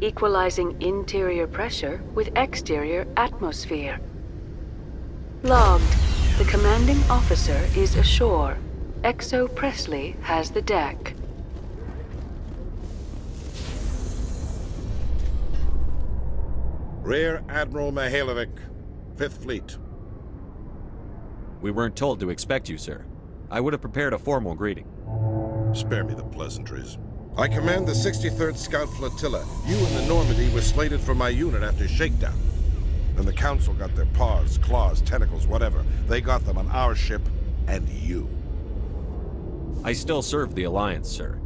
Equalizing interior pressure with exterior atmosphere. Logged. The commanding officer is ashore. Exo Presley has the deck. Rear Admiral Mihailovic, 5th Fleet. We weren't told to expect you, sir. I would have prepared a formal greeting. Spare me the pleasantries. I command the 63rd Scout Flotilla. You and the Normandy were slated for my unit after shakedown. And the Council got their paws, claws, tentacles, whatever. They got them on our ship, and you. I still serve the Alliance, sir.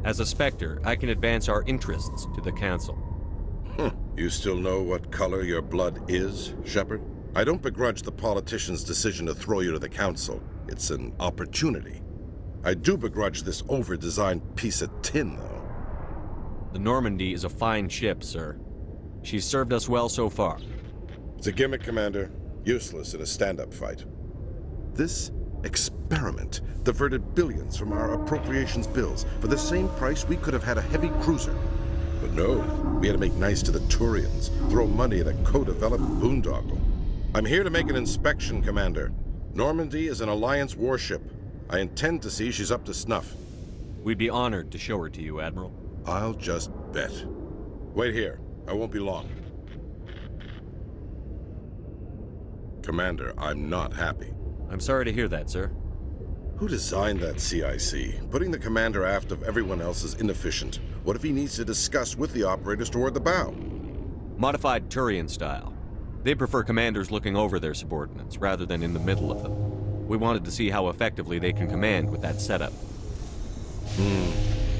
As a Spectre, I can advance our interests to the Council. You still know what color your blood is, Shepard? I don't begrudge the politician's decision to throw you to the Council. It's an opportunity. I do begrudge this over-designed piece of tin, though. The Normandy is a fine ship, sir. She's served us well so far. It's a gimmick, Commander. Useless in a stand-up fight. This experiment diverted billions from our appropriations bills. For the same price, we could have had a heavy cruiser. But no, we had to make nice to the Turians, throw money at a co-developed boondoggle. I'm here to make an inspection, Commander. Normandy is an Alliance warship. I intend to see she's up to snuff. We'd be honored to show her to you, Admiral. I'll just bet. Wait here. I won't be long. Commander, I'm not happy. I'm sorry to hear that, sir. Who designed that CIC? Putting the commander aft of everyone else is inefficient. What if he needs to discuss with the operators toward the bow? Modified Turian style. They prefer commanders looking over their subordinates, rather than in the middle of them. We wanted to see how effectively they can command with that setup.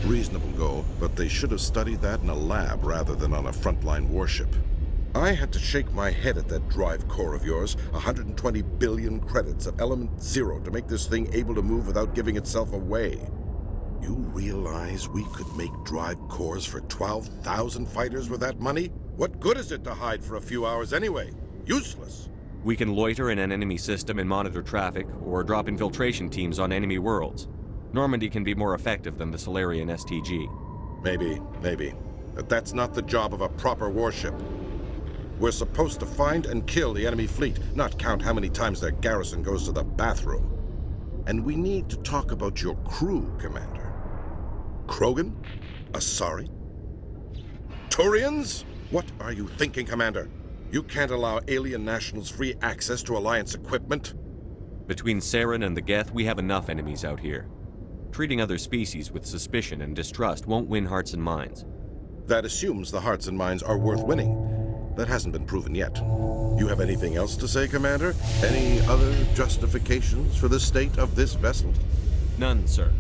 Reasonable goal, but they should have studied that in a lab rather than on a frontline warship. I had to shake my head at that drive core of yours. 120 billion credits of element 0 to make this thing able to move without giving itself away. You realize we could make drive cores for 12,000 fighters with that money? What good is it to hide for a few hours anyway? Useless. We can loiter in an enemy system and monitor traffic, or drop infiltration teams on enemy worlds. Normandy can be more effective than the Solarian STG. Maybe. But that's not the job of a proper warship. We're supposed to find and kill the enemy fleet, not count how many times their garrison goes to the bathroom. And we need to talk about your crew, Commander. Krogan? Asari? Turians? What are you thinking, Commander? You can't allow alien nationals free access to Alliance equipment? Between Saren and the Geth, we have enough enemies out here. Treating other species with suspicion and distrust won't win hearts and minds. That assumes the hearts and minds are worth winning. That hasn't been proven yet. You have anything else to say, Commander? Any other justifications for the state of this vessel? None, sir.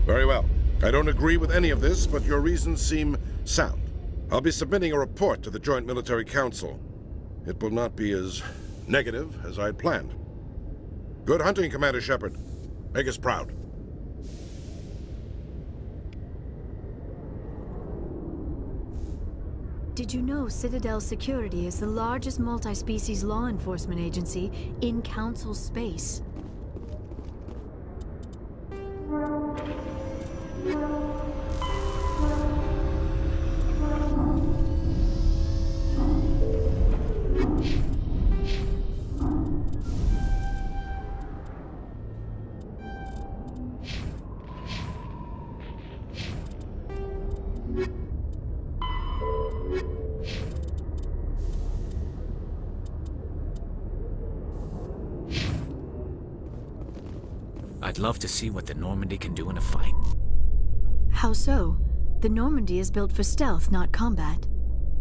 Very well. I don't agree with any of this, but your reasons seem sound. I'll be submitting a report to the Joint Military Council. It will not be as negative as I'd planned. Good hunting, Commander Shepard. Make us proud. Did you know Citadel Security is the largest multi-species law enforcement agency in Council space? I'd love to see what the Normandy can do in a fight. How so? The Normandy is built for stealth, not combat.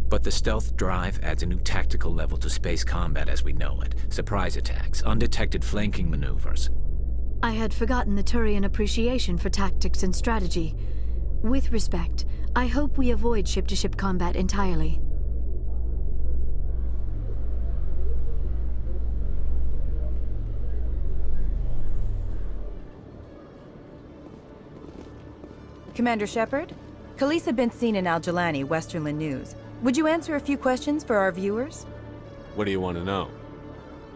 But the stealth drive adds a new tactical level to space combat as we know it. Surprise attacks, undetected flanking maneuvers. I had forgotten the Turian appreciation for tactics and strategy. With respect, I hope we avoid ship-to-ship combat entirely. Commander Shepard? Khaleesa been seen in Al-Jalani, Westerland News. Would you answer a few questions for our viewers? What do you want to know?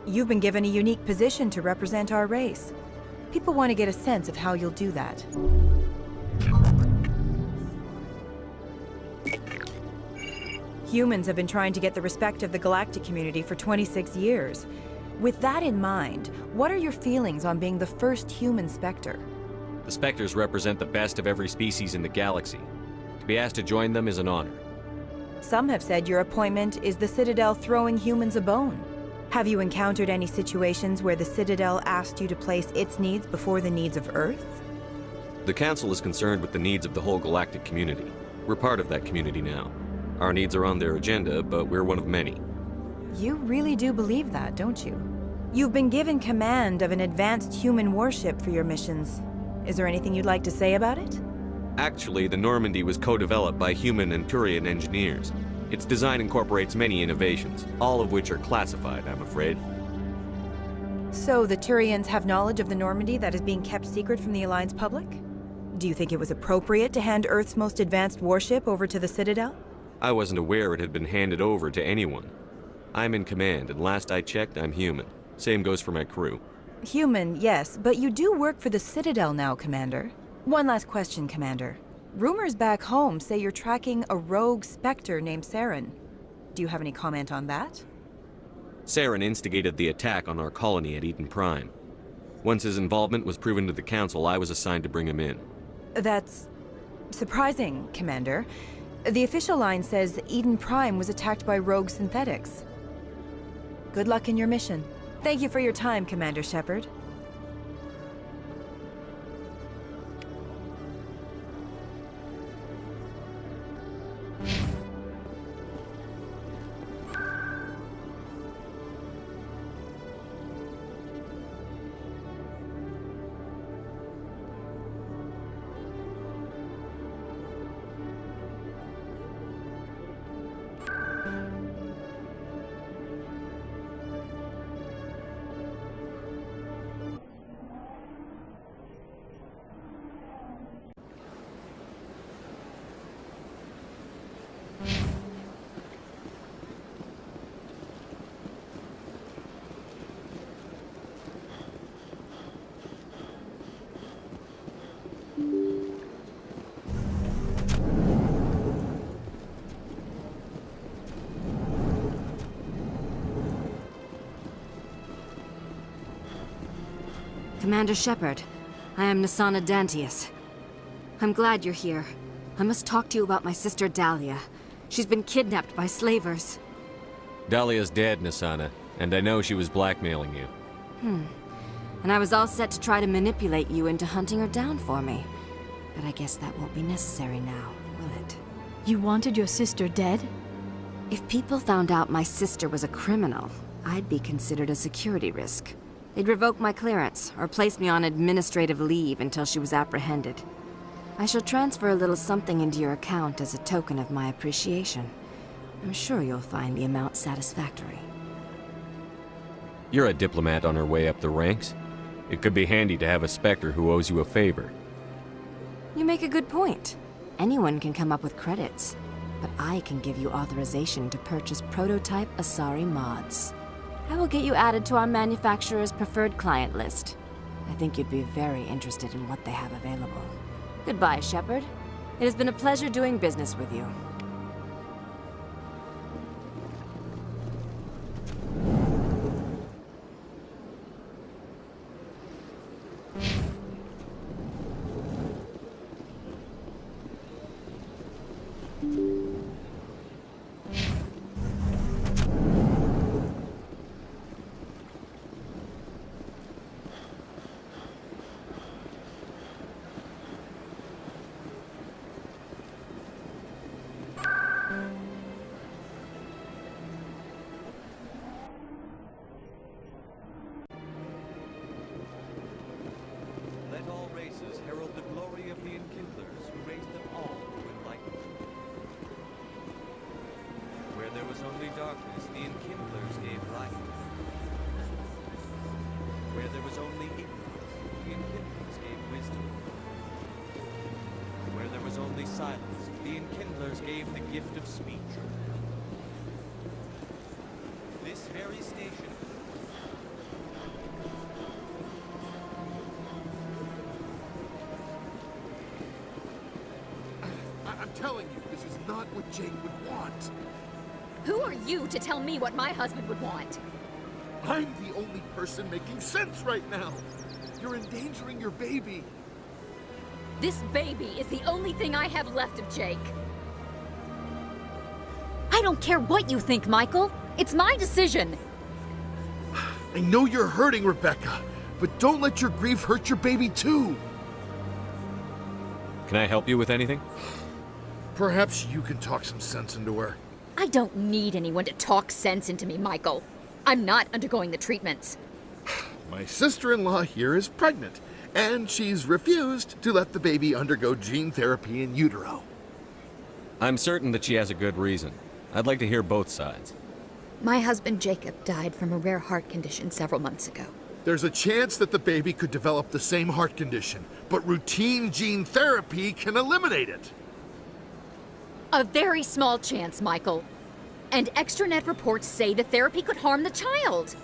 You've been given a unique position to represent our race. People want to get a sense of how you'll do that. Humans have been trying to get the respect of the galactic community for 26 years. With that in mind, what are your feelings on being the first human Spectre? The Spectres represent the best of every species in the galaxy. To be asked to join them is an honor. Some have said your appointment is the Citadel throwing humans a bone. Have you encountered any situations where the Citadel asked you to place its needs before the needs of Earth? The Council is concerned with the needs of the whole galactic community. We're part of that community now. Our needs are on their agenda, but we're one of many. You really do believe that, don't you? You've been given command of an advanced human warship for your missions. Is there anything you'd like to say about it? Actually, the Normandy was co-developed by human and Turian engineers. Its design incorporates many innovations, all of which are classified, I'm afraid. So the Turians have knowledge of the Normandy that is being kept secret from the Alliance public? Do you think it was appropriate to hand Earth's most advanced warship over to the Citadel? I wasn't aware it had been handed over to anyone. I'm in command, and last I checked, I'm human. Same goes for my crew. Human, yes, but you do work for the Citadel now, Commander. One last question, Commander. Rumors back home say you're tracking a rogue Spectre named Saren. Do you have any comment on that? Saren instigated the attack on our colony at Eden Prime. Once his involvement was proven to the Council, I was assigned to bring him in. That's surprising, Commander. The official line says Eden Prime was attacked by rogue synthetics. Good luck in your mission. Thank you for your time, Commander Shepard. Commander Shepard, I am Nasana Dantius. I'm glad you're here. I must talk to you about my sister Dahlia. She's been kidnapped by slavers. Dahlia's dead, Nasana, and I know she was blackmailing you. And I was all set to try to manipulate you into hunting her down for me. But I guess that won't be necessary now, will it? You wanted your sister dead? If people found out my sister was a criminal, I'd be considered a security risk. They'd revoke my clearance, or place me on administrative leave until she was apprehended. I shall transfer a little something into your account as a token of my appreciation. I'm sure you'll find the amount satisfactory. You're a diplomat on her way up the ranks. It could be handy to have a Spectre who owes you a favor. You make a good point. Anyone can come up with credits, but I can give you authorization to purchase prototype Asari mods. I will get you added to our manufacturer's preferred client list. I think you'd be very interested in what they have available. Goodbye, Shepard. It has been a pleasure doing business with you. Let all races herald the glory of the enkindlers who raised them all to enlightenment. Where there was only darkness, the enkindlers gave light. Where there was only ignorance, the enkindlers gave wisdom. Where there was only silence, the enkindlers gave the gift of speech. This very station I'm telling you, this is not what Jake would want. Who are you to tell me what my husband would want? I'm the only person making sense right now. You're endangering your baby. This baby is the only thing I have left of Jake. I don't care what you think, Michael. It's my decision. I know you're hurting, Rebecca, but don't let your grief hurt your baby too. Can I help you with anything? Perhaps you can talk some sense into her. I don't need anyone to talk sense into me, Michael. I'm not undergoing the treatments. My sister-in-law here is pregnant, and she's refused to let the baby undergo gene therapy in utero. I'm certain that she has a good reason. I'd like to hear both sides. My husband Jacob died from a rare heart condition several months ago. There's a chance that the baby could develop the same heart condition, but routine gene therapy can eliminate it. A very small chance, Michael. And extranet reports say the therapy could harm the child.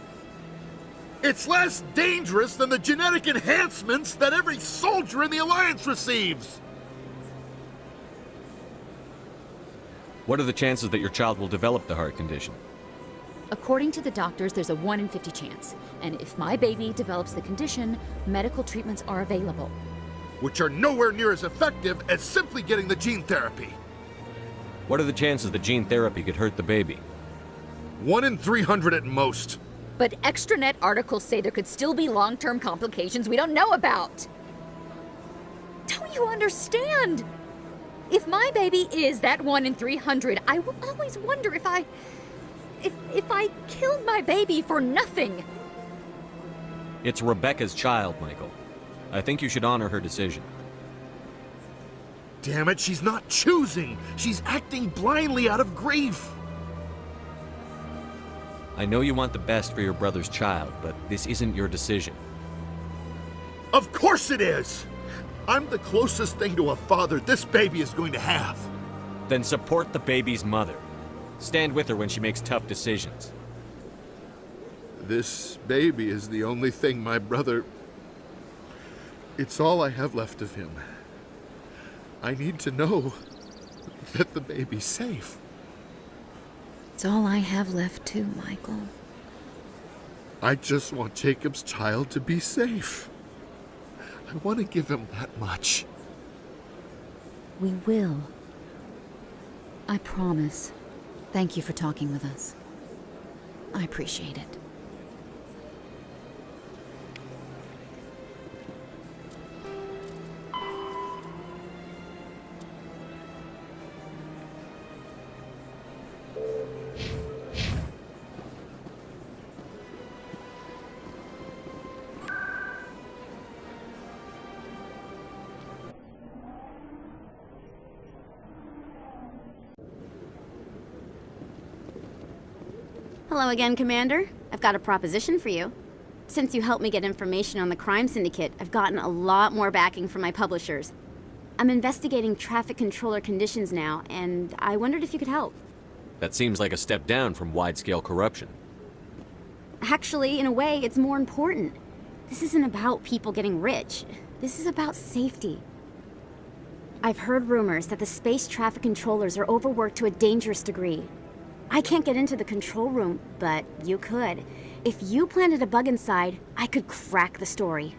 It's less dangerous than the genetic enhancements that every soldier in the Alliance receives. What are the chances that your child will develop the heart condition? According to the doctors, there's a 1 in 50 chance. And if my baby develops the condition, medical treatments are available. Which are nowhere near as effective as simply getting the gene therapy. What are the chances that gene therapy could hurt the baby? 1 in 300 at most. But extranet articles say there could still be long-term complications we don't know about. Don't you understand? If my baby is that 1 in 300, I will always wonder if I killed my baby for nothing. It's Rebecca's child, Michael. I think you should honor her decision. Damn it, she's not choosing. She's acting blindly out of grief. I know you want the best for your brother's child, but this isn't your decision. Of course it is! I'm the closest thing to a father this baby is going to have. Then support the baby's mother. Stand with her when she makes tough decisions. This baby is the only thing my brother... It's all I have left of him. I need to know that the baby's safe. It's all I have left too, Michael. I just want Jacob's child to be safe. I want to give him that much. We will. I promise. Thank you for talking with us. I appreciate it. Hello again, Commander. I've got a proposition for you. Since you helped me get information on the crime syndicate, I've gotten a lot more backing from my publishers. I'm investigating traffic controller conditions now, and I wondered if you could help. That seems like a step down from wide-scale corruption. Actually, in a way, it's more important. This isn't about people getting rich. This is about safety. I've heard rumors that the space traffic controllers are overworked to a dangerous degree. I can't get into the control room, but you could. If you planted a bug inside, I could crack the story.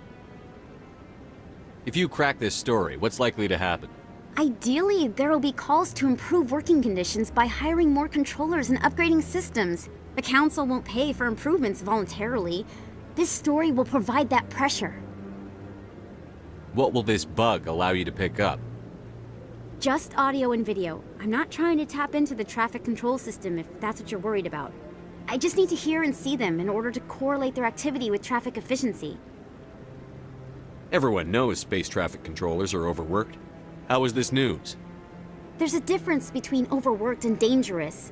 If you crack this story, what's likely to happen? Ideally, there will be calls to improve working conditions by hiring more controllers and upgrading systems. The Council won't pay for improvements voluntarily. This story will provide that pressure. What will this bug allow you to pick up? Just audio and video. I'm not trying to tap into the traffic control system if that's what you're worried about. I just need to hear and see them in order to correlate their activity with traffic efficiency. Everyone knows space traffic controllers are overworked. How is this news? There's a difference between overworked and dangerous.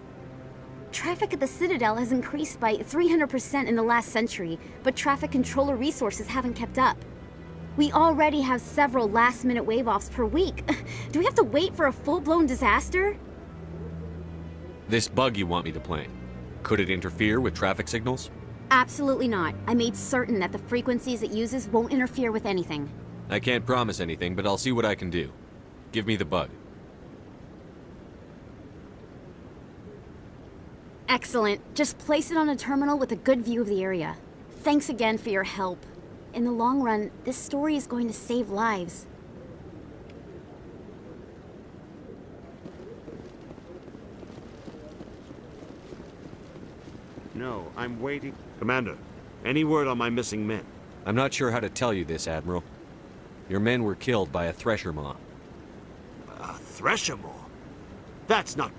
Traffic at the Citadel has increased by 300% in the last century, but traffic controller resources haven't kept up. We already have several last-minute wave-offs per week. Do we have to wait for a full-blown disaster? This bug you want me to plant, could it interfere with traffic signals? Absolutely not. I made certain that the frequencies it uses won't interfere with anything. I can't promise anything, but I'll see what I can do. Give me the bug. Excellent. Just place it on a terminal with a good view of the area. Thanks again for your help. In the long run, this story is going to save lives. No, I'm waiting. Commander, any word on my missing men? I'm not sure how to tell you this, Admiral. Your men were killed by a thresher maw. A thresher maw? That's not...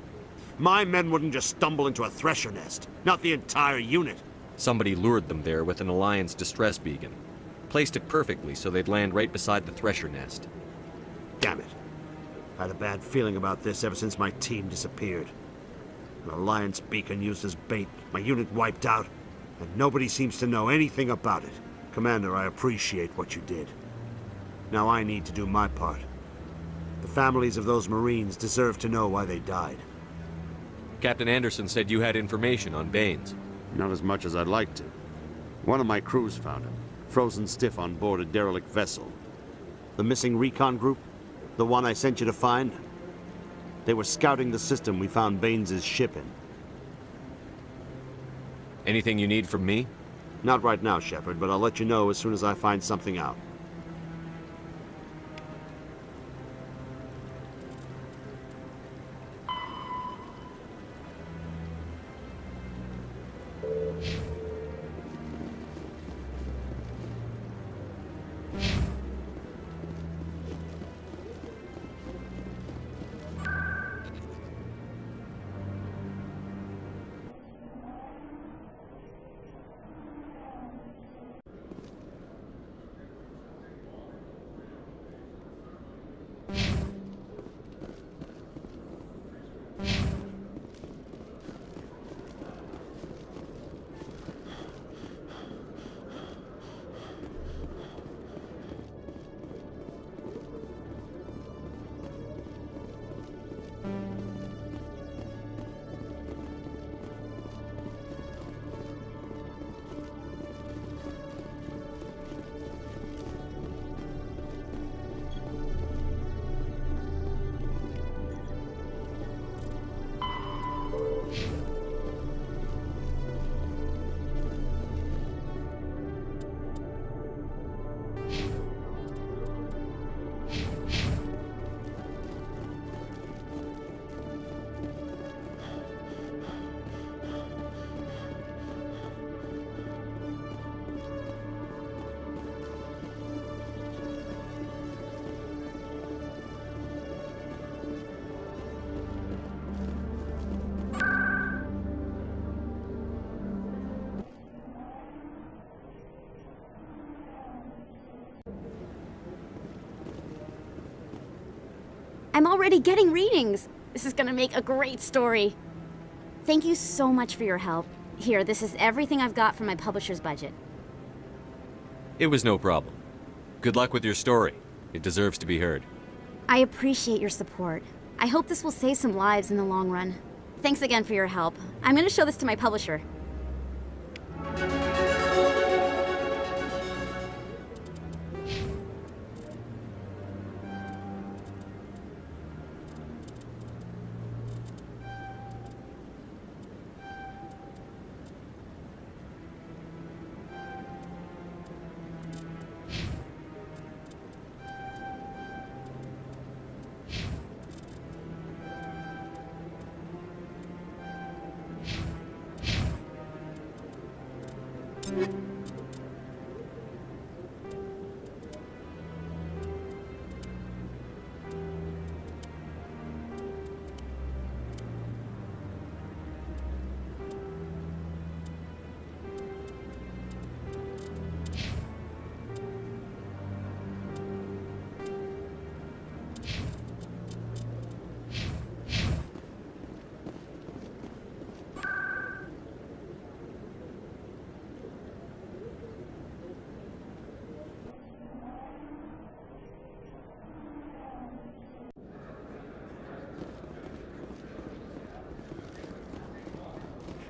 My men wouldn't just stumble into a thresher nest. Not the entire unit. Somebody lured them there with an Alliance distress beacon. Placed it perfectly so they'd land right beside the thresher nest. Damn it. I had a bad feeling about this ever since my team disappeared. An Alliance beacon used as bait, my unit wiped out, and nobody seems to know anything about it. Commander, I appreciate what you did. Now I need to do my part. The families of those Marines deserve to know why they died. Captain Anderson said you had information on Baines. Not as much as I'd like to. One of my crews found him, frozen stiff on board a derelict vessel. The missing recon group? The one I sent you to find? They were scouting the system we found Baines' ship in. Anything you need from me? Not right now, Shepard, but I'll let you know as soon as I find something out. I'm already getting readings. This is gonna make a great story. Thank you so much for your help. Here, this is everything I've got from my publisher's budget. It was no problem. Good luck with your story. It deserves to be heard. I appreciate your support. I hope this will save some lives in the long run. Thanks again for your help. I'm gonna show this to my publisher.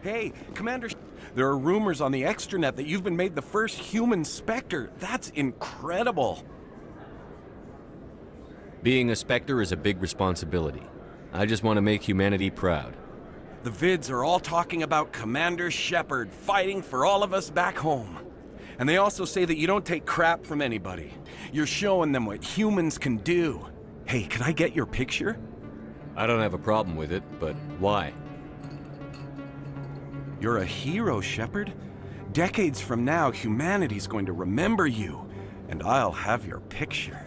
Hey, Commander, there are rumors on the extranet that you've been made the first human Spectre. That's incredible. Being a Spectre is a big responsibility. I just want to make humanity proud. The vids are all talking about Commander Shepard fighting for all of us back home. And they also say that you don't take crap from anybody. You're showing them what humans can do. Hey, can I get your picture? I don't have a problem with it, but why? You're a hero, Shepard. Decades from now, humanity's going to remember you, and I'll have your picture.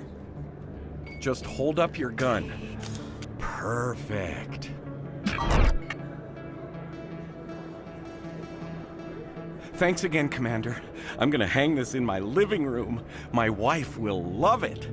Just hold up your gun. Perfect. Thanks again, Commander. I'm gonna hang this in my living room. My wife will love it.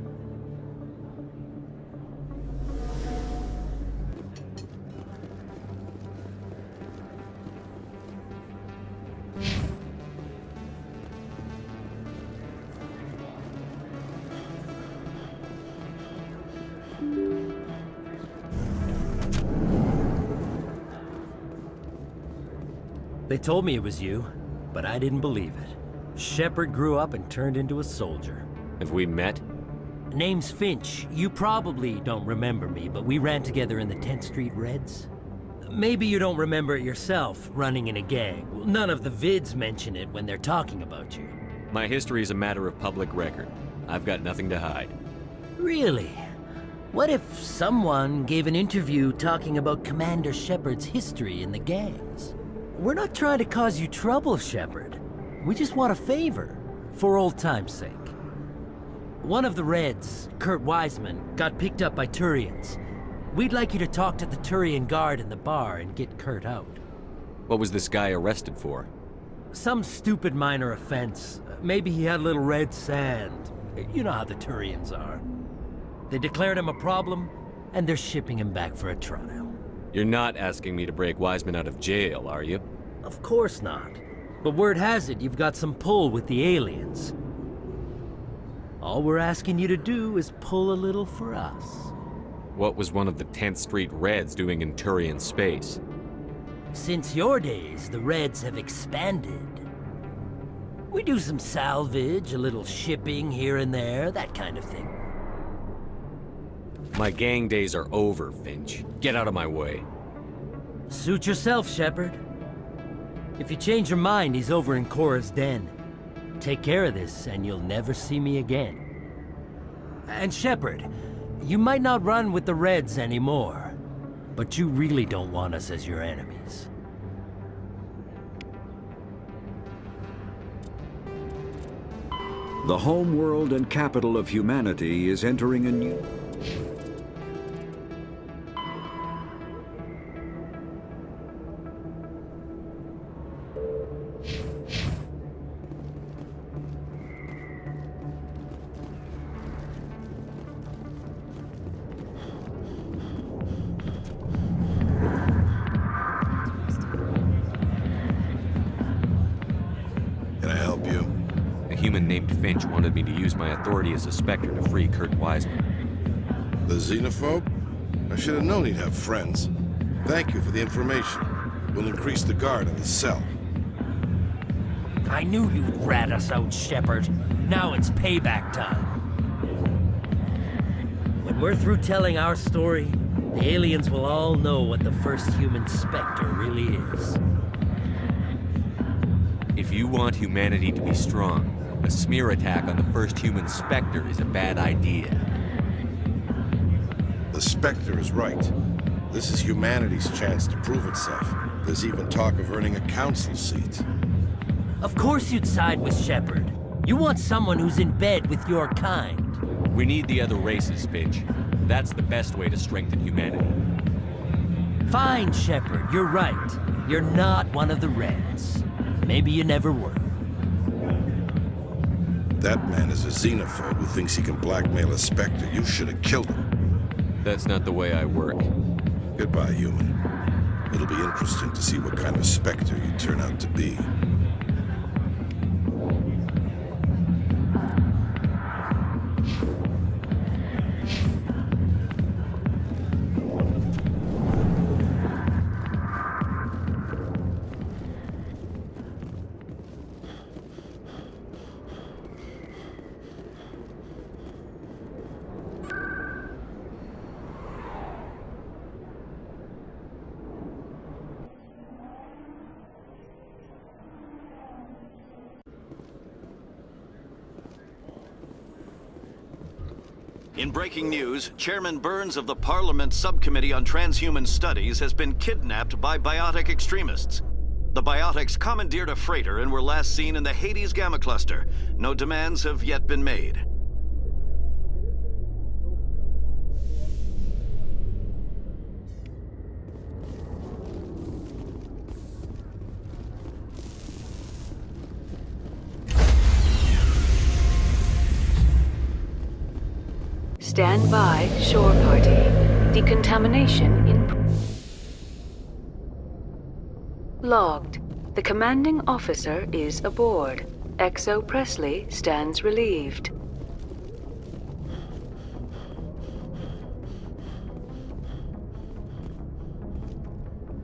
They told me it was you, but I didn't believe it. Shepard grew up and turned into a soldier. Have we met? Name's Finch. You probably don't remember me, but we ran together in the 10th Street Reds. Maybe you don't remember it yourself, running in a gang. None of the vids mention it when they're talking about you. My history is a matter of public record. I've got nothing to hide. Really? What if someone gave an interview talking about Commander Shepard's history in the gangs? We're not trying to cause you trouble, Shepard. We just want a favor, for old time's sake. One of the Reds, Kurt Wiseman, got picked up by Turians. We'd like you to talk to the Turian guard in the bar and get Kurt out. What was this guy arrested for? Some stupid minor offense. Maybe he had a little red sand. You know how the Turians are. They declared him a problem, and they're shipping him back for a trial. You're not asking me to break Wiseman out of jail, are you? Of course not. But word has it you've got some pull with the aliens. All we're asking you to do is pull a little for us. What was one of the 10th Street Reds doing in Turian space? Since your days, the Reds have expanded. We do some salvage, a little shipping here and there, that kind of thing. My gang days are over, Finch. Get out of my way. Suit yourself, Shepard. If you change your mind, he's over in Cora's den. Take care of this, and you'll never see me again. And Shepard, you might not run with the Reds anymore, but you really don't want us as your enemies. The home world and capital of humanity is entering a new... named Finch wanted me to use my authority as a Spectre to free Kurt Wiseman. The xenophobe? I should have known he'd have friends. Thank you for the information. We'll increase the guard in the cell. I knew you'd rat us out, Shepard. Now it's payback time. When we're through telling our story, the aliens will all know what the first human Spectre really is. If you want humanity to be strong, a smear attack on the first human Spectre is a bad idea. The Spectre is right. This is humanity's chance to prove itself. There's even talk of earning a council seat. Of course you'd side with Shepard. You want someone who's in bed with your kind. We need the other races, Finch. That's the best way to strengthen humanity. Fine, Shepard, you're right. You're not one of the Reds. Maybe you never were. That man is a xenophobe who thinks he can blackmail a Spectre. You should have killed him. That's not the way I work. Goodbye, human. It'll be interesting to see what kind of Spectre you turn out to be. In breaking news, Chairman Burns of the Parliament Subcommittee on Transhuman Studies has been kidnapped by biotic extremists. The biotics commandeered a freighter and were last seen in the Hades Gamma Cluster. No demands have yet been made. Stand by, shore party. Decontamination in... Logged. The commanding officer is aboard. XO Presley stands relieved.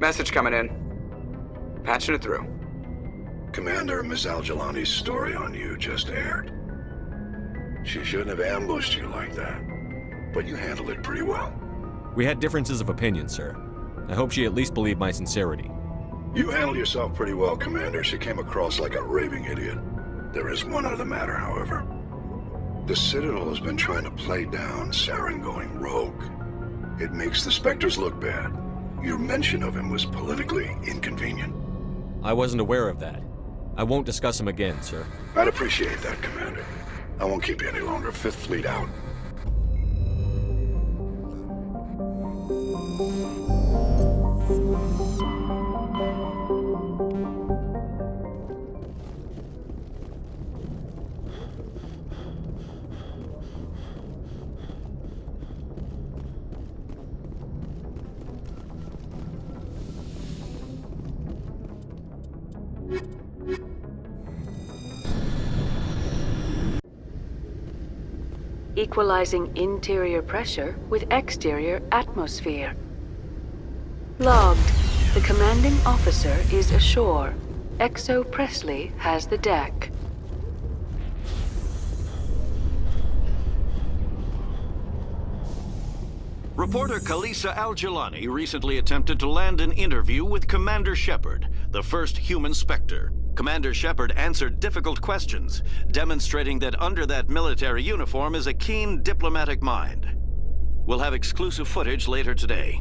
Message coming in. Patching it through. Commander, Miss Al-Jilani's story on you just aired. She shouldn't have ambushed you like that, but you handled it pretty well. We had differences of opinion, sir. I hope she at least believed my sincerity. You handled yourself pretty well, Commander. She came across like a raving idiot. There is one other matter, however. The Citadel has been trying to play down Saren going rogue. It makes the Spectres look bad. Your mention of him was politically inconvenient. I wasn't aware of that. I won't discuss him again, sir. I'd appreciate that, Commander. I won't keep you any longer. Fifth Fleet out. Equalizing interior pressure with exterior atmosphere. Logged. The commanding officer is ashore. XO Presley has the deck. Reporter Kalisa Al-Jilani recently attempted to land an interview with Commander Shepard, the first human Spectre. Commander Shepard answered difficult questions, demonstrating that under that military uniform is a keen diplomatic mind. We'll have exclusive footage later today.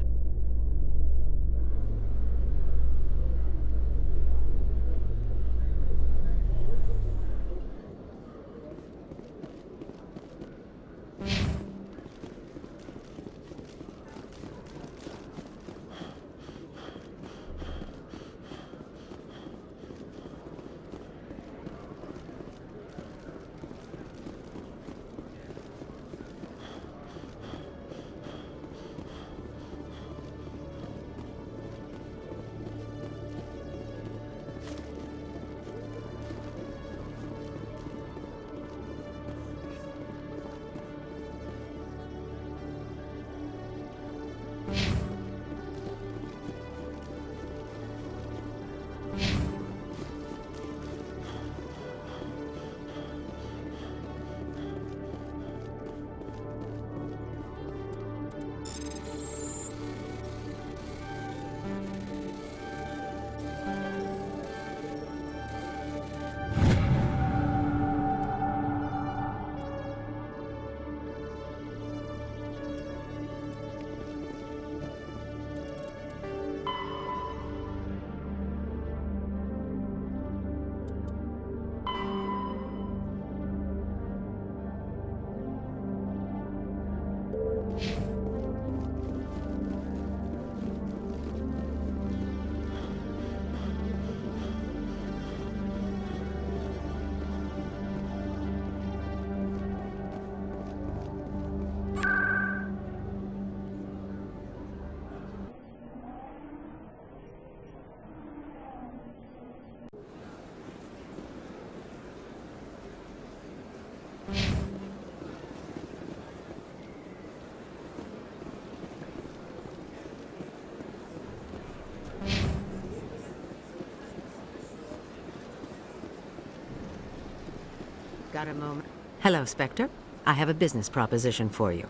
Got a moment? Hello, Spectre. I have a business proposition for you.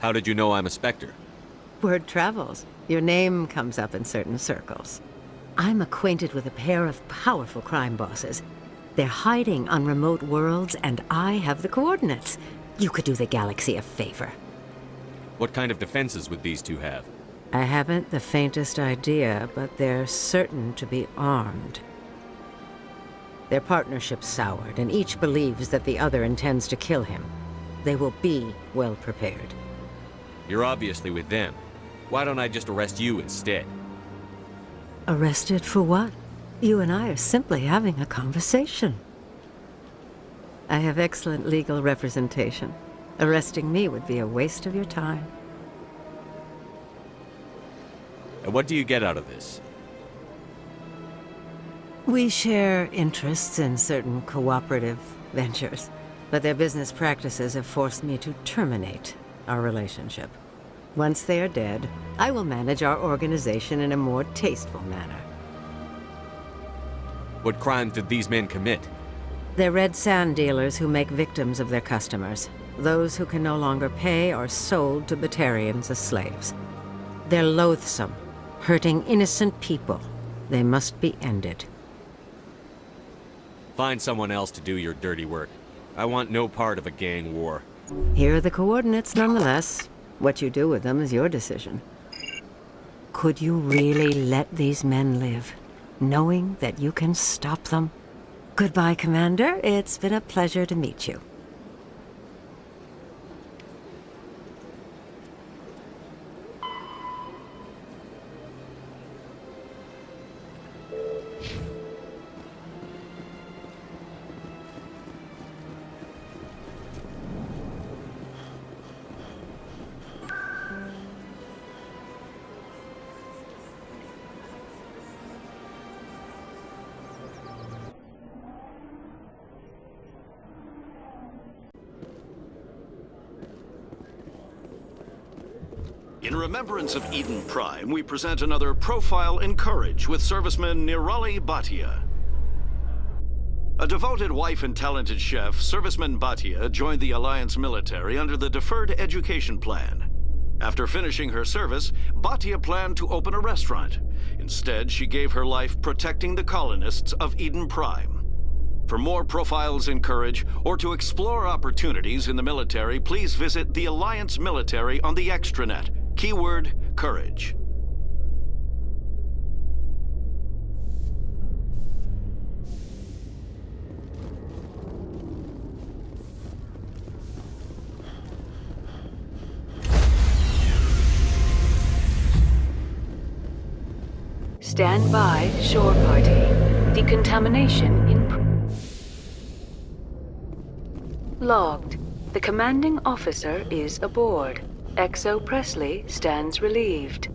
How did you know I'm a Spectre? Word travels. Your name comes up in certain circles. I'm acquainted with a pair of powerful crime bosses. They're hiding on remote worlds, and I have the coordinates. You could do the galaxy a favor. What kind of defenses would these two have? I haven't the faintest idea, but they're certain to be armed. Their partnership's soured, and each believes that the other intends to kill him. They will be well prepared. You're obviously with them. Why don't I just arrest you instead? Arrested for what? You and I are simply having a conversation. I have excellent legal representation. Arresting me would be a waste of your time. And what do you get out of this? We share interests in certain cooperative ventures, but their business practices have forced me to terminate our relationship. Once they are dead, I will manage our organization in a more tasteful manner. What crimes did these men commit? They're red sand dealers who make victims of their customers. Those who can no longer pay are sold to Batarians as slaves. They're loathsome, hurting innocent people. They must be ended. Find someone else to do your dirty work. I want no part of a gang war. Here are the coordinates nonetheless. What you do with them is your decision. Could you really let these men live, knowing that you can stop them? Goodbye, Commander. It's been a pleasure to meet you. In remembrance of Eden Prime, we present another profile in courage with serviceman Nirali Bhatia. A devoted wife and talented chef, serviceman Bhatia joined the Alliance military under the Deferred Education Plan. After finishing her service, Bhatia planned to open a restaurant. Instead, she gave her life protecting the colonists of Eden Prime. For more profiles in courage, or to explore opportunities in the military, please visit the Alliance military on the extranet. Keyword, courage. Stand by, shore party. Decontamination in... Logged. The commanding officer is aboard. XO Presley stands relieved.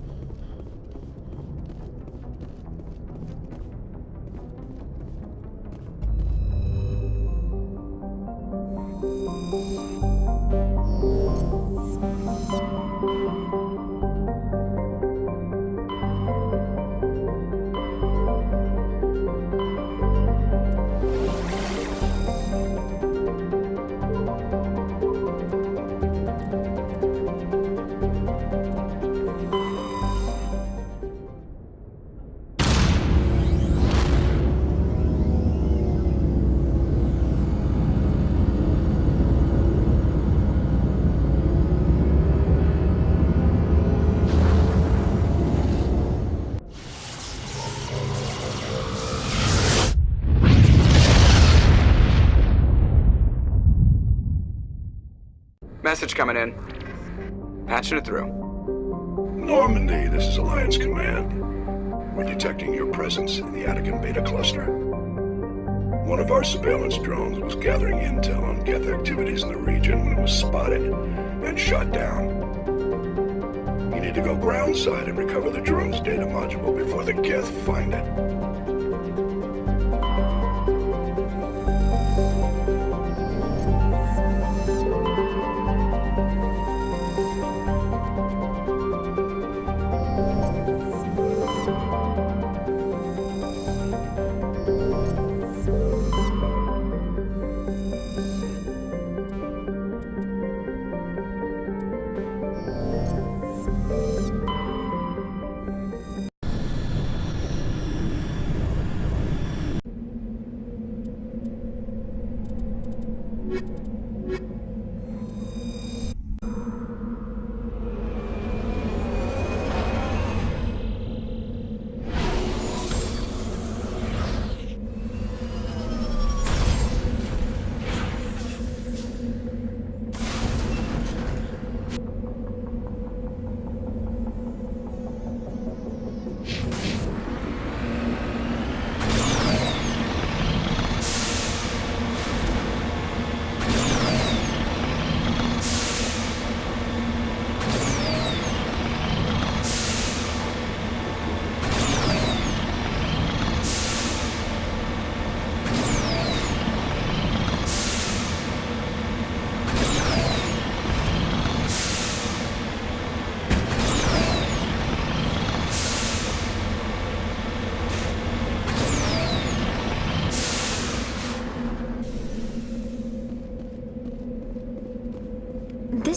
Message coming in. Patching it through. Normandy, this is Alliance Command. We're detecting your presence in the Attican Beta Cluster. One of our surveillance drones was gathering intel on Geth activities in the region when it was spotted and shot down. You need to go groundside and recover the drone's data module before the Geth find it.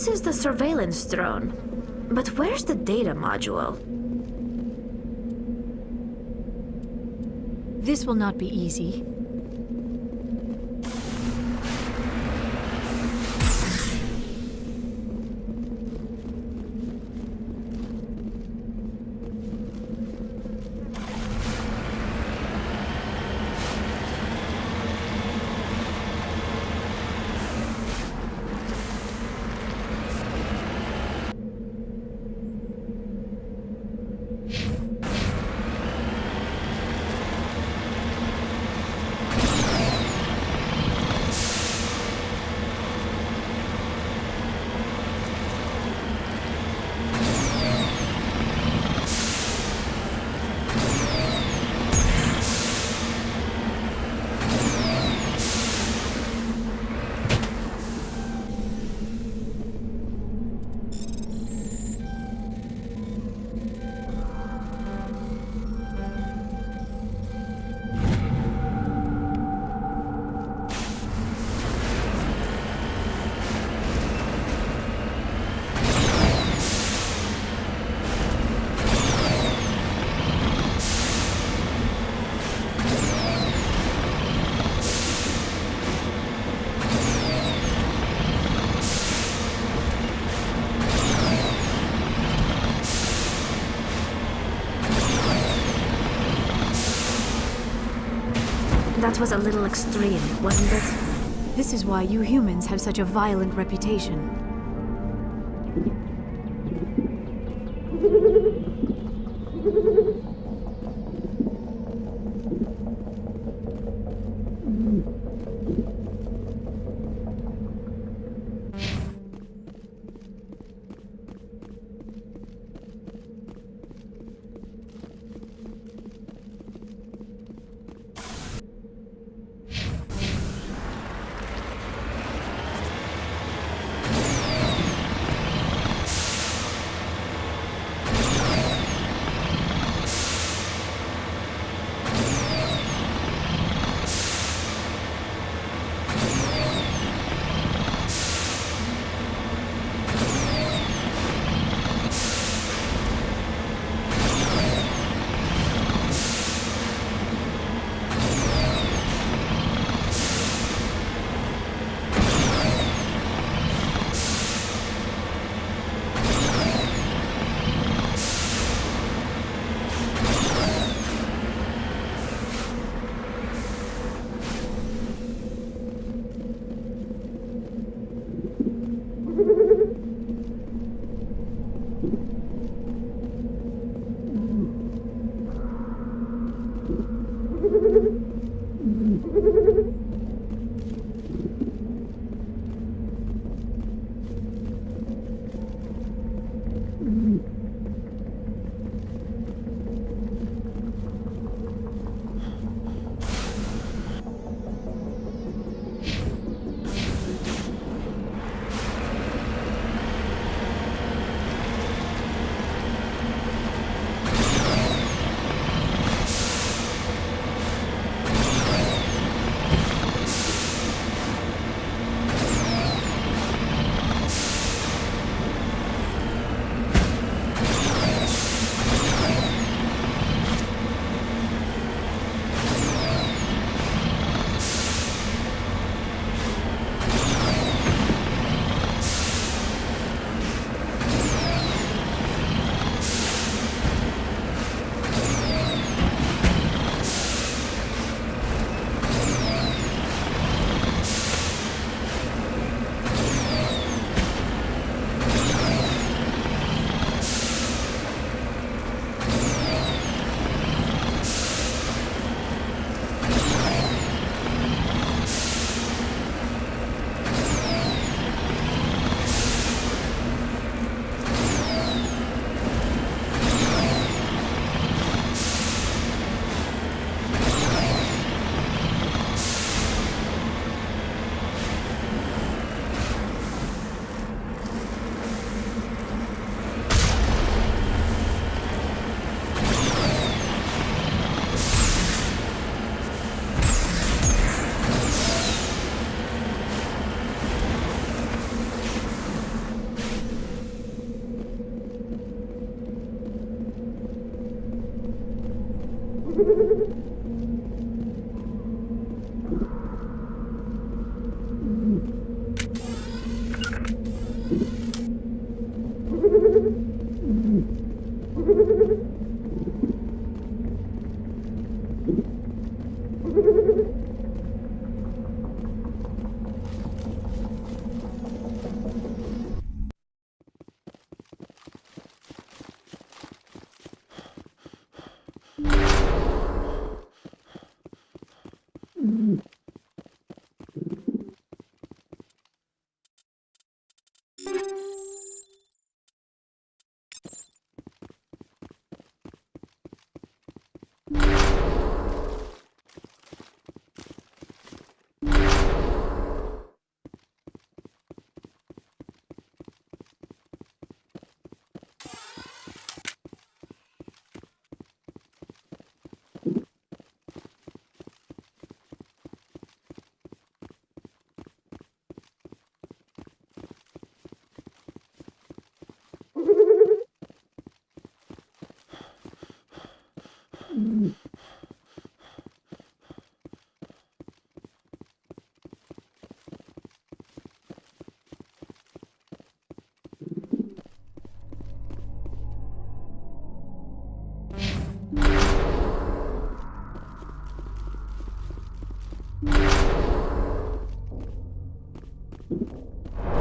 This is the surveillance drone. But where's the data module? This will not be easy. That was a little extreme, wasn't it? This is why you humans have such a violent reputation.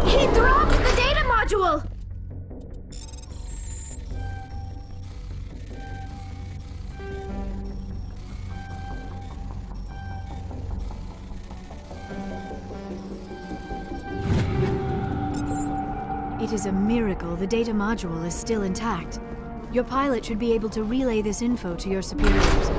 He dropped the data module! It is a miracle the data module is still intact. Your pilot should be able to relay this info to your superiors.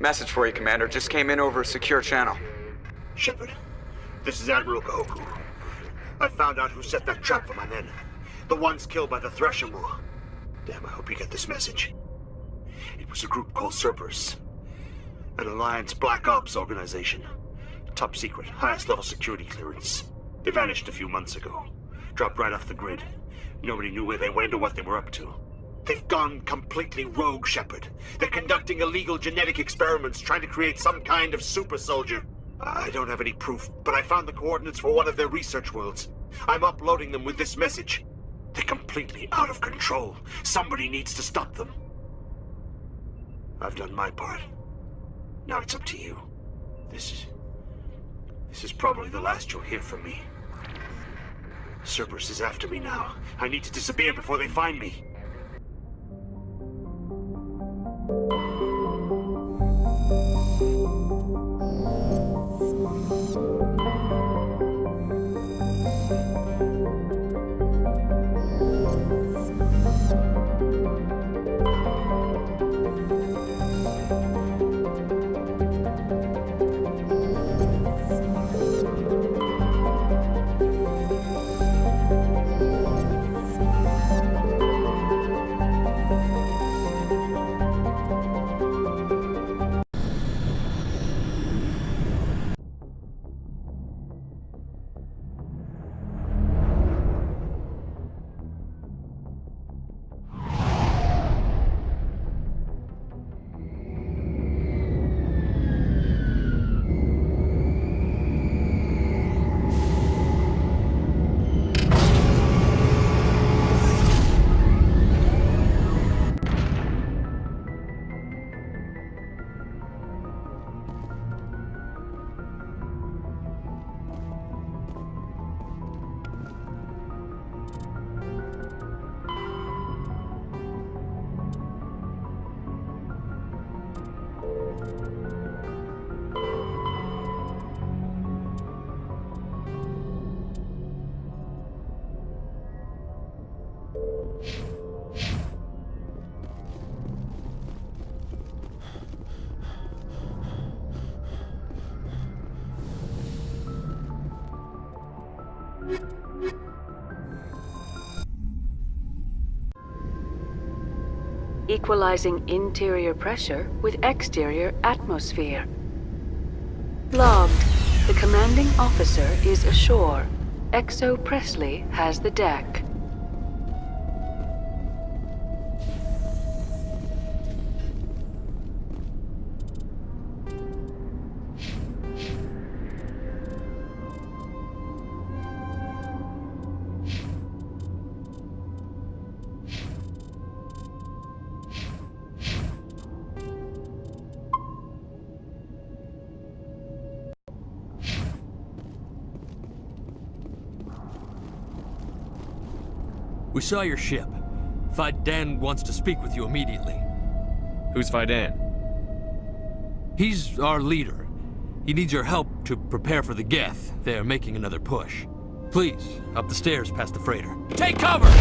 Message for you, Commander. Just came in over a secure channel. Shepard, this is Admiral Koku. I found out who set that trap for my men. The ones killed by the Thresher Moo. Damn, I hope you get this message. It was a group called Cerberus. An Alliance Black Ops organization. Top secret, highest level security clearance. They vanished a few months ago. Dropped right off the grid. Nobody knew where they went or what they were up to. They've gone completely rogue, Shepard. They're conducting illegal genetic experiments, trying to create some kind of super soldier. I don't have any proof, but I found the coordinates for one of their research worlds. I'm uploading them with this message. They're completely out of control. Somebody needs to stop them. I've done my part. Now it's up to you. This is probably the last you'll hear from me. Cerberus is after me now. I need to disappear before they find me. Equalizing interior pressure with exterior atmosphere. Logged. The commanding officer is ashore. XO Presley has the deck. We saw your ship. Fidan wants to speak with you immediately. Who's Fidan? He's our leader. He needs your help to prepare for the Geth. They're making another push. Please, up the stairs past the freighter. Take cover!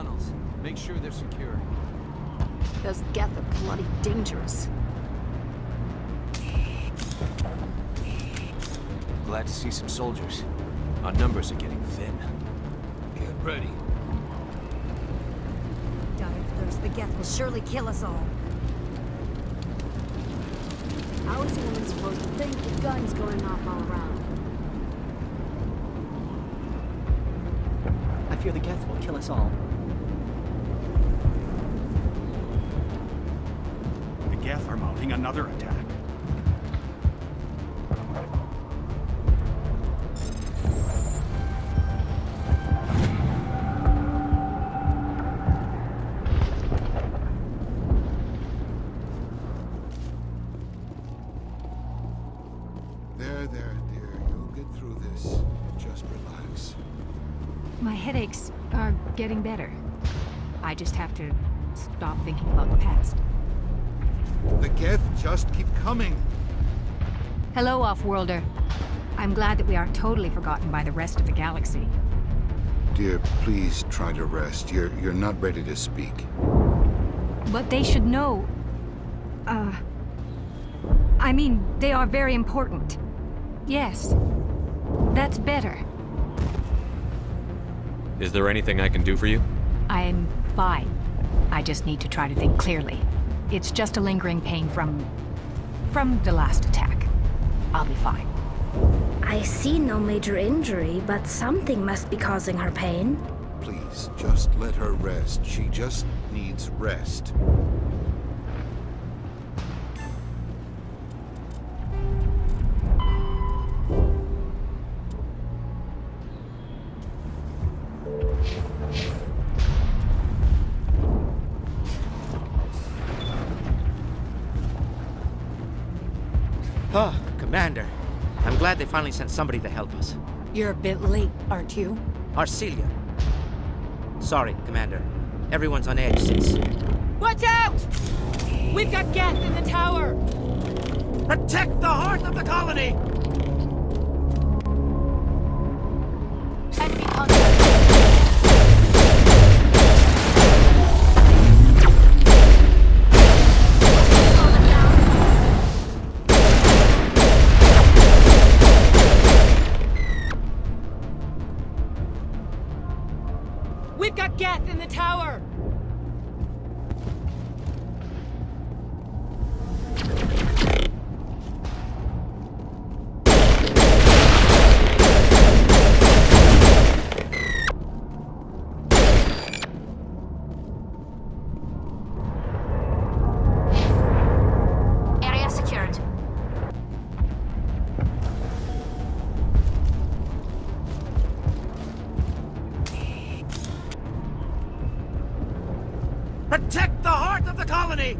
tunnels. Make sure they're secure. Those Geth are bloody dangerous. Glad to see some soldiers. Our numbers are getting thin. Get ready. Die of thirst, the Geth will surely kill us all. How is a woman supposed to think with guns going off all around? I fear the Geth will kill us all. The Geth are mounting another attack. There, dear. You'll get through this. Just relax. My headaches are getting better. I just have to stop thinking about the past. The Geth just keep coming. Hello, Off-Worlder. I'm glad that we aren't totally forgotten by the rest of the galaxy. Dear, please try to rest. You're not ready to speak. But they should know... I mean, they are very important. Yes. That's better. Is there anything I can do for you? I'm fine. I just need to try to think clearly. It's just a lingering pain from the last attack. I'll be fine. I see no major injury, but something must be causing her pain. Please, just let her rest. She just needs rest. Oh, Commander. I'm glad they finally sent somebody to help us. You're a bit late, aren't you? Arcelia. Sorry, Commander. Everyone's on edge since... Watch out! We've got Geth in the tower! Protect the heart of the colony! Enemy contact! We've got Geth in the tower! Area secured. Protect the heart of the colony!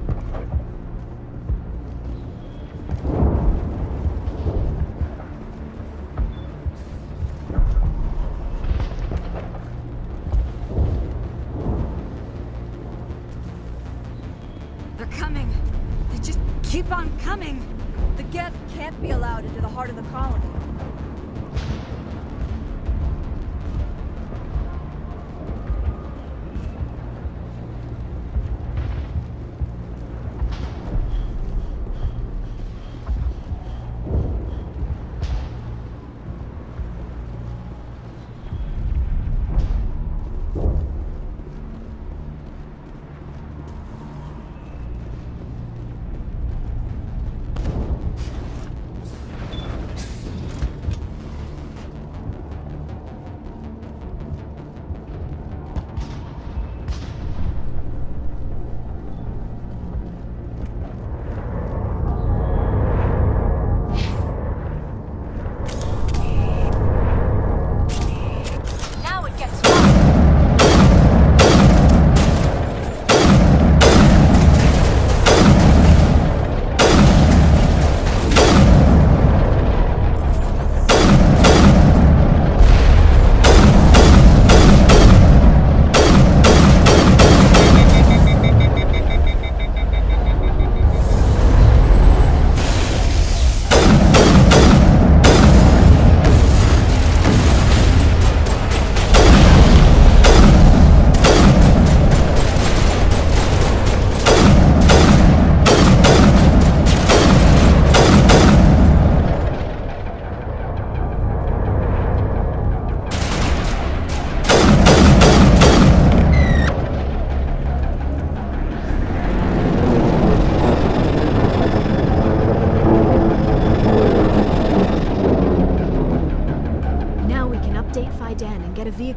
They're coming. They just keep on coming. The Geth can't be allowed into the heart of the colony.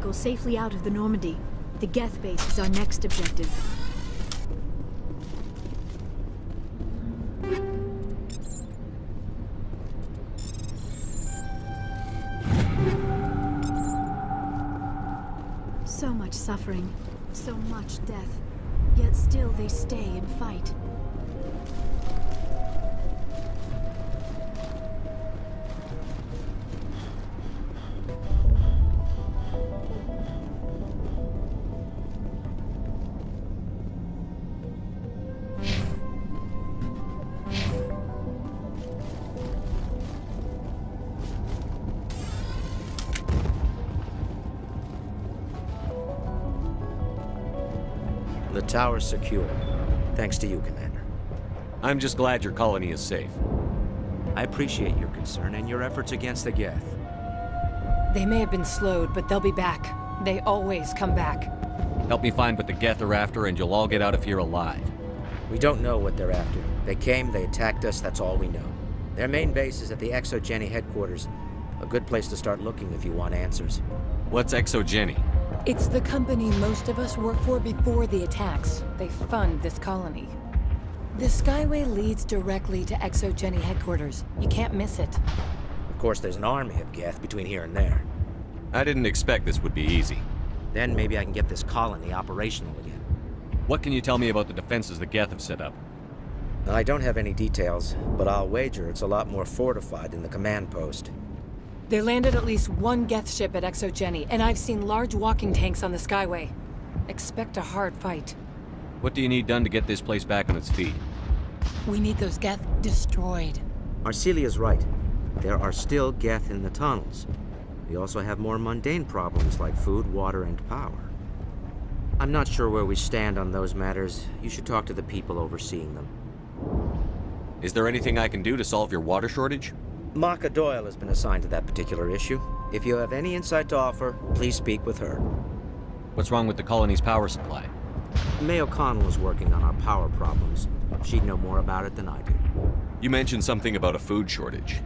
vehicle safely out of the Normandy. The Geth base is our next objective. So much suffering, so much death. Yet still they stay and fight. The tower's secure. Thanks to you, Commander. I'm just glad your colony is safe. I appreciate your concern and your efforts against the Geth. They may have been slowed, but they'll be back. They always come back. Help me find what the Geth are after, and you'll all get out of here alive. We don't know what they're after. They came, they attacked us, that's all we know. Their main base is at the ExoGeni headquarters. A good place to start looking if you want answers. What's ExoGeni? It's the company most of us worked for before the attacks. They fund this colony. The Skyway leads directly to ExoGeni headquarters. You can't miss it. Of course, there's an army of Geth between here and there. I didn't expect this would be easy. Then maybe I can get this colony operational again. What can you tell me about the defenses the Geth have set up? I don't have any details, but I'll wager it's a lot more fortified than the command post. They landed at least one Geth ship at ExoGeni, and I've seen large walking tanks on the Skyway. Expect a hard fight. What do you need done to get this place back on its feet? We need those Geth destroyed. Arcelia's right. There are still Geth in the tunnels. We also have more mundane problems like food, water, and power. I'm not sure where we stand on those matters. You should talk to the people overseeing them. Is there anything I can do to solve your water shortage? Mako Doyle has been assigned to that particular issue. If you have any insight to offer, please speak with her. What's wrong with the colony's power supply? May O'Connell is working on our power problems. She'd know more about it than I do. You mentioned something about a food shortage.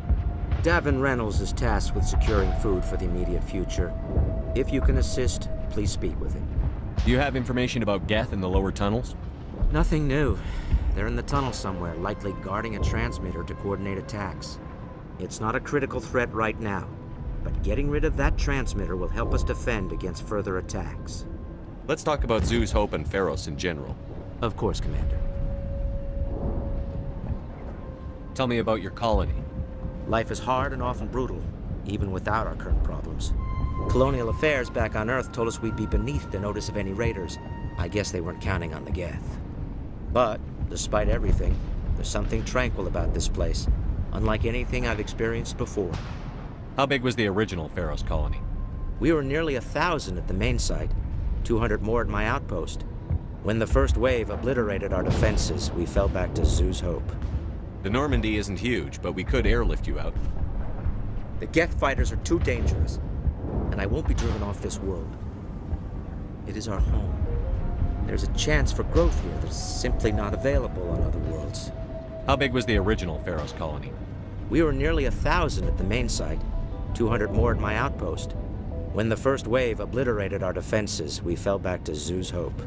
Davin Reynolds is tasked with securing food for the immediate future. If you can assist, please speak with him. Do you have information about Geth in the lower tunnels? Nothing new. They're in the tunnel somewhere, likely guarding a transmitter to coordinate attacks. It's not a critical threat right now, but getting rid of that transmitter will help us defend against further attacks. Let's talk about Zoo's Hope and Pharos in general. Of course, Commander. Tell me about your colony. Life is hard and often brutal, even without our current problems. Colonial affairs back on Earth told us we'd be beneath the notice of any raiders. I guess they weren't counting on the Geth. But, despite everything, there's something tranquil about this place, unlike anything I've experienced before. How big was the original Pharos colony? We were nearly 1,000 at the main site, 200 more at my outpost. When the first wave obliterated our defenses, we fell back to Zoo's Hope. The Normandy isn't huge, but we could airlift you out. The Geth fighters are too dangerous, and I won't be driven off this world. It is our home. There's a chance for growth here that's simply not available on other worlds. How big was the original Pharos colony? We were nearly 1,000 at the main site, 200 more at my outpost. When the first wave obliterated our defenses, we fell back to Zoo's Hope.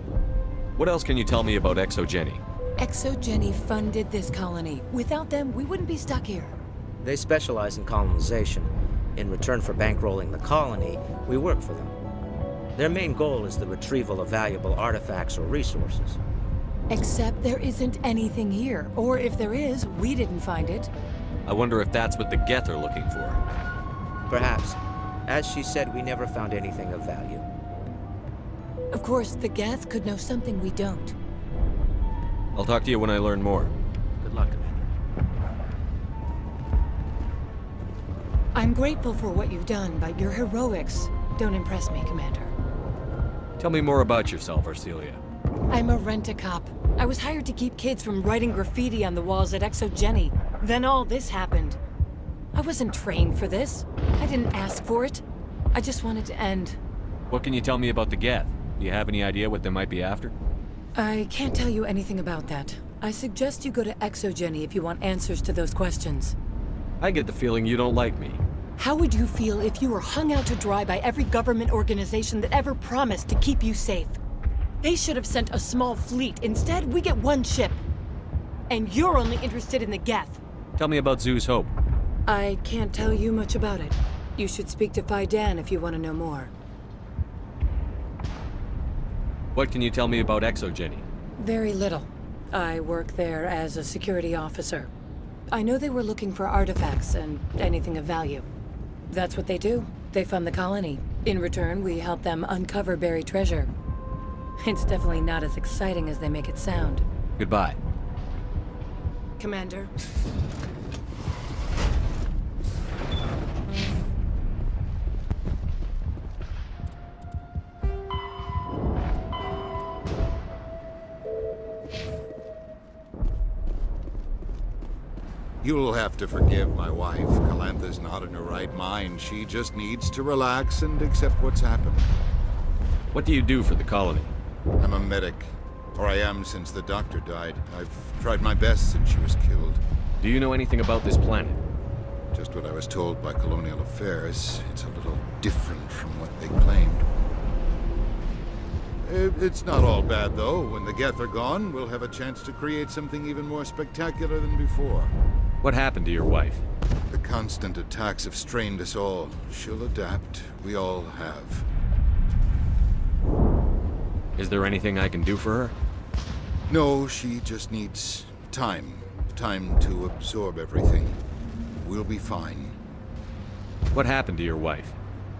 What else can you tell me about ExoGeni? ExoGeni funded this colony. Without them, we wouldn't be stuck here. They specialize in colonization. In return for bankrolling the colony, we work for them. Their main goal is the retrieval of valuable artifacts or resources. Except there isn't anything here. Or if there is, we didn't find it. I wonder if that's what the Geth are looking for. Perhaps. As she said, we never found anything of value. Of course, the Geth could know something we don't. I'll talk to you when I learn more. Good luck, Commander. I'm grateful for what you've done, but your heroics don't impress me, Commander. Tell me more about yourself, Arcelia. I'm a rent-a-cop. I was hired to keep kids from writing graffiti on the walls at ExoGeni. Then all this happened. I wasn't trained for this. I didn't ask for it. I just wanted to end. What can you tell me about the Geth? Do you have any idea what they might be after? I can't tell you anything about that. I suggest you go to ExoGeni if you want answers to those questions. I get the feeling you don't like me. How would you feel if you were hung out to dry by every government organization that ever promised to keep you safe? They should have sent a small fleet. Instead, we get one ship. And you're only interested in the Geth. Tell me about Zoo's Hope. I can't tell you much about it. You should speak to Phi Dan if you want to know more. What can you tell me about ExoGeni? Very little. I work there as a security officer. I know they were looking for artifacts and anything of value. That's what they do. They fund the colony. In return, we help them uncover buried treasure. It's definitely not as exciting as they make it sound. Goodbye. Commander. You'll have to forgive my wife. Calantha's not in her right mind. She just needs to relax and accept what's happened. What do you do for the colony? I'm a medic. Or I am since the doctor died. I've tried my best since she was killed. Do you know anything about this planet? Just what I was told by Colonial Affairs. It's a little different from what they claimed. It's not all bad, though. When the Geth are gone, we'll have a chance to create something even more spectacular than before. What happened to your wife? The constant attacks have strained us all. She'll adapt. We all have. Is there anything I can do for her? No, she just needs time. Time to absorb everything. We'll be fine. What happened to your wife?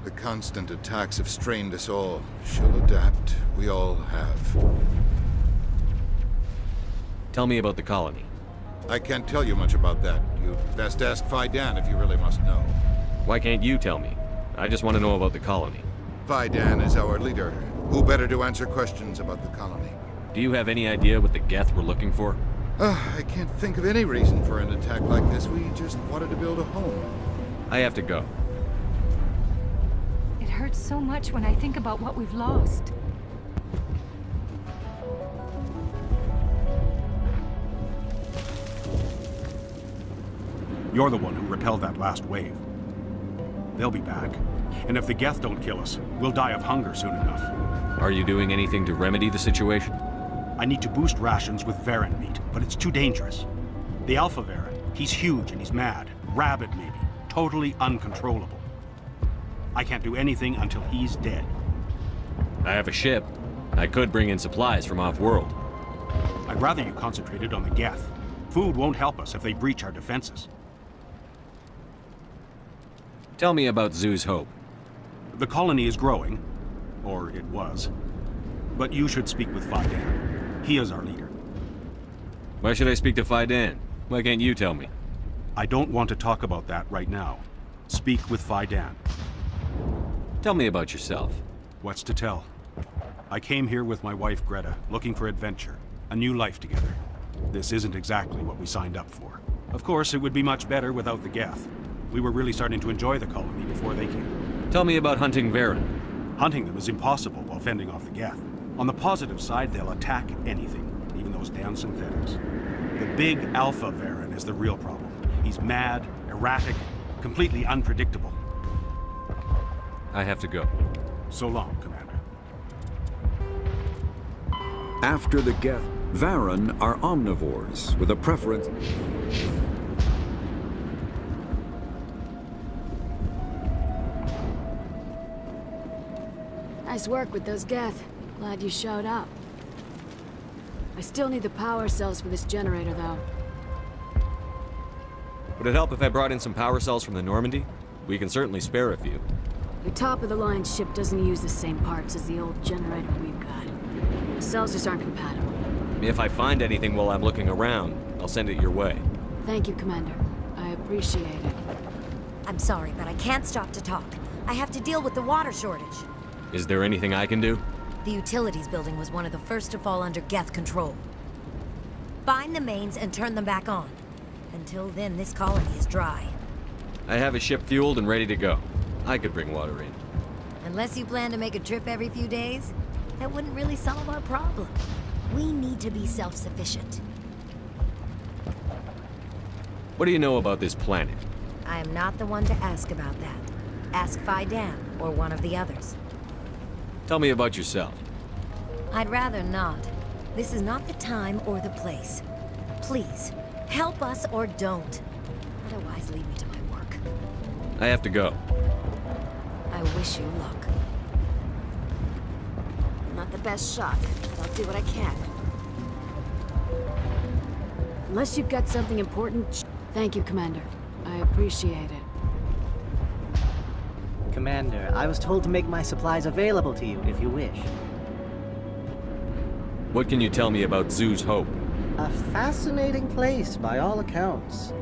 The constant attacks have strained us all. She'll adapt. We all have. Tell me about the colony. I can't tell you much about that. You'd best ask Phi Dan if you really must know. Why can't you tell me? I just want to know about the colony. Phi Dan is our leader. Who better to answer questions about the colony? Do you have any idea what the Geth were looking for? I can't think of any reason for an attack like this. We just wanted to build a home. I have to go. It hurts so much when I think about what we've lost. You're the one who repelled that last wave. They'll be back. And if the Geth don't kill us, we'll die of hunger soon enough. Are you doing anything to remedy the situation? I need to boost rations with Varen meat, but it's too dangerous. The Alpha Varen, he's huge and he's mad. Rabid, maybe. Totally uncontrollable. I can't do anything until he's dead. I have a ship. I could bring in supplies from off-world. I'd rather you concentrated on the Geth. Food won't help us if they breach our defenses. Tell me about Zoo's Hope. The colony is growing. Or it was. But you should speak with Phi Dan. He is our leader. Why should I speak to Phi Dan? Why can't you tell me? I don't want to talk about that right now. Speak with Phi Dan. Tell me about yourself. What's to tell? I came here with my wife Greta, looking for adventure. A new life together. This isn't exactly what we signed up for. Of course, it would be much better without the Geth. We were really starting to enjoy the colony before they came. Tell me about hunting Varen. Hunting them is impossible while fending off the Geth. On the positive side, they'll attack anything, even those damn synthetics. The big Alpha Varen is the real problem. He's mad, erratic, completely unpredictable. I have to go. So long, Commander. After the Geth, Varen are omnivores with a preference. Nice work with those Geth. Glad you showed up. I still need the power cells for this generator, though. Would it help if I brought in some power cells from the Normandy? We can certainly spare a few. Your top-of-the-line ship doesn't use the same parts as the old generator we've got. The cells just aren't compatible. If I find anything while I'm looking around, I'll send it your way. Thank you, Commander. I appreciate it. I'm sorry, but I can't stop to talk. I have to deal with the water shortage. Is there anything I can do? The utilities building was one of the first to fall under Geth control. Find the mains and turn them back on. Until then, this colony is dry. I have a ship fueled and ready to go. I could bring water in. Unless you plan to make a trip every few days, that wouldn't really solve our problem. We need to be self-sufficient. What do you know about this planet? I am not the one to ask about that. Ask Fidan or one of the others. Tell me about yourself. I'd rather not. This is not the time or the place. Please, help us or don't. Otherwise, leave me to my work. I have to go. I wish you luck. Not the best shot, but I'll do what I can. Unless you've got something important. Thank you, Commander. I appreciate it. Commander, I was told to make my supplies available to you if you wish. What can you tell me about Zoo's Hope? A fascinating place by all accounts.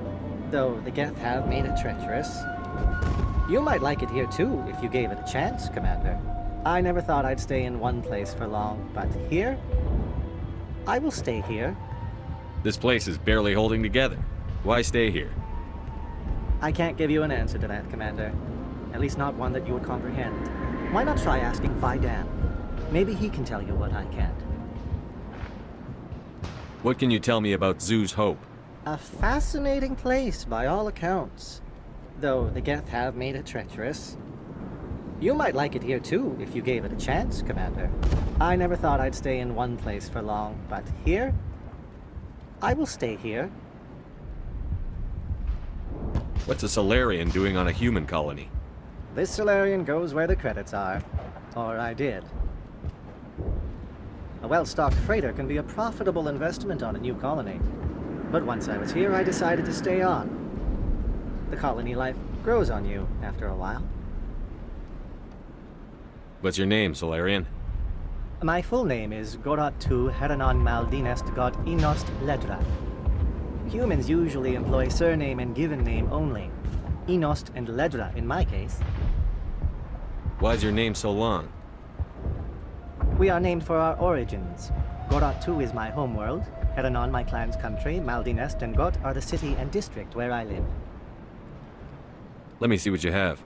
Though the Geth have made it treacherous. You might like it here too, if you gave it a chance, Commander. I never thought I'd stay in one place for long, but here? I will stay here. This place is barely holding together. Why stay here? I can't give you an answer to that, Commander. At least not one that you would comprehend. Why not try asking Fidan? Maybe he can tell you what I can't. What can you tell me about Zoo's Hope? A fascinating place by all accounts. Though the Geth have made it treacherous. You might like it here too, if you gave it a chance, Commander. I never thought I'd stay in one place for long, but here? I will stay here. What's a Solarian doing on a human colony? This Solarian goes where the credits are. Or I did. A well-stocked freighter can be a profitable investment on a new colony. But once I was here, I decided to stay on. The colony life grows on you after a while. What's your name, Solarian? My full name is Goratu Heranon Maldinest God Inost Ledra. Humans usually employ surname and given name only. Inost and Ledra in my case. Why's your name so long? We are named for our origins. Goratu is my homeworld, Heranon my clan's country, Maldinest and Got are the city and district where I live. Let me see what you have.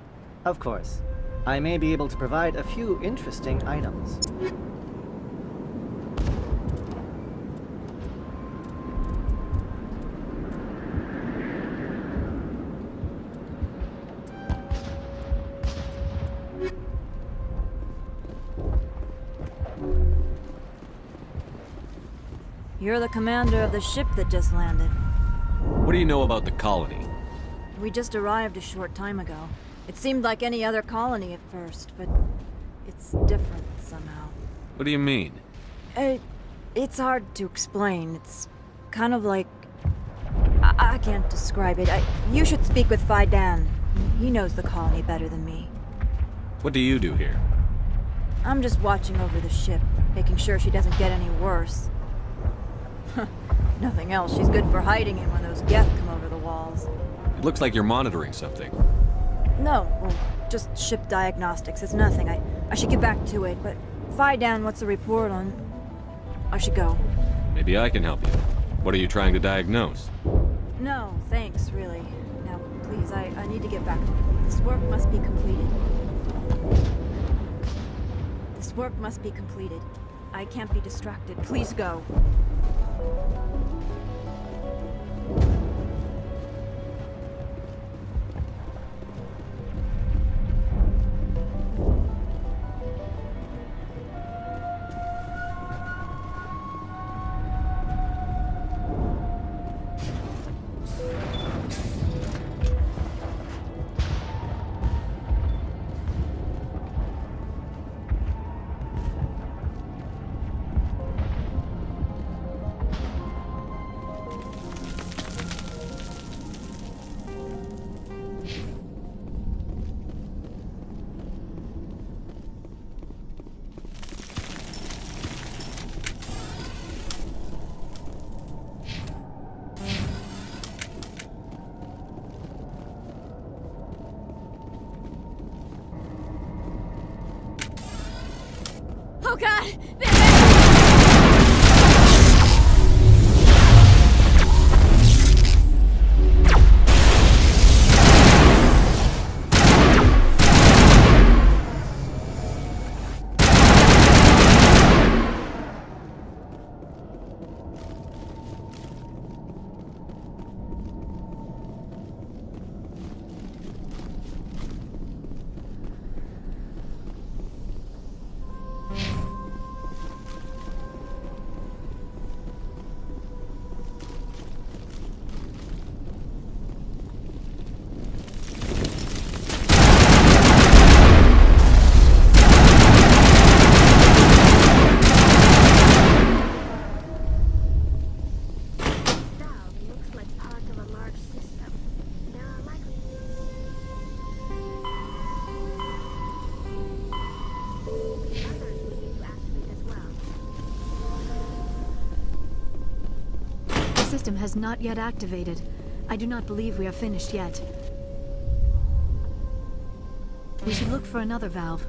Of course. I may be able to provide a few interesting items. You're the commander of the ship that just landed. What do you know about the colony? We just arrived a short time ago. It seemed like any other colony at first, but it's different somehow. What do you mean? It's hard to explain. It's kind of like... I can't describe it. You should speak with Fidan. He knows the colony better than me. What do you do here? I'm just watching over the ship, making sure she doesn't get any worse. If nothing else, she's good for hiding it when those Geth come over the walls. It looks like you're monitoring something. No, well, just ship diagnostics. It's nothing. I should get back to it, but Fidan, what's the report on? I should go. Maybe I can help you. What are you trying to diagnose? No, thanks, really. Now, please, I need to get back to it. This work must be completed. This work must be completed. I can't be distracted. Please go. Oh God! system has not yet activated. I do not believe we are finished yet. We should look for another valve.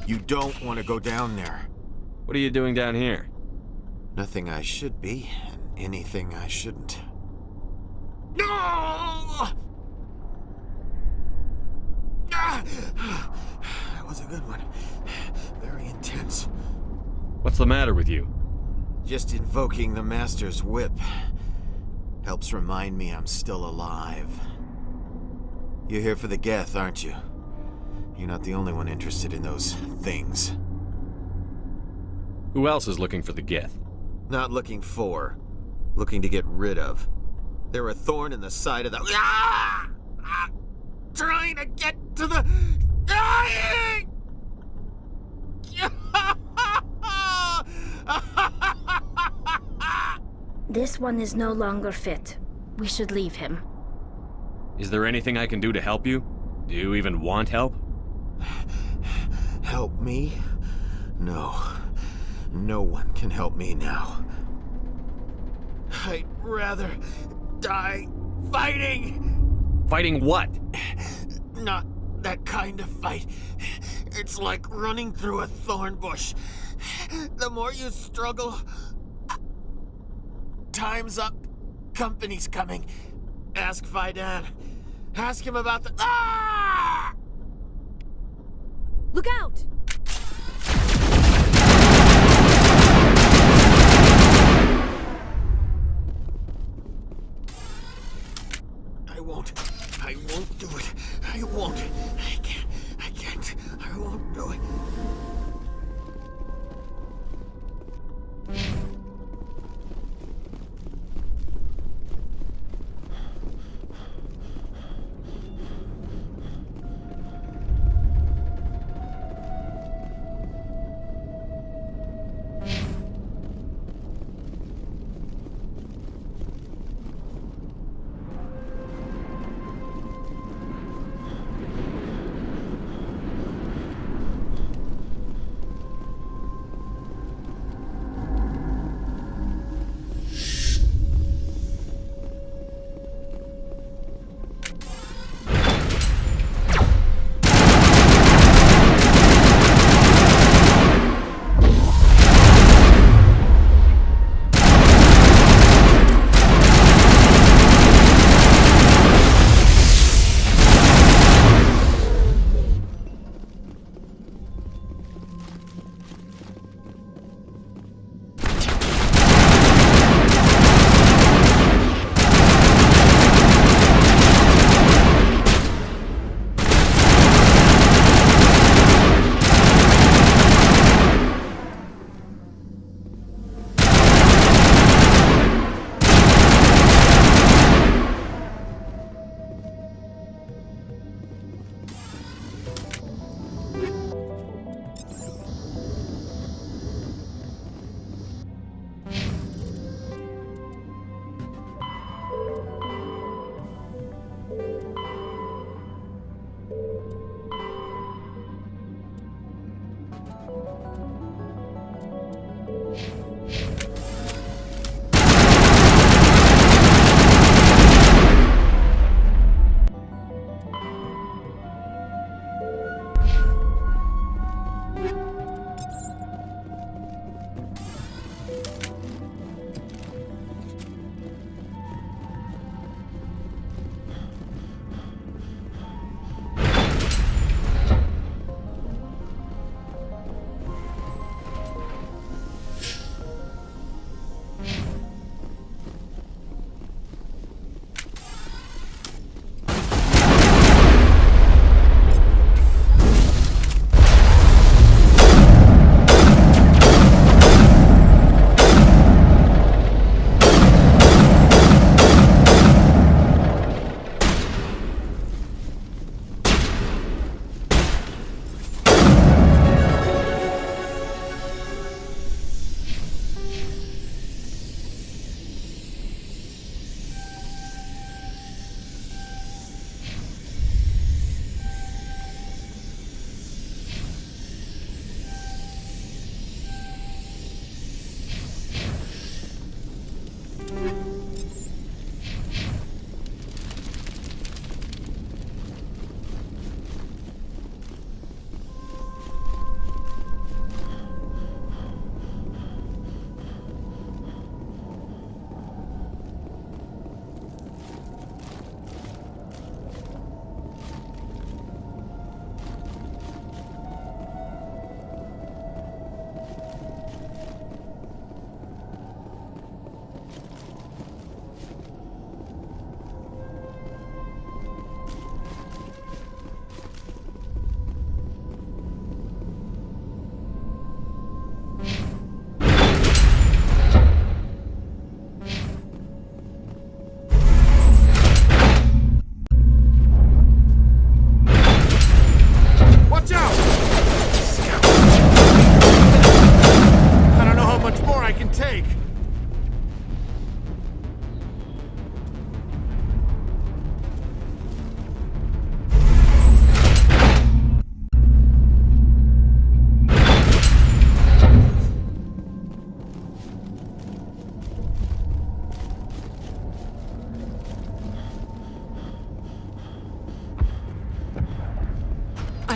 You don't want to go down there. What are you doing down here? Nothing I should be, and anything I shouldn't. No! That was a good one. Very intense. What's the matter with you? Just invoking the Master's whip helps remind me I'm still alive. You're here for the Geth, aren't you? You're not the only one interested in those things. Who else is looking for the Geth? Not looking for. Looking to get rid of. They're a thorn in the side of the... Ah! Ah! Trying to get to the... Dying! This one is no longer fit. We should leave him. Is there anything I can do to help you? Do you even want help? Help me? No. No one can help me now. I'd rather die fighting! Fighting what? Not that kind of fight. It's like running through a thorn bush. The more you struggle... Time's up. Company's coming. Ask Vidan. Ask him about the... Ah! Look out! I won't do it. I won't. I can't. I won't do it.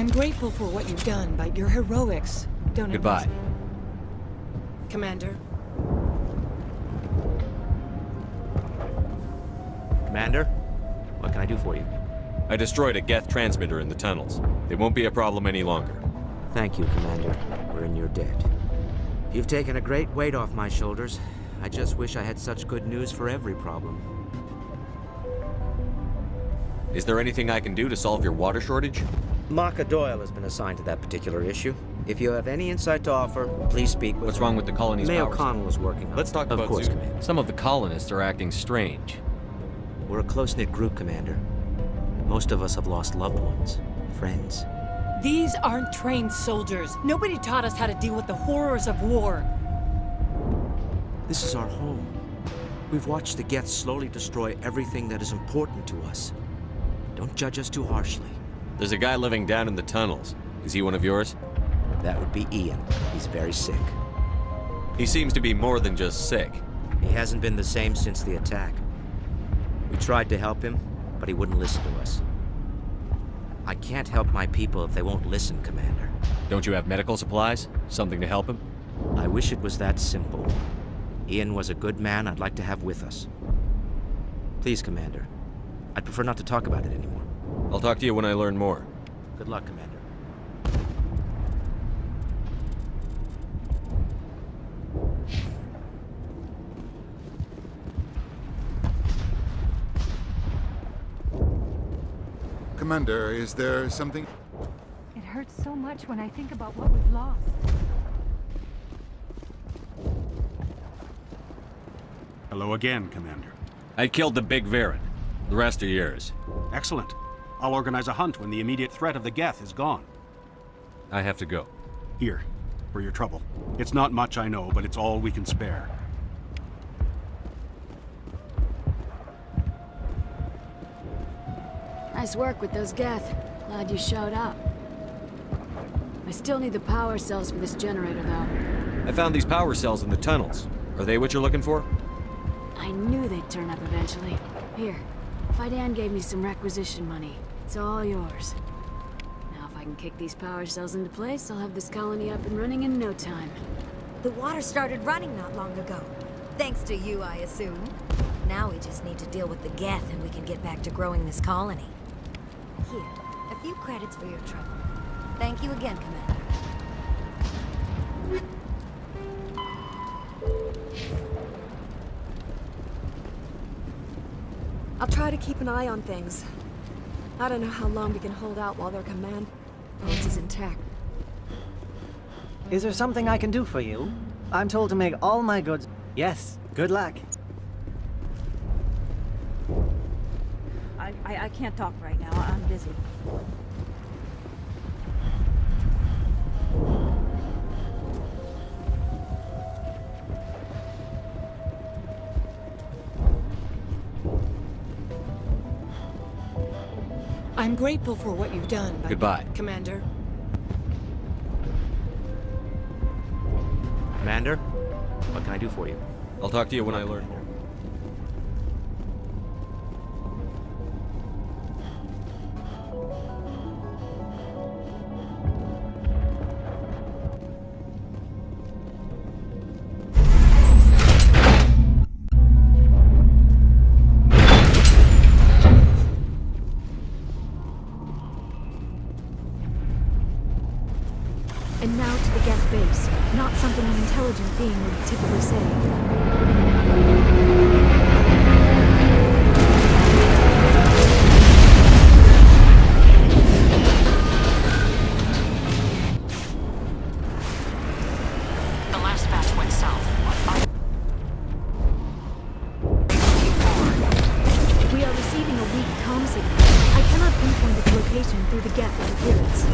I'm grateful for what you've done, but your heroics don't Goodbye. amaze me. Commander. Commander, what can I do for you? I destroyed a Geth transmitter in the tunnels. They won't be a problem any longer. Thank you, Commander. We're in your debt. You've taken a great weight off my shoulders. I just wish I had such good news for every problem. Is there anything I can do to solve your water shortage? Mako Doyle has been assigned to that particular issue. If you have any insight to offer, please speak with What's her. wrong with the colony's Mayo powers? Connell is working on it. Let's talk about Of course, Zoo. Commander. Some of the colonists are acting strange. We're a close-knit group, Commander. Most of us have lost loved ones, friends. These aren't trained soldiers. Nobody taught us how to deal with the horrors of war. This is our home. We've watched the Geth slowly destroy everything that is important to us. Don't judge us too harshly. There's a guy living down in the tunnels. Is he one of yours? That would be Ian. He's very sick. He seems to be more than just sick. He hasn't been the same since the attack. We tried to help him, but he wouldn't listen to us. I can't help my people if they won't listen, Commander. Don't you have medical supplies? Something to help him? I wish it was that simple. Ian was a good man I'd like to have with us. Please, Commander. I'd prefer not to talk about it anymore. I'll talk to you when I learn more. Good luck, Commander. Commander, is there something? It hurts so much when I think about what we've lost. Hello again, Commander. I killed the big Varen. The rest are yours. Excellent. I'll organize a hunt when the immediate threat of the Geth is gone. I have to go. Here, for your trouble. It's not much, I know, but it's all we can spare. Nice work with those Geth. Glad you showed up. I still need the power cells for this generator, though. I found these power cells in the tunnels. Are they what you're looking for? I knew they'd turn up eventually. Here, Fidan gave me some requisition money. It's all yours. Now if I can kick these power cells into place, I'll have this colony up and running in no time. The water started running not long ago. Thanks to you, I assume. Now we just need to deal with the Geth and we can get back to growing this colony. Here, a few credits for your trouble. Thank you again, Commander. I'll try to keep an eye on things. I don't know how long we can hold out while their command post is intact. Is there something I can do for you? I'm told to make all my goods... Yes, good luck. I can't talk right now. I'm busy. I'm grateful for what you've done, but Goodbye. Commander. Commander, what can I do for you? I'll talk to you when I learn more. And now to the Geth base. Not something an intelligent being would typically say. The last batch went south. We are receiving a weak comm signal. I cannot pinpoint its location through the Geth interference.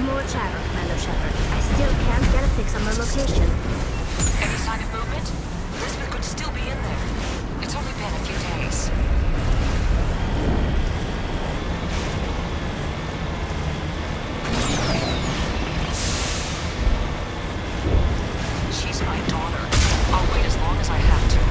More chatter, Commander Shepard. I still can't get a fix on the location. Any sign of movement? Brisbane could still be in there. It's only been a few days. She's my daughter. I'll wait as long as I have to.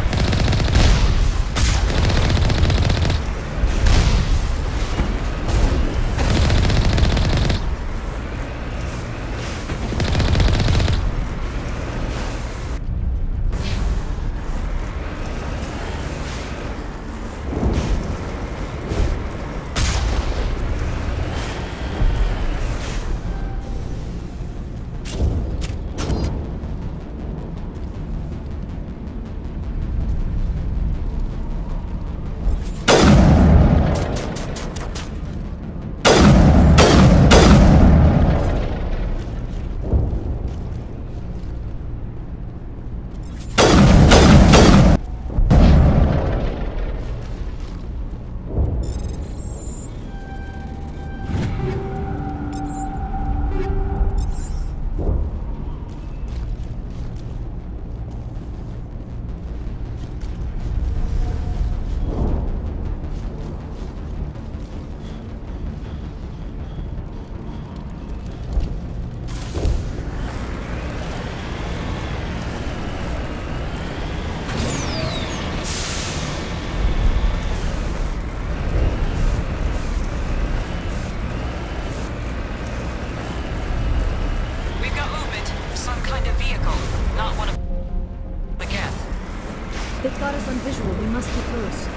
They've got us on visual. We must be close.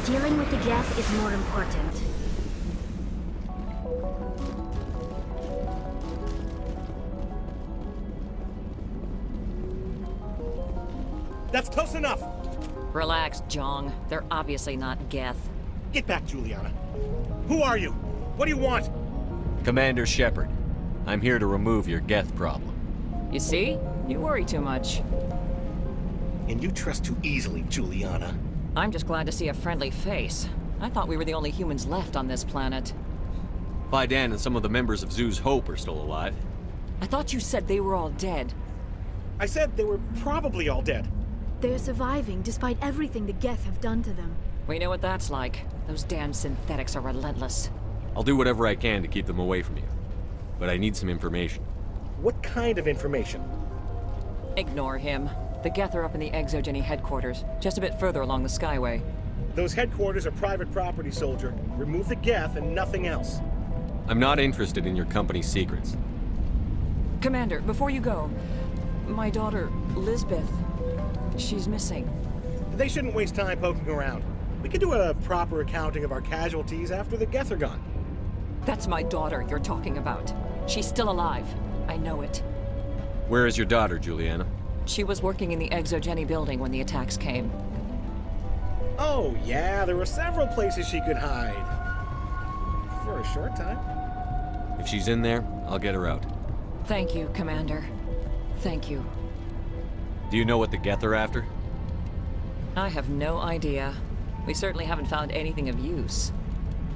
Dealing with the Geth is more important. That's close enough! Relax, Jong. They're obviously not Geth. Get back, Juliana. Who are you? What do you want? Commander Shepard. I'm here to remove your Geth problem. You see? You worry too much. And you trust too easily, Juliana. I'm just glad to see a friendly face. I thought we were the only humans left on this planet. Fidan and some of the members of Zoo's Hope are still alive. I thought you said they were all dead. I said they were probably all dead. They're surviving despite everything the Geth have done to them. We know what that's like. Those damn synthetics are relentless. I'll do whatever I can to keep them away from you. But I need some information. What kind of information? Ignore him. The Geth are up in the Exogeny headquarters, just a bit further along the Skyway. Those headquarters are private property, soldier. Remove the Geth and nothing else. I'm not interested in your company's secrets. Commander, before you go, my daughter, Lisbeth, she's missing. They shouldn't waste time poking around. We can do a proper accounting of our casualties after the Geth are gone. That's my daughter you're talking about. She's still alive. I know it. Where is your daughter, Juliana? She was working in the Exogeny building when the attacks came. Oh, yeah, there were several places she could hide. For a short time. If she's in there, I'll get her out. Thank you, Commander. Thank you. Do you know what the Geth are after? I have no idea. We certainly haven't found anything of use.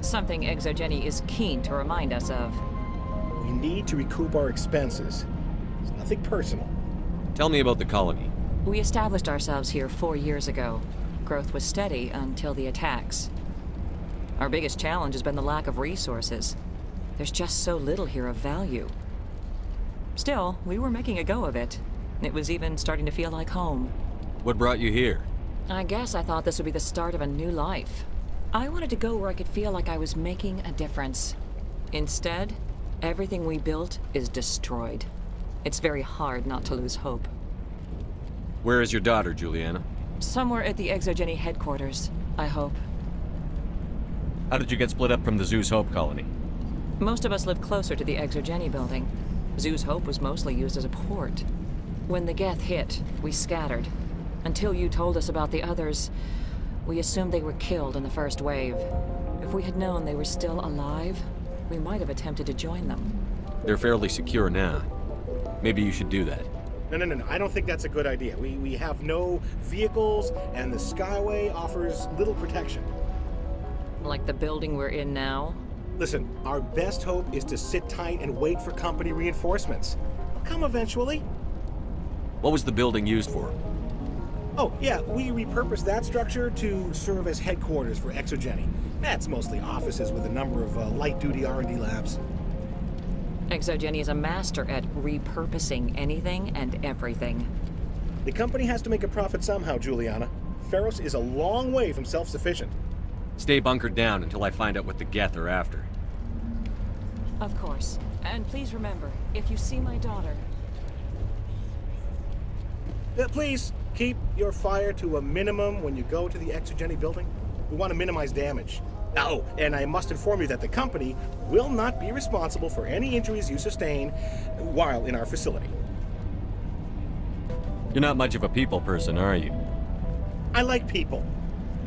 Something Exogeny is keen to remind us of. We need to recoup our expenses. It's nothing personal. Tell me about the colony. We established ourselves here 4 years ago. Growth was steady until the attacks. Our biggest challenge has been the lack of resources. There's just so little here of value. Still, we were making a go of it. It was even starting to feel like home. What brought you here? I guess I thought this would be the start of a new life. I wanted to go where I could feel like I was making a difference. Instead, everything we built is destroyed. It's very hard not to lose hope. Where is your daughter, Juliana? Somewhere at the Exogeny headquarters, I hope. How did you get split up from the Zeus Hope colony? Most of us lived closer to the Exogeny building. Zeus Hope was mostly used as a port. When the Geth hit, we scattered. Until you told us about the others, we assumed they were killed in the first wave. If we had known they were still alive, we might have attempted to join them. They're fairly secure now. Maybe you should do that. No. I don't think that's a good idea. We have no vehicles, and the Skyway offers little protection. Like the building we're in now? Listen, our best hope is to sit tight and wait for company reinforcements. They'll come eventually. What was the building used for? Oh, yeah, we repurposed that structure to serve as headquarters for Exogeny. That's mostly offices with a number of light-duty R&D labs. Exogeny is a master at repurposing anything and everything. The company has to make a profit somehow, Juliana. Feros is a long way from self-sufficient. Stay bunkered down until I find out what the Geth are after. Of course. And please remember, if you see my daughter... Please, keep your fire to a minimum when you go to the Exogeny building. We want to minimize damage. Oh, and I must inform you that the company will not be responsible for any injuries you sustain while in our facility. You're not much of a people person, are you? I like people.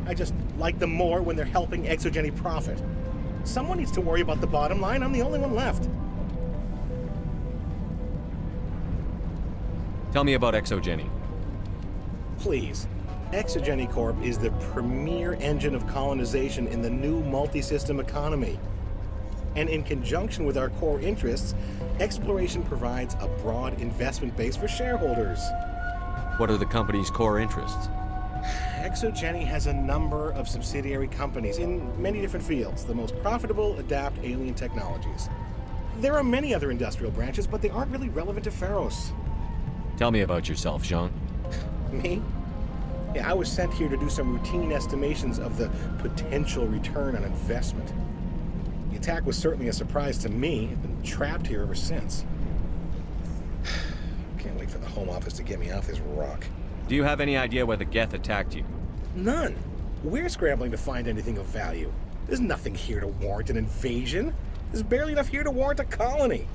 I just like them more when they're helping Exogeny profit. Someone needs to worry about the bottom line. I'm the only one left. Tell me about Exogeny. Please. Exogeny Corp is the premier engine of colonization in the new multi-system economy. And in conjunction with our core interests, exploration provides a broad investment base for shareholders. What are the company's core interests? Exogeny has a number of subsidiary companies in many different fields. The most profitable adapt alien technologies. There are many other industrial branches, but they aren't really relevant to Feros. Tell me about yourself, Jean. Me? Yeah, I was sent here to do some routine estimations of the potential return on investment. The attack was certainly a surprise to me. I've been trapped here ever since. Can't wait for the Home Office to get me off this rock. Do you have any idea why the Geth attacked you? None. We're scrambling to find anything of value. There's nothing here to warrant an invasion. There's barely enough here to warrant a colony.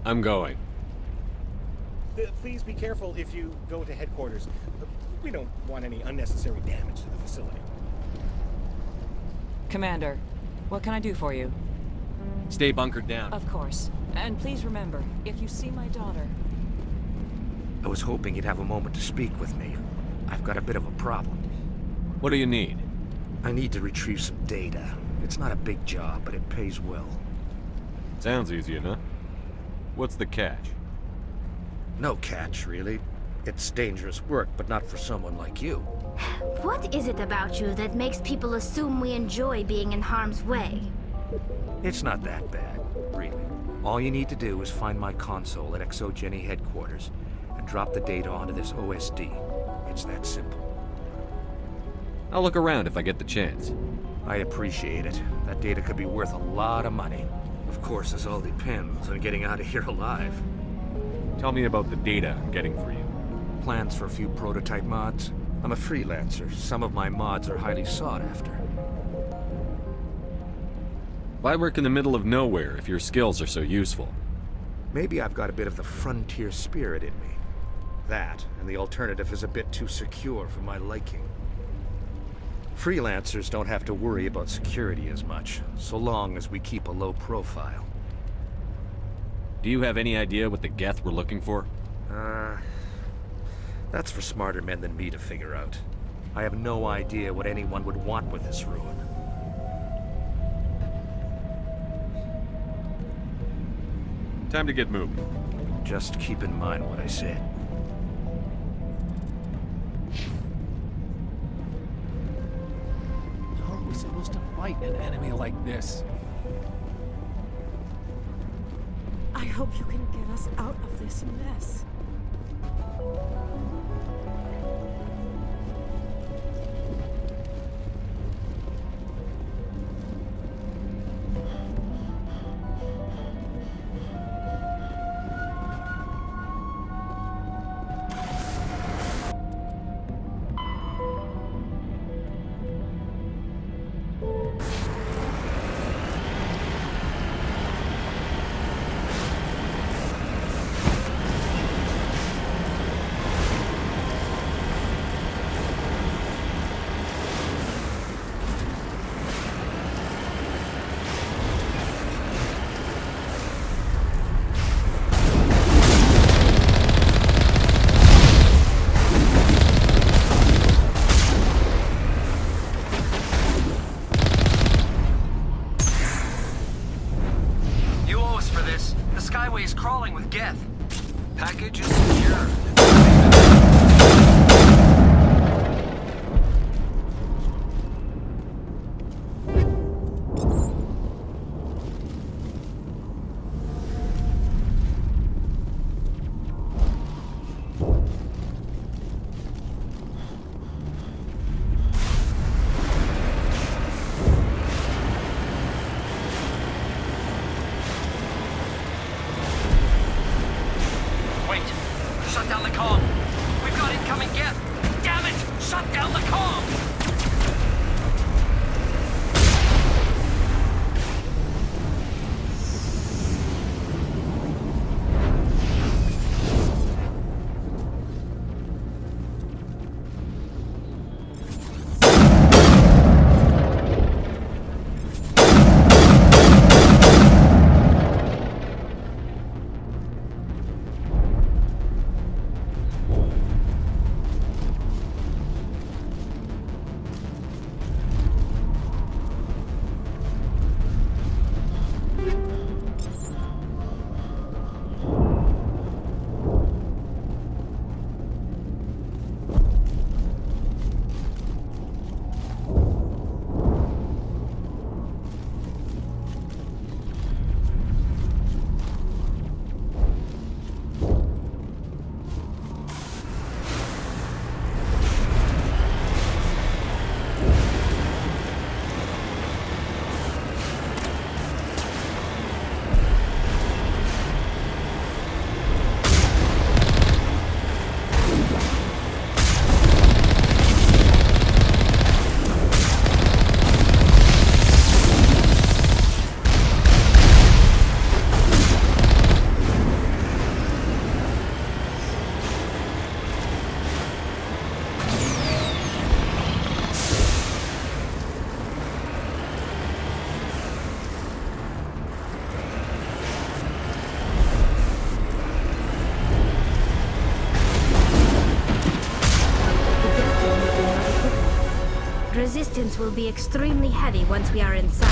I'm going. Please be careful if you go to headquarters. We don't want any unnecessary damage to the facility. Commander, what can I do for you? Stay bunkered down. Of course. And please remember, if you see my daughter... I was hoping you'd have a moment to speak with me. I've got a bit of a problem. What do you need? I need to retrieve some data. It's not a big job, but it pays well. Sounds easy enough. What's the catch? No catch, really. It's dangerous work, but not for someone like you. What is it about you that makes people assume we enjoy being in harm's way? It's not that bad, really. All you need to do is find my console at ExoGeni headquarters and drop the data onto this OSD. It's that simple. I'll look around if I get the chance. I'd appreciate it. That data could be worth a lot of money. Of course, this all depends on getting out of here alive. Tell me about the data I'm getting for you. Plans for a few prototype mods. I'm a freelancer. Some of my mods are highly sought after. Why work in the middle of nowhere if your skills are so useful? Maybe I've got a bit of the frontier spirit in me. That, and the alternative is a bit too secure for my liking. Freelancers don't have to worry about security as much, so long as we keep a low profile. Do you have any idea what the Geth were looking for? That's for smarter men than me to figure out. I have no idea what anyone would want with this ruin. Time to get moving. Just keep in mind what I said. How are we supposed to fight an enemy like this? I hope you can get us out of this mess. Package is secure. Resistance will be extremely heavy once we are inside.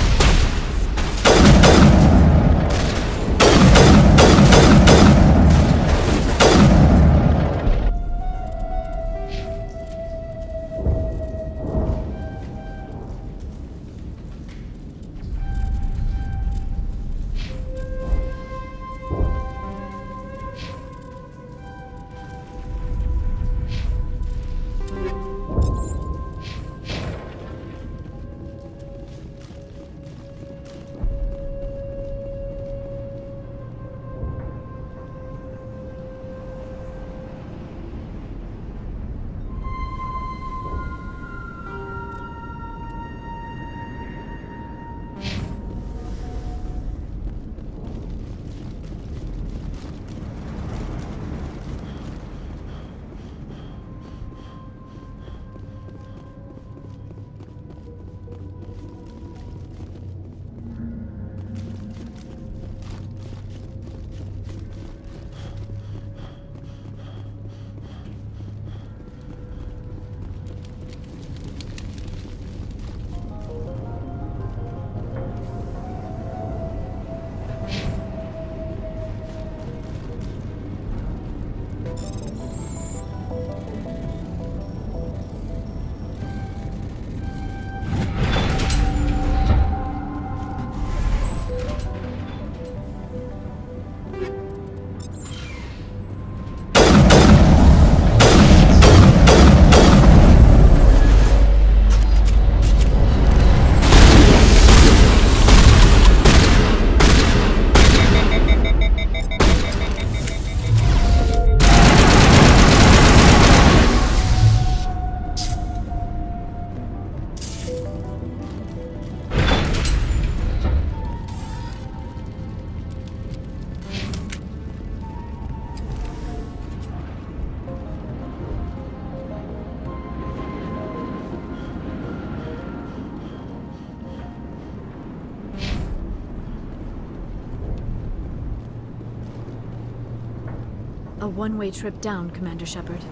a one-way trip down, Commander Shepard.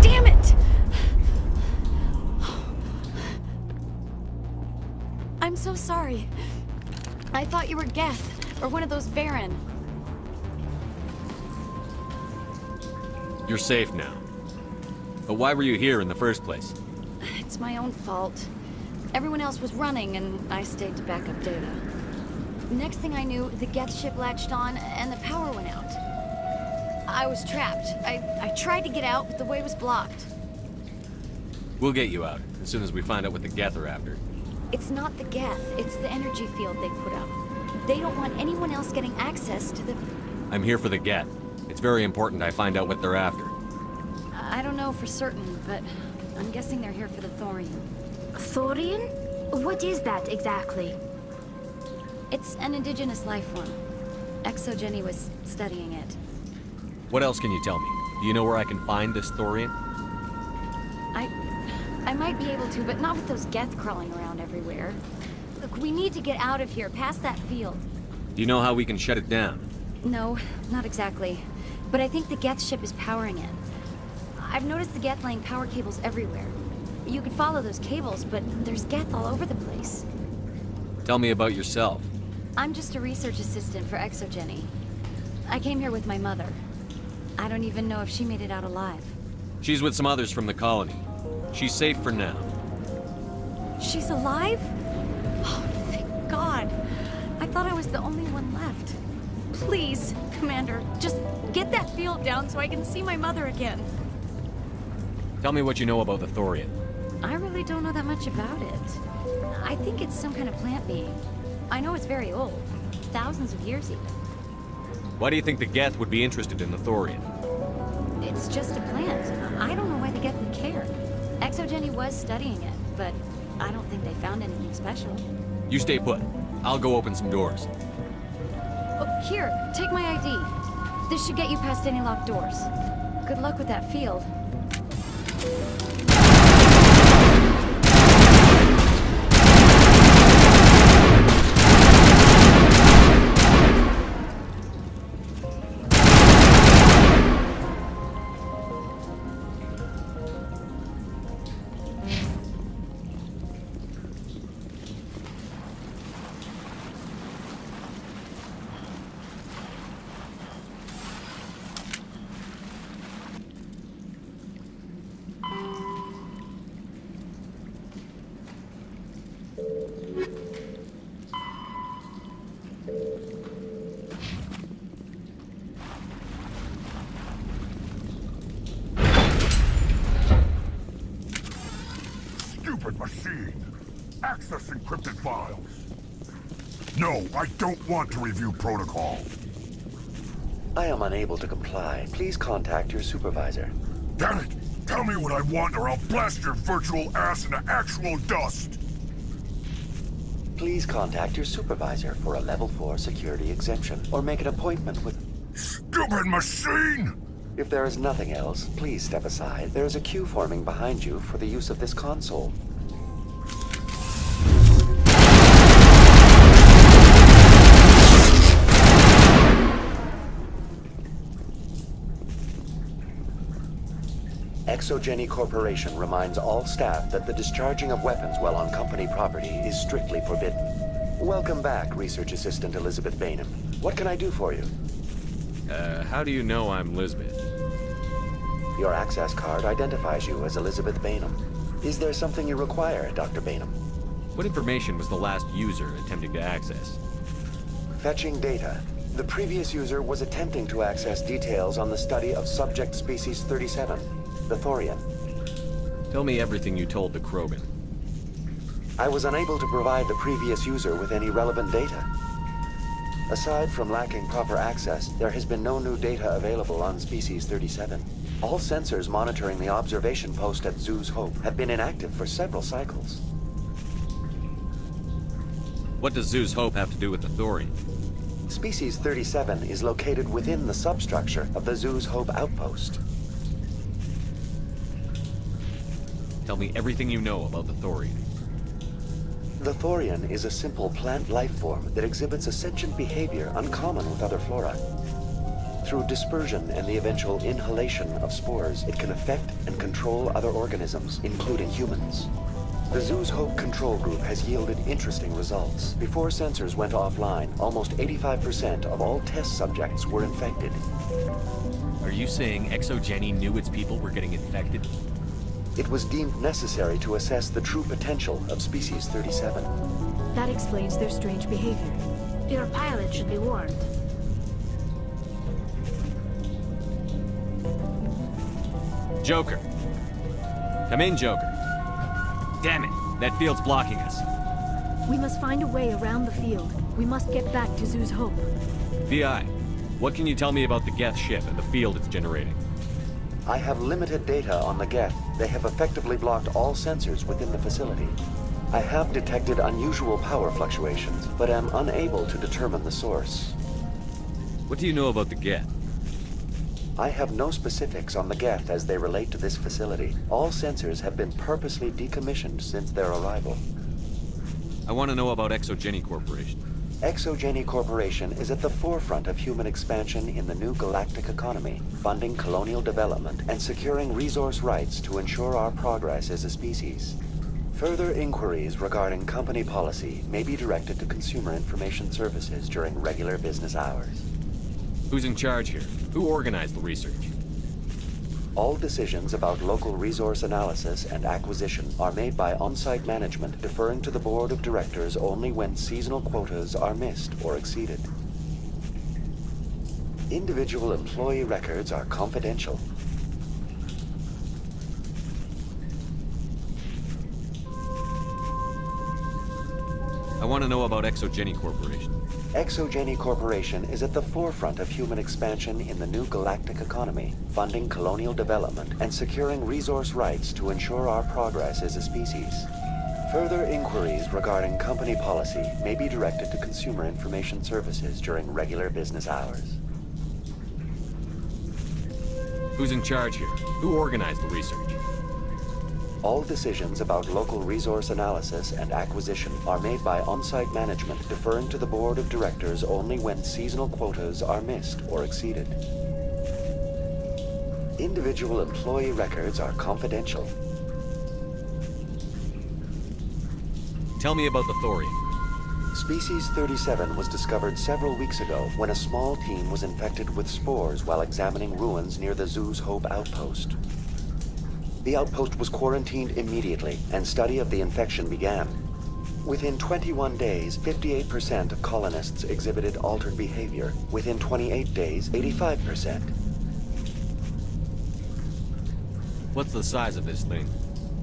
Damn it! I'm so sorry. I thought you were Geth, or one of those Varen. You're safe now. But why were you here in the first place? It's my own fault. Everyone else was running, and I stayed to back up data. Next thing I knew, the Geth ship latched on, and the power went out. I was trapped. I tried to get out, but the way was blocked. We'll get you out, as soon as we find out what the Geth are after. It's not the Geth, it's the energy field they put up. They don't want anyone else getting access to the... I'm here for the Geth. It's very important I find out what they're after. I don't know for certain, but I'm guessing they're here for the Thorian. Thorian? What is that exactly? It's an indigenous life form. Exogeny was studying it. What else can you tell me? Do you know where I can find this Thorian? I might be able to, but not with those Geth crawling around everywhere. Look, we need to get out of here, past that field. Do you know how we can shut it down? No, not exactly. But I think the Geth ship is powering it. I've noticed the Geth laying power cables everywhere. You could follow those cables, but there's Geth all over the place. Tell me about yourself. I'm just a research assistant for Exogeny. I came here with my mother. I don't even know if she made it out alive. She's with some others from the colony. She's safe for now. She's alive? Oh, thank God. I thought I was the only one left. Please, Commander, just get that field down so I can see my mother again. Tell me what you know about the Thorian. I really don't know that much about it. I think it's some kind of plant being. I know it's very old. Thousands of years even. Why do you think the Geth would be interested in the Thorian? It's just a plant. I don't know why the Geth would care. Exogeny was studying it, but I don't think they found anything special. You stay put. I'll go open some doors. Oh, here, take my ID. This should get you past any locked doors. Good luck with that field. Machine. Access encrypted files. No, I don't want to review protocol. I am unable to comply. Please contact your supervisor. Damn it! Tell me what I want or I'll blast your virtual ass into actual dust! Please contact your supervisor for a level 4 security exemption, or make an appointment with... Stupid machine! If there is nothing else, please step aside. There is a queue forming behind you for the use of this console. Exogeny Corporation reminds all staff that the discharging of weapons while on company property is strictly forbidden. Welcome back, Research Assistant Elizabeth Bainham. What can I do for you? How do you know I'm Lisbeth? Your access card identifies you as Elizabeth Bainham. Is there something you require, Dr. Bainham? What information was the last user attempting to access? Fetching data. The previous user was attempting to access details on the study of subject species 37, the Thorian. Tell me everything you told the Krogan. I was unable to provide the previous user with any relevant data. Aside from lacking proper access, there has been no new data available on Species 37. All sensors monitoring the observation post at Zoo's Hope have been inactive for several cycles. What does Zeus Hope have to do with the Thorian? Species 37 is located within the substructure of the Zeus Hope outpost. Tell me everything you know about the Thorian. The Thorian is a simple plant life form that exhibits a sentient behavior uncommon with other flora. Through dispersion and the eventual inhalation of spores, it can affect and control other organisms, including humans. The Zeus Hope control group has yielded interesting results. Before sensors went offline, almost 85% of all test subjects were infected. Are you saying ExoGeni knew its people were getting infected? It was deemed necessary to assess the true potential of Species 37. That explains their strange behavior. Your pilot should be warned. Joker. Come in, Joker. Damn it, that field's blocking us. We must find a way around the field. We must get back to Zeus Hope. VI, what can you tell me about the Geth ship and the field it's generating? I have limited data on the Geth. They have effectively blocked all sensors within the facility. I have detected unusual power fluctuations, but am unable to determine the source. What do you know about the Geth? I have no specifics on the Geth as they relate to this facility. All sensors have been purposely decommissioned since their arrival. I want to know about ExoGeni Corporation. ExoGeni Corporation is at the forefront of human expansion in the new galactic economy, funding colonial development and securing resource rights to ensure our progress as a species. Further inquiries regarding company policy may be directed to Consumer Information Services during regular business hours. Who's in charge here? Who organized the research? All decisions about local resource analysis and acquisition are made by on-site management, deferring to the board of directors only when seasonal quotas are missed or exceeded. Individual employee records are confidential. I want to know about ExoGeni Corporation. ExoGeni Corporation is at the forefront of human expansion in the new galactic economy, funding colonial development and securing resource rights to ensure our progress as a species. Further inquiries regarding company policy may be directed to Consumer Information Services during regular business hours. Who's in charge here? Who organized the research? All decisions about local resource analysis and acquisition are made by on-site management, deferring to the board of directors only when seasonal quotas are missed or exceeded. Individual employee records are confidential. Tell me about the Thorian. Species 37 was discovered several weeks ago when a small team was infected with spores while examining ruins near the Zeus Hope outpost. The outpost was quarantined immediately, and study of the infection began. Within 21 days, 58% of colonists exhibited altered behavior. Within 28 days, 85%. What's the size of this thing?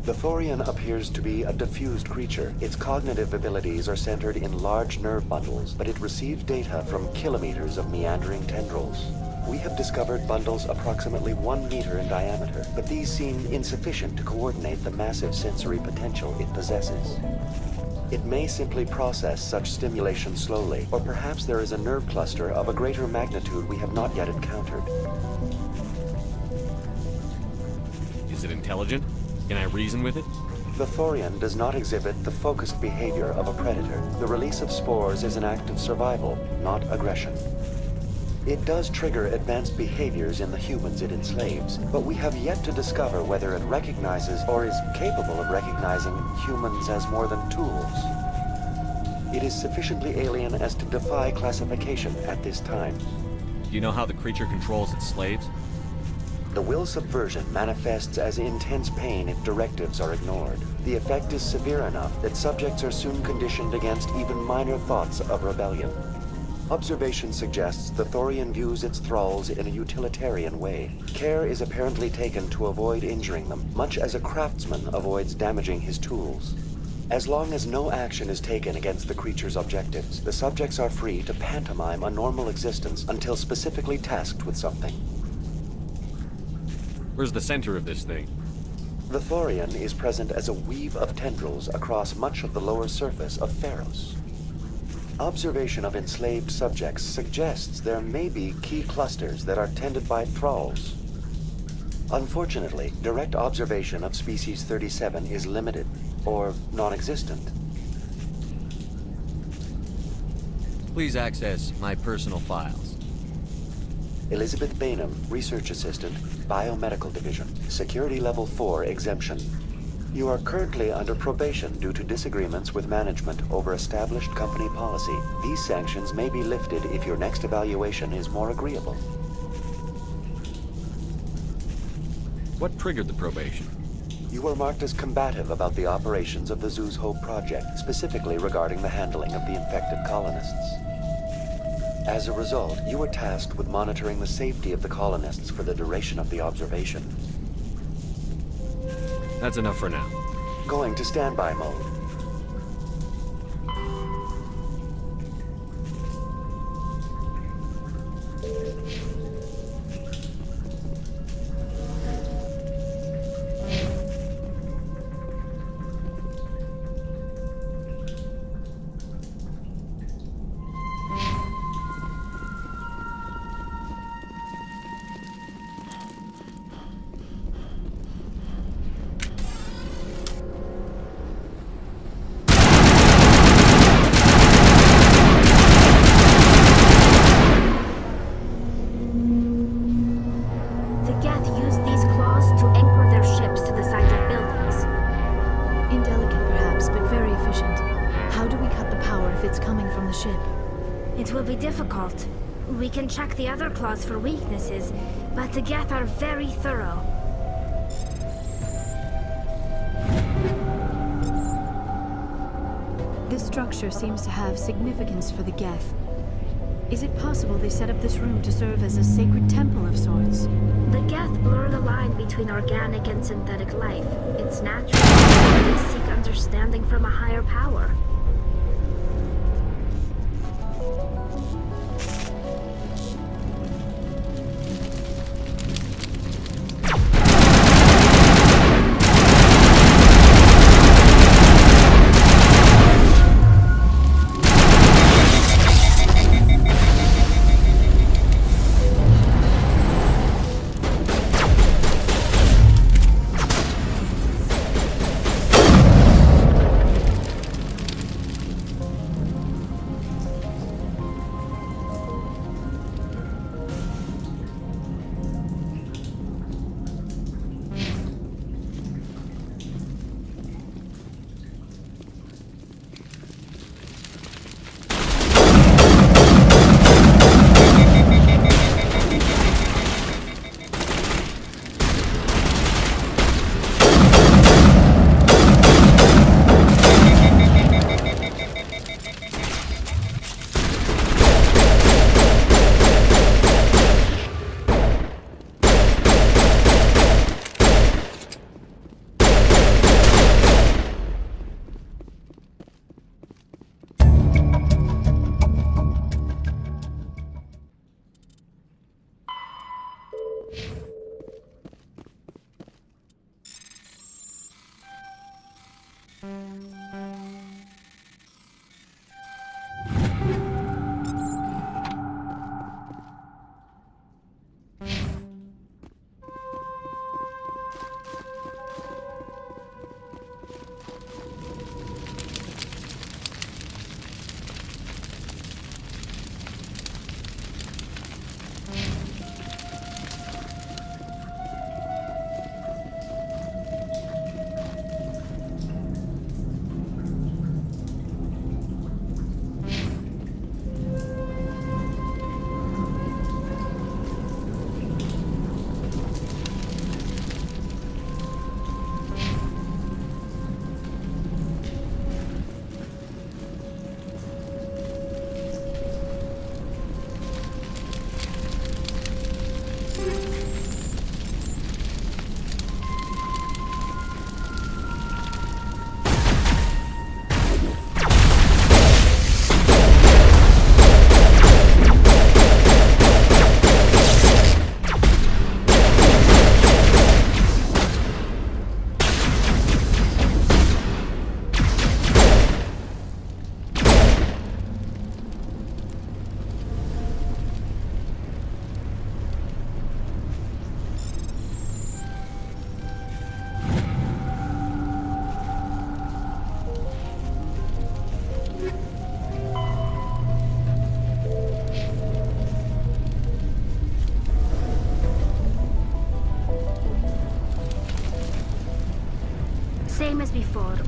The Thorian appears to be a diffused creature. Its cognitive abilities are centered in large nerve bundles, but it receives data from kilometers of meandering tendrils. We have discovered bundles approximately 1 meter in diameter, but these seem insufficient to coordinate the massive sensory potential it possesses. It may simply process such stimulation slowly, or perhaps there is a nerve cluster of a greater magnitude we have not yet encountered. Is it intelligent? Can I reason with it? The Thorian does not exhibit the focused behavior of a predator. The release of spores is an act of survival, not aggression. It does trigger advanced behaviors in the humans it enslaves, but we have yet to discover whether it recognizes or is capable of recognizing humans as more than tools. It is sufficiently alien as to defy classification at this time. Do you know how the creature controls its slaves? The will subversion manifests as intense pain if directives are ignored. The effect is severe enough that subjects are soon conditioned against even minor thoughts of rebellion. Observation suggests the Thorian views its thralls in a utilitarian way. Care is apparently taken to avoid injuring them, much as a craftsman avoids damaging his tools. As long as no action is taken against the creature's objectives, the subjects are free to pantomime a normal existence until specifically tasked with something. Where's the center of this thing? The Thorian is present as a weave of tendrils across much of the lower surface of Pharos. Observation of enslaved subjects suggests there may be key clusters that are tended by thralls. Unfortunately, direct observation of species 37 is limited, or non-existent. Please access my personal files. Elizabeth Bainham, Research Assistant, Biomedical Division, Security Level 4 exemption. You are currently under probation due to disagreements with management over established company policy. These sanctions may be lifted if your next evaluation is more agreeable. What triggered the probation? You were marked as combative about the operations of the Zoo's Hope project, specifically regarding the handling of the infected colonists. As a result, you were tasked with monitoring the safety of the colonists for the duration of the observation. That's enough for now. Going to standby mode. We can check the other claws for weaknesses, but the Geth are very thorough. This structure seems to have significance for the Geth. Is it possible they set up this room to serve as a sacred temple of sorts? The Geth blur the line between organic and synthetic life. It's natural that they seek understanding from a higher power.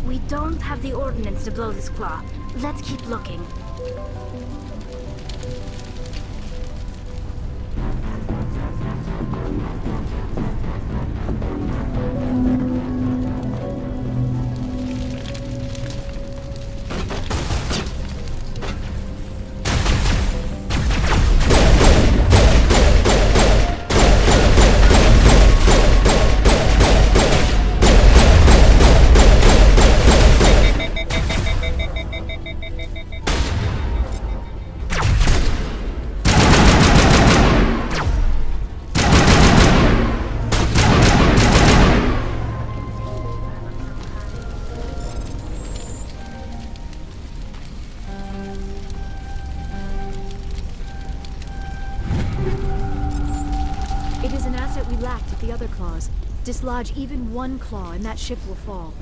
We don't have the ordnance to blow this claw. Let's keep looking. Dislodge even one claw and that ship will fall.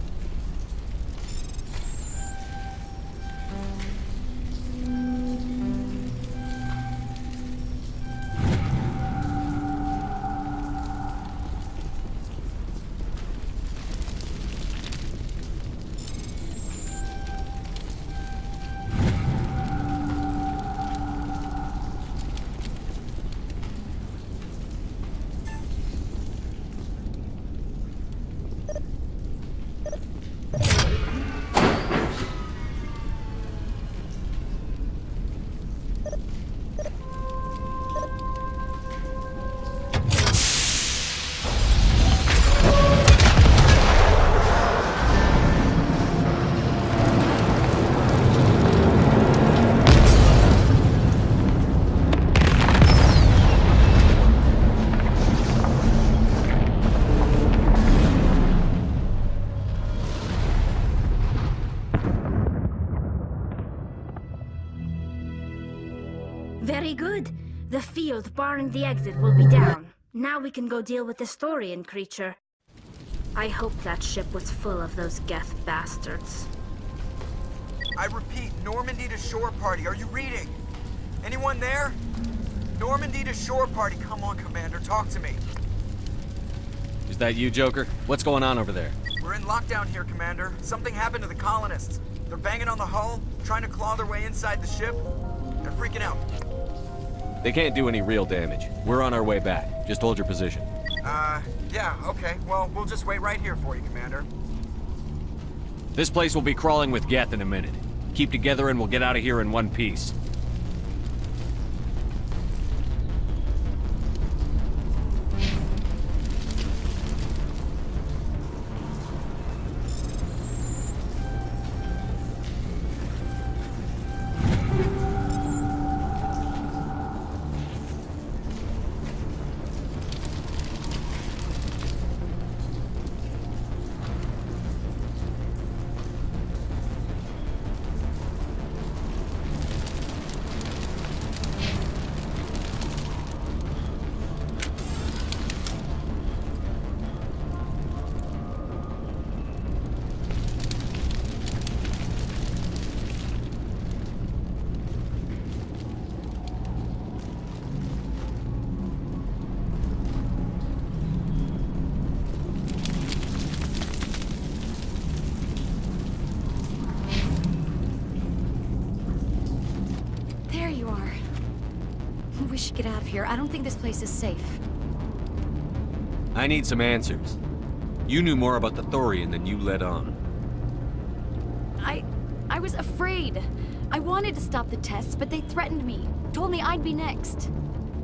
Very good. The field barring the exit will be down. Now we can go deal with this Thorian creature. I hope that ship was full of those Geth bastards. I repeat, Normandy to shore party. Are you reading? Anyone there? Normandy to shore party. Come on, Commander, talk to me. Is that you, Joker? What's going on over there? We're in lockdown here, Commander. Something happened to the colonists. They're banging on the hull, trying to claw their way inside the ship. They're freaking out. They can't do any real damage. We're on our way back. Just hold your position. Yeah, okay. Well, we'll just wait right here for you, Commander. This place will be crawling with Geth in a minute. Keep together and we'll get out of here in one piece. We should get out of here. I don't think this place is safe. I need some answers. You knew more about the Thorian than you let on. I was afraid. I wanted to stop the tests, but they threatened me. Told me I'd be next.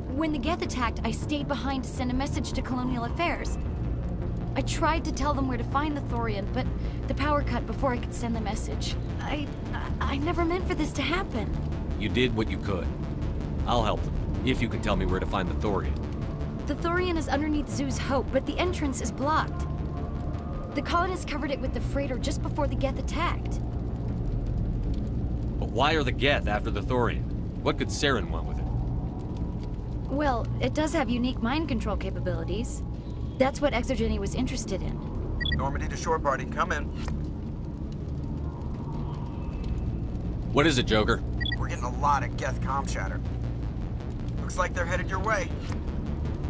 When the Geth attacked, I stayed behind to send a message to Colonial Affairs. I tried to tell them where to find the Thorian, but the power cut before I could send the message. I never meant for this to happen. You did what you could. I'll help them, if you can tell me where to find the Thorian. The Thorian is underneath Zoo's Hope, but the entrance is blocked. The colonists covered it with the freighter just before the Geth attacked. But why are the Geth after the Thorian? What could Saren want with it? Well, it does have unique mind control capabilities. That's what Exogeny was interested in. Normandy to shore party, come in. What is it, Joker? We're getting a lot of Geth comm chatter. Looks like they're headed your way.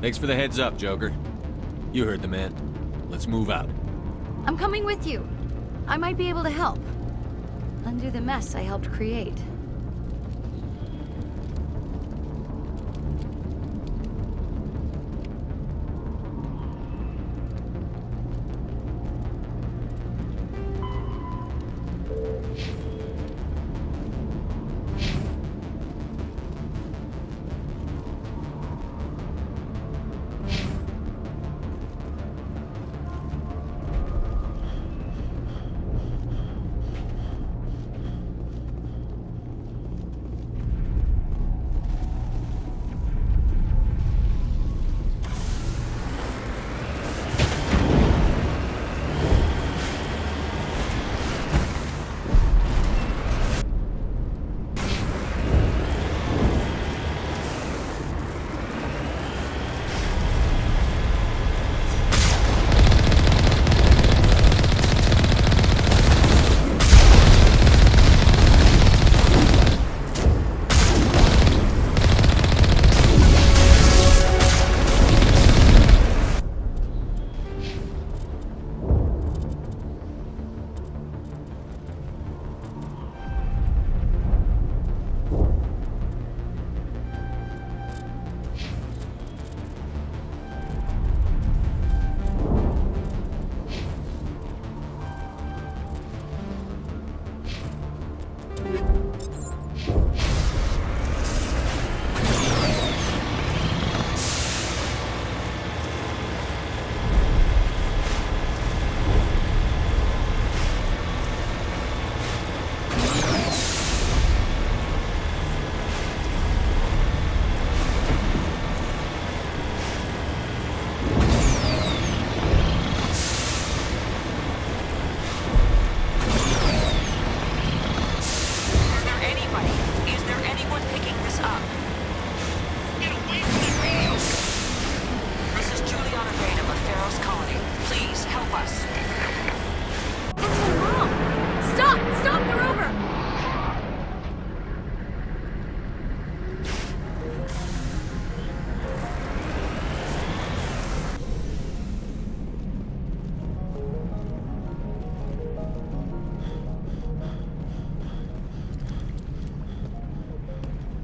Thanks for the heads up, Joker. You heard the man. Let's move out. I'm coming with you. I might be able to help. Undo the mess I helped create.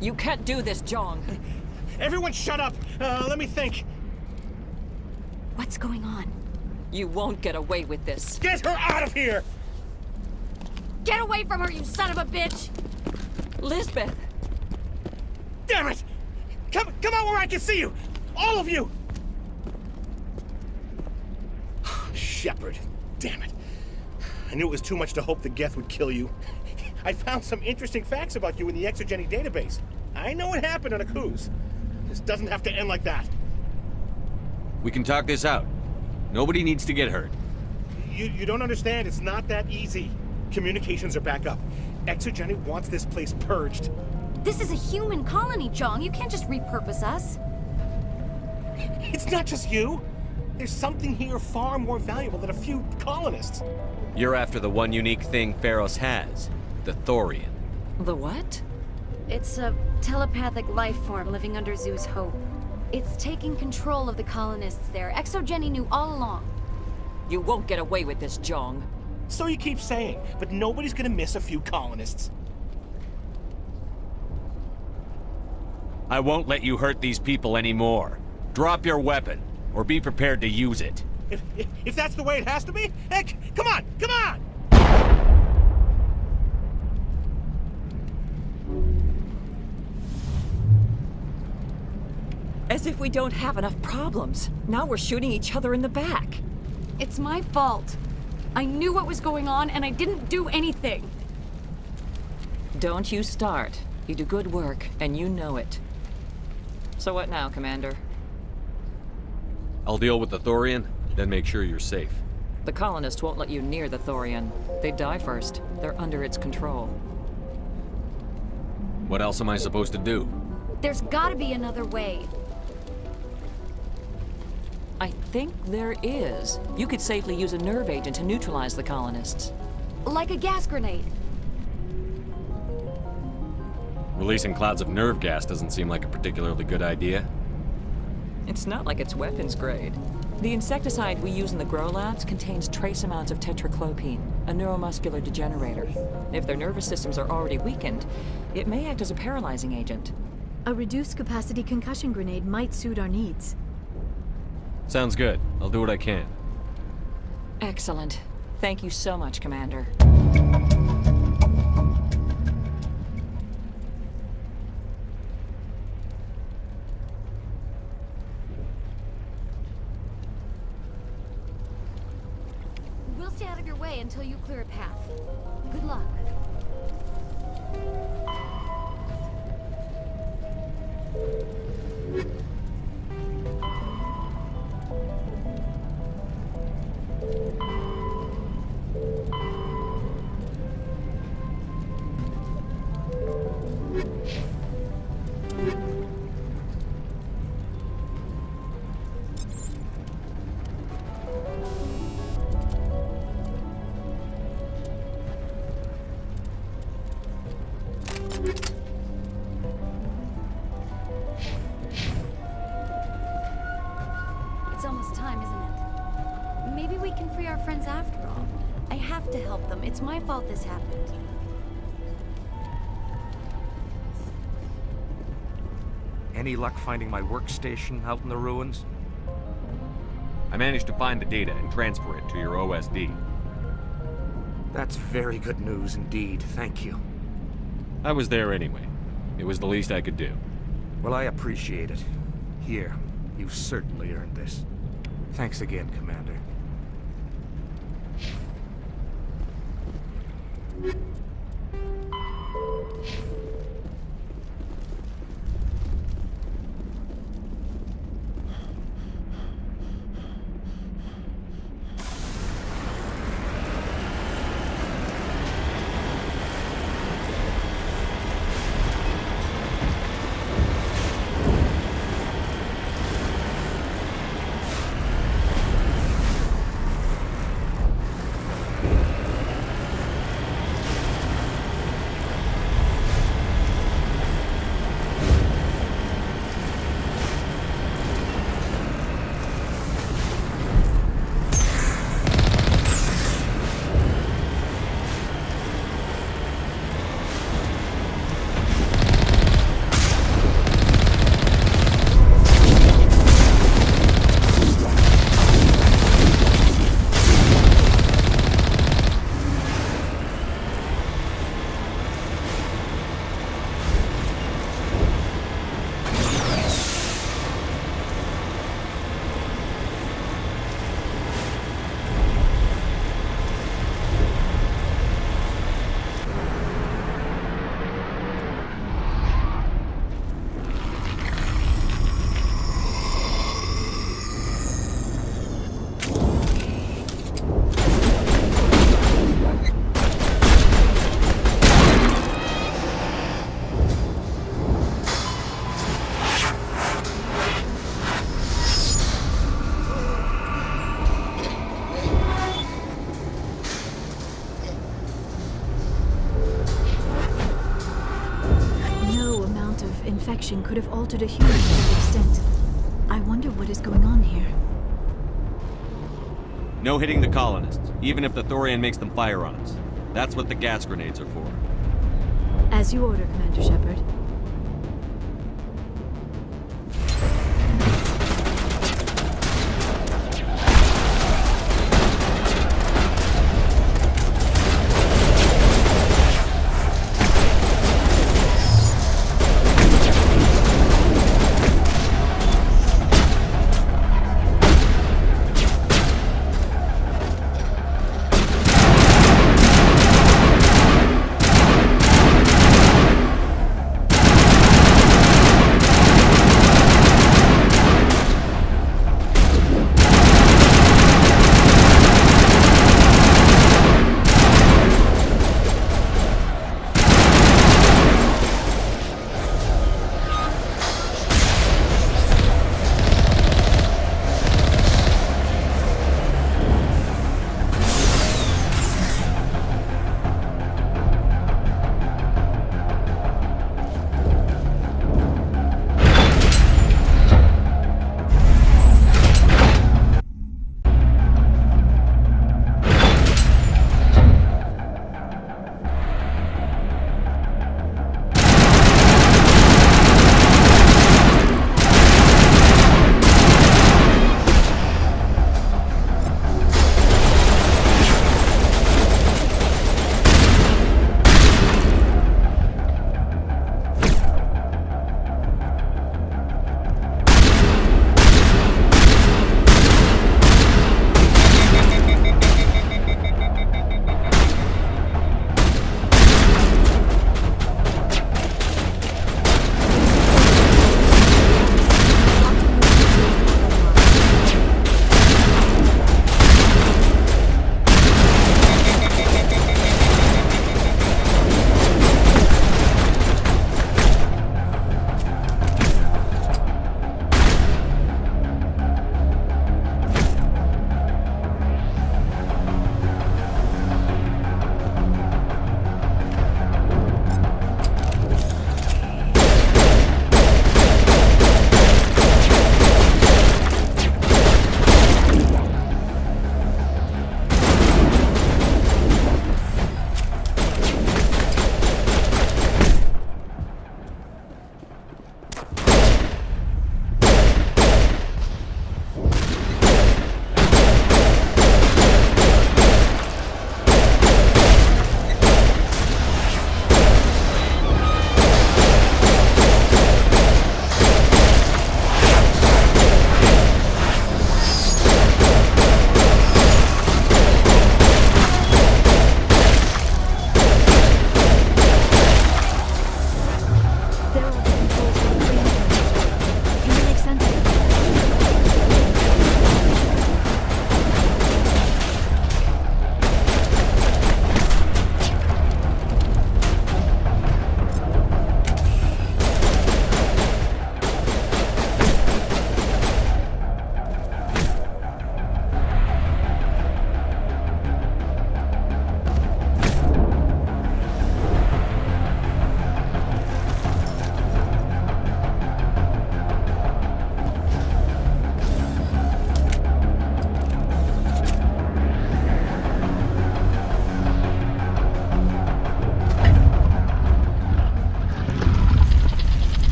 You can't do this, Jong. Everyone shut up! Let me think. What's going on? You won't get away with this. Get her out of here! Get away from her, you son of a bitch! Lisbeth! Damn it! Come out where I can see you! All of you! Shepard. Damn it. I knew it was too much to hope the Geth would kill you. I found some interesting facts about you in the Exogeny database. I know it happened on a cruise. This doesn't have to end like that. We can talk this out. Nobody needs to get hurt. You don't understand. It's not that easy. Communications are back up. Exogeny wants this place purged. This is a human colony, Jong. You can't just repurpose us. It's not just you. There's something here far more valuable than a few colonists. You're after the one unique thing Pharos has. The Thorian. The what? It's a telepathic life form living under Zoo's hope. It's taking control of the colonists there. Exogeny knew all along. You won't get away with this, Jong. So you keep saying, but nobody's gonna miss a few colonists. I won't let you hurt these people anymore. Drop your weapon, or be prepared to use it. If that's the way it has to be, heck, come on, come on! As if we don't have enough problems. Now we're shooting each other in the back. It's my fault. I knew what was going on, and I didn't do anything. Don't you start. You do good work, and you know it. So what now, Commander? I'll deal with the Thorian, then make sure you're safe. The colonists won't let you near the Thorian. They die first. They're under its control. What else am I supposed to do? There's gotta be another way. I think there is. You could safely use a nerve agent to neutralize the colonists. Like a gas grenade. Releasing clouds of nerve gas doesn't seem like a particularly good idea. It's not like it's weapons grade. The insecticide we use in the grow labs contains trace amounts of tetraclopine, a neuromuscular degenerator. If their nervous systems are already weakened, it may act as a paralyzing agent. A reduced capacity concussion grenade might suit our needs. Sounds good. I'll do what I can. Excellent. Thank you so much, Commander. We'll stay out of your way until you clear a path. Good luck. It's almost time, isn't it? Maybe we can free our friends after all. I have to help them. It's my fault this happened. Any luck finding my workstation out in the ruins? I managed to find the data and transfer it to your OSD. That's very good news indeed, thank you. I was there anyway. It was the least I could do. Well, I appreciate it. Here, you've certainly earned this. Thanks again, Commander. Infection could have altered a human to that extent. I wonder what is going on here. No hitting the colonists, even if the Thorian makes them fire on us. That's what the gas grenades are for. As you order, Commander Shepard.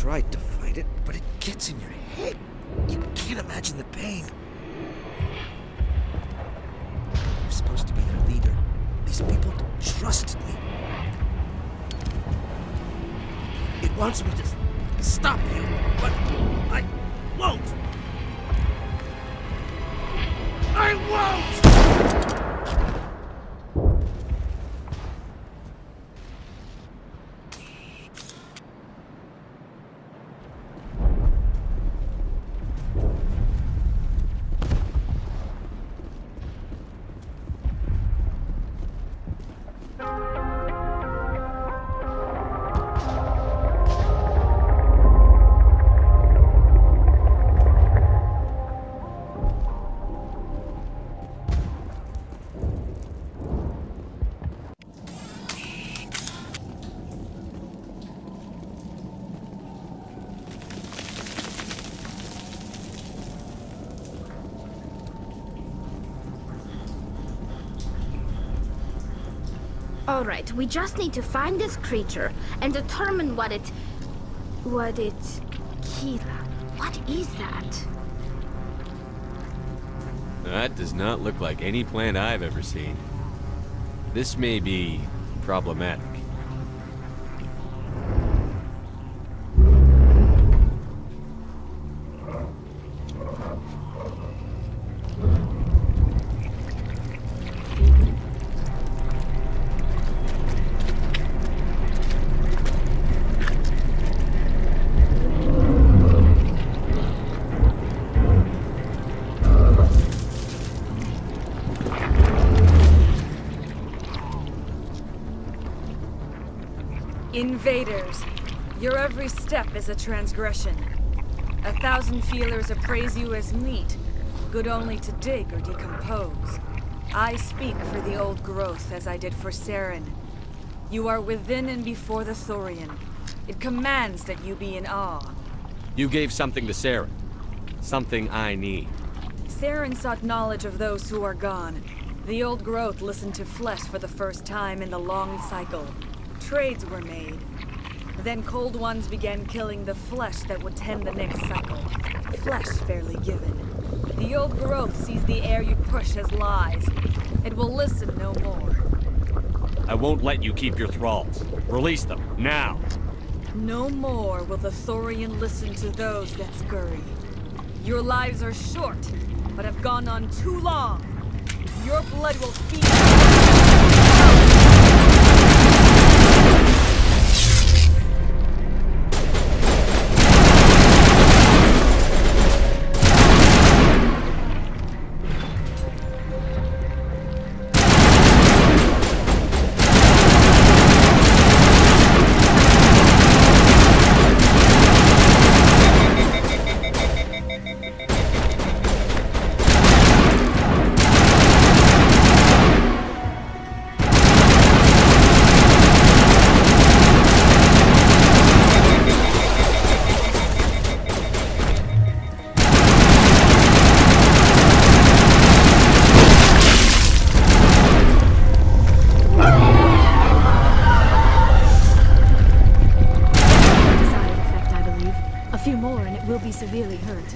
tried to fight it, but it gets in your head. You can't imagine the pain. I'm supposed to be their leader. These people trusted me. It wants me to stop you, but I won't. I won't! Alright, we just need to find this creature and determine what it... Kira, what is that? That does not look like any plant I've ever seen. This may be problematic. Invaders, your every step is a transgression. 1,000 feelers appraise you as meat, good only to dig or decompose. I speak for the old growth as I did for Saren. You are within and before the Thorian. It commands that you be in awe. You gave something to Saren. Something I need. Saren sought knowledge of those who are gone. The old growth listened to flesh for the first time in the long cycle. Trades were made. Then Cold Ones began killing the flesh that would tend the next cycle. Flesh fairly given. The old growth sees the air you push as lies. It will listen no more. I won't let you keep your thralls. Release them, now! No more will the Thorian listen to those that scurry. Your lives are short, but have gone on too long. Your blood will feed... severely hurt.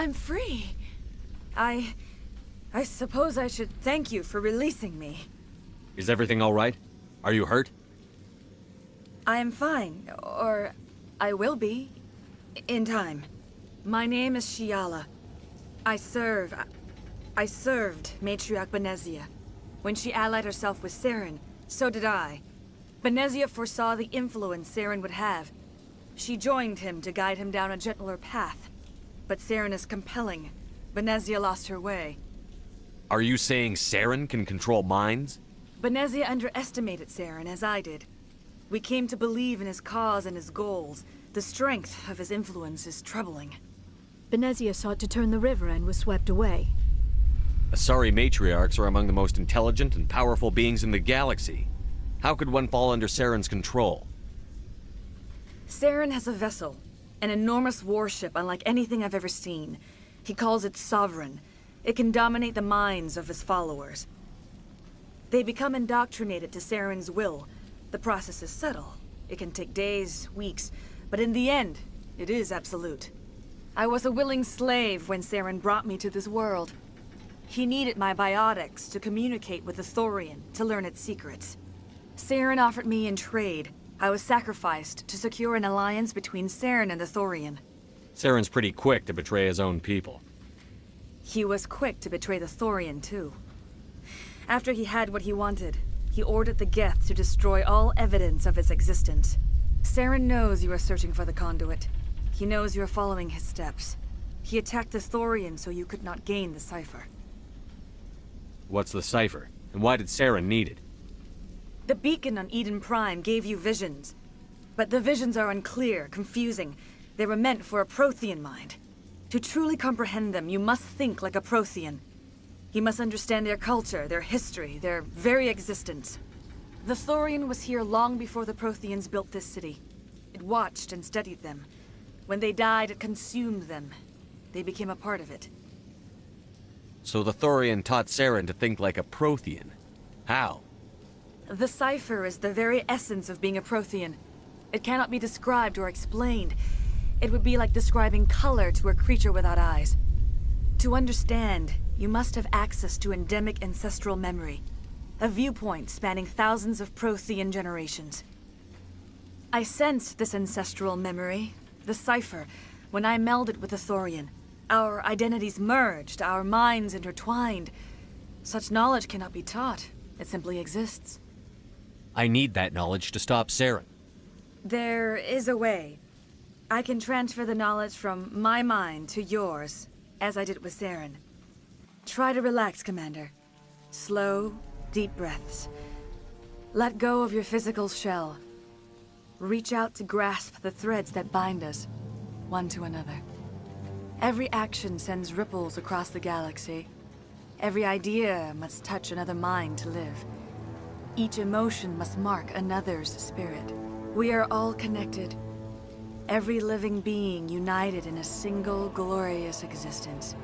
I'm free. I suppose I should thank you for releasing me. Is everything all right? Are you hurt? I am fine, or I will be, in time. My name is Shiala. I served Matriarch Benezia. When she allied herself with Saren, so did I. Benezia foresaw the influence Saren would have. She joined him to guide him down a gentler path. But Saren is compelling. Benezia lost her way. Are you saying Saren can control minds? Benezia underestimated Saren, as I did. We came to believe in his cause and his goals. The strength of his influence is troubling. Benezia sought to turn the river and was swept away. Asari matriarchs are among the most intelligent and powerful beings in the galaxy. How could one fall under Saren's control? Saren has a vessel, an enormous warship unlike anything I've ever seen. He calls it Sovereign. It can dominate the minds of his followers. They become indoctrinated to Saren's will. The process is subtle. It can take days, weeks, but in the end, it is absolute. I was a willing slave when Saren brought me to this world. He needed my biotics to communicate with the Thorian, to learn its secrets. Saren offered me in trade. I was sacrificed to secure an alliance between Saren and the Thorian. Saren's pretty quick to betray his own people. He was quick to betray the Thorian, too. After he had what he wanted, he ordered the Geth to destroy all evidence of its existence. Saren knows you are searching for the conduit. He knows you are following his steps. He attacked the Thorian so you could not gain the cipher. What's the cipher? And why did Saren need it? The beacon on Eden Prime gave you visions. But the visions are unclear, confusing. They were meant for a Prothean mind. To truly comprehend them, you must think like a Prothean. You must understand their culture, their history, their very existence. The Thorian was here long before the Protheans built this city. It watched and studied them. When they died, it consumed them. They became a part of it. So the Thorian taught Saren to think like a Prothean. How? The cipher is the very essence of being a Prothean. It cannot be described or explained. It would be like describing color to a creature without eyes. To understand, you must have access to endemic ancestral memory. A viewpoint spanning thousands of Prothean generations. I sensed this ancestral memory, the cipher, when I melded with the Thorian. Our identities merged, our minds intertwined. Such knowledge cannot be taught. It simply exists. I need that knowledge to stop Saren. There is a way. I can transfer the knowledge from my mind to yours, as I did with Saren. Try to relax, Commander. Slow, deep breaths. Let go of your physical shell. Reach out to grasp the threads that bind us, one to another. Every action sends ripples across the galaxy. Every idea must touch another mind to live. Each emotion must mark another's spirit. We are all connected. Every living being united in a single glorious existence.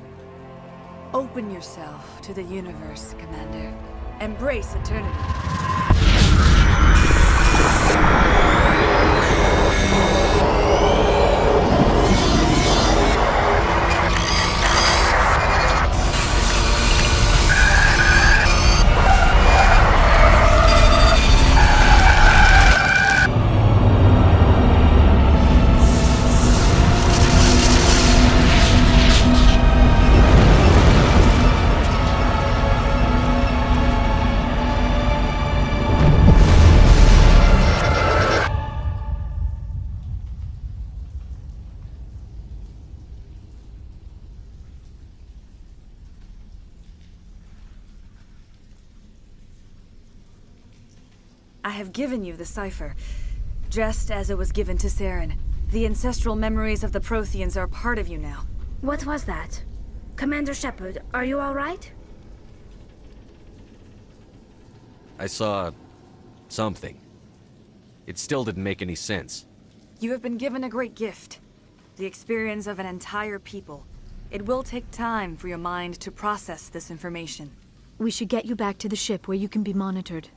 Open yourself to the universe, Commander. Embrace eternity. I have given you the cipher, just as it was given to Saren. The ancestral memories of the Protheans are a part of you now. What was that? Commander Shepard, are you all right? I saw... something. It still didn't make any sense. You have been given a great gift. The experience of an entire people. It will take time for your mind to process this information. We should get you back to the ship where you can be monitored.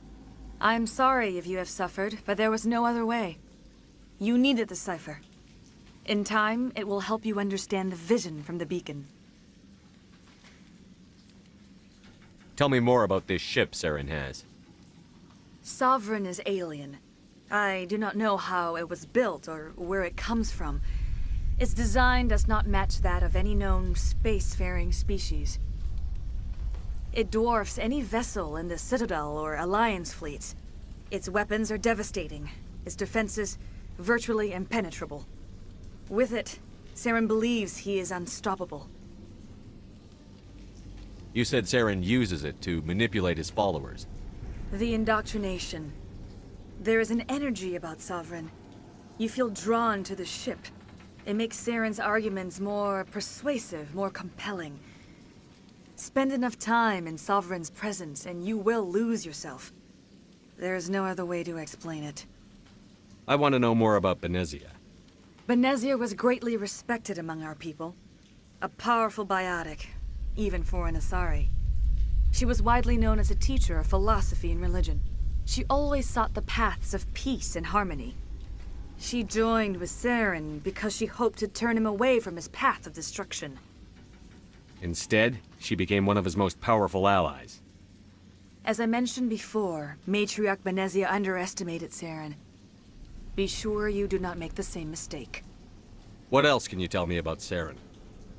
I'm sorry if you have suffered, but there was no other way. You needed the cipher. In time, it will help you understand the vision from the beacon. Tell me more about this ship Saren has. Sovereign is alien. I do not know how it was built or where it comes from. Its design does not match that of any known spacefaring species. It dwarfs any vessel in the Citadel or Alliance fleets. Its weapons are devastating. Its defenses virtually impenetrable. With it, Saren believes he is unstoppable. You said Saren uses it to manipulate his followers. The indoctrination. There is an energy about Sovereign. You feel drawn to the ship. It makes Saren's arguments more persuasive, more compelling. Spend enough time in Sovereign's presence and you will lose yourself. There is no other way to explain it. I want to know more about Benezia. Benezia was greatly respected among our people. A powerful biotic, even for an Asari. She was widely known as a teacher of philosophy and religion. She always sought the paths of peace and harmony. She joined with Saren because she hoped to turn him away from his path of destruction. Instead, she became one of his most powerful allies. As I mentioned before, Matriarch Benezia underestimated Saren. Be sure you do not make the same mistake. What else can you tell me about Saren?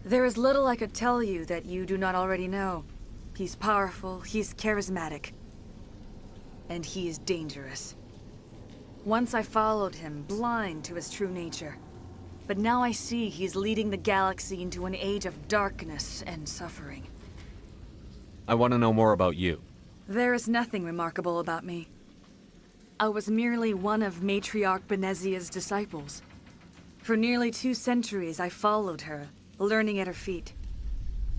There is little I could tell you that you do not already know. He's powerful, he's charismatic, and he is dangerous. Once I followed him, blind to his true nature. But now I see he's leading the galaxy into an age of darkness and suffering. I want to know more about you. There is nothing remarkable about me. I was merely one of Matriarch Benezia's disciples. For nearly 2 centuries I followed her, learning at her feet.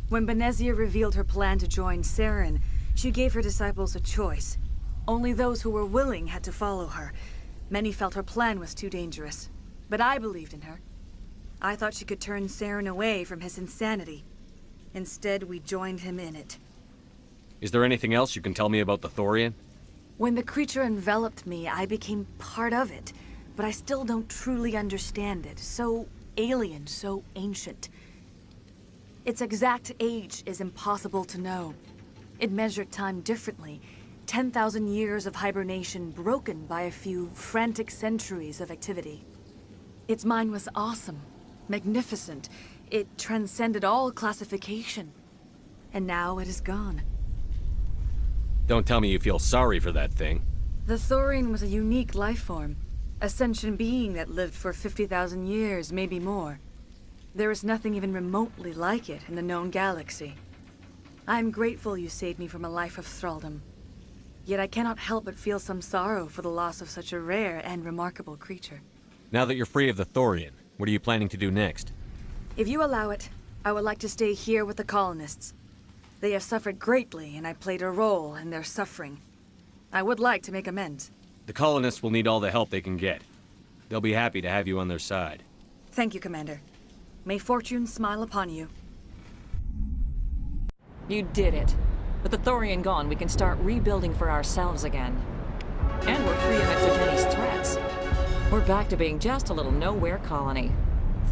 When Benezia revealed her plan to join Saren, she gave her disciples a choice. Only those who were willing had to follow her. Many felt her plan was too dangerous, but I believed in her. I thought she could turn Saren away from his insanity. Instead, we joined him in it. Is there anything else you can tell me about the Thorian? When the creature enveloped me, I became part of it, but I still don't truly understand it. So alien, so ancient. Its exact age is impossible to know. It measured time differently. 10,000 years of hibernation broken by a few frantic centuries of activity. Its mind was awesome, magnificent. It transcended all classification. And now it is gone. Don't tell me you feel sorry for that thing. The Thorian was a unique life form. A sentient being that lived for 50,000 years, maybe more. There is nothing even remotely like it in the known galaxy. I'm grateful you saved me from a life of thraldom. Yet I cannot help but feel some sorrow for the loss of such a rare and remarkable creature. Now that you're free of the Thorian, what are you planning to do next? If you allow it, I would like to stay here with the colonists. They have suffered greatly, and I played a role in their suffering. I would like to make amends. The colonists will need all the help they can get. They'll be happy to have you on their side. Thank you, Commander. May fortune smile upon you. You did it. With the Thorian gone, we can start rebuilding for ourselves again. And we're free of Exogeni's threats. We're back to being just a little nowhere colony.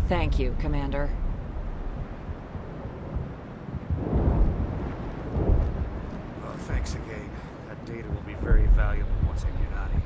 Thank you, Commander. Oh, thanks again. That data will be very valuable once I get out of here.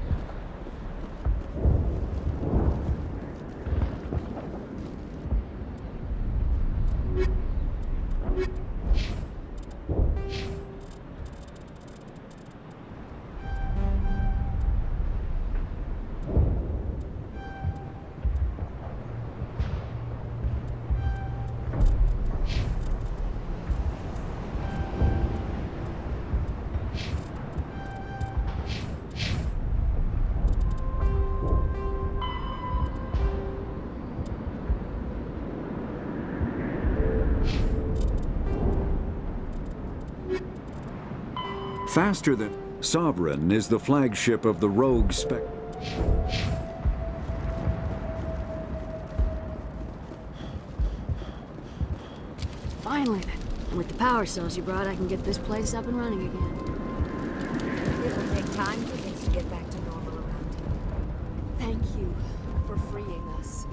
Faster than Sovereign is the flagship of the rogue spec. Finally then. With the power cells you brought, I can get this place up and running again. It will take time for things to get back to normal around here. Thank you for freeing us.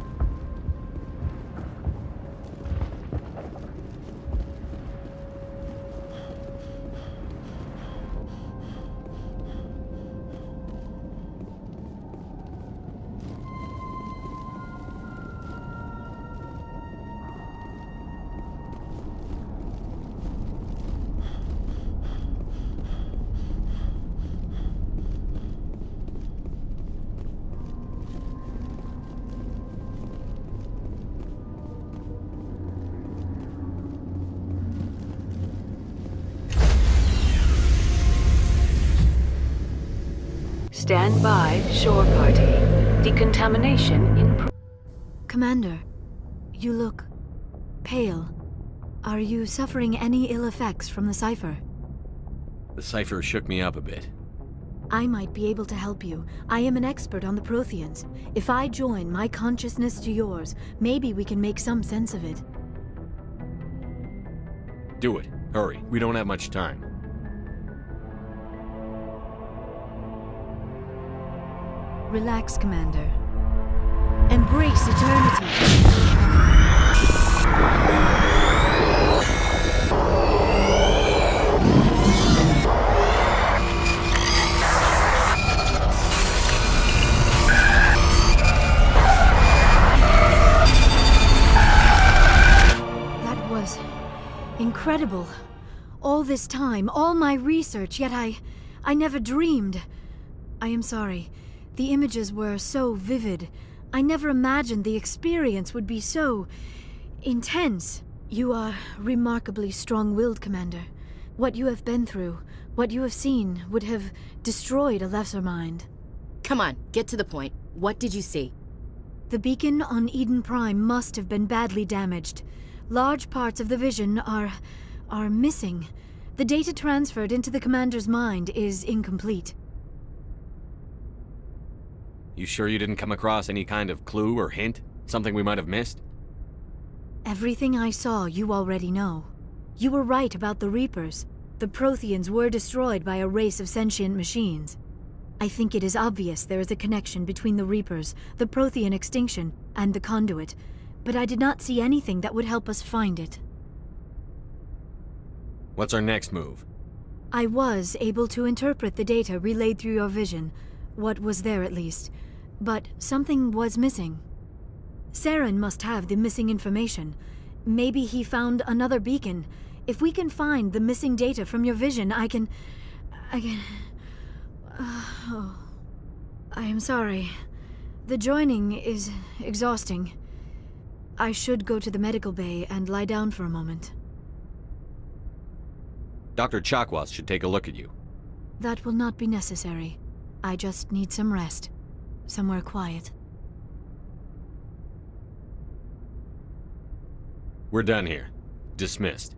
Stand by, shore party. Decontamination in Commander, you look pale. Are you suffering any ill effects from the cipher? The cipher shook me up a bit. I might be able to help you. I am an expert on the Protheans. If I join my consciousness to yours, maybe we can make some sense of it. Do it. Hurry. We don't have much time. Relax, Commander. Embrace eternity. That was incredible. All this time, all my research, yet I never dreamed. I am sorry. The images were so vivid. I never imagined the experience would be so intense. You are remarkably strong-willed, Commander. What you have been through, what you have seen, would have destroyed a lesser mind. Come on, get to the point. What did you see? The beacon on Eden Prime must have been badly damaged. Large parts of the vision are missing. The data transferred into the Commander's mind is incomplete. You sure you didn't come across any kind of clue or hint? Something we might have missed? Everything I saw, you already know. You were right about the Reapers. The Protheans were destroyed by a race of sentient machines. I think it is obvious there is a connection between the Reapers, the Prothean extinction, and the Conduit, but I did not see anything that would help us find it. What's our next move? I was able to interpret the data relayed through your vision, what was there at least, but something was missing. Saren must have the missing information. Maybe he found another beacon. If we can find the missing data from your vision, I can... Oh. I am sorry. The joining is exhausting. I should go to the medical bay and lie down for a moment. Dr. Chakwas should take a look at you. That will not be necessary. I just need some rest. Somewhere quiet. We're done here. Dismissed.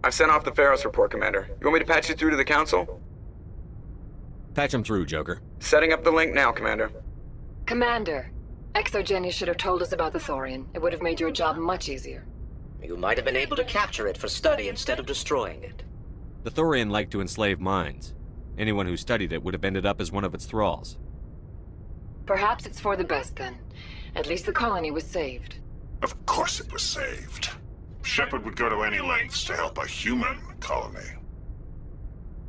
I've sent off the Pharos report, Commander. You want me to patch you through to the Council? Patch him through, Joker. Setting up the link now, Commander. Commander, ExoGeni should have told us about the Thorian. It would have made your job much easier. You might have been able to capture it for study instead of destroying it. The Thorian liked to enslave minds. Anyone who studied it would have ended up as one of its thralls. Perhaps it's for the best then. At least the colony was saved. Of course it was saved. Shepard would go to any lengths to help a human colony.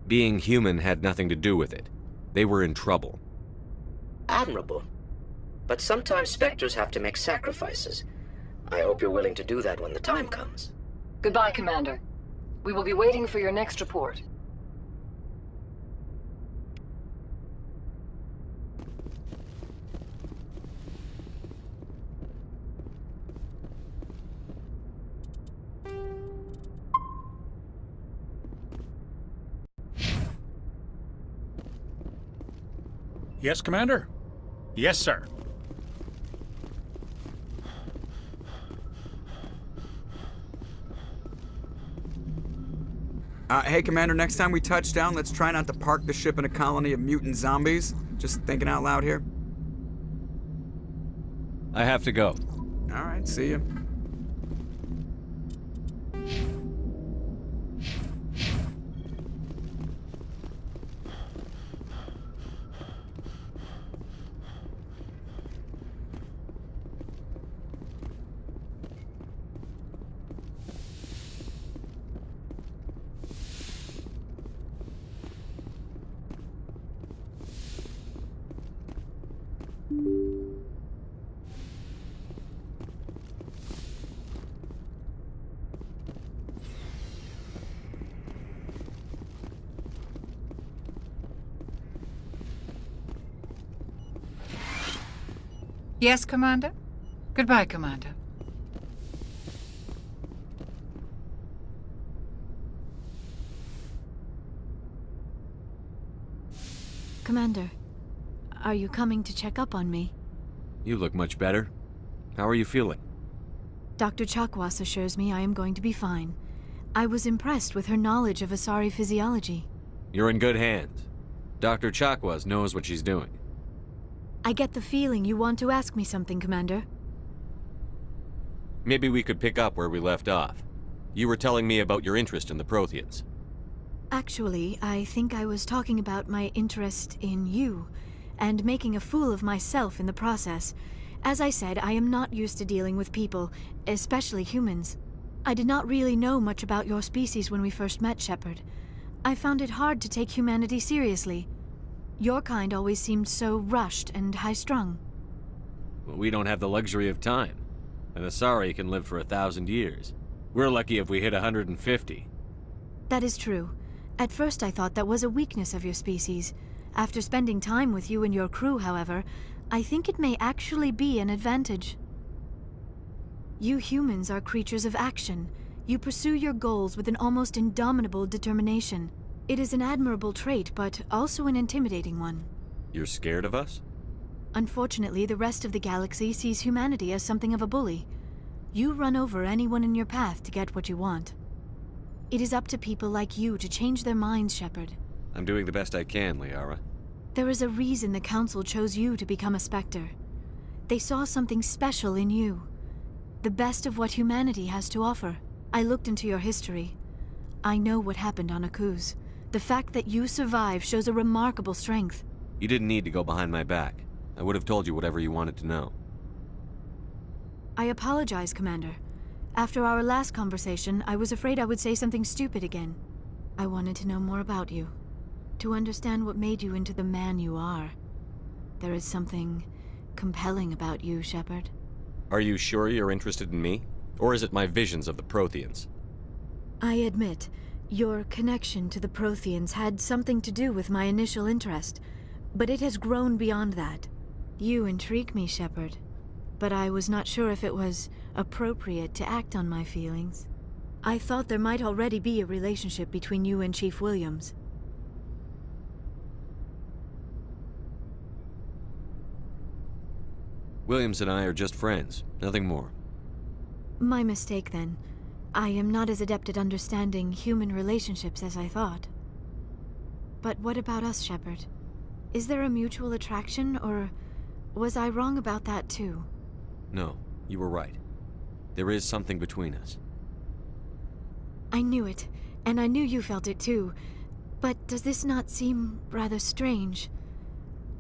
Being human had nothing to do with it. They were in trouble. Admirable. But sometimes Spectres have to make sacrifices. I hope you're willing to do that when the time comes. Goodbye, Commander. We will be waiting for your next report. Yes, Commander? Yes, sir. Hey, Commander, next time we touch down, let's try not to park the ship in a colony of mutant zombies. Just thinking out loud here. I have to go. All right, see you. Yes, Commander? Goodbye, Commander. Commander, are you coming to check up on me? You look much better. How are you feeling? Dr. Chakwas assures me I am going to be fine. I was impressed with her knowledge of Asari physiology. You're in good hands. Dr. Chakwas knows what she's doing. I get the feeling you want to ask me something, Commander. Maybe we could pick up where we left off. You were telling me about your interest in the Protheans. Actually, I think I was talking about my interest in you, and making a fool of myself in the process. As I said, I am not used to dealing with people, especially humans. I did not really know much about your species when we first met, Shepard. I found it hard to take humanity seriously. Your kind always seemed so rushed and high-strung. Well, we don't have the luxury of time. An Asari can live for 1,000 years. We're lucky if we hit 150. That is true. At first I thought that was a weakness of your species. After spending time with you and your crew, however, I think it may actually be an advantage. You humans are creatures of action. You pursue your goals with an almost indomitable determination. It is an admirable trait, but also an intimidating one. You're scared of us? Unfortunately, the rest of the galaxy sees humanity as something of a bully. You run over anyone in your path to get what you want. It is up to people like you to change their minds, Shepard. I'm doing the best I can, Liara. There is a reason the Council chose you to become a Spectre. They saw something special in you. The best of what humanity has to offer. I looked into your history. I know what happened on Akuz. The fact that you survived shows a remarkable strength. You didn't need to go behind my back. I would have told you whatever you wanted to know. I apologize, Commander. After our last conversation, I was afraid I would say something stupid again. I wanted to know more about you. To understand what made you into the man you are. There is something compelling about you, Shepard. Are you sure you're interested in me? Or is it my visions of the Protheans? I admit, your connection to the Protheans had something to do with my initial interest, but it has grown beyond that. You intrigue me, Shepard, but I was not sure if it was appropriate to act on my feelings. I thought there might already be a relationship between you and Chief Williams. Williams and I are just friends, nothing more. My mistake, then. I am not as adept at understanding human relationships as I thought. But what about us, Shepard? Is there a mutual attraction, or was I wrong about that too? No, you were right. There is something between us. I knew it, and I knew you felt it too. But does this not seem rather strange?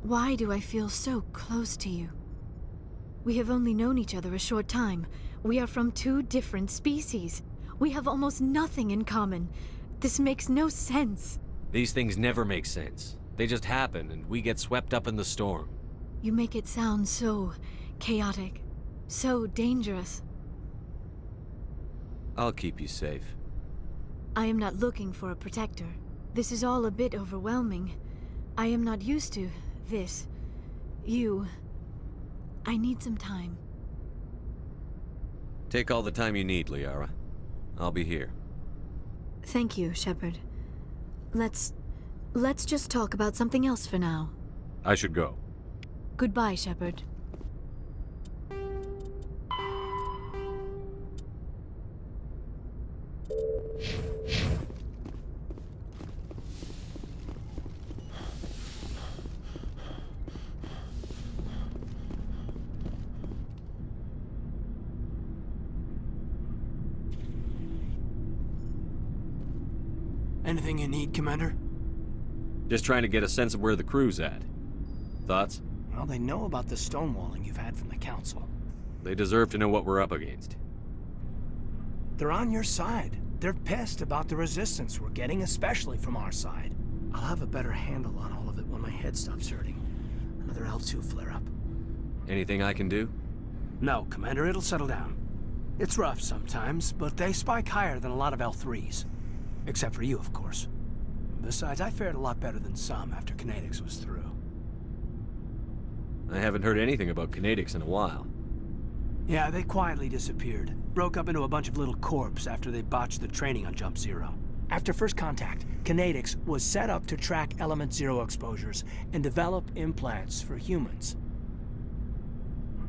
Why do I feel so close to you? We have only known each other a short time. We are from two different species. We have almost nothing in common. This makes no sense. These things never make sense. They just happen, and we get swept up in the storm. You make it sound so chaotic, so dangerous. I'll keep you safe. I am not looking for a protector. This is all a bit overwhelming. I am not used to this. You. I need some time. Take all the time you need, Liara. I'll be here. Thank you, Shepard. Let's just talk about something else for now. I should go. Goodbye, Shepard. Anything you need, Commander? Just trying to get a sense of where the crew's at. Thoughts? Well, they know about the stonewalling you've had from the Council. They deserve to know what we're up against. They're on your side. They're pissed about the resistance we're getting, especially from our side. I'll have a better handle on all of it when my head stops hurting. Another L2 flare-up. Anything I can do? No, Commander, it'll settle down. It's rough sometimes, but they spike higher than a lot of L3s. Except for you, of course. Besides, I fared a lot better than some after Kinetics was through. I haven't heard anything about Kinetics in a while. Yeah, they quietly disappeared. Broke up into a bunch of little corps after they botched the training on Jump Zero. After first contact, Kinetics was set up to track Element Zero exposures and develop implants for humans.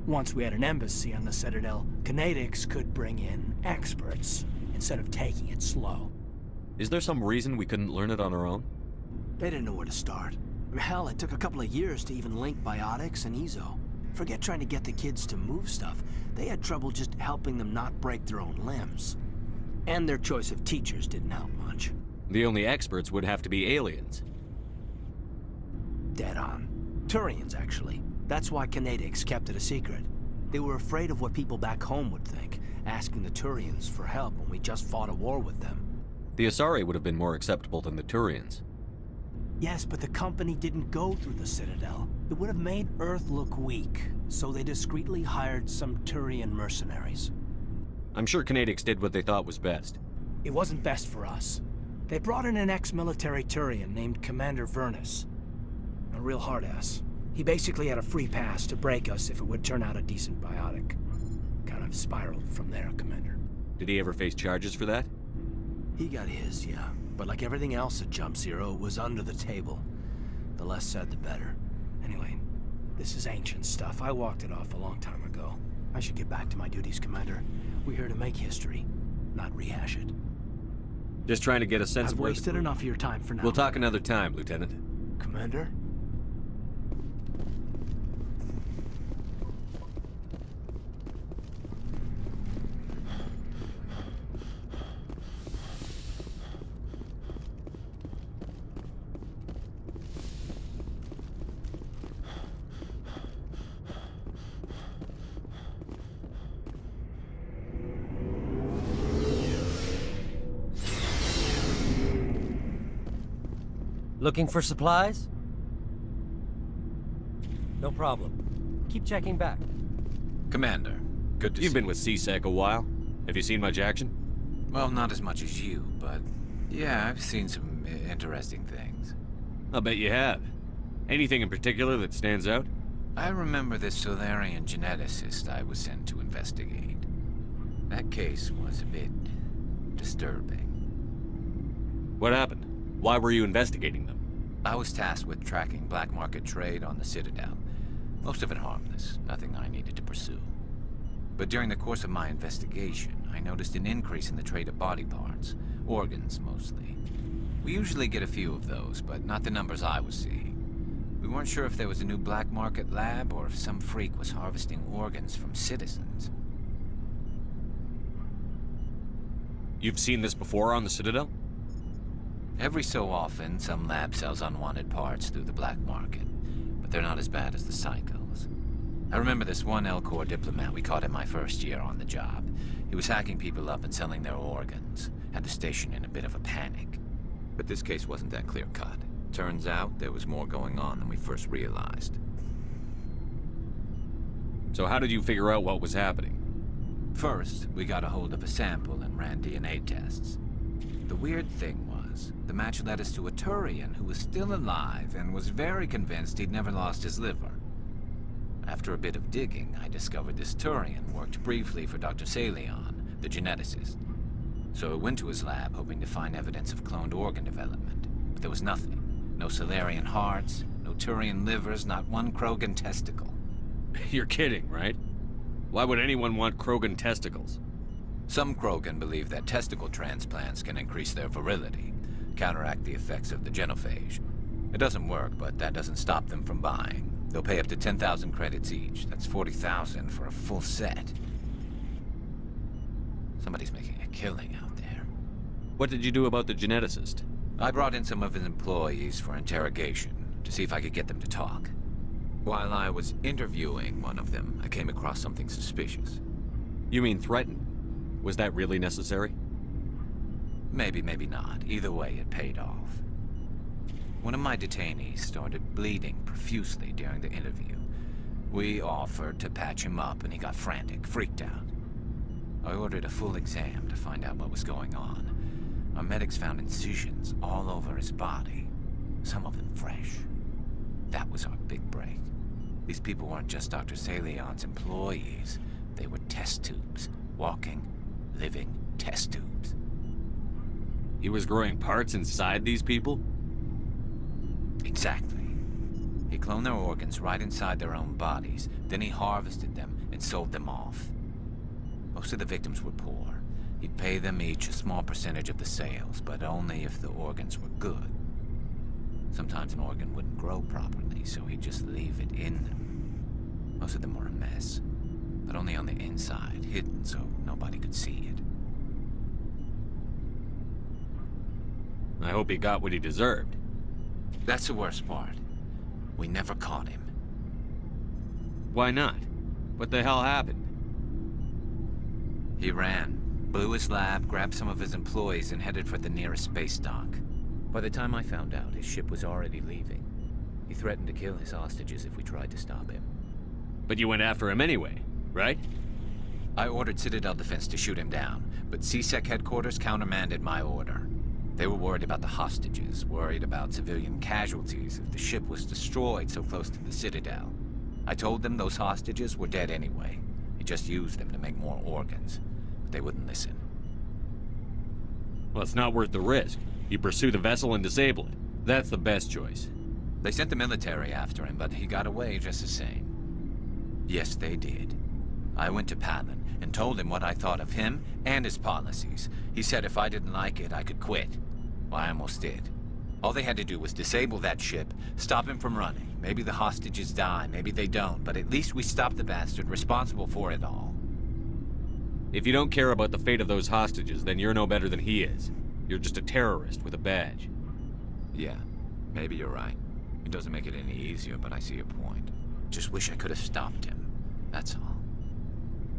Once we had an embassy on the Citadel, Kinetics could bring in experts instead of taking it slow. Is there some reason we couldn't learn it on our own? They didn't know where to start. I mean, hell, it took a couple of years to even link biotics and ezo. Forget trying to get the kids to move stuff. They had trouble just helping them not break their own limbs. And their choice of teachers didn't help much. The only experts would have to be aliens. Dead on. Turians, actually. That's why Kinetics kept it a secret. They were afraid of what people back home would think, asking the Turians for help when we just fought a war with them. The Asari would have been more acceptable than the Turians. Yes, but the company didn't go through the Citadel. It would have made Earth look weak, so they discreetly hired some Turian mercenaries. I'm sure Kinetics did what they thought was best. It wasn't best for us. They brought in an ex-military Turian named Commander Vernus. A real hard-ass. He basically had a free pass to break us if it would turn out a decent biotic. Kind of spiraled from there, Commander. Did he ever face charges for that? He got his, yeah. But like everything else at Jump Zero, it was under the table. The less said, the better. Anyway, this is ancient stuff. I walked it off a long time ago. I should get back to my duties, Commander. We're here to make history, not rehash it. Just trying to get a sense I've of where wasted enough of your time for now. We'll talk another time, Lieutenant. Commander? Looking for supplies? No problem. Keep checking back. Commander, good to see you. You've been with CSEC a while. Have you seen much action? Well, not as much as you, but yeah, I've seen some interesting things. I'll bet you have. Anything in particular that stands out? I remember this Solarian geneticist I was sent to investigate. That case was a bit disturbing. What happened? Why were you investigating them? I was tasked with tracking black market trade on the Citadel. Most of it harmless, nothing I needed to pursue. But during the course of my investigation, I noticed an increase in the trade of body parts, organs mostly. We usually get a few of those, but not the numbers I was seeing. We weren't sure if there was a new black market lab or if some freak was harvesting organs from citizens. You've seen this before on the Citadel? Every so often, some lab sells unwanted parts through the black market, but they're not as bad as the psychos. I remember this one Elcor diplomat we caught in my first year on the job. He was hacking people up and selling their organs. Had the station in a bit of a panic. But this case wasn't that clear-cut. Turns out there was more going on than we first realized. So how did you figure out what was happening? First, we got a hold of a sample and ran DNA tests. The weird thing was, the match led us to a Turian who was still alive and was very convinced he'd never lost his liver. After a bit of digging, I discovered this Turian worked briefly for Dr. Salion, the geneticist. So I went to his lab hoping to find evidence of cloned organ development, but there was nothing. No Solarian hearts, no Turian livers, not one Krogan testicle. You're kidding, right? Why would anyone want Krogan testicles? Some Krogan believe that testicle transplants can increase their virility, counteract the effects of the genophage. It doesn't work, but that doesn't stop them from buying. They'll pay up to 10,000 credits each. That's 40,000 for a full set. Somebody's making a killing out there. What did you do about the geneticist? I brought in some of his employees for interrogation, to see if I could get them to talk. While I was interviewing one of them, I came across something suspicious. You mean threatened? Was that really necessary? Maybe, maybe not. Either way, it paid off. One of my detainees started bleeding profusely during the interview. We offered to patch him up, and he got frantic, freaked out. I ordered a full exam to find out what was going on. Our medics found incisions all over his body, some of them fresh. That was our big break. These people weren't just Dr. Salion's employees. They were test tubes. Walking, living test tubes. He was growing parts inside these people? Exactly. He cloned their organs right inside their own bodies. Then he harvested them and sold them off. Most of the victims were poor. He'd pay them each a small percentage of the sales, but only if the organs were good. Sometimes an organ wouldn't grow properly, so he'd just leave it in them. Most of them were a mess, but only on the inside, hidden so nobody could see it. I hope he got what he deserved. That's the worst part. We never caught him. Why not? What the hell happened? He ran, blew his lab, grabbed some of his employees, and headed for the nearest space dock. By the time I found out, his ship was already leaving. He threatened to kill his hostages if we tried to stop him. But you went after him anyway, right? I ordered Citadel Defense to shoot him down, but CSEC headquarters countermanded my order. They were worried about the hostages, worried about civilian casualties if the ship was destroyed so close to the Citadel. I told them those hostages were dead anyway. He just used them to make more organs, but they wouldn't listen. Well, it's not worth the risk. You pursue the vessel and disable it. That's the best choice. They sent the military after him, but he got away just the same. Yes, they did. I went to Palin and told him what I thought of him and his policies. He said if I didn't like it, I could quit. Well, I almost did. All they had to do was disable that ship, stop him from running. Maybe the hostages die, maybe they don't, but at least we stopped the bastard responsible for it all. If you don't care about the fate of those hostages, then you're no better than he is. You're just a terrorist with a badge. Yeah, maybe you're right. It doesn't make it any easier, but I see your point. Just wish I could have stopped him. That's all.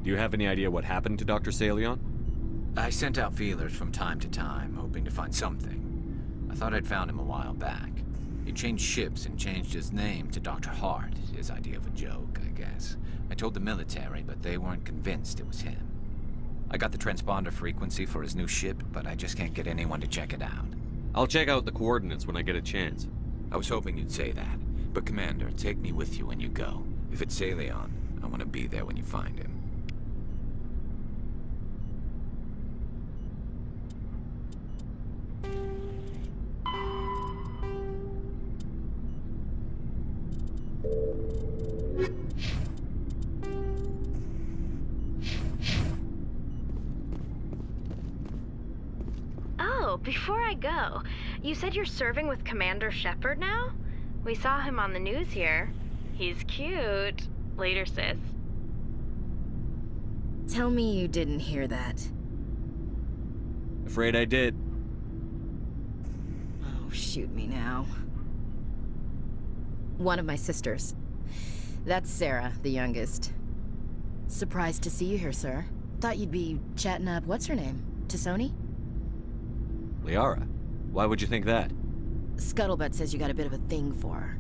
Do you have any idea what happened to Dr. Salion? I sent out feelers from time to time, hoping to find something. I thought I'd found him a while back. He changed ships and changed his name to Dr. Hart, his idea of a joke, I guess. I told the military, but they weren't convinced it was him. I got the transponder frequency for his new ship, but I just can't get anyone to check it out. I'll check out the coordinates when I get a chance. I was hoping you'd say that. But Commander, take me with you when you go. If it's Salion, I want to be there when you find him. Oh, before I go, you said you're serving with Commander Shepard now? We saw him on the news here. He's cute. Later, sis. Tell me you didn't hear that. Afraid I did. Oh, shoot me now. One of my sisters. That's Sarah, the youngest. Surprised to see you here, sir. Thought you'd be chatting up, what's her name? Tassoni? Liara? Why would you think that? Scuttlebutt says you got a bit of a thing for her.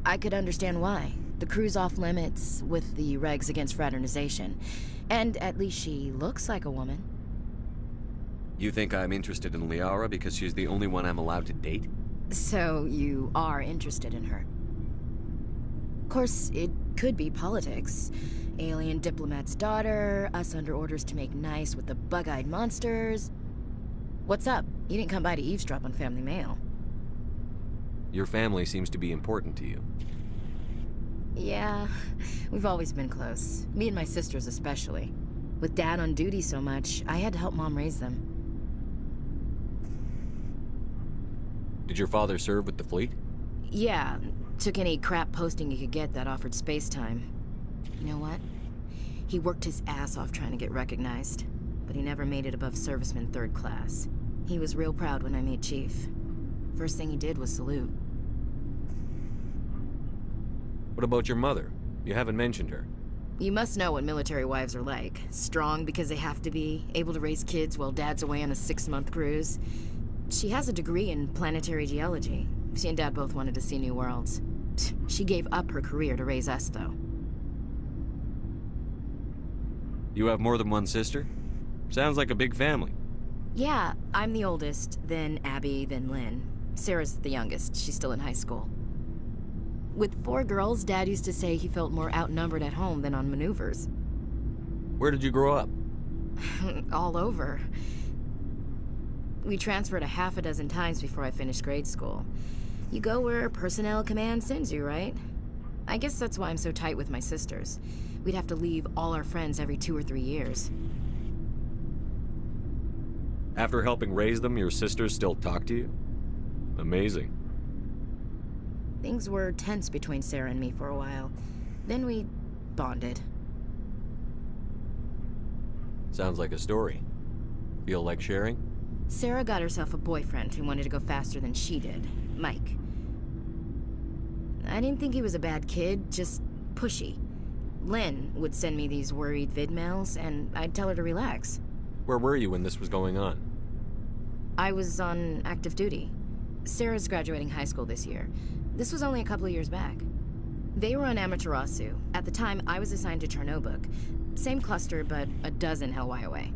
I could understand why. The crew's off limits with the regs against fraternization. And at least she looks like a woman. You think I'm interested in Liara because she's the only one I'm allowed to date? So you are interested in her. Of course, it could be politics. Alien diplomat's daughter, us under orders to make nice with the bug-eyed monsters. What's up? You didn't come by to eavesdrop on family mail. Your family seems to be important to you. Yeah, we've always been close. Me and my sisters especially. With Dad on duty so much, I had to help Mom raise them. Did your father serve with the fleet? Yeah, took any crap posting he could get that offered space time. You know what? He worked his ass off trying to get recognized, but he never made it above serviceman 3rd class. He was real proud when I made Chief. First thing he did was salute. What about your mother? You haven't mentioned her. You must know what military wives are like. Strong because they have to be, able to raise kids while Dad's away on a 6-month cruise. She has a degree in planetary geology. She and Dad both wanted to see new worlds. She gave up her career to raise us, though. You have more than one sister? Sounds like a big family. Yeah, I'm the oldest, then Abby, then Lynn. Sarah's the youngest. She's still in high school. With 4 girls, Dad used to say he felt more outnumbered at home than on maneuvers. Where did you grow up? All over. We transferred a half a dozen times before I finished grade school. You go where personnel command sends you, right? I guess that's why I'm so tight with my sisters. We'd have to leave all our friends every 2 or 3 years. After helping raise them, your sisters still talk to you? Amazing. Things were tense between Sarah and me for a while. Then we bonded. Sounds like a story. Feel like sharing? Sarah got herself a boyfriend who wanted to go faster than she did, Mike. I didn't think he was a bad kid, just pushy. Lynn would send me these worried vidmails, and I'd tell her to relax. Where were you when this was going on? I was on active duty. Sarah's graduating high school this year. This was only a couple of years back. They were on Amaterasu. At the time, I was assigned to Chernobog. Same cluster, but a dozen Hellwire away.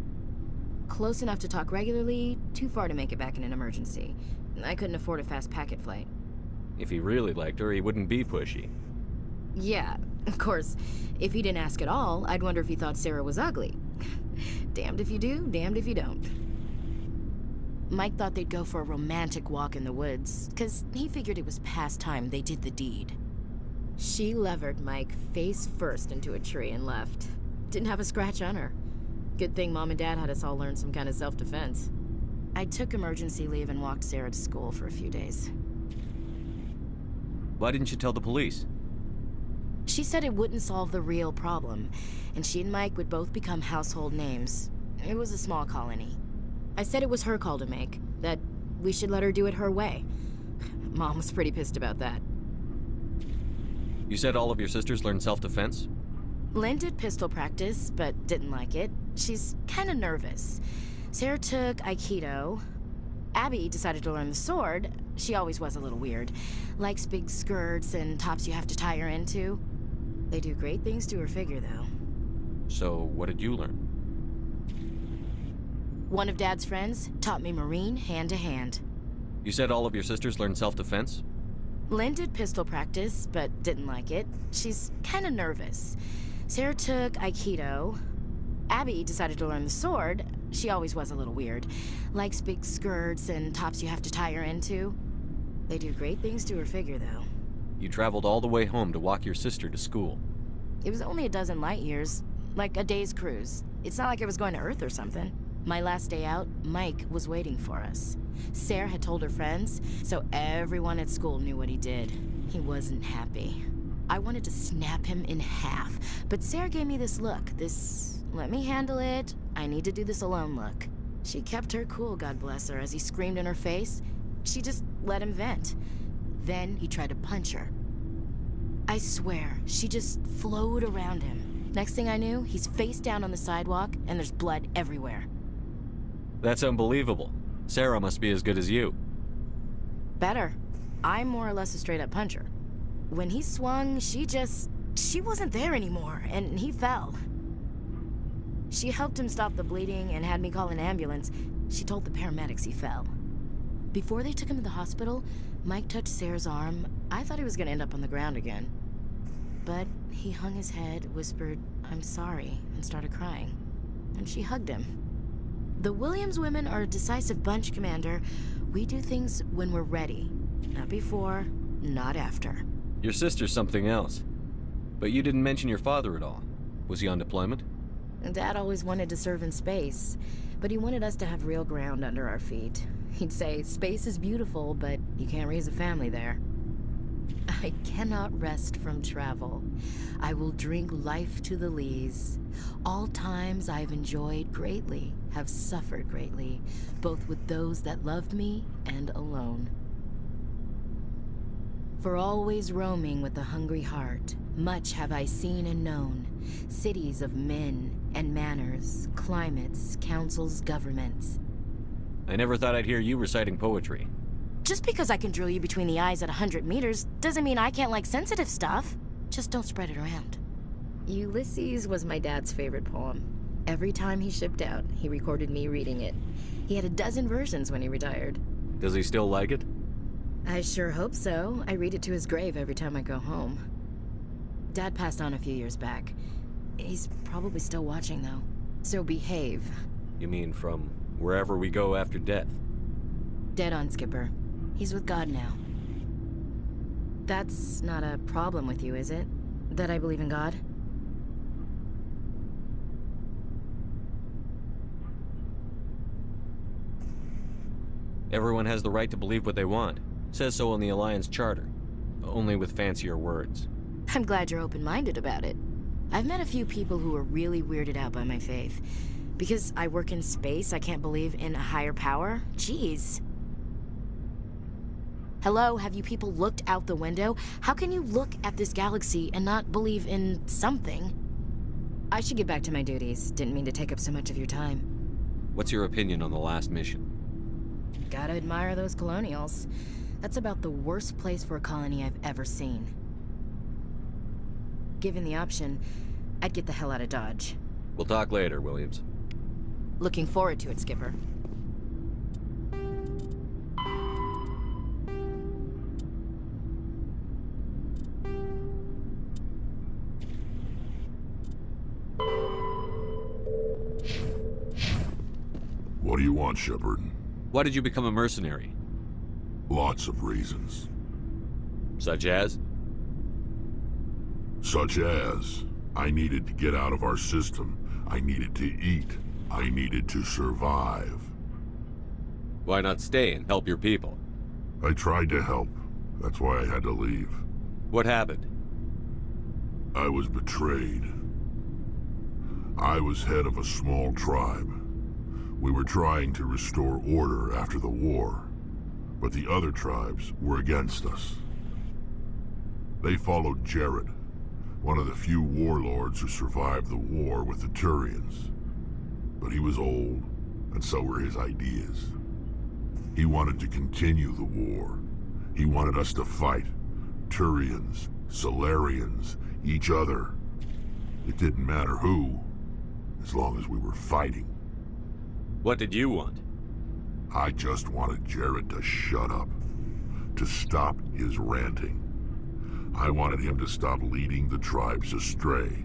Close enough to talk regularly, too far to make it back in an emergency. I couldn't afford a fast packet flight. If he really liked her, he wouldn't be pushy. Yeah, of course. If he didn't ask at all, I'd wonder if he thought Sarah was ugly. Damned if you do, damned if you don't. Mike thought they'd go for a romantic walk in the woods, because he figured it was past time they did the deed. She levered Mike face first into a tree and left. Didn't have a scratch on her. Good thing Mom and Dad had us all learn some kind of self-defense. I took emergency leave and walked Sarah to school for a few days. Why didn't you tell the police? She said it wouldn't solve the real problem, and she and Mike would both become household names. It was a small colony. I said it was her call to make, that we should let her do it her way. Mom was pretty pissed about that. You said all of your sisters learned self-defense? Lynn did pistol practice, but didn't like it. She's kind of nervous. Sarah took Aikido. Abby decided to learn the sword. She always was a little weird. Likes big skirts and tops you have to tie her into. They do great things to her figure, though. So, what did you learn? One of Dad's friends taught me Marine hand-to-hand. You said all of your sisters learned self-defense? Lynn did pistol practice, but didn't like it. She's kind of nervous. Sarah took Aikido. Abby decided to learn the sword. She always was a little weird. Likes big skirts and tops you have to tie her into. They do great things to her figure, though. You traveled all the way home to walk your sister to school. It was only a dozen light years, like a day's cruise. It's not like I was going to Earth or something. My last day out, Mike was waiting for us. Sarah had told her friends, so everyone at school knew what he did. He wasn't happy. I wanted to snap him in half, but Sarah gave me this look, this let me handle it, I need to do this alone look. She kept her cool, God bless her, as he screamed in her face. She just let him vent. Then he tried to punch her. I swear, she just flowed around him. Next thing I knew, he's face down on the sidewalk, and there's blood everywhere. That's unbelievable. Sarah must be as good as you. Better. I'm more or less a straight-up puncher. When he swung, she wasn't there anymore, and he fell. She helped him stop the bleeding and had me call an ambulance. She told the paramedics he fell. Before they took him to the hospital, Mike touched Sarah's arm. I thought he was gonna end up on the ground again. But he hung his head, whispered, "I'm sorry," and started crying. And she hugged him. The Williams women are a decisive bunch, Commander. We do things when we're ready. Not before, not after. Your sister's something else. But you didn't mention your father at all. Was he on deployment? Dad always wanted to serve in space, but he wanted us to have real ground under our feet. He'd say, space is beautiful, but you can't raise a family there. I cannot rest from travel. I will drink life to the lees. All times I've enjoyed greatly, have suffered greatly, both with those that loved me and alone. For always roaming with a hungry heart, much have I seen and known, cities of men and manners, climates, councils, governments. I never thought I'd hear you reciting poetry. Just because I can drill you between the eyes at 100 meters doesn't mean I can't like sensitive stuff. Just don't spread it around. Ulysses was my dad's favorite poem. Every time he shipped out, he recorded me reading it. He had a dozen versions when he retired. Does he still like it? I sure hope so. I read it to his grave every time I go home. Dad passed on a few years back. He's probably still watching, though. So behave. You mean from wherever we go after death? Dead on, Skipper. He's with God now. That's not a problem with you, is it? That I believe in God? Everyone has the right to believe what they want. Says so in the Alliance Charter. Only with fancier words. I'm glad you're open-minded about it. I've met a few people who are really weirded out by my faith. Because I work in space, I can't believe in a higher power? Jeez. Hello, have you people looked out the window? How can you look at this galaxy and not believe in something? I should get back to my duties. Didn't mean to take up so much of your time. What's your opinion on the last mission? Gotta admire those colonials. That's about the worst place for a colony I've ever seen. Given the option, I'd get the hell out of Dodge. We'll talk later, Williams. Looking forward to it, Skipper. What do you want, Shepard? Why did you become a mercenary? Lots of reasons. Such as? Such as, I needed to get out of our system. I needed to eat. I needed to survive. Why not stay and help your people? I tried to help. That's why I had to leave. What happened? I was betrayed. I was head of a small tribe. We were trying to restore order after the war, but the other tribes were against us. They followed Jared, one of the few warlords who survived the war with the Turians. But he was old, and so were his ideas. He wanted to continue the war. He wanted us to fight. Turians, Solarians, each other. It didn't matter who, as long as we were fighting. What did you want? I just wanted Jared to shut up, to stop his ranting. I wanted him to stop leading the tribes astray.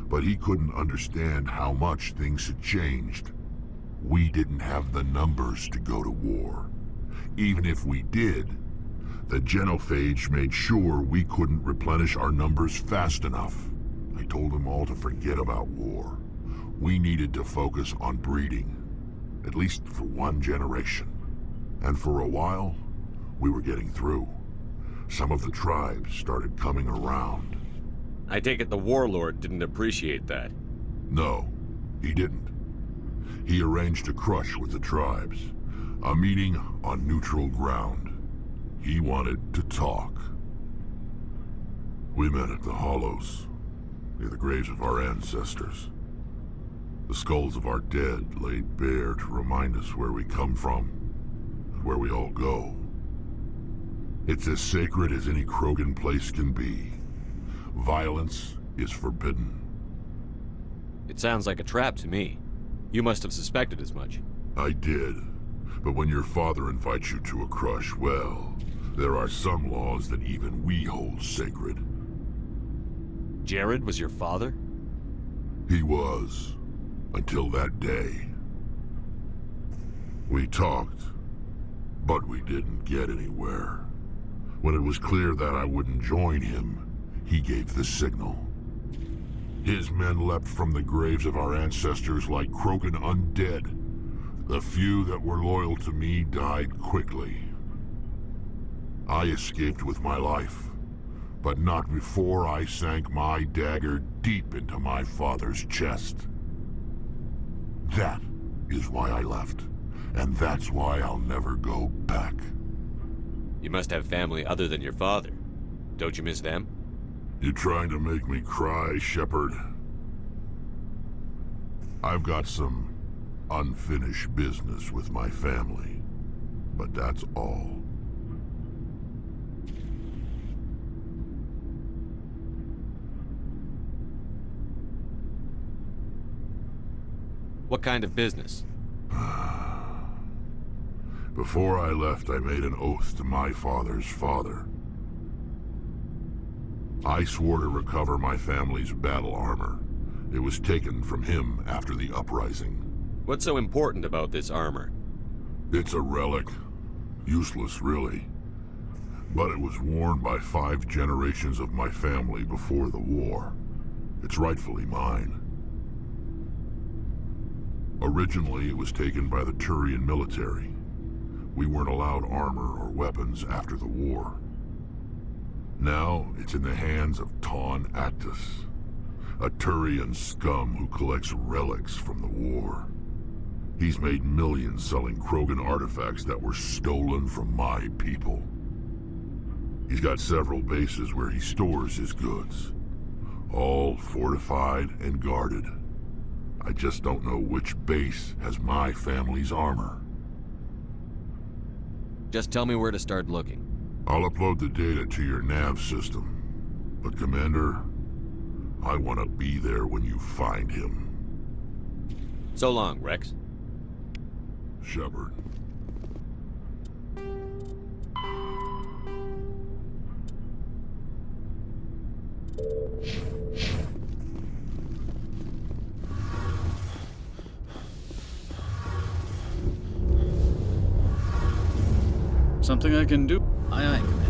But he couldn't understand how much things had changed. We didn't have the numbers to go to war. Even if we did, the genophage made sure we couldn't replenish our numbers fast enough. I told them all to forget about war. We needed to focus on breeding, at least for one generation. And for a while, we were getting through. Some of the tribes started coming around. I take it the warlord didn't appreciate that. No, he didn't. He arranged a crush with the tribes, a meeting on neutral ground. He wanted to talk. We met at the Hollows, near the graves of our ancestors. The skulls of our dead laid bare to remind us where we come from, and where we all go. It's as sacred as any Krogan place can be. Violence is forbidden. It sounds like a trap to me. You must have suspected as much. I did. But when your father invites you to a crush, well, there are some laws that even we hold sacred. Jared was your father? He was. Until that day. We talked, but we didn't get anywhere. When it was clear that I wouldn't join him, he gave the signal. His men leapt from the graves of our ancestors like Krogan undead. The few that were loyal to me died quickly. I escaped with my life, but not before I sank my dagger deep into my father's chest. That is why I left, and that's why I'll never go back. You must have family other than your father. Don't you miss them? You trying to make me cry, Shepard? I've got some unfinished business with my family, but that's all. What kind of business? Before I left, I made an oath to my father's father. I swore to recover my family's battle armor. It was taken from him after the uprising. What's so important about this armor? It's a relic, Useless, really. But it was worn by 5 generations of my family before the war. It's rightfully mine. Originally, it was taken by the Turian military. We weren't allowed armor or weapons after the war. Now, it's in the hands of Taun Actus, a Turian scum who collects relics from the war. He's made millions selling Krogan artifacts that were stolen from my people. He's got several bases where he stores his goods, all fortified and guarded. I just don't know which base has my family's armor. Just tell me where to start looking. I'll upload the data to your nav system. But Commander, I want to be there when you find him. So long, Rex. Shepard. Something I can do? Aye, aye, Commander.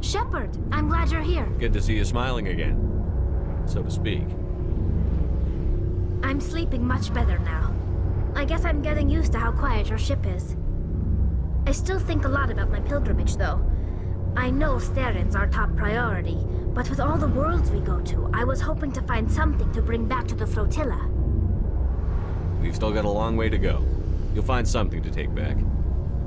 Shepard, I'm glad you're here. Good to see you smiling again, so to speak. I'm sleeping much better now. I guess I'm getting used to how quiet your ship is. I still think a lot about my pilgrimage, though. I know Saren's our top priority, but with all the worlds we go to, I was hoping to find something to bring back to the flotilla. We've still got a long way to go. You'll find something to take back.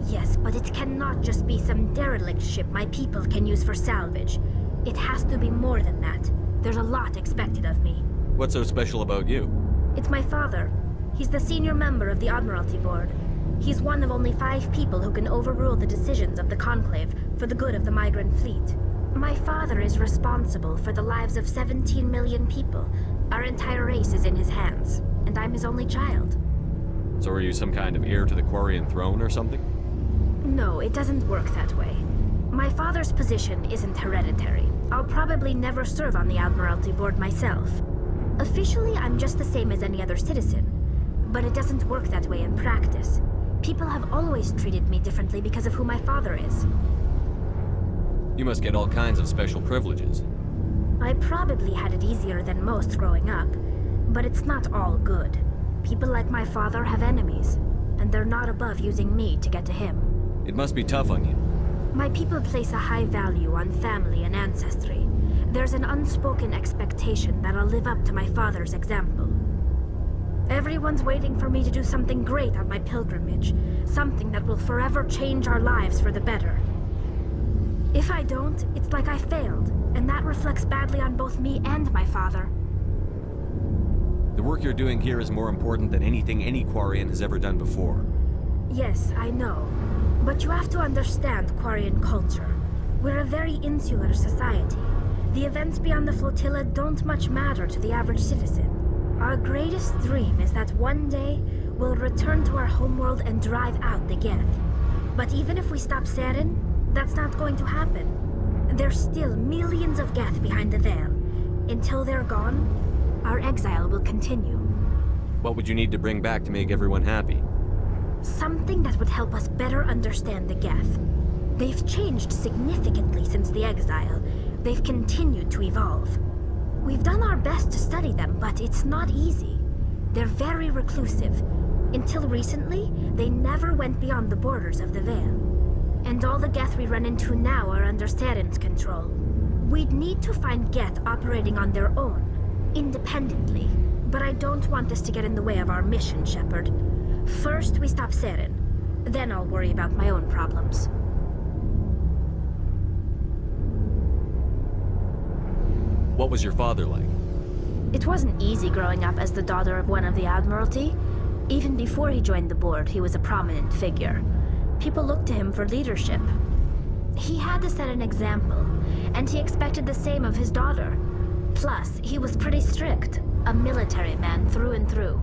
Yes, but it cannot just be some derelict ship my people can use for salvage. It has to be more than that. There's a lot expected of me. What's so special about you? It's my father. He's the senior member of the Admiralty Board. He's one of only 5 people who can overrule the decisions of the Conclave for the good of the migrant fleet. My father is responsible for the lives of 17 million people. Our entire race is in his hands, and I'm his only child. So are you some kind of heir to the Quarian throne or something? No, it doesn't work that way. My father's position isn't hereditary. I'll probably never serve on the Admiralty Board myself. Officially, I'm just the same as any other citizen. But it doesn't work that way in practice. People have always treated me differently because of who my father is. You must get all kinds of special privileges. I probably had it easier than most growing up, but it's not all good. People like my father have enemies, and they're not above using me to get to him. It must be tough on you. My people place a high value on family and ancestry. There's an unspoken expectation that I'll live up to my father's example. Everyone's waiting for me to do something great on my pilgrimage, something that will forever change our lives for the better. If I don't, it's like I failed, and that reflects badly on both me and my father. The work you're doing here is more important than anything any Quarian has ever done before. Yes, I know. But you have to understand Quarian culture. We're a very insular society. The events beyond the flotilla don't much matter to the average citizen. Our greatest dream is that one day, we'll return to our homeworld and drive out the Geth. But even if we stop Saren, that's not going to happen. There's still millions of Geth behind the veil. Until they're gone, our exile will continue. What would you need to bring back to make everyone happy? Something that would help us better understand the Geth. They've changed significantly since the exile. They've continued to evolve. We've done our best to study them, but it's not easy. They're very reclusive. Until recently, they never went beyond the borders of the Veil. And all the Geth we run into now are under Saren's control. We'd need to find Geth operating on their own, independently. But I don't want this to get in the way of our mission, Shepard. First, we stop Saren. Then I'll worry about my own problems. What was your father like? It wasn't easy growing up as the daughter of one of the Admiralty. Even before he joined the board, he was a prominent figure. People looked to him for leadership. He had to set an example, and he expected the same of his daughter. Plus, he was pretty strict, a military man through and through.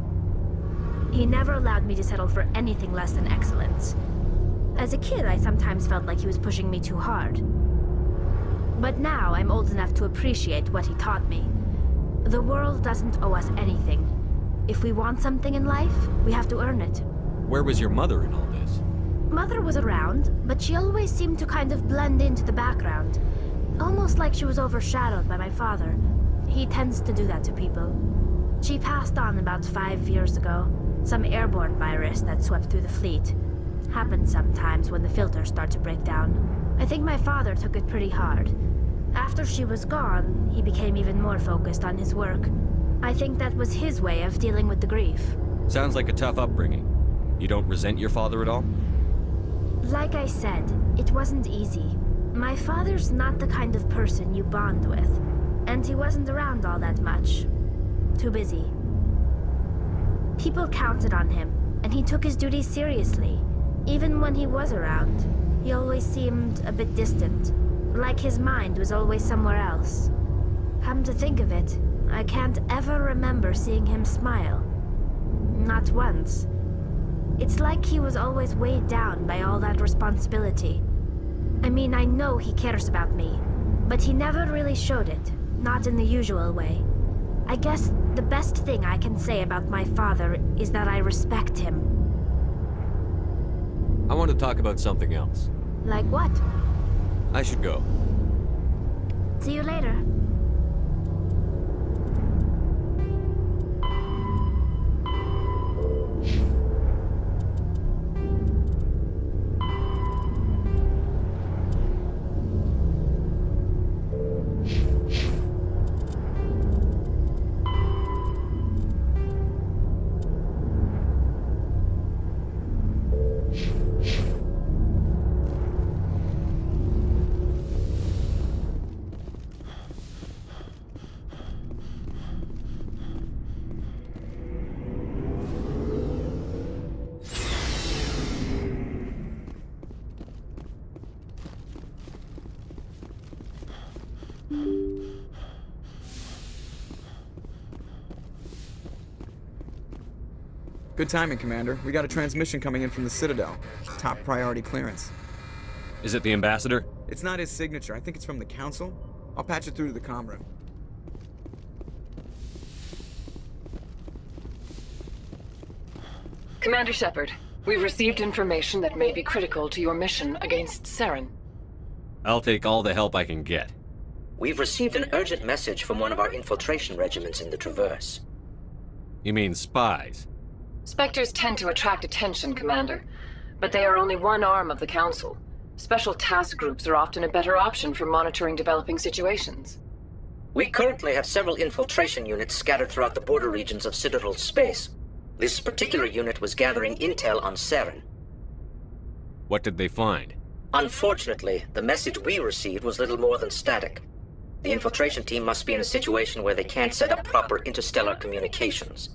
He never allowed me to settle for anything less than excellence. As a kid, I sometimes felt like he was pushing me too hard. But now I'm old enough to appreciate what he taught me. The world doesn't owe us anything. If we want something in life, we have to earn it. Where was your mother in all this? Mother was around, but she always seemed to kind of blend into the background. Almost like she was overshadowed by my father. He tends to do that to people. She passed on about 5 years ago. Some airborne virus that swept through the fleet. Happens sometimes when the filters start to break down. I think my father took it pretty hard. After she was gone, he became even more focused on his work. I think that was his way of dealing with the grief. Sounds like a tough upbringing. You don't resent your father at all? Like I said, it wasn't easy. My father's not the kind of person you bond with. And he wasn't around all that much. Too busy. People counted on him, and he took his duties seriously. Even when he was around, he always seemed a bit distant. Like his mind was always somewhere else. Come to think of it, I can't ever remember seeing him smile. Not once. It's like he was always weighed down by all that responsibility. I mean, I know he cares about me, but he never really showed it, not in the usual way. I guess the best thing I can say about my father is that I respect him. I want to talk about something else. Like what? I should go. See you later. Good timing, Commander. We got a transmission coming in from the Citadel. Top priority clearance. Is it the ambassador? It's not his signature. I think it's from the Council. I'll patch it through to the comm room. Commander Shepard, we've received information that may be critical to your mission against Saren. I'll take all the help I can get. We've received an urgent message from one of our infiltration regiments in the Traverse. You mean spies? Spectres tend to attract attention, Commander, but they are only one arm of the Council. Special task groups are often a better option for monitoring developing situations. We currently have several infiltration units scattered throughout the border regions of Citadel space. This particular unit was gathering intel on Saren. What did they find? Unfortunately, the message we received was little more than static. The infiltration team must be in a situation where they can't set up proper interstellar communications.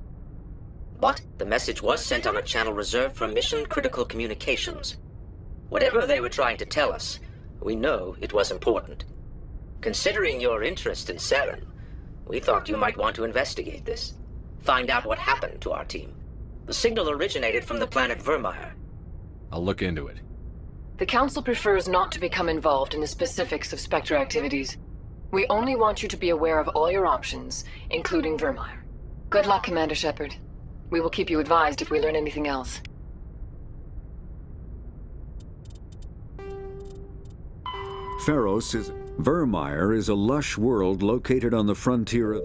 But the message was sent on a channel reserved for mission-critical communications. Whatever they were trying to tell us, we know it was important. Considering your interest in Saren, we thought you might want to investigate this. Find out what happened to our team. The signal originated from the planet Vermeer. I'll look into it. The Council prefers not to become involved in the specifics of Spectre activities. We only want you to be aware of all your options, including Vermeer. Good luck, Commander Shepard. We will keep you advised if we learn anything else. Pharos is... Vermeer is a lush world located on the frontier of...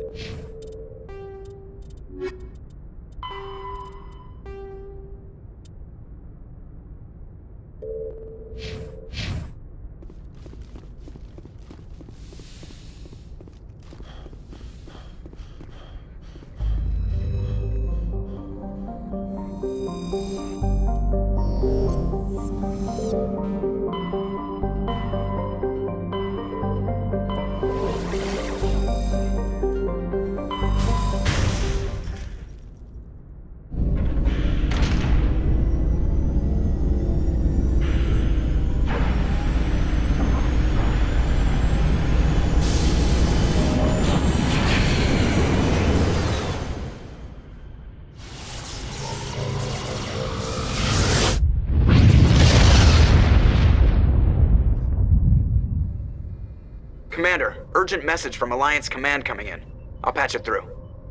Urgent message from Alliance Command coming in. I'll patch it through.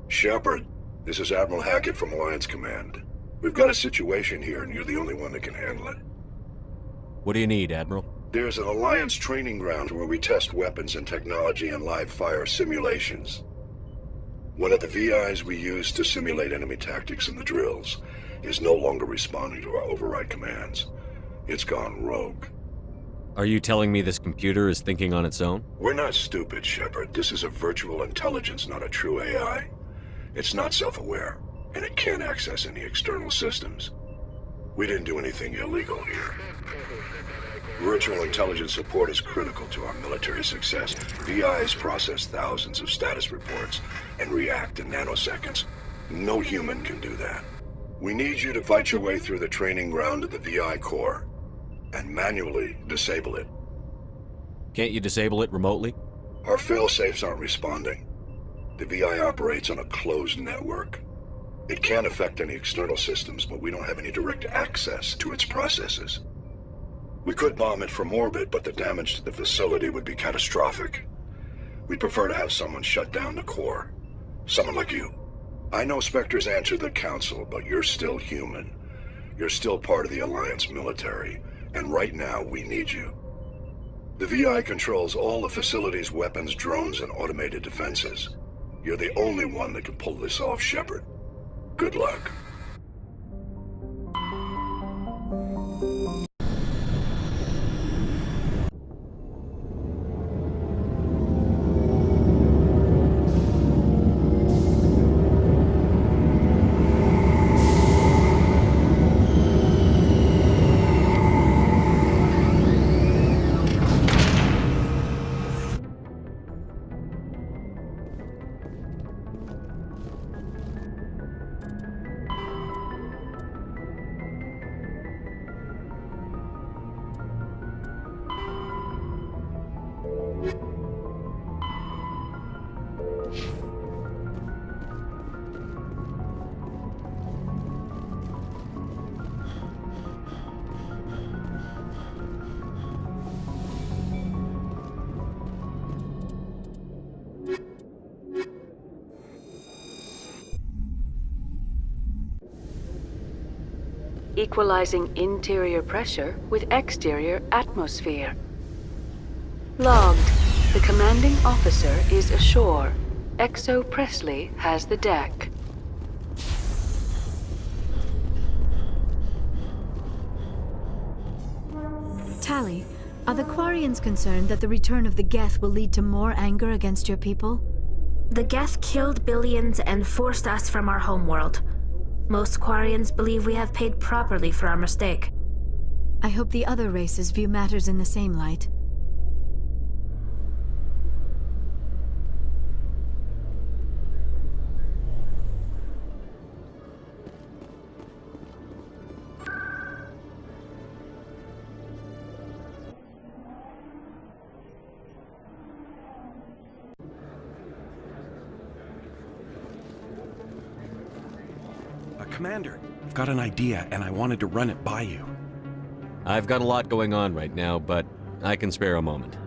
Shepard, this is Admiral Hackett from Alliance Command. We've got a situation here, and you're the only one that can handle it. What do you need, Admiral? There's an Alliance training ground where we test weapons and technology in live fire simulations. One of the VIs we use to simulate enemy tactics in the drills is no longer responding to our override commands. It's gone rogue. Are you telling me this computer is thinking on its own? We're not stupid, Shepard. This is a virtual intelligence, not a true AI. It's not self-aware, and it can't access any external systems. We didn't do anything illegal here. Virtual intelligence support is critical to our military success. VIs process thousands of status reports and react in nanoseconds. No human can do that. We need you to fight your way through the training ground to the VI core and manually disable it. Can't you disable it remotely? Our fail-safes aren't responding. The VI operates on a closed network. It can affect any external systems, but we don't have any direct access to its processes. We could bomb it from orbit, but the damage to the facility would be catastrophic. We'd prefer to have someone shut down the core. Someone like you. I know Spectres answer the Council, but you're still human. You're still part of the Alliance military, and right now we need you. The VI controls all the facility's weapons, drones, and automated defenses. You're the only one that can pull this off, Shepard. Good luck. Equalizing interior pressure with exterior atmosphere. Logged. The commanding officer is ashore. Exo Presley has the deck. Tally, are the Quarians concerned that the return of the Geth will lead to more anger against your people? The Geth killed billions and forced us from our homeworld. Most Quarians believe we have paid properly for our mistake. I hope the other races view matters in the same light. Commander, I've got an idea, and I wanted to run it by you. I've got a lot going on right now, but I can spare a moment.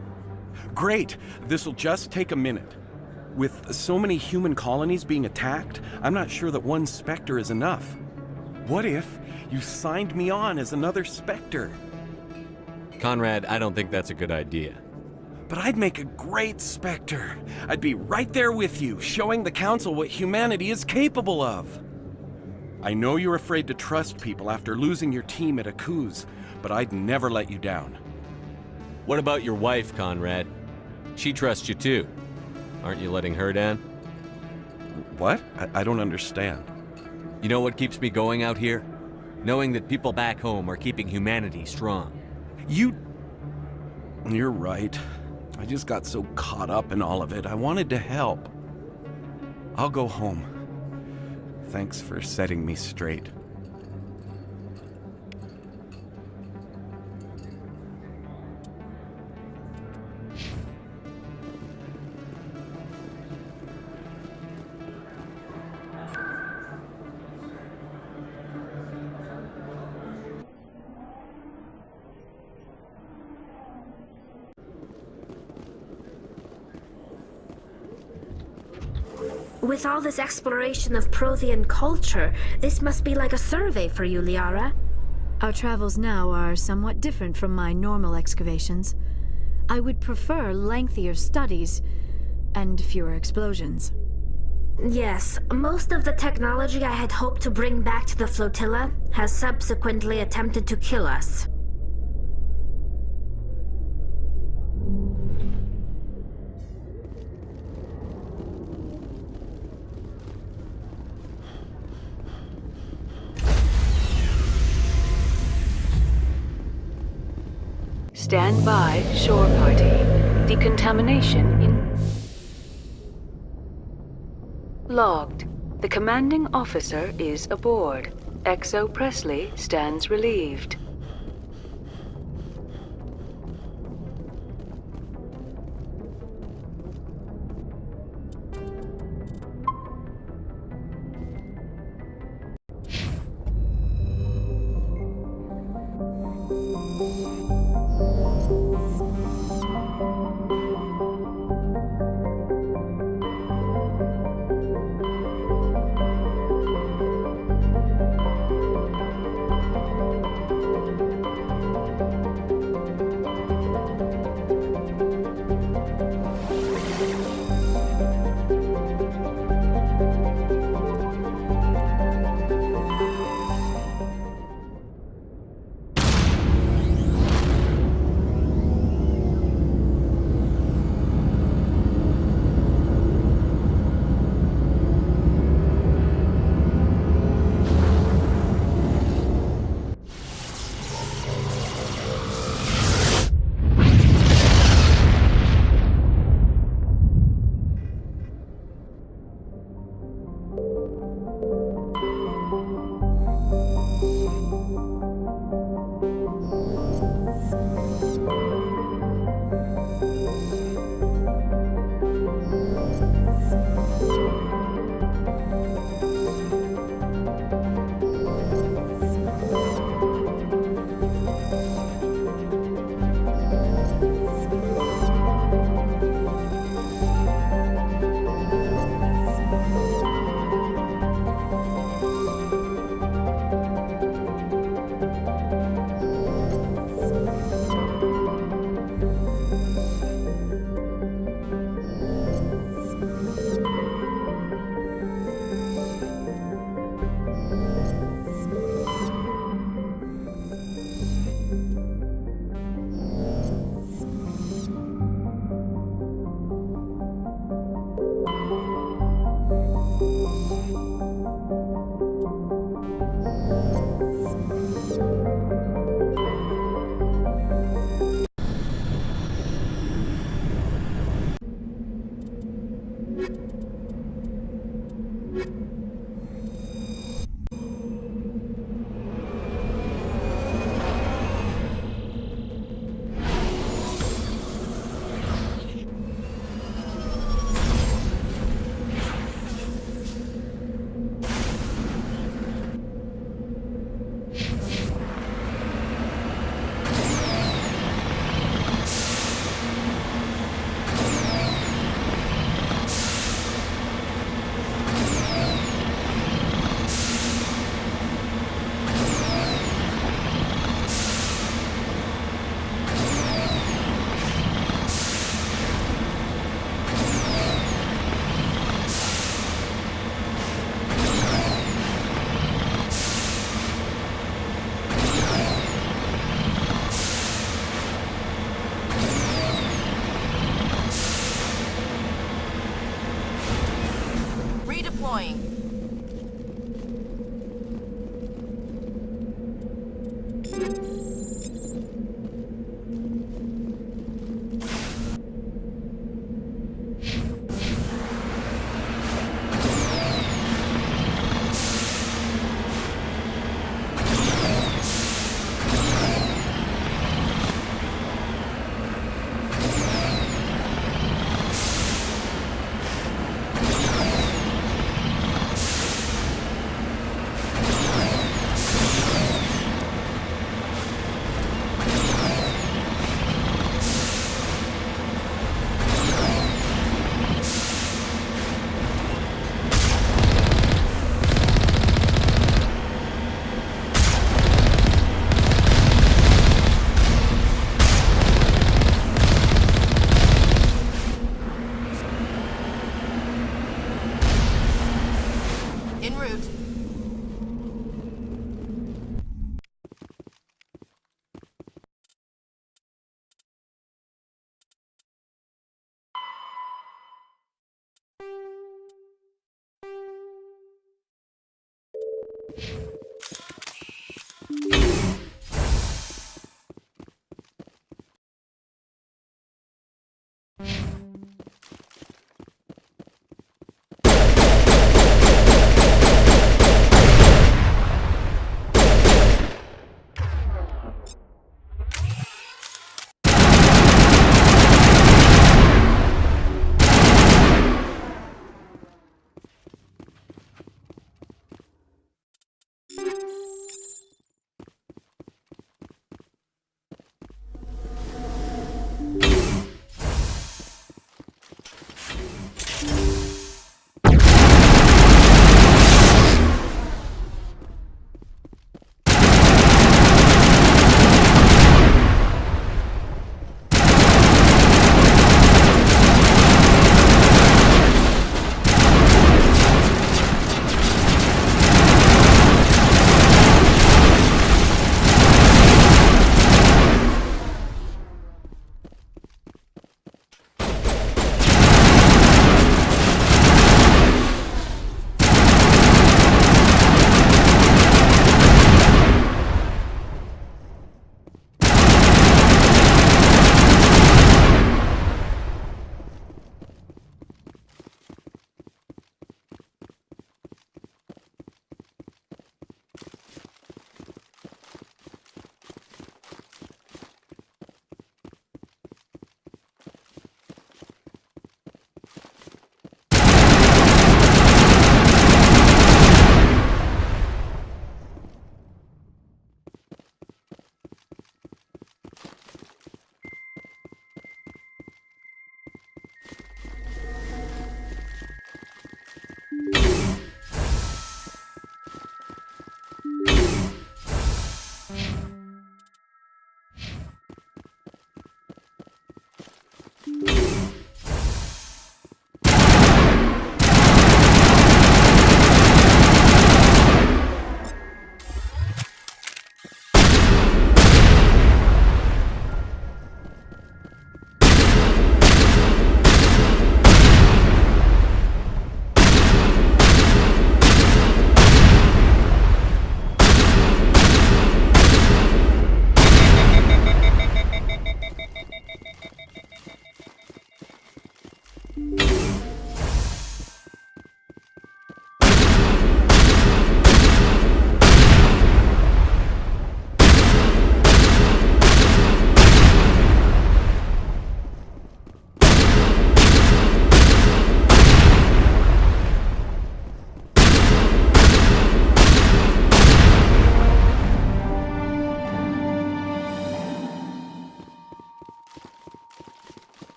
Great! This'll just take a minute. With so many human colonies being attacked, I'm not sure that one Spectre is enough. What if you signed me on as another Spectre? Conrad, I don't think that's a good idea. But I'd make a great Spectre. I'd be right there with you, showing the Council what humanity is capable of. I know you're afraid to trust people after losing your team at Akuz, but I'd never let you down. What about your wife, Conrad? She trusts you too. Aren't you letting her down? What? I don't understand. You know what keeps me going out here? Knowing that people back home are keeping humanity strong. You're right. I just got so caught up in all of it. I wanted to help. I'll go home. Thanks for setting me straight. With all this exploration of Prothean culture, this must be like a survey for you, Liara. Our travels now are somewhat different from my normal excavations. I would prefer lengthier studies and fewer explosions. Yes, most of the technology I had hoped to bring back to the flotilla has subsequently attempted to kill us. Stand by, shore party. Decontamination in... Logged. The commanding officer is aboard. XO Presley stands relieved.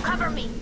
Cover me!